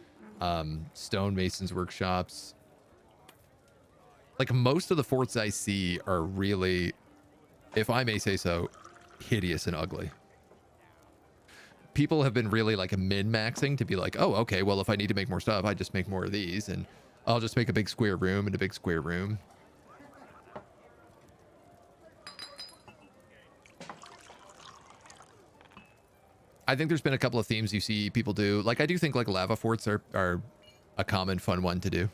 stonemasons workshops. Like, most of the forts I see are really, if I may say so, hideous and ugly. People have been really like min-maxing to be like, oh, okay, well, if I need to make more stuff, I just make more of these, and I'll just make a big square room and a big square room. I think there's been a couple of themes you see people do. Like, I do think like lava forts are a common fun one to do.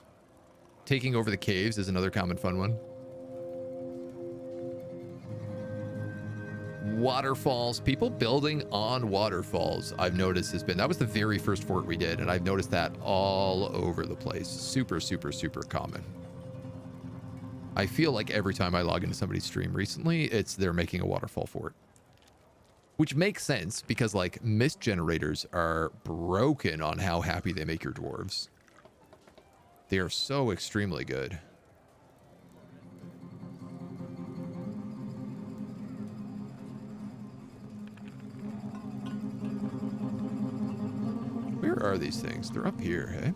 Taking over the caves is another common fun one. waterfalls, people building on waterfalls, I've noticed that was the very first fort we did, and I've noticed that all over the place. Super, super, super common. I feel like every time I log into somebody's stream recently, they're making a waterfall fort. Which makes sense, because, like, mist generators are broken on how happy they make your dwarves. They are so extremely good. Where are these things? They're up here, hey?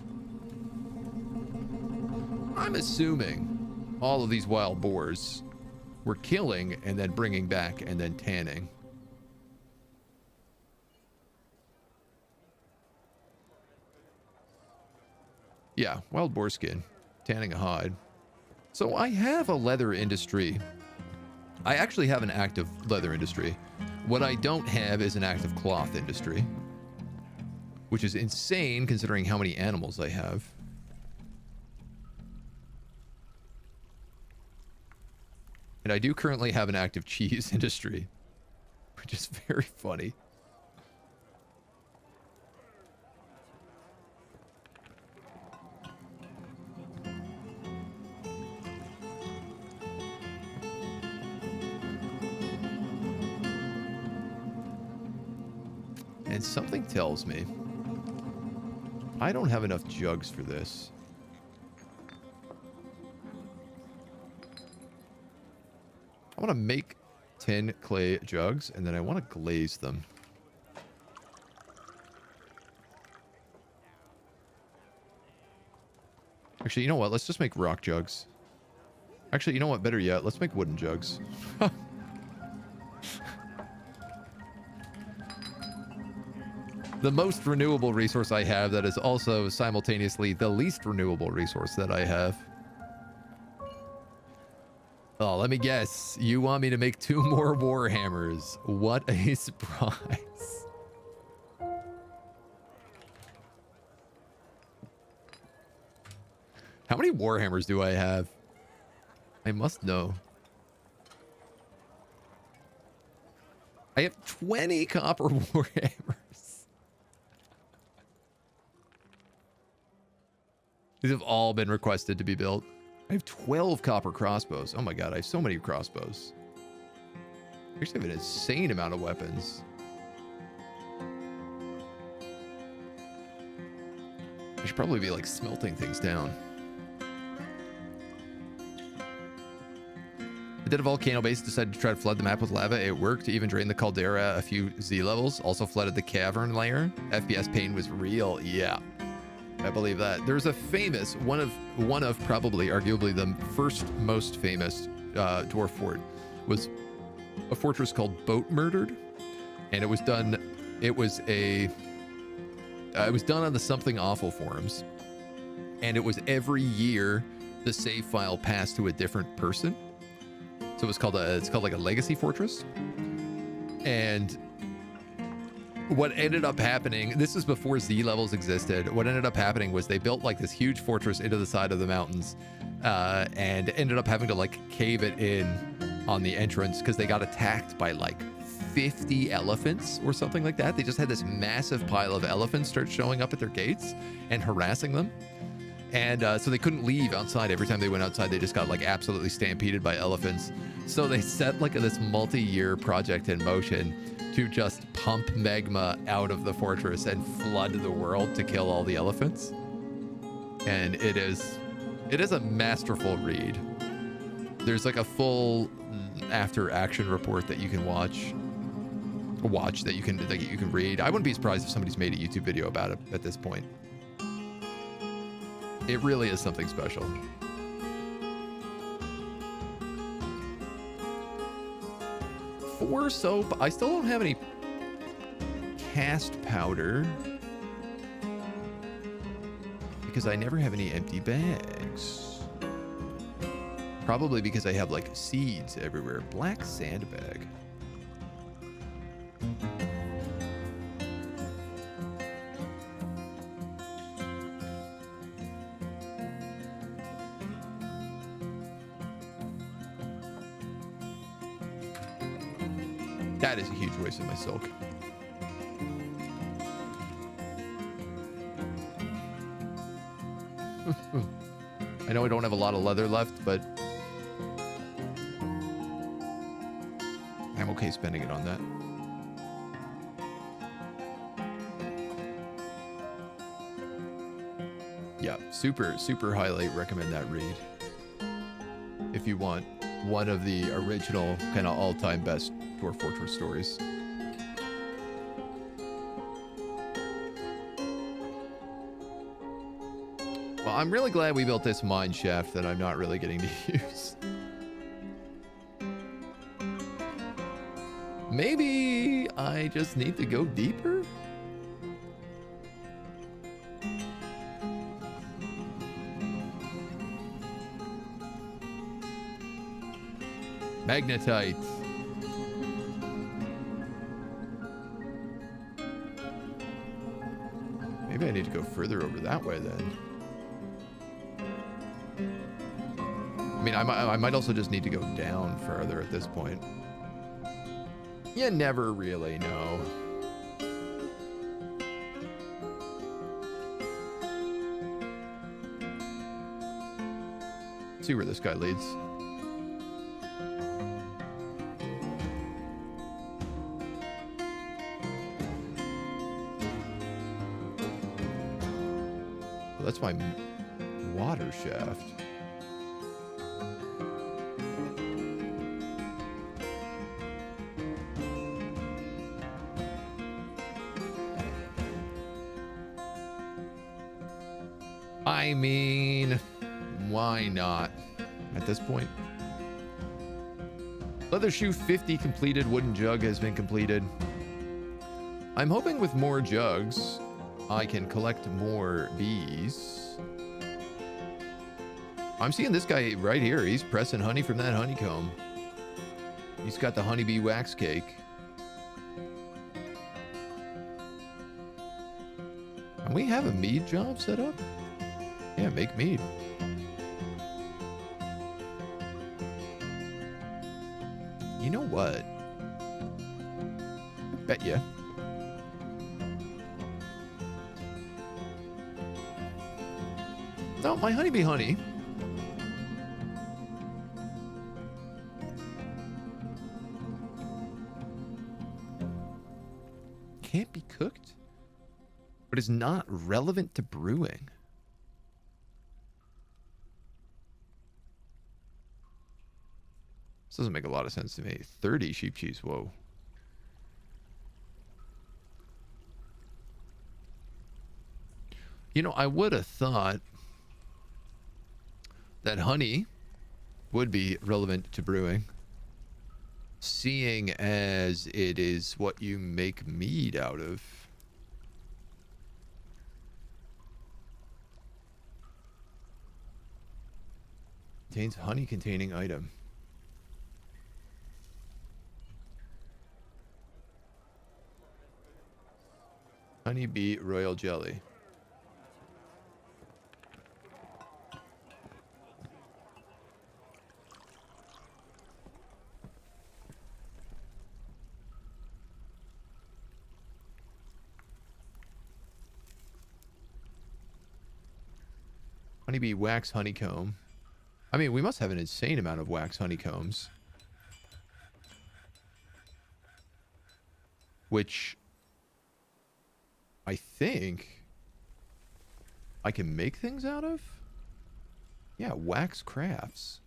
I'm assuming all of these wild boars we're killing and then bringing back and then tanning. Yeah, wild boar skin, tanning a hide. So I have a leather industry. I actually have an active leather industry. What I don't have is an active cloth industry, which is insane considering how many animals I have. And I do currently have an active cheese industry, which is very funny. And something tells me I don't have enough jugs for this. I want to make 10 clay jugs, and then I want to glaze them. Actually, you know what? Let's just make rock jugs. Actually, you know what? Better yet, let's make wooden jugs. The most renewable resource I have that is also simultaneously the least renewable resource that I have. Oh, let me guess. You want me to make 2 more Warhammers. What a surprise. How many Warhammers do I have? I must know. I have 20 copper Warhammers. These have all been requested to be built. I have 12 copper crossbows. Oh my god, I have so many crossbows. I actually have an insane amount of weapons. I should probably be like smelting things down. I did a volcano base, decided to try to flood the map with lava. It worked, even drained the caldera a few Z levels. Also flooded the cavern layer. FPS pain was real. Yeah, I believe that. There's a famous, one of probably, arguably the first most famous dwarf fort was a fortress called Boat Murdered, and it was done on the Something Awful forums, and it was every year the save file passed to a different person. So it's called like a legacy fortress. And what ended up happening, this is before Z levels existed. What ended up happening was they built like this huge fortress into the side of the mountains, and ended up having to like cave it in on the entrance because they got attacked by like 50 elephants or something like that. They just had this massive pile of elephants start showing up at their gates and harassing them. And so they couldn't leave outside. Every time they went outside, they just got like absolutely stampeded by elephants. So they set like this multi-year project in motion to just pump magma out of the fortress and flood the world to kill all the elephants. And it is a masterful read. There's like a full after action report that you can watch that you can read. I wouldn't be surprised if somebody's made a YouTube video about it at this point. It really is something special. For soap, I still don't have any cast powder because I never have any empty bags. Probably because I have like seeds everywhere. Black sandbag. That is a huge waste of my silk. I know I don't have a lot of leather left, but I'm okay spending it on that. Yeah, super, super highly recommend that read. If you want one of the original kind of all-time best Dwarf Fortress stories. Well, I'm really glad we built this mine shaft that I'm not really getting to use. Maybe I just need to go deeper? Magnetite. Maybe I need to go further over that way then. I mean, I might also just need to go down further at this point. You never really know. See where this guy leads. Well, that's my water shaft. I mean, why not at this point? Leather shoe 50 completed. Wooden jug has been completed. I'm hoping with more jugs, I can collect more bees. I'm seeing this guy right here. He's pressing honey from that honeycomb. He's got the honeybee wax cake. And we have a mead job set up? Yeah, make mead. You know what? I bet you. No, my honeybee honey. Can't be cooked, but is not relevant to brewing. This doesn't make a lot of sense to me. 30 sheep cheese, whoa. You know, I would have thought that honey would be relevant to brewing, seeing as it is what you make mead out of. Contains honey containing item. Honeybee royal jelly. Honeybee wax honeycomb. I mean, we must have an insane amount of wax honeycombs. Which I think I can make things out of? Yeah, wax crafts.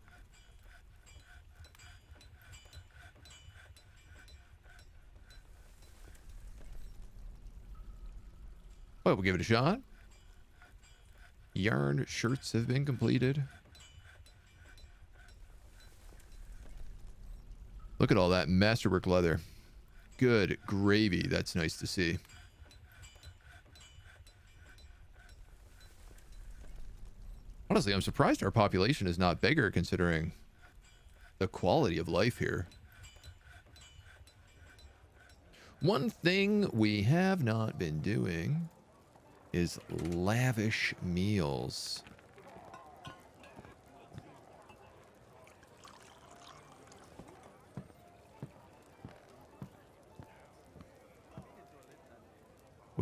Well, we'll give it a shot. Yarn shirts have been completed. Look at all that masterwork leather. Good gravy. That's nice to see. Honestly, I'm surprised our population is not bigger considering the quality of life here. One thing we have not been doing is lavish meals.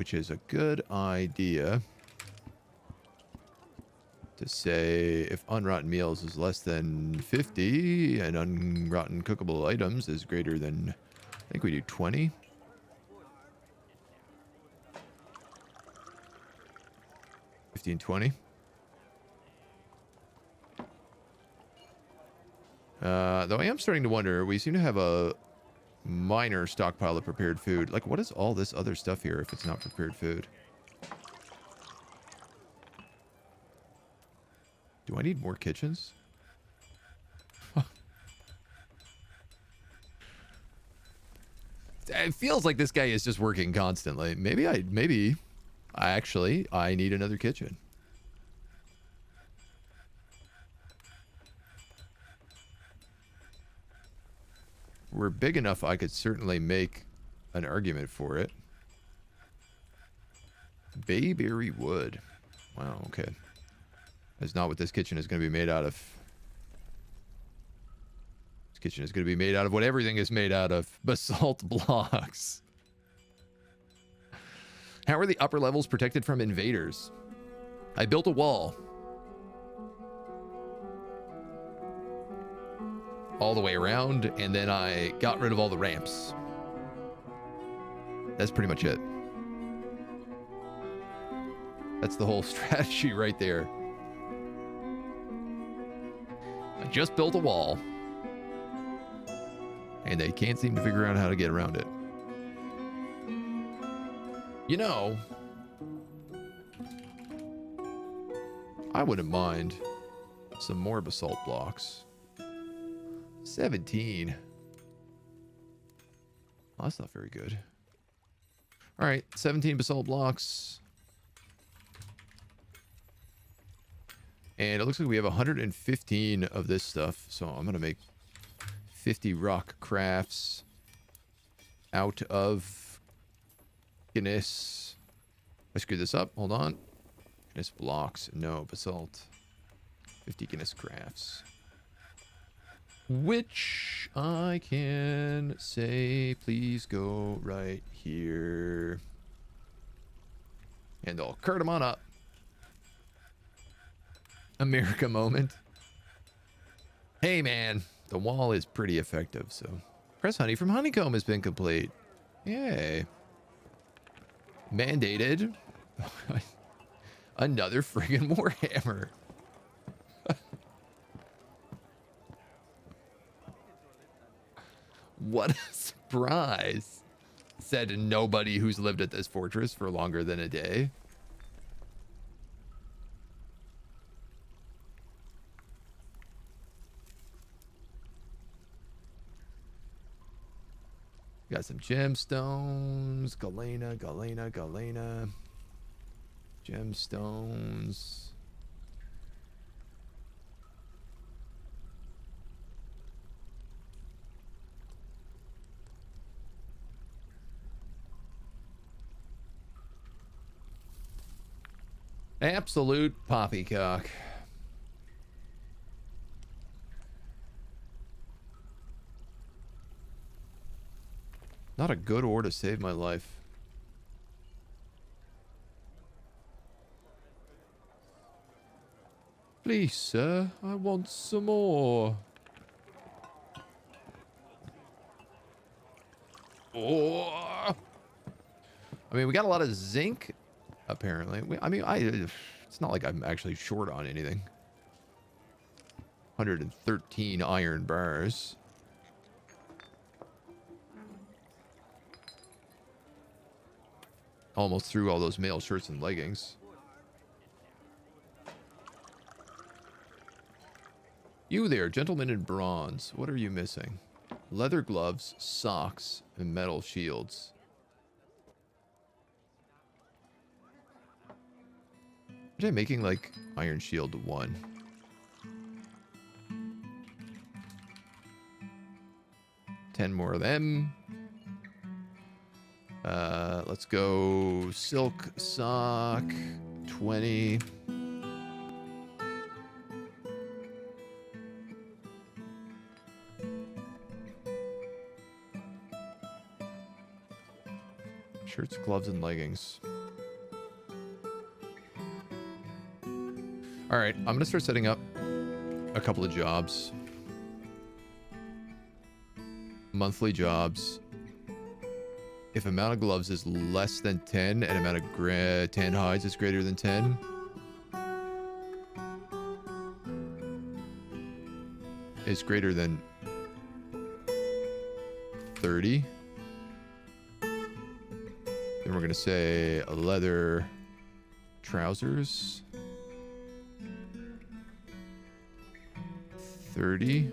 which is a good idea to say if unrotten meals is less than 50 and unrotten cookable items is greater than, I think we do 20. 15, 20. Though I am starting to wonder, we seem to have a minor stockpile of prepared food. Like, what is all this other stuff here if it's not prepared food? Do I need more kitchens? It feels like this guy is just working constantly. Maybe I need another kitchen. We're big enough I could certainly make an argument for it. Bayberry wood. Wow, okay. That's not what this kitchen is going to be made out of. This kitchen is going to be made out of what everything is made out of. Basalt blocks. How are the upper levels protected from invaders? I built a wall. All the way around, and then I got rid of all the ramps. That's pretty much it. That's the whole strategy right there. I just built a wall, and they can't seem to figure out how to get around it. You know, I wouldn't mind some more basalt blocks. 17. Well, that's not very good. All right, 17 basalt blocks. And it looks like we have 115 of this stuff. So I'm going to make 50 rock crafts out of Guinness. I screwed this up. Hold on. Guinness blocks. No, basalt. 50 Guinness crafts. Which I can say, please go right here. And I'll cart them on up. America moment. Hey, man. The wall is pretty effective, so. Press honey from honeycomb has been complete. Yay. Mandated. Another friggin' warhammer. What a surprise, said nobody who's lived at this fortress for longer than a day. Got some gemstones, galena. Gemstones. Absolute poppycock. Not a good ore to save my life. Please, sir, I want some more. Oh. I mean, we got a lot of zinc, apparently. It's not like I'm actually short on anything. 113 iron bars. Almost through all those male shirts and leggings. You there, gentleman in bronze. What are you missing? Leather gloves, socks, and metal shields. Are they making like Iron Shield 1? Ten more of them. Let's go silk sock 20. Shirts, gloves, and leggings. All right, I'm gonna start setting up a couple of jobs. Monthly jobs. If amount of gloves is less than 10 and amount of tan hides is greater than 10. Is greater than 30. Then we're going to say leather trousers. 30.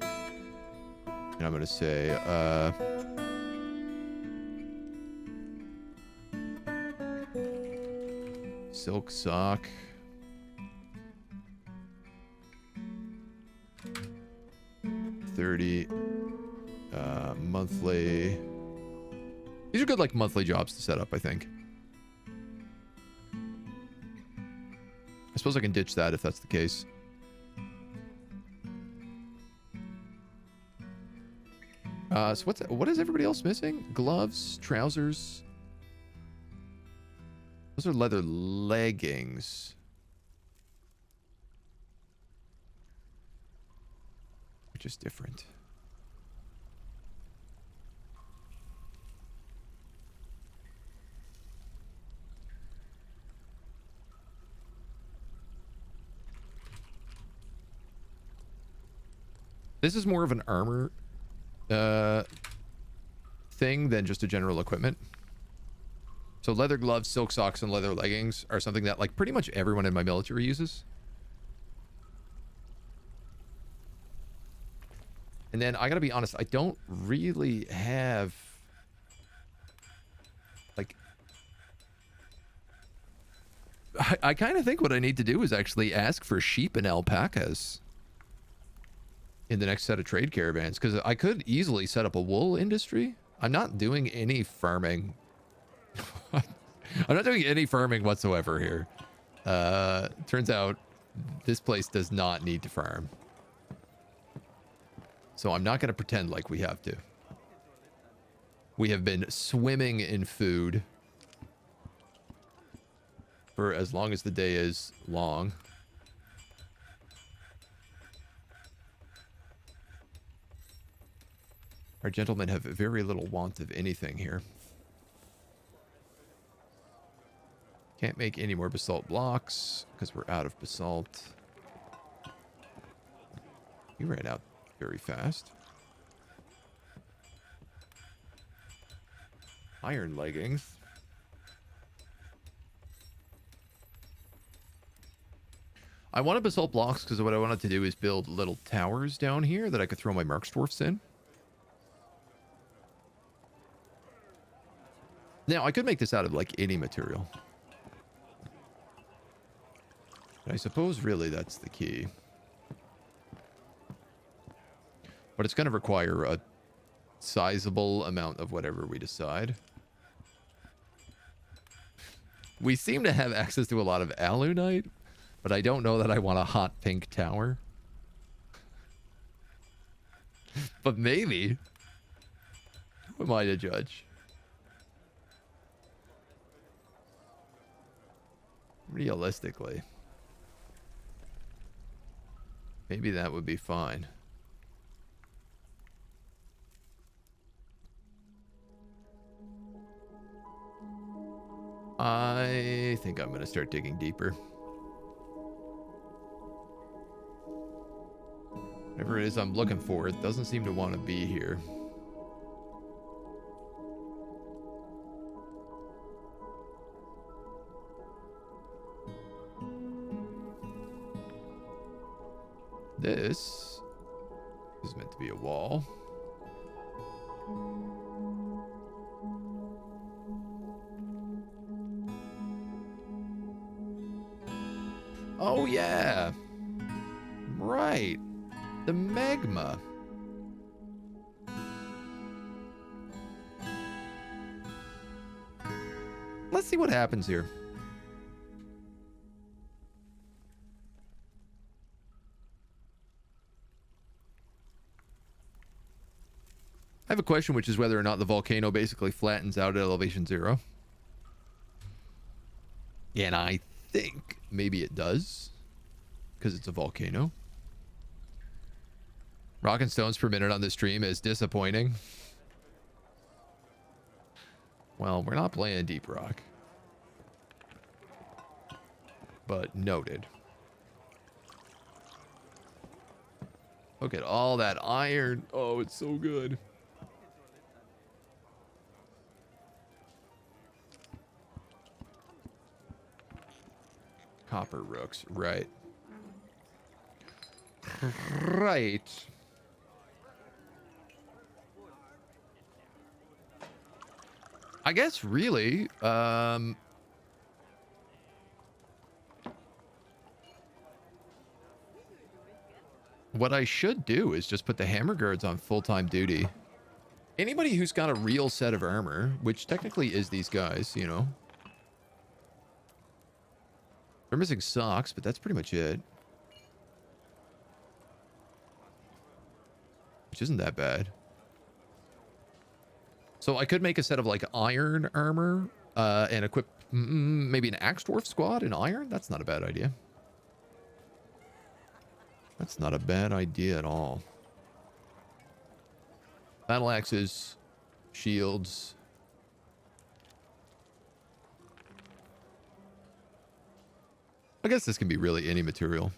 And I'm going to say, silk sock. Monthly. These are good, like, monthly jobs to set up, I think. I suppose I can ditch that if that's the case. So what is everybody else missing? Gloves, trousers. Those are leather leggings. Which is different. This is more of an armor thing than just a general equipment. So leather gloves, silk socks, and leather leggings are something that, like, pretty much everyone in my military uses. And then I gotta be honest, I don't really have, like, I kind of think what I need to do is actually ask for sheep and alpacas in the next set of trade caravans, because I could easily set up a wool industry. I'm not doing any farming. I'm not doing any farming whatsoever here. Turns out this place does not need to farm. So I'm not going to pretend like we have to. We have been swimming in food for as long as the day is long. Our gentlemen have very little want of anything here. Can't make any more basalt blocks because we're out of basalt. You ran out very fast. Iron leggings. I wanted basalt blocks because what I wanted to do is build little towers down here that I could throw my Mercs dwarfs in. Now, I could make this out of, like, any material. But I suppose, really, that's the key. But it's going to require a sizable amount of whatever we decide. We seem to have access to a lot of alunite, but I don't know that I want a hot pink tower. But maybe. Who am I to judge? Realistically, maybe that would be fine. I think I'm going to start digging deeper. Whatever it is I'm looking for, it doesn't seem to want to be here. This is meant to be a wall. Oh, yeah. Right. The magma. Let's see what happens here. I have a question, which is whether or not the volcano basically flattens out at elevation 0. And I think maybe it does. because it's a volcano. Rock and stones per minute on the stream is disappointing. Well, we're not playing Deep Rock. But noted. Look at all that iron. Oh, it's so good. Copper rooks, right. Right. I guess really, what I should do is just put the hammer guards on full-time duty. Anybody who's got a real set of armor, which technically is these guys, you know. They're missing socks, but that's pretty much it. Which isn't that bad. So I could make a set of like iron armor and equip maybe an axe dwarf squad in iron. That's not a bad idea. That's not a bad idea at all. Battle axes, shields. I guess this can be really any material.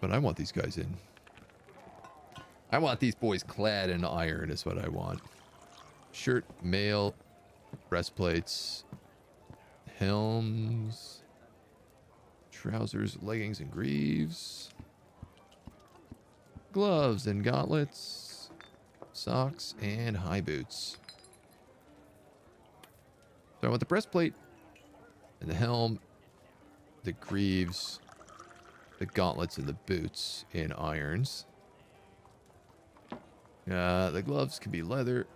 But I want these guys in. I want these boys clad in iron is what I want. Shirt, mail, breastplates, helms, trousers, leggings, and greaves, gloves and gauntlets, socks, and high boots. So I want the breastplate and the helm, the greaves, the gauntlets, and the boots in irons. The gloves can be leather.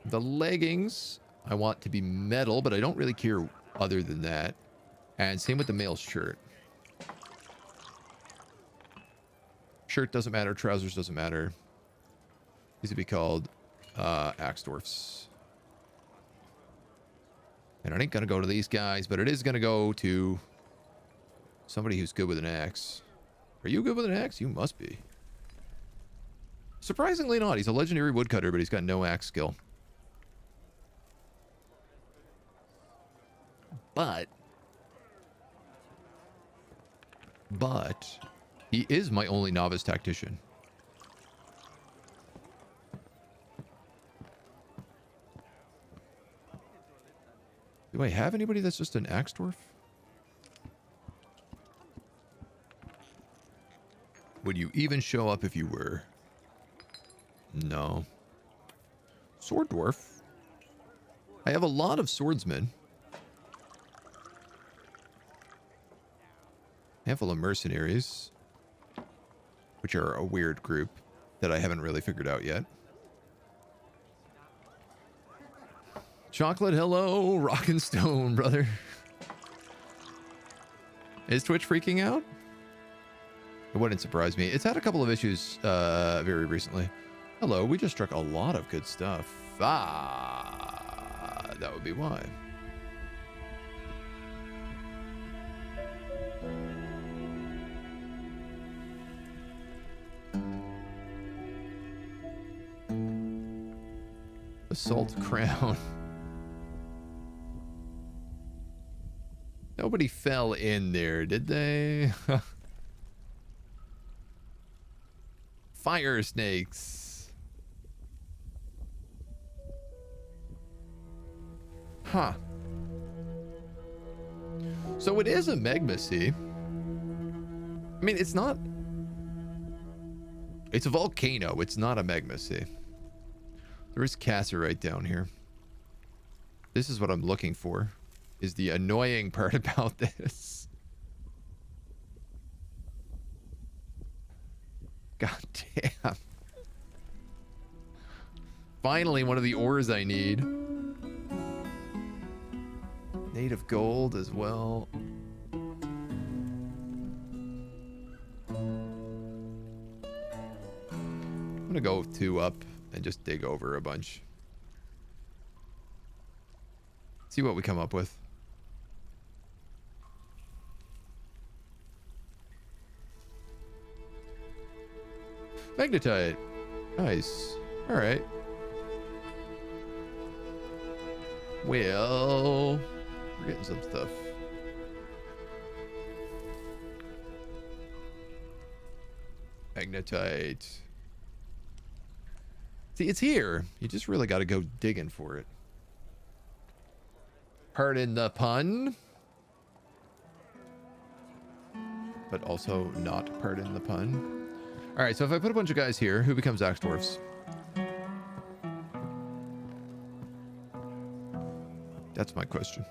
The leggings I want to be metal, but I don't really care other than that. And same with the male shirt. Shirt doesn't matter. Trousers doesn't matter. These would be called axe dwarfs. And it ain't going to go to these guys, but it is going to go to somebody who's good with an axe. Are you good with an axe? You must be. Surprisingly not. He's a legendary woodcutter, but he's got no axe skill. But he is my only novice tactician. Do I have anybody that's just an axe dwarf? Would you even show up if you were? No. Sword dwarf. I have a lot of swordsmen. Handful of mercenaries, which are a weird group that I haven't really figured out yet. Chocolate, hello, rock and stone, brother. Is Twitch freaking out? It wouldn't surprise me. It's had a couple of issues very recently. Hello, we just struck a lot of good stuff. Ah, that would be why. Assault crown. Nobody fell in there, did they? Fire snakes. Huh. So it is a magma sea. I mean, it's not... It's a volcano. It's not a magma sea. There is cassiterite down here. This is what I'm looking for. Is the annoying part about this. God damn. Finally, one of the ores I need. Native gold as well. I'm gonna go 2 up and just dig over a bunch. See what we come up with. Magnetite. Nice. All right. Well, we're getting some stuff. Magnetite. See, it's here. You just really got to go digging for it. Pardon the pun. But also not pardon the pun. All right, so if I put a bunch of guys here, who becomes axe dwarfs? That's my question.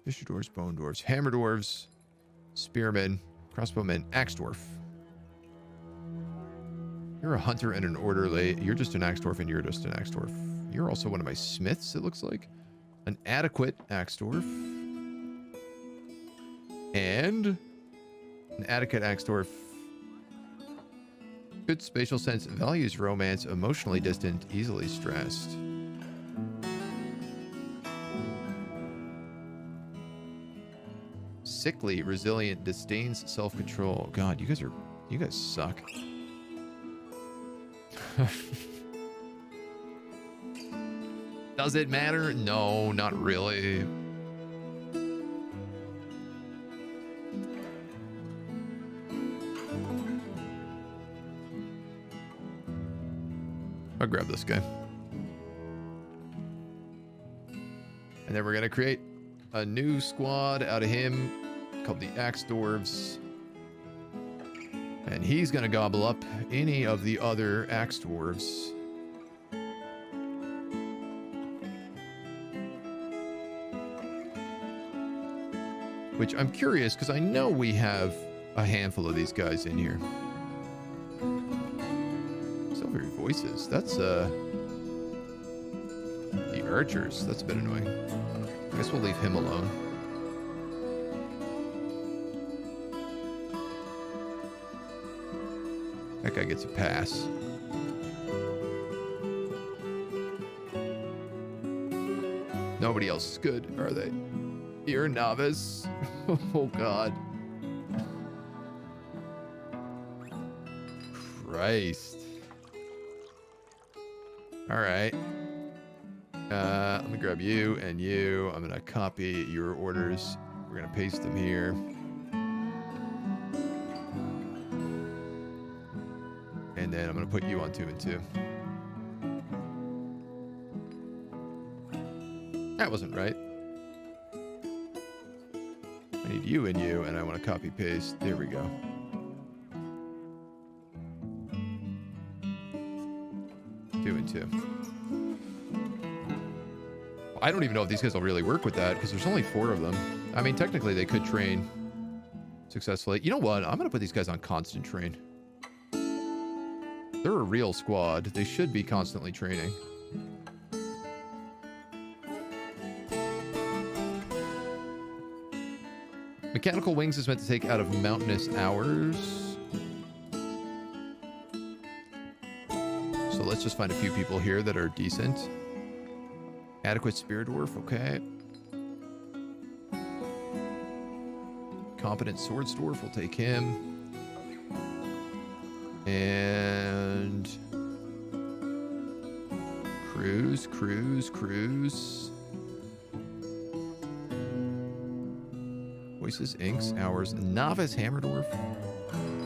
Fisher dwarves, bone dwarves, hammer dwarves, spearmen, crossbowmen, axe dwarf. You're a hunter and an orderly. You're just an axe dwarf and you're just an axe dwarf. You're also one of my smiths, it looks like. An adequate axe dwarf. And an adequate axe dwarf. Good spatial sense, values romance, emotionally distant, easily stressed. Sickly, resilient, disdains self-control. God, you guys suck. Does it matter? No, not really. I'll grab this guy. And then we're going to create a new squad out of him called the Axe Dwarves. And he's going to gobble up any of the other Axe Dwarves. Which I'm curious, because I know we have a handful of these guys in here. Silvery voices. That's, the archers. That's a bit annoying. I guess we'll leave him alone. That guy gets a pass. Nobody else is good, are they? You're a novice. Oh, God. Christ. All right. Let me grab you and you. I'm going to copy your orders. We're going to paste them here. And then I'm going to put you on 2 and 2. That wasn't right. I need you and you, and I want to copy paste. There we go. Two and 2. I don't even know if these guys will really work with that, because there's only 4 of them. I mean, technically they could train successfully. You know what? I'm going to put these guys on constant train. They're a real squad. They should be constantly training. Mechanical wings is meant to take out of mountainous hours. So let's just find a few people here that are decent. Adequate spear dwarf, okay. Competent swords dwarf, we'll take him. And cruise. Voices, inks, hours. Novice hammer dwarf.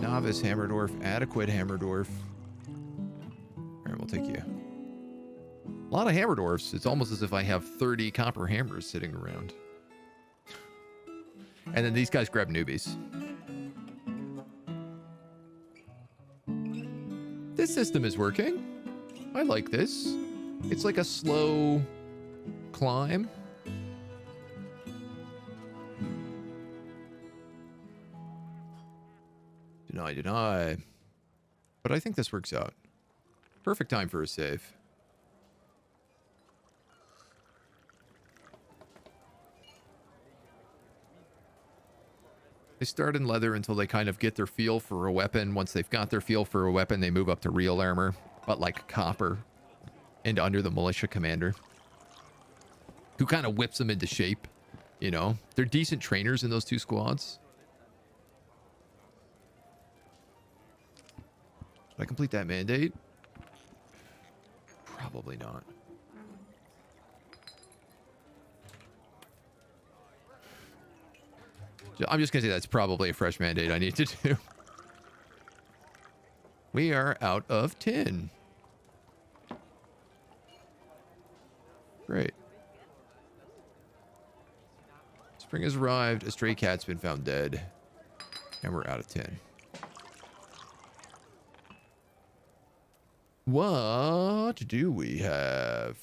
Novice hammer dwarf. Adequate hammer dwarf. All right, we'll take you. A lot of hammer dwarfs. It's almost as if I have 30 copper hammers sitting around. And then these guys grab newbies. This system is working. I like this. It's like a slow climb. Deny. But I think this works out. Perfect time for a save. They start in leather until they kind of get their feel for a weapon. Once they've got their feel for a weapon, they move up to real armor, but like copper, and under the militia commander, who kind of whips them into shape. You know, they're decent trainers in those two squads. Did I complete that mandate? Probably not. I'm just going to say that's probably a fresh mandate I need to do. We are out of tin. Great. Spring has arrived. A stray cat's been found dead. And we're out of tin. What do we have?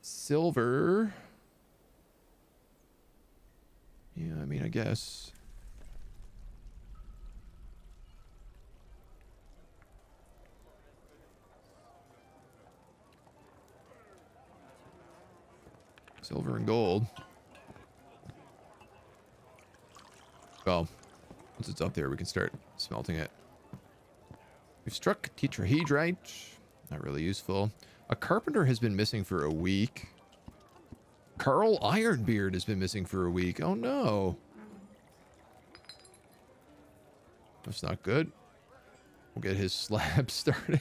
Silver. Yeah, I mean, I guess. Silver and gold. Well, once it's up there, we can start smelting it. We've struck tetrahedrite. Not really useful. A carpenter has been missing for a week. Carl Ironbeard has been missing for a week. Oh no. That's not good. We'll get his slab started.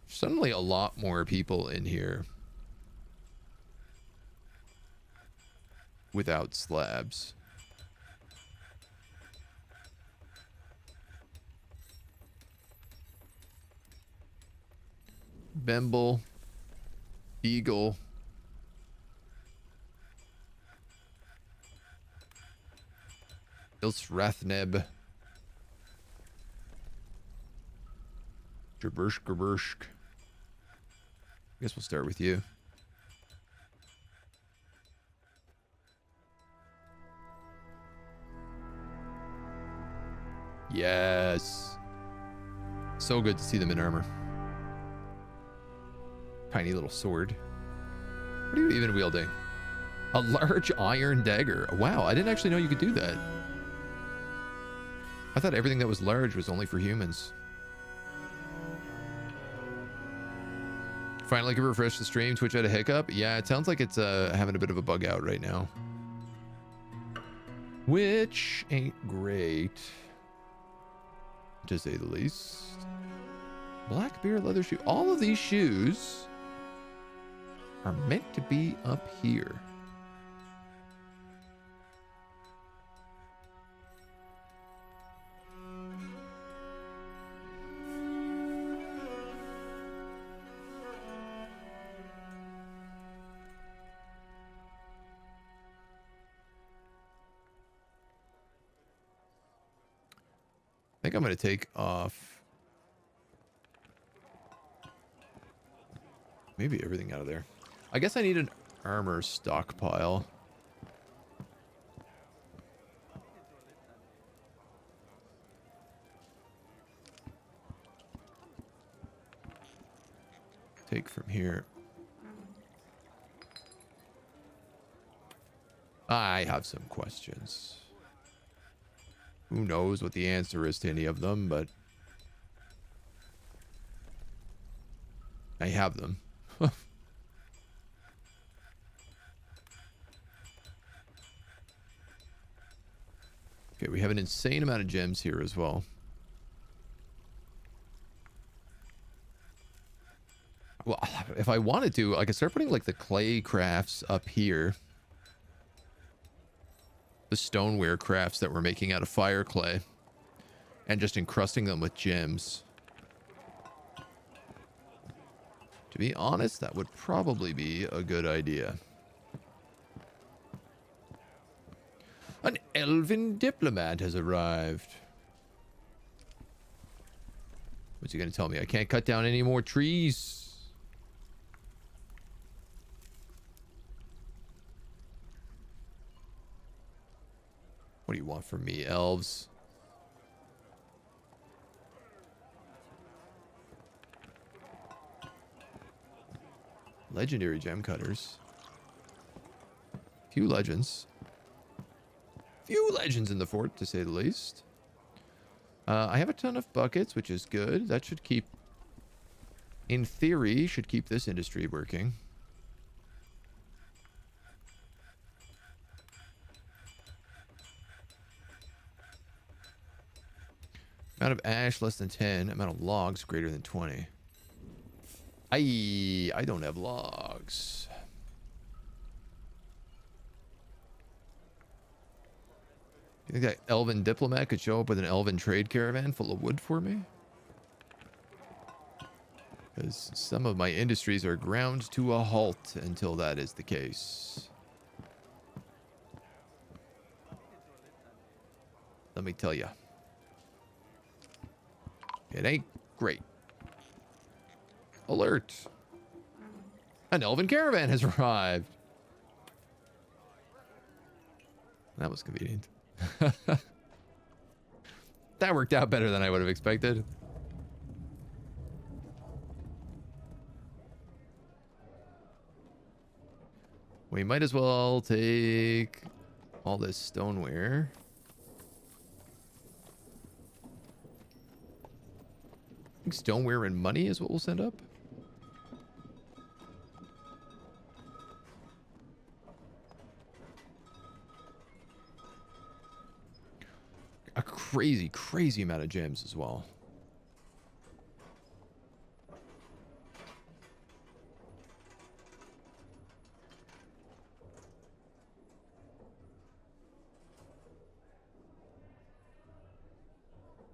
Suddenly a lot more people in here without slabs. Bemble, Eagle, Ilsrathneb, Gerbershk. I guess we'll start with you. Yes. So good to see them in armor. Tiny little sword. What are you even wielding? A large iron dagger. Wow, I didn't actually know you could do that. I thought everything that was large was only for humans. Finally can refresh the stream. Twitch had a hiccup. Yeah, it sounds like it's having a bit of a bug out right now. Which ain't great, to say the least. Black bear leather shoe. All of these shoes are meant to be up here. I think I'm going to take off maybe everything out of there. I guess I need an armor stockpile. Take from here. I have some questions. Who knows what the answer is to any of them, but I have them. Okay, we have an insane amount of gems here as well. Well, if I wanted to, I could start putting like the clay crafts up here. The stoneware crafts that we're making out of fire clay. And just encrusting them with gems. To be honest, that would probably be a good idea. An elven diplomat has arrived. What's he going to tell me? I can't cut down any more trees. What do you want from me, elves? Legendary gem cutters. Few legends. Few legends in the fort, to say the least. I have a ton of buckets, which is good. That should keep, in theory, should keep this industry working. Amount of ash less than 10. Amount of logs greater than 20. I don't have logs. You think that elven diplomat could show up with an elven trade caravan full of wood for me? Because some of my industries are ground to a halt until that is the case. Let me tell you. It ain't great. Alert! An elven caravan has arrived. That was convenient. That worked out better than I would have expected. We might as well take all this stoneware. I think stoneware and money is what we'll send up. A crazy, crazy amount of gems as well.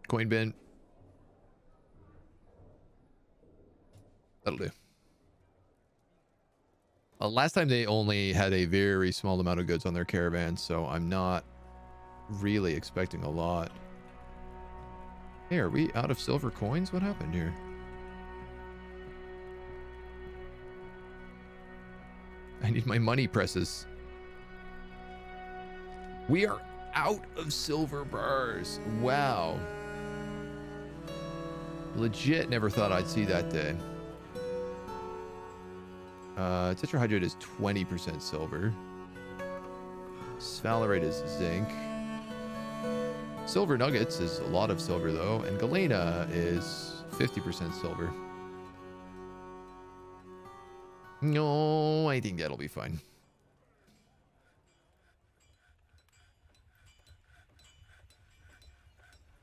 Coin bin. That'll do. Last time they only had a very small amount of goods on their caravan, so I'm not really expecting a lot. Hey, are we out of silver coins? What happened here? I need my money presses. We are out of silver bars. Wow. Legit never thought I'd see that day. Tetrahydrate is 20% silver. Sphalerite is zinc. Silver nuggets is a lot of silver though, and galena is 50% silver. No, I think that'll be fine.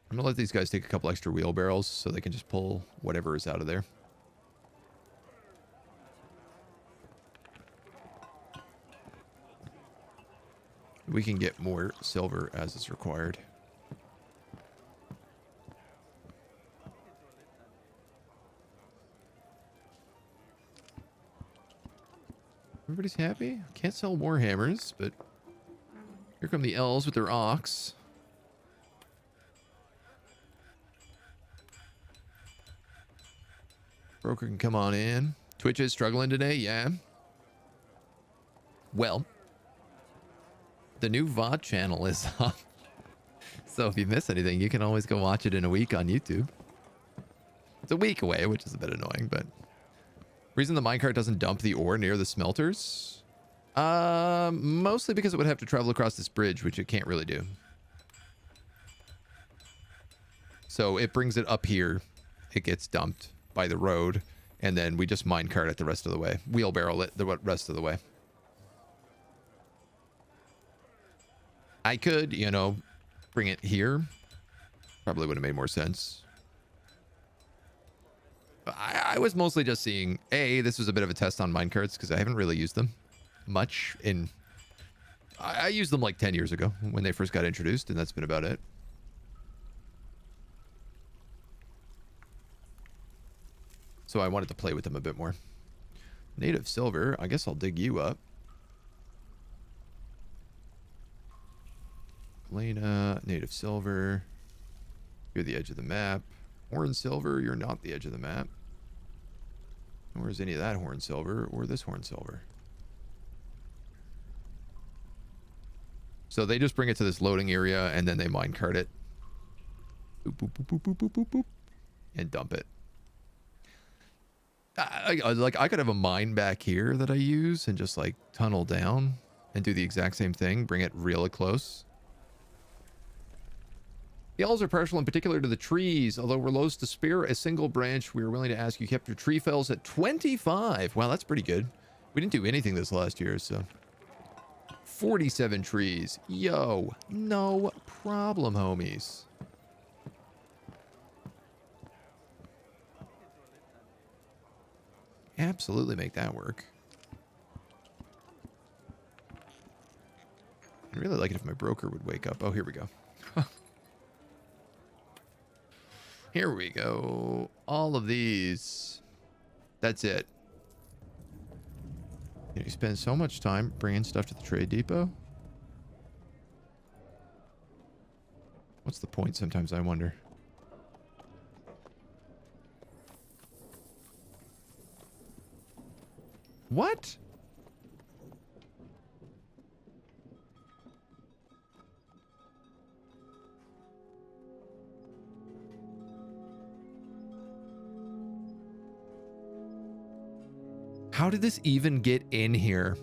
I'm gonna let these guys take a couple extra wheelbarrows so they can just pull whatever is out of there. We can get more silver as is required. Everybody's happy? Can't sell more hammers, but here come the elves with their ox. Broker can come on in. Twitch is struggling today, yeah. Well, the new VOD channel is up. So if you miss anything, you can always go watch it in a week on YouTube. It's a week away, which is a bit annoying, but... Reason the minecart doesn't dump the ore near the smelters? Mostly because it would have to travel across this bridge, which it can't really do. So it brings it up here. It gets dumped by the road, and then we just minecart it the rest of the way. Wheelbarrow it the rest of the way. I could, you know, bring it here. Probably would have made more sense. I was mostly just seeing, this was a bit of a test on minecarts because I haven't really used them much in... I used them like 10 years ago when they first got introduced, and that's been about it. So I wanted to play with them a bit more. Native silver. I guess I'll dig you up. Lena, native silver. You're the edge of the map. Horn silver, you're not the edge of the map. Nor is any of that horn silver or this horn silver. So they just bring it to this loading area and then they minecart it. Boop, boop, boop, boop, boop, boop, boop, boop, and dump it. Like, I could have a mine back here that I use and just, like, tunnel down and do the exact same thing. Bring it really close. The owls are partial in particular to the trees. Although we're loath to spare a single branch, we are willing to ask you kept your tree fells at 25. Wow, that's pretty good. We didn't do anything this last year, so... 47 trees. Yo, no problem, homies. Absolutely make that work. I'd really like it if my broker would wake up. Oh, here we go. Here we go. All of these. That's it. You spend so much time bringing stuff to the trade depot. What's the point sometimes, I wonder? What? How did this even get in here?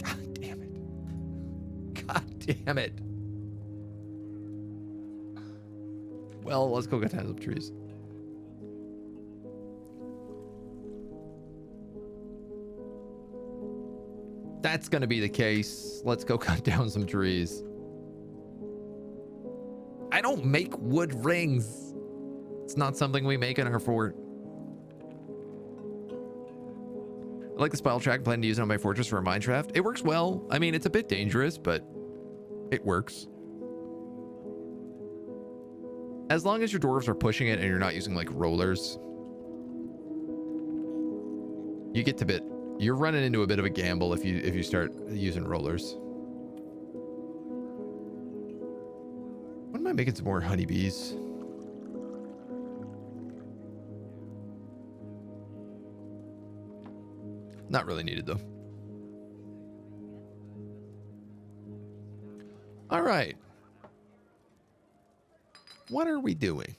God damn it. God damn it. Well, let's go get some trees. That's gonna be the case. Let's go cut down some trees. I don't make wood rings. It's not something we make in our fort. I like the spiral track. Plan to use it on my fortress for a mine shaft. It works well. I mean, it's a bit dangerous, but it works. As long as your dwarves are pushing it and you're not using like rollers, you get to bit. You're running into a bit of a gamble if you start using rollers. When am I making some more honeybees? Not really needed though. All right. What are we doing?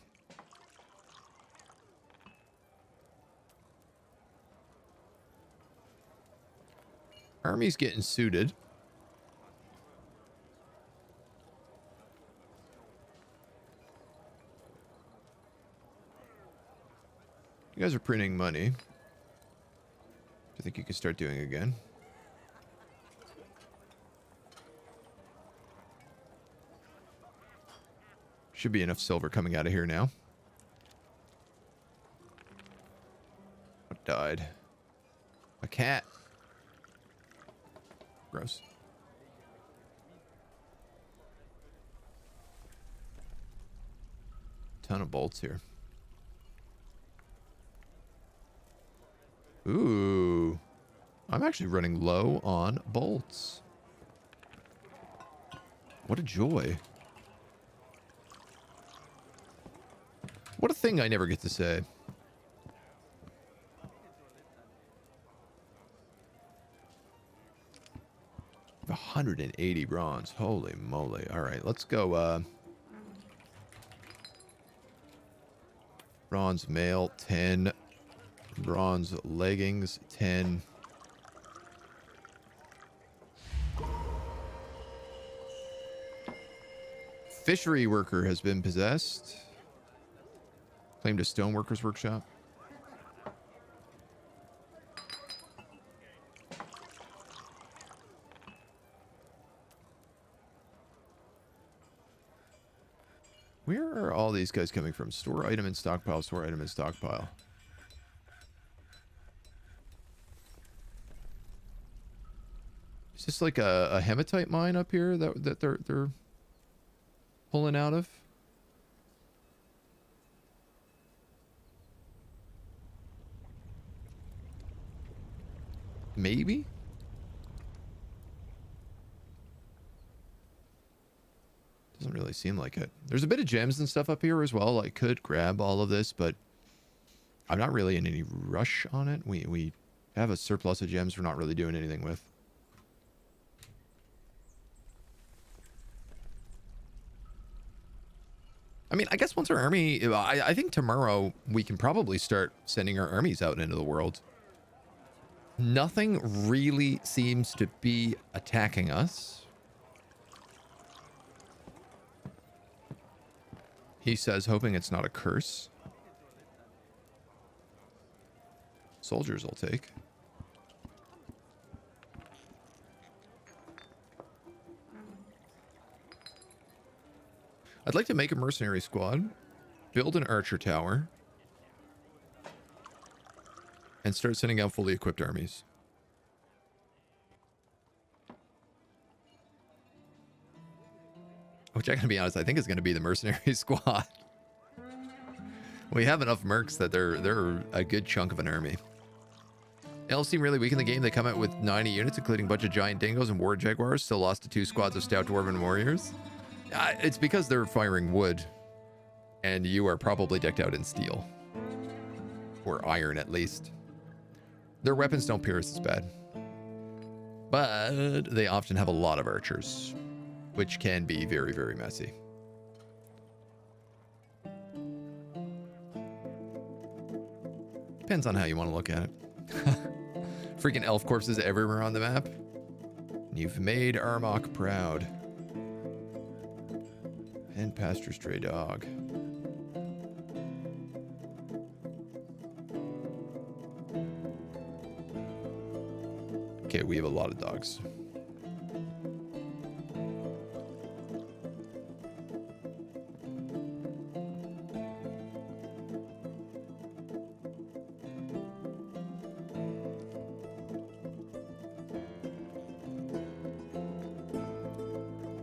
Army's getting suited. You guys are printing money. I think you can start doing again. Should be enough silver coming out of here now. What died? A cat. Gross. Ton of bolts here. Ooh. I'm actually running low on bolts. What a joy. What a thing I never get to say. 180 bronze. Holy moly. All right, let's go. Bronze mail, 10. Bronze leggings, 10. Fishery worker has been possessed. Claimed a stoneworker's workshop. Where are all these guys coming from? Store item in stockpile, store item in stockpile. Is this like a hematite mine up here that they're pulling out of? Maybe? Doesn't really seem like it. There's a bit of gems and stuff up here as well. I could grab all of this, but I'm not really in any rush on it. We have a surplus of gems we're not really doing anything with. I mean, I guess once our army, I think tomorrow we can probably start sending our armies out into the world. Nothing really seems to be attacking us. He says, hoping it's not a curse. Soldiers will take. I'd like to make a mercenary squad, build an archer tower, and start sending out fully equipped armies. Which I gotta be honest, I think is gonna be the mercenary squad. We have enough mercs that they're a good chunk of an army. Elves seem really weak in the game. They come out with 90 units, including a bunch of giant dingoes and war jaguars. Still lost to 2 squads of stout dwarven warriors. It's because they're firing wood, and you are probably decked out in steel. Or iron, at least. Their weapons don't pierce as bad. But they often have a lot of archers, which can be very, very messy. Depends on how you want to look at it. Freaking elf corpses everywhere on the map. You've made Armok proud. And pasture stray dog. Okay, we have a lot of dogs.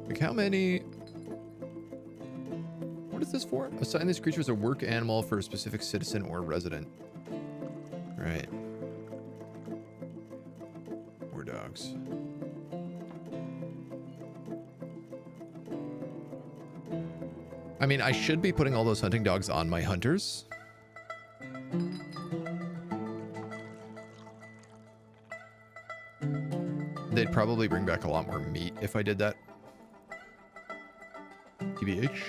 Like how many... What is this for? Assign this creature as a work animal for a specific citizen or resident. Right. Or dogs. I mean, I should be putting all those hunting dogs on my hunters. They'd probably bring back a lot more meat if I did that. TBH.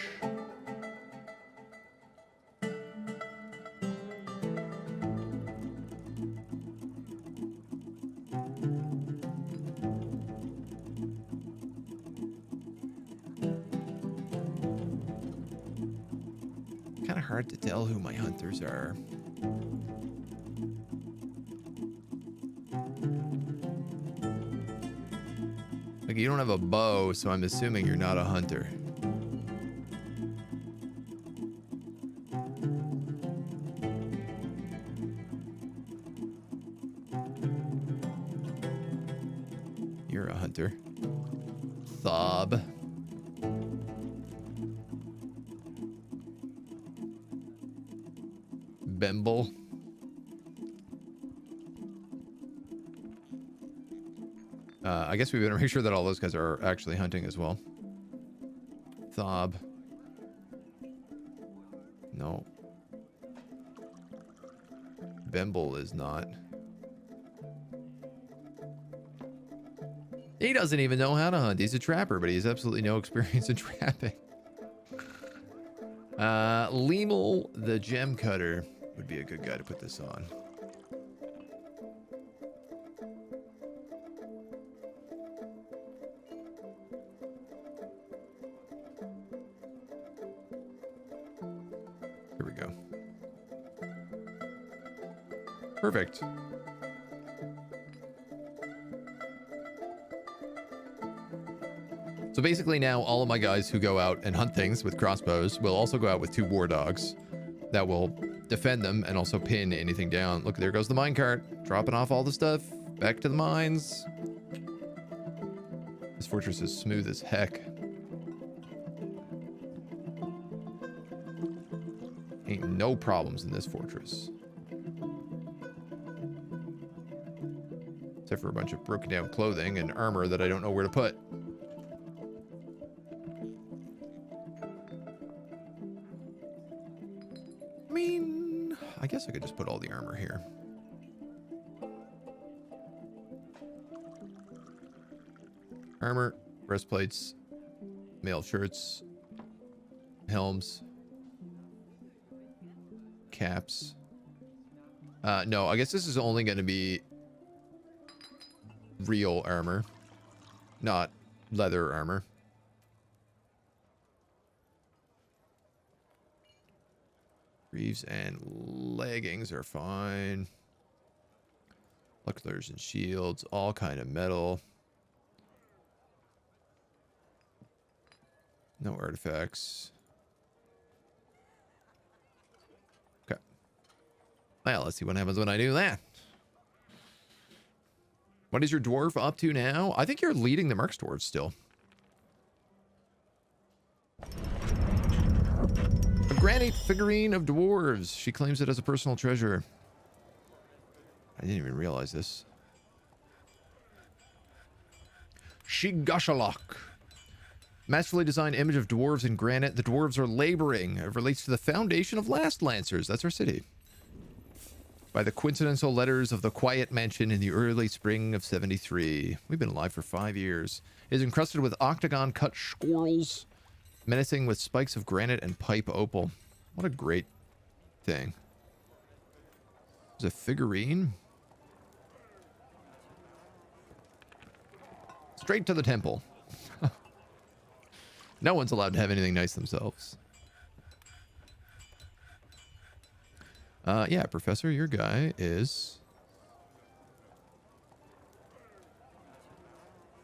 Kind of hard to tell who my hunters are. Like, you don't have a bow, so I'm assuming you're not a hunter. You're a hunter. Thob. Bemble. I guess we better make sure that all those guys are actually hunting as well. Thob. No. Bemble is not. He doesn't even know how to hunt. He's a trapper, but he has absolutely no experience in trapping. Lemel the Gem Cutter would be a good guy to put this on. Here we go. Perfect. So basically now all of my guys who go out and hunt things with crossbows will also go out with 2 war dogs that will defend them and also pin anything down. Look, there goes the minecart, dropping off all the stuff back to the mines. This fortress is smooth as heck. Ain't no problems in this fortress. Except for a bunch of broken down clothing and armor that I don't know where to put. I mean, I guess I could just put all the armor here. Armor, breastplates, mail shirts, helms, caps. No, I guess this is only going to be real armor, not leather armor. Greaves and leggings are fine. Bucklers and shields, all kind of metal. No artifacts. Okay. Well, let's see what happens when I do that. What is your dwarf up to now? I think you're leading the Mercs dwarves still. A granite figurine of dwarves. She claims it as a personal treasure. I didn't even realize this. Shigashalak. Masterfully designed image of dwarves in granite. The dwarves are laboring. It relates to the foundation of LastLancers. That's our city. By the coincidental letters of the quiet mansion in the early spring of 73. We've been alive for 5 years. It is encrusted with octagon cut squirrels, menacing with spikes of granite and pipe opal. What a great thing. There's a figurine. Straight to the temple. No one's allowed to have anything nice themselves. Yeah, Professor, your guy is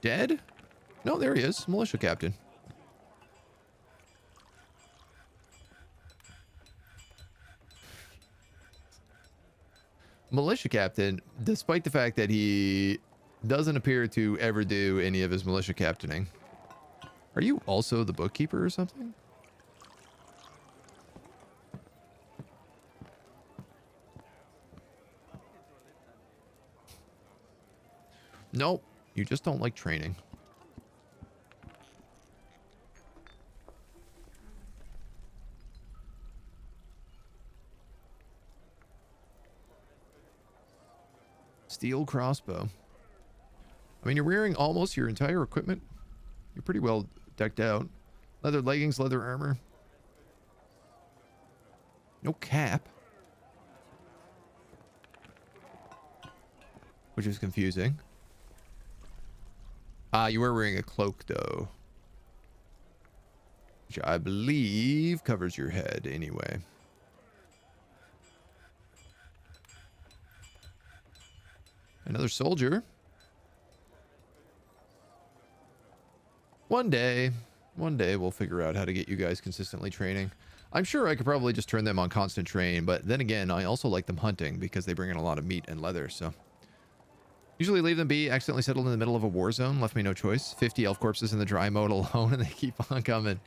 dead? No, there he is. Militia captain. Militia captain, despite the fact that he doesn't appear to ever do any of his militia captaining. Are you also the bookkeeper or something? Nope. You just don't like training. Steel crossbow. I mean, you're wearing almost your entire equipment. You're pretty well decked out. Leather leggings, leather armor. No cap. Which is confusing. You were wearing a cloak, though. Which I believe covers your head anyway. Another soldier. One day we'll figure out how to get you guys consistently training. I'm sure I could probably just turn them on constant train, but then again, I also like them hunting because they bring in a lot of meat and leather, so. Usually leave them be, accidentally settled in the middle of a war zone, left me no choice. 50 elf corpses in the dry mode alone, and they keep on coming.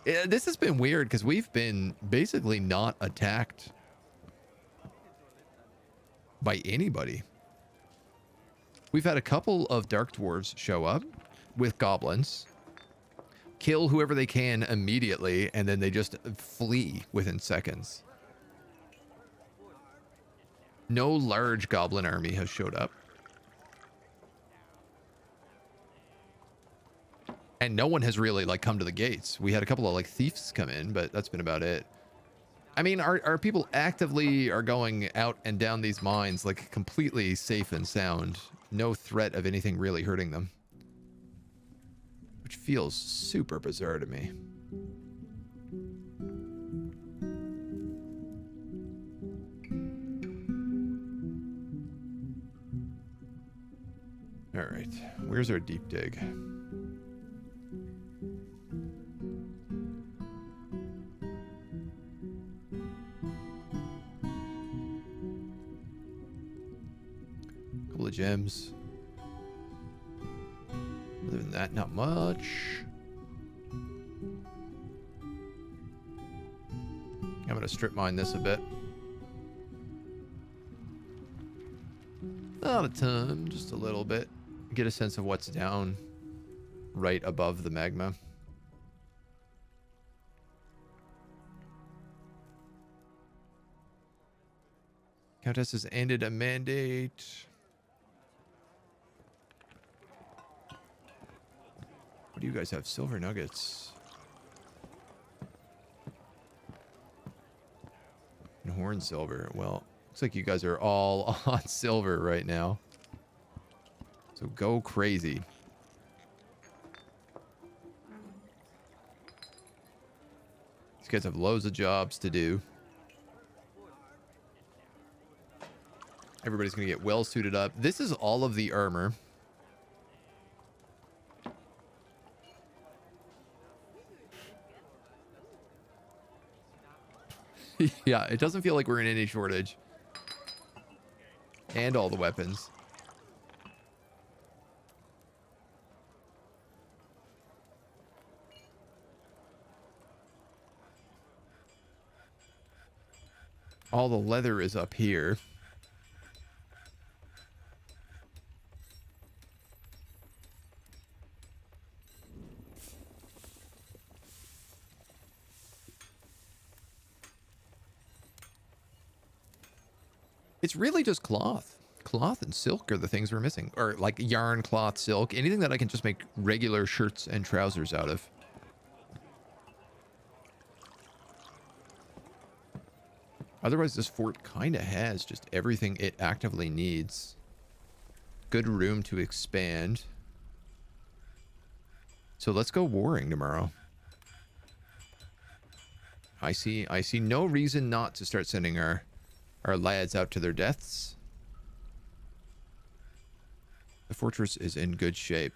Yeah, this has been weird because we've been basically not attacked by anybody. We've had a couple of dark dwarves show up with goblins, kill whoever they can immediately, and then they just flee within seconds. No large goblin army has showed up. And no one has really, like, come to the gates. We had a couple of, like, thieves come in, but that's been about it. I mean, our people actively are going out and down these mines, like, completely safe and sound. No threat of anything really hurting them. Which feels super bizarre to me. All right, where's our deep dig? Couple of gems. Other than that, not much. I'm gonna strip mine this a bit. Not a ton, just a little bit. Get a sense of what's down right above the magma. Countess has ended a mandate. What do you guys have? Silver nuggets. And horn silver. Well, looks like you guys are all on silver right now. So go crazy. These guys have loads of jobs to do. Everybody's going to get well suited up. This is all of the armor. Yeah, it doesn't feel like we're in any shortage. And all the weapons. All the leather is up here. It's really just cloth. Cloth and silk are the things we're missing. Or like yarn, cloth, silk. Anything that I can just make regular shirts and trousers out of. Otherwise, this fort kind of has just everything it actively needs. Good room to expand. So let's go warring tomorrow. I see no reason not to start sending our lads out to their deaths. The fortress is in good shape.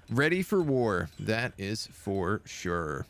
Ready for war, that is for sure.